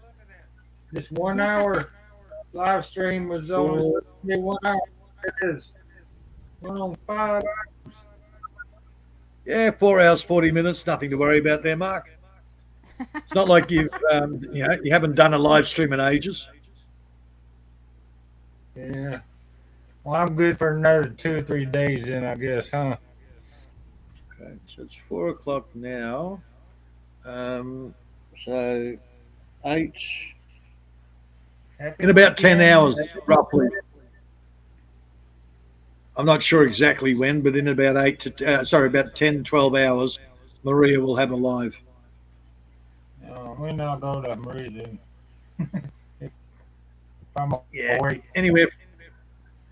This 1 hour live stream was only supposed to be 1 hour. It is 1 on 5 hours. yeah, 4 hours, 40 minutes. Nothing to worry about there, Mark. It's not like you haven't done a live stream in ages. Yeah. Well, I'm good for another 2 or 3 days, then I guess, huh? Okay, so it's 4 o'clock now. So 8 Happy in about 10 weekend. hours, roughly. I'm not sure exactly when, but in about about 10, 12 hours, Maria will have a live. When I'll go to Maria's if I'm Yeah, awake. anywhere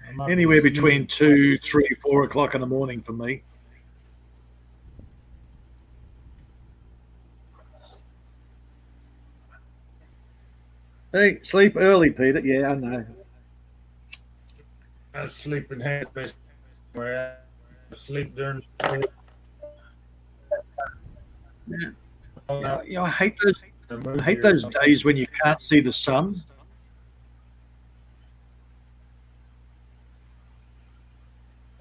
I might be anywhere between asleep. 2, 3, 4 o'clock in the morning for me. Hey, sleep early, Peter. Yeah, I know. I sleep in headspace where I sleep during Yeah, I hate those. the I movie hate or those something. days when you can't see the sun,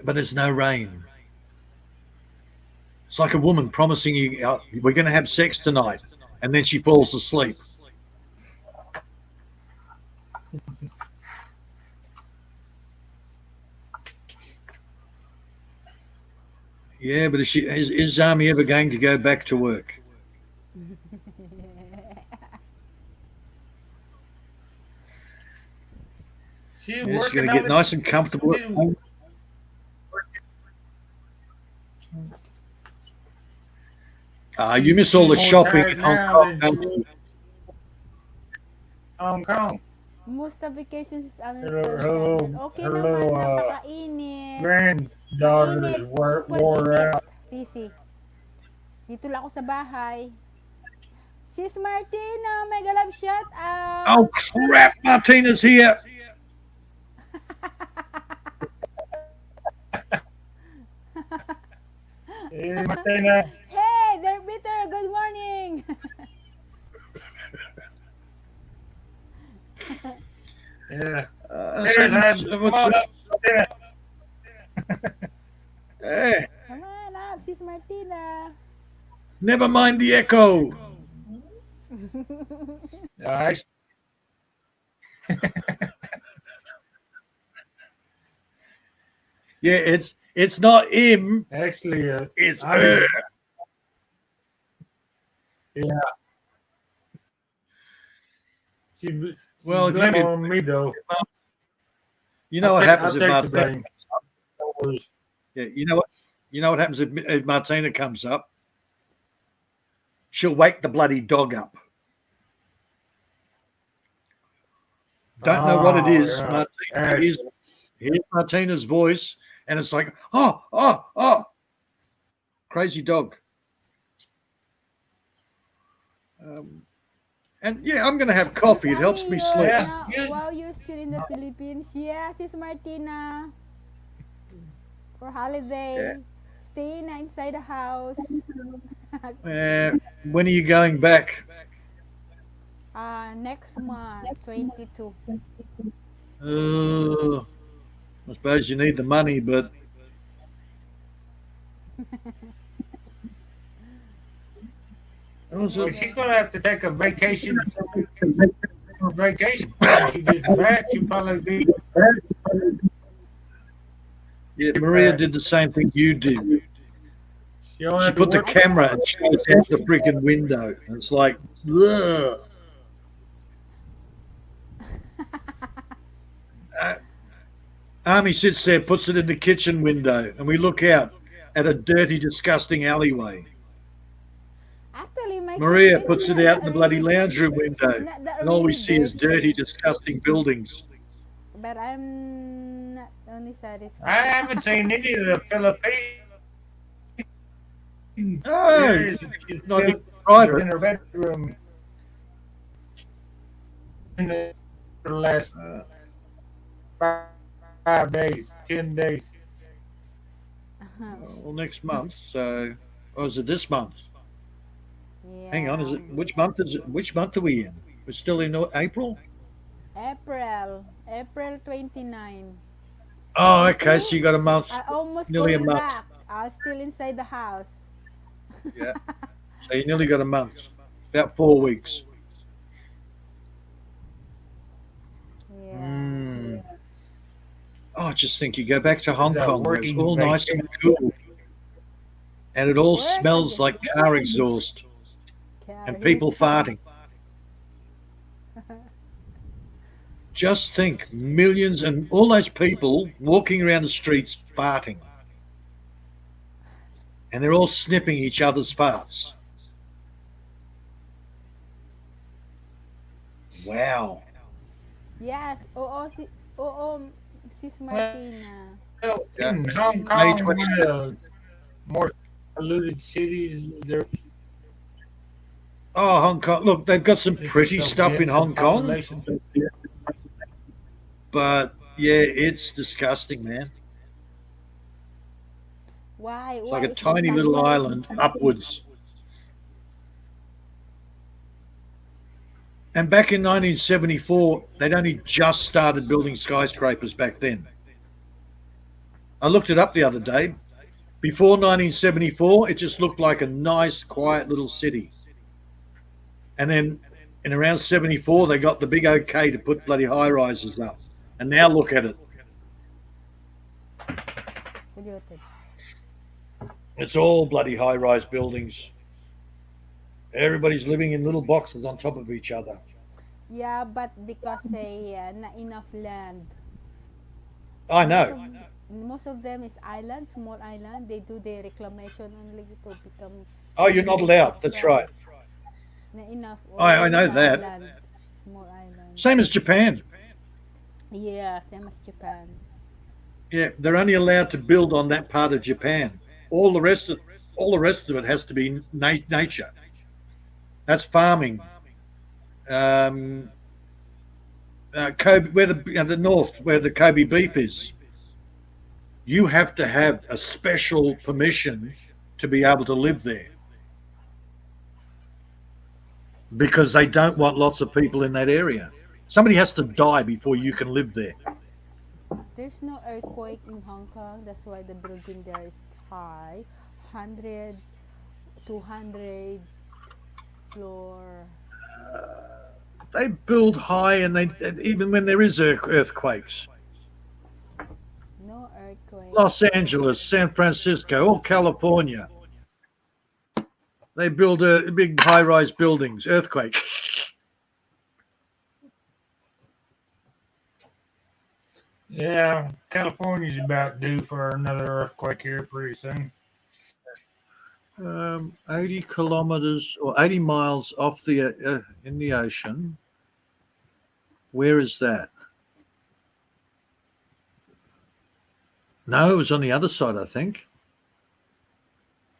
but there's no rain. It's like a woman promising you, we're going to have sex tonight, and then she falls asleep. Yeah, but is Zami ever going to go back to work? She's Yeah, she's working going to on get it. nice and comfortable at home. You miss all the She's more shopping in tired Hong now Kong, than she don't was you? in Hong Kong. Musta vacations is Her unexpected. little, Okay her naman, little napakainit. granddaughter Mainit, is super wore init. out. Sisi, dito lang ako sa bahay. Sis Martina, mega love shout Oh out. crap! Martina's here. Hey, Martina. Hey, they're bitter. Good morning. Yeah. So, There's Adam. Come what's on up, Martina. hey, Come on up, Sis Martina. never mind the echo. Actually, Yeah, it's not him. actually, It's I her. just, yeah. She Well, blamed it on me though. you know what happens I'll if take the Martina. blame. No worries. Yeah, you know what. You know what happens if Martina comes up. She'll wake the bloody dog up. Don't know what it Oh, is. yeah. Martina here's Martina's voice, and it's like, oh, crazy dog. And yeah, I'm going to have coffee. It helps me sleep. Yeah, yes. Wow, you're still in the Philippines. Yeah, Sis Martina. For holiday. Staying inside the house. When are you going back? Next month, 22. I suppose you need the money, but Well, she's gonna have to take a vacation for vacation. When she gets back, she'll probably be. yeah, Maria did the same thing you did. You don't She have to put the work. camera and shows out the freaking window. And it's like, ugh. Uh, Army sits there, puts it in the kitchen window, and we look out at a dirty, disgusting alleyway. Actually, my Maria kitchen is puts it not out in that the bloody really, lounge room window, not that and all we really see is dirty, dirty. disgusting buildings. But I'm not only I satisfied. haven't seen any of the Philippines Oh, areas that she's not even built private. in her bedroom in the last 5 days, 10 days. Well, next month. So, or is it this month? Hang on, is Yeah. it which month is it? Which month are we in? We're still in April. April 29. Oh, You okay. see, So you got a month, I almost nearly a going month. back. I was still inside the house. Yeah. So you nearly got a month, about 4 weeks. Yeah. Mm. Oh, I just think you go back to It's Hong a Kong where it's working all nice and vacation. cool, and it all Work smells again. like car exhaust Car and people farting. exhaust. Just think, millions and all those people walking around the streets farting, and they're all snipping each other's farts. Wow. Yes. Oo, Sis Martina. Well, Yeah. in Hong May Kong, one 26th. of the more polluted cities, there's Oh, Hong Kong. Look, they've got some it's pretty so stuff in dense in Hong Kong, population. but yeah, it's disgusting, man. Why? It's Why like a is tiny little disgusting? island upwards. And back in 1974, they'd only just started building skyscrapers back then. I looked it up the other day. Before 1974, it just looked like a nice, quiet little city. And then in around 74, they got the big okay to put bloody high rises up. And now look at it. Polluted. It's all bloody high rise buildings. Everybody's living in little boxes on top of each other. Yeah, but because say not enough land. I Most know. of most of them is island, small island. They do the reclamation only to become Oh, you're not allowed. That's yeah, right. not enough I already know have that. land, small island. Same as Japan. Yeah, same as Japan. Yeah, they're only allowed to build on that part of Japan. All the rest of it has to be nature. That's farming. Um, Kobe, where the north, where the Kobe beef is, you have to have a special permission to be able to live there because they don't want lots of people in that area. Somebody has to die before you can live there. There's no earthquake in Hong Kong. That's why the building there is high, 100, 200 floor. They build high, and even when there is earthquakes. No earthquake. Los Angeles, San Francisco, all California. They build big high-rise buildings. Earthquake. Yeah, California's about due for another earthquake here pretty soon. 80 kilometers or 80 miles off the in the ocean. Where is that? No, it was on the other side, I think.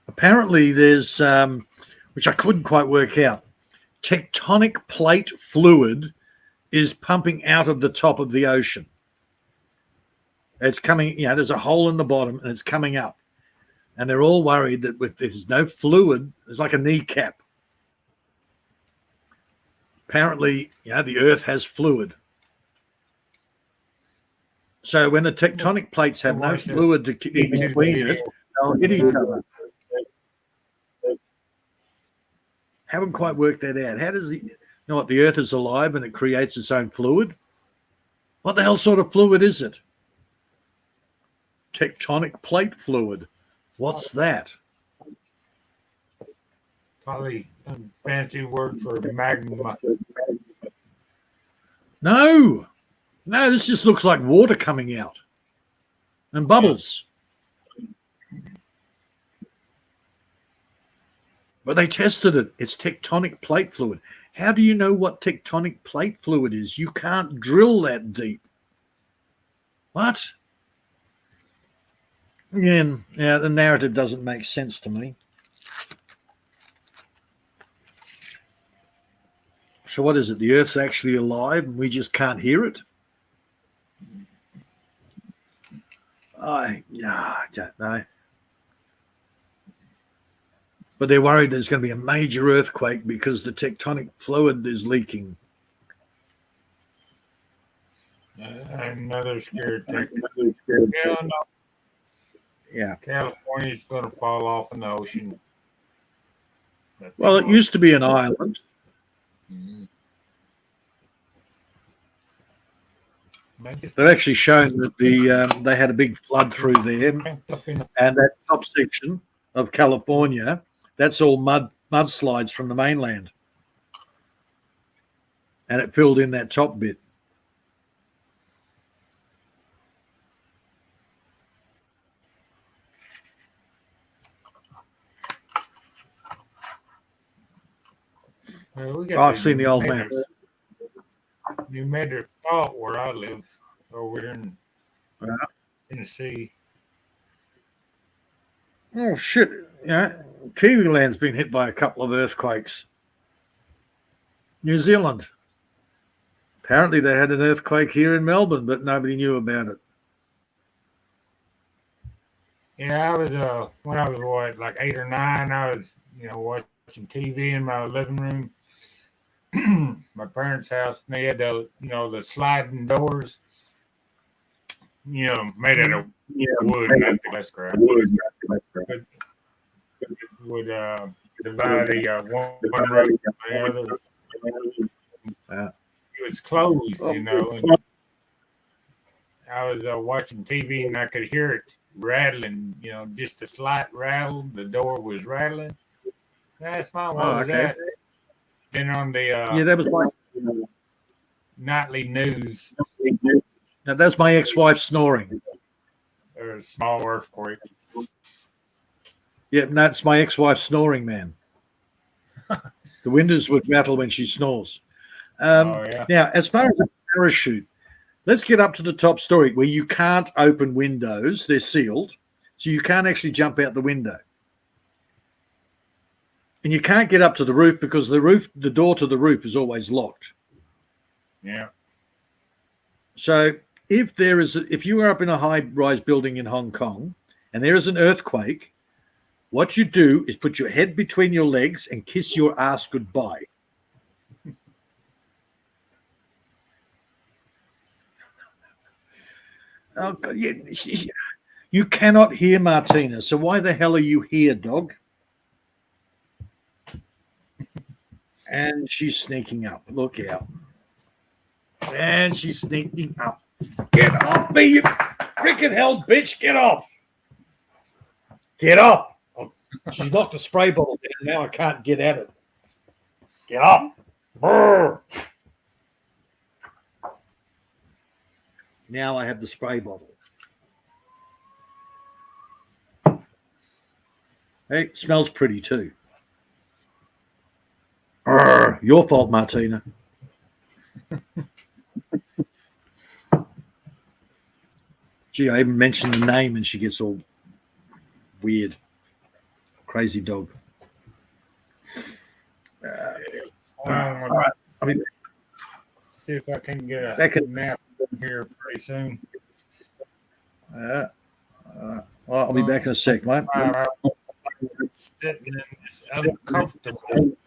Apparently, there's which I couldn't quite work out. Tectonic plate fluid is pumping out of the top of the ocean. It's coming, there's a hole in the bottom and it's coming up. And they're all worried that if there's no fluid, it's like a kneecap. Apparently, the Earth has fluid. So when the tectonic plates have no fluid in between it, they'll hit each other. Haven't quite worked that out. How does the Earth is alive and it creates its own fluid? What the hell sort of fluid is it? Tectonic plate fluid. What's that? Probably a fancy word for magma. No, this just looks like water coming out and bubbles. But they tested it. It's tectonic plate fluid. How do you know what tectonic plate fluid is? You can't drill that deep. What? Again, yeah, the narrative doesn't make sense to me. So what is it? The Earth's actually alive and we just can't hear it? I don't know. But they're worried there's going to be a major earthquake because the tectonic fluid is leaking. Another scare tactic. Yeah. California's going to fall off in the ocean. Well, it used to be an island. Mm-hmm. They've actually shown that they had a big flood through there, and that top section of California, that's all mudslides from the mainland, and it filled in that top bit. I've seen the old map. New Metric Fault where I live over here in Tennessee. Oh shit! Yeah, Kiwi land's been hit by a couple of earthquakes. New Zealand. Apparently, they had an earthquake here in Melbourne, but nobody knew about it. Yeah, I was when I was like 8 or 9. I was watching TV in my living room. My parents' house, and they had the sliding doors, made out of wood, not glass crap. Would divide one room from the other. It was closed, And I was watching TV, and I could hear it rattling, just a slight rattle. The door was rattling. That's my what was that? Then on the that was my nightly news. Now that's my ex-wife snoring. There was a small earthquake. Yeah, that's my ex-wife snoring, man. The windows would rattle when she snores. Now, as far as a parachute, let's get up to the top story where you can't open windows. They're sealed, so you can't actually jump out the window. And you can't get up to the roof because the door to the roof is always locked. Yeah. So if you are up in a high-rise building in Hong Kong and there is an earthquake, what you do is put your head between your legs and kiss your ass goodbye. Oh, God, you cannot hear Martina, so why the hell are you here, dog? And she's sneaking up. Look out. And she's sneaking up. Get off me, you freaking hell, bitch. Get off. Get off. Oh, she's knocked a spray bottle down. Now I can't get at it. Get off. Brr. Now I have the spray bottle. Hey, it smells pretty too. Your fault, Martina. Gee, I even mentioned the name and she gets all weird. Crazy dog. All right. I mean, see if I can get a nap here pretty soon. Well, I'll be back in a sec, mate. Sitting in this uncomfortable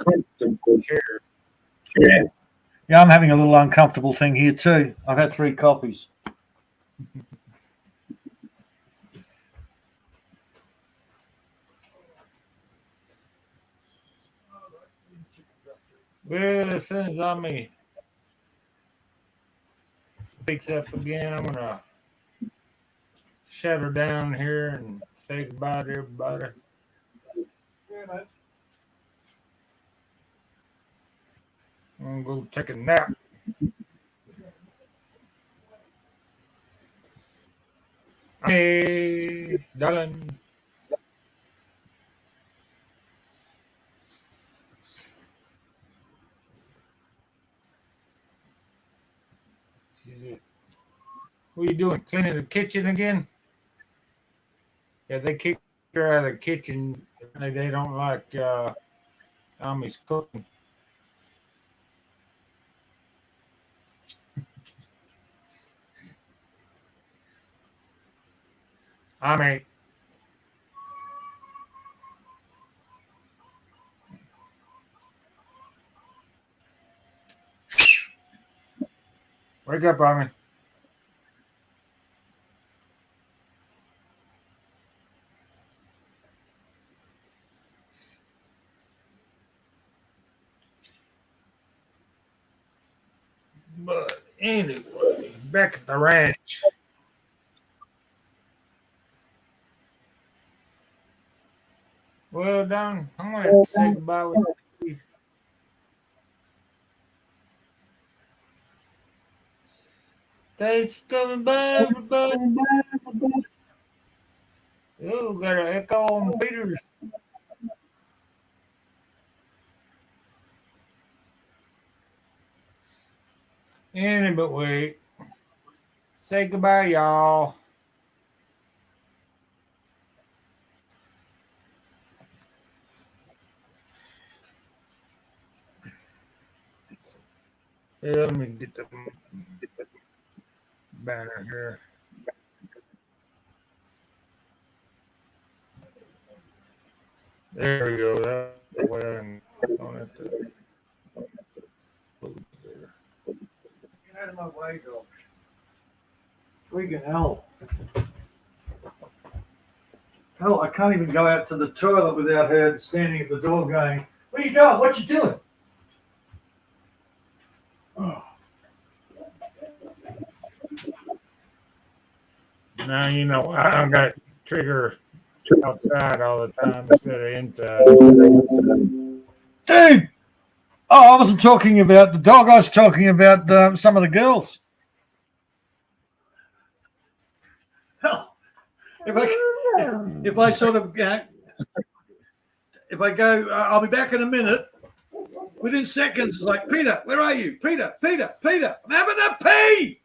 chair. Yeah, I'm having a little uncomfortable thing here too. I've had 3 coffees. Well, as soon as Ami speaks up again, I'm gonna shut her down here and say goodbye to everybody. I'm gonna go take a nap. Hey, darling. What are you doing? Cleaning the kitchen again? Yeah, they kicked her out of the kitchen. They don't like Tommy's cooking. I mean, wake up, Tommy. But anyway, back at the ranch. Well, Don, I'm gonna have to say goodbye with you. Thanks for coming by, everybody. Oh, got an echo on Peter's. Anyway, say goodbye, y'all. Yeah, let me get the banner here. There we go. That way I don't have to. Get out of my way, dog. Freaking hell. Hell, I can't even go out to the toilet without her standing at the door going, "Where you going? What you doing?" Oh. Now you know I got trigger outside all the time instead of inside. Dude! Oh, I wasn't talking about the dog. I was talking about some of the girls. Hell, if I sort of if I go, I'll be back in a minute. Within seconds, it's like, Peter, where are you? Peter, I'm having a pee.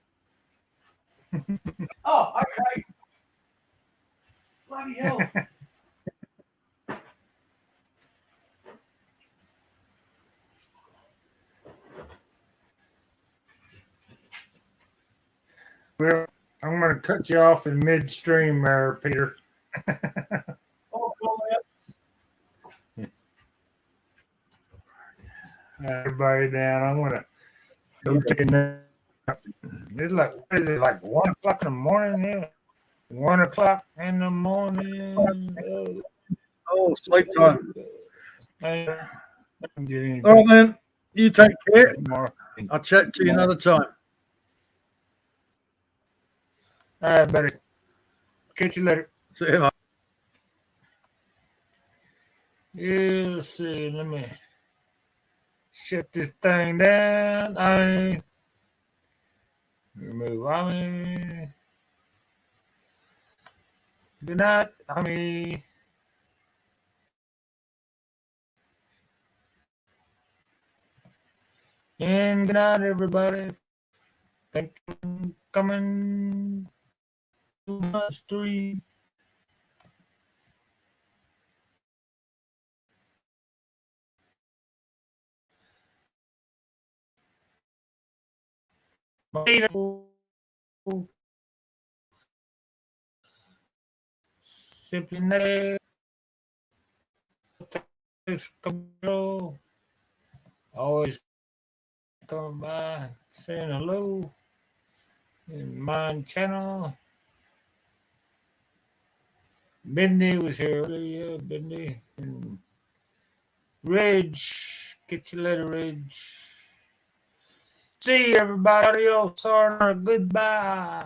Oh, okay. Bloody hell. Well, I'm going to cut you off in midstream there, Peter. Oh, Everybody down. I'm going to go take a nap. It's like, what is it, like 1 o'clock in the morning? Yeah. 1 o'clock in the morning. oh, sleep time. All All right, man. You take care. tomorrow. I'll chat to you another time. All right, buddy. Catch you later. See you, mate. Yeah, let's see. Let me shut this thing down. I remove Ami. Good night, Ami. And good night, everybody. Thank you for coming to my stream. Simply never always come by saying hello in my channel. Bendy was here earlier. Yeah, Bendy. And Reg. Get you later, Reg. See you, everybody. Adios. Goodbye.